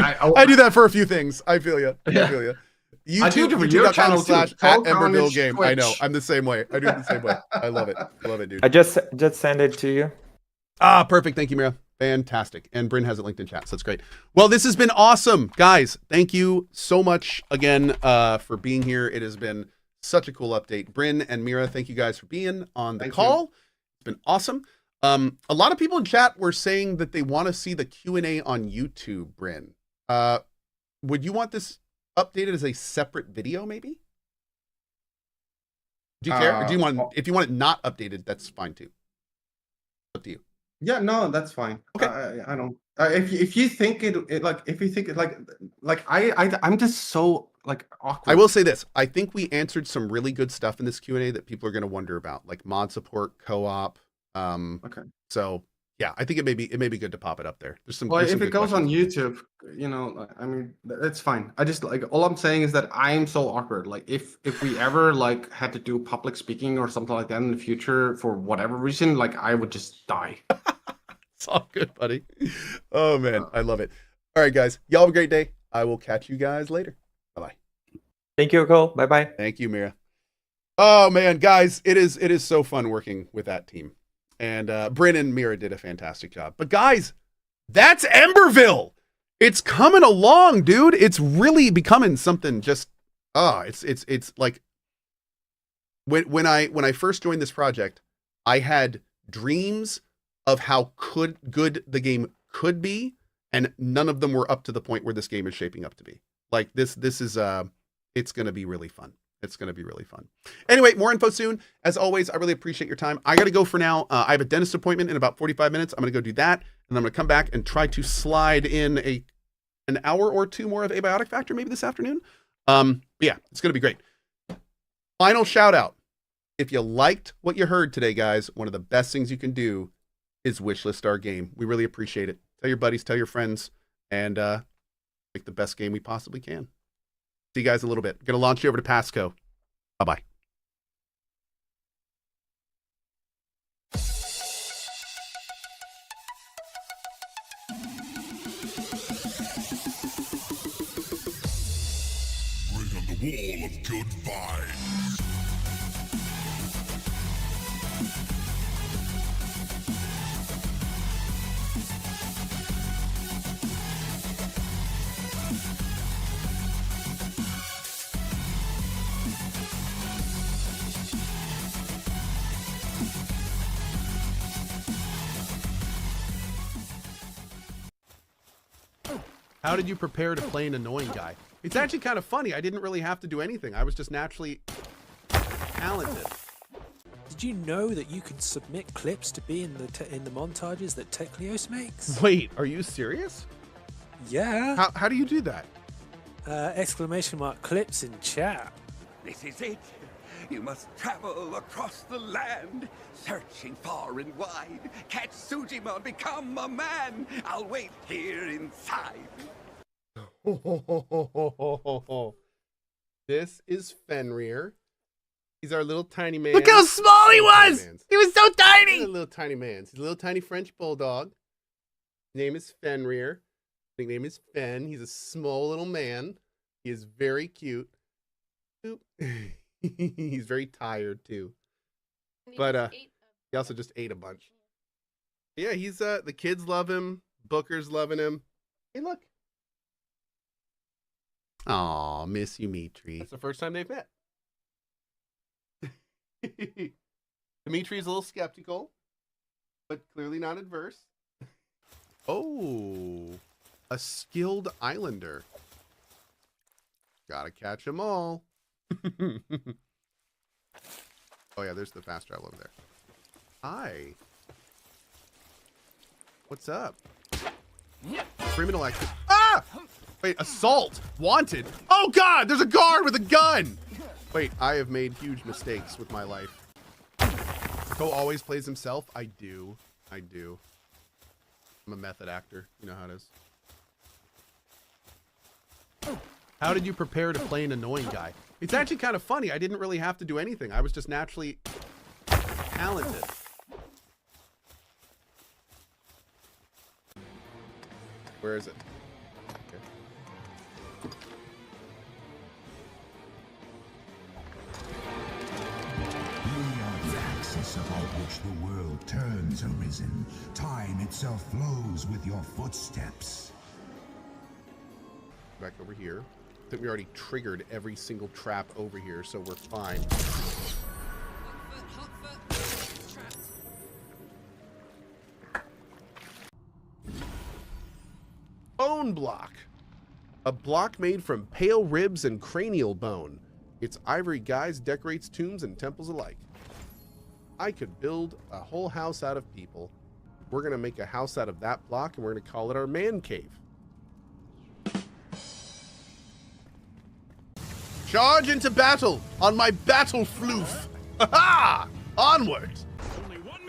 do that for a few things. I feel you. I feel you. YouTube.com/@Emberville game. I know. I'm the same way. I do it the same way. I love it. I love it, dude. I just sent it to you. Ah, perfect. Thank you, Mira. Fantastic. And Bryn has it linked in chat, so that's great. Well, this has been awesome. Guys, thank you so much again for being here. It has been such a cool update. Bryn and Mira, thank you guys for being on the call. It's been awesome. A lot of people in chat were saying that they want to see the Q&A on YouTube, Bryn. Would you want this updated as a separate video, maybe? Do you care? Or do you want, if you want it not updated, that's fine too. Up to you. Yeah, no, that's fine. Okay. I don't. If you think I'm just so like awkward. I will say this. I think we answered some really good stuff in this Q&A that people are going to wonder about, like mod support, co-op. Okay. So yeah, I think it may be good to pop it up there. There's some. Well, if it goes on YouTube, you know, I mean, it's fine. I just like all I'm saying is that I'm so awkward. Like if we ever like had to do public speaking or something like that in the future for whatever reason, like I would just die. It's all good, buddy. Oh man, I love it. All right, guys, y'all have a great day. I will catch you guys later. Bye bye. Thank you, Cohh. Bye bye. Thank you, Mira. Oh man, guys, it is so fun working with that team. And Bryn and Mira did a fantastic job. But guys, that's Emberville. It's coming along, dude. It's really becoming something just it's like when I first joined this project, I had dreams of how good the game could be, and none of them were up to the point where this game is shaping up to be. Like this is it's going to be really fun. It's going to be really fun. Anyway, more info soon. As always, I really appreciate your time. I got to go for now. I have a dentist appointment in about 45 minutes. I'm going to go do that. And I'm going to come back and try to slide in an hour or 2 more of Abiotic Factorr maybe this afternoon. But yeah, it's going to be great. Final shout out. If you liked what you heard today, guys, one of the best things you can do is wishlist our game. We really appreciate it. Tell your buddies, tell your friends, and make the best game we possibly can. See you guys in a little bit. I'm going to launch you over to Pasco. Bye-bye. Bring on the wall of good vibes. How did you prepare to play an annoying guy? It's actually kind of funny. I didn't really have to do anything. I was just naturally talented. Did you know that you can submit clips to be in the montages that Techlios makes? Wait, are you serious? Yeah. How do you do that? !clips in chat. This is it. You must travel across the land, searching far and wide. Catch Sujima, become a man. I'll wait here inside. This is Fenrir. He's our little tiny man. Look how small he was! He was so tiny! He's a little tiny man. He's a little tiny French bulldog. His name is Fenrir. His name is Fen. He's a small little man. He is very cute. Oop. He's very tired too. But he also just ate a bunch. Yeah, he's the kids love him. Booker's loving him. Hey, look. Aw, miss you, Mitri. That's the first time they've met. Dimitri is a little skeptical, but clearly not adverse. Oh, a skilled islander. Gotta catch them all. Oh yeah, there's the fast travel over there. Hi. What's up? Criminal action. Ah! Wait, assault. Wanted. Oh God, there's a guard with a gun. Wait, I have made huge mistakes with my life. Cohh always plays himself. I do. I'm a method actor. You know how it is. How did you prepare to play an annoying guy? It's actually kind of funny. I didn't really have to do anything. I was just naturally talented. Where is it? Okay. We are the axis about which the world turns, Arisen. Time itself flows with your footsteps. Back over here. I think we already triggered every single trap over here, so we're fine. Bone block. A block made from pale ribs and cranial bone. Its ivory guise decorates tombs and temples alike. I could build a whole house out of people. We're gonna make a house out of that block and we're gonna call it our man cave. Charge into battle on my battle floof. Ha-ha! Onward!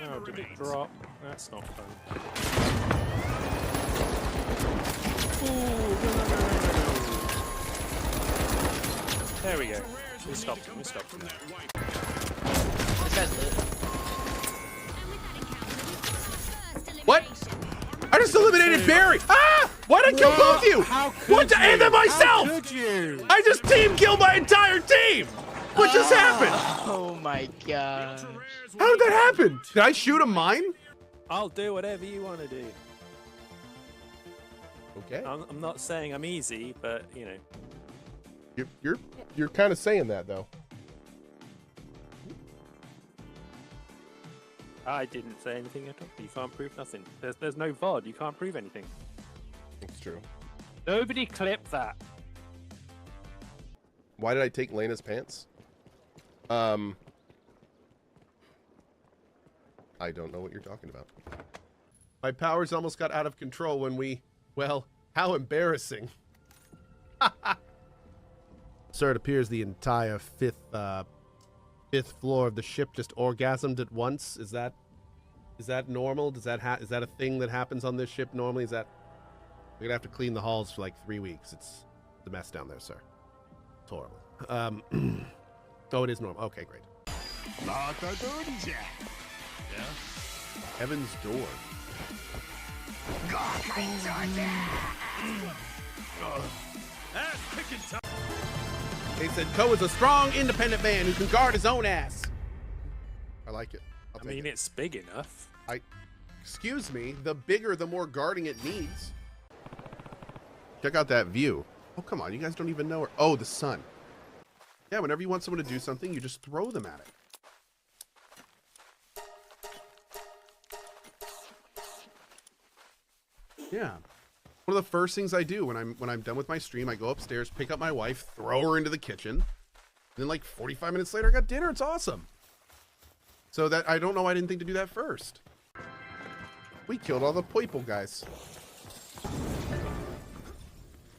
Oh, did it drop? That's not fun. Ooh, no. There we go. We stopped him. What? I just eliminated Barry! Ah! Why'd I kill both of you? How could what? And then myself! How could you? I just team killed my entire team! What just happened? Oh my god. How did that happen? Did I shoot a mine? I'll do whatever you want to do. Okay. I'm not saying I'm easy, but you know. You're kind of saying that though. I didn't say anything at all. You can't prove nothing. There's no VOD. You can't prove anything. It's true. Nobody clip that. Why did I take Lena's pants? I don't know what you're talking about. My powers almost got out of control when we... Well, how embarrassing. Sir, it appears the entire fifth floor of the ship just orgasmed at once. Is that normal? Is that a thing that happens on this ship normally? We're gonna have to clean the halls for like 3 weeks. It's a mess down there, sir. It's horrible. Oh, it is normal. Okay, great. Yeah. Heaven's Door. They said Cohh is a strong, independent man who can guard his own ass. I like it. I mean, it's big enough. Excuse me, the bigger, the more guarding it needs. Check out that view. Oh, come on, you guys don't even know where. Oh, the sun. Yeah, whenever you want someone to do something, you just throw them at it. Yeah. One of the first things I do when I'm done with my stream, I go upstairs, pick up my wife, throw her into the kitchen. And then like 45 minutes later, I got dinner. It's awesome. So that I don't know why I didn't think to do that first. We killed all the people guys.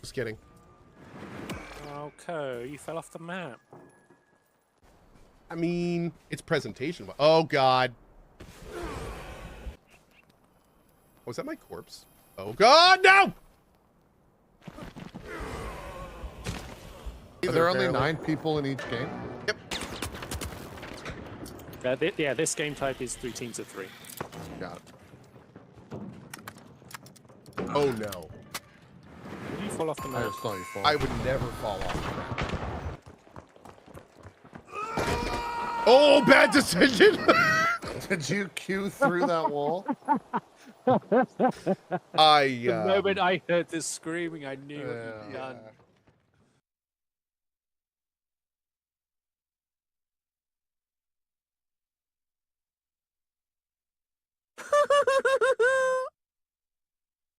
Just kidding. Oh, Cohh, you fell off the map. I mean, it's presentation. Oh God. Was that my corpse? Oh God, no! Are there only 9 people in each game? Yep. Yeah, this game type is 3 teams of 3. Got it. Oh no. Did you fall off the map? I just saw you fall. I would never fall off the map. Oh, bad decision! Did you Q through that wall? The moment I heard this screaming, I knew it was done.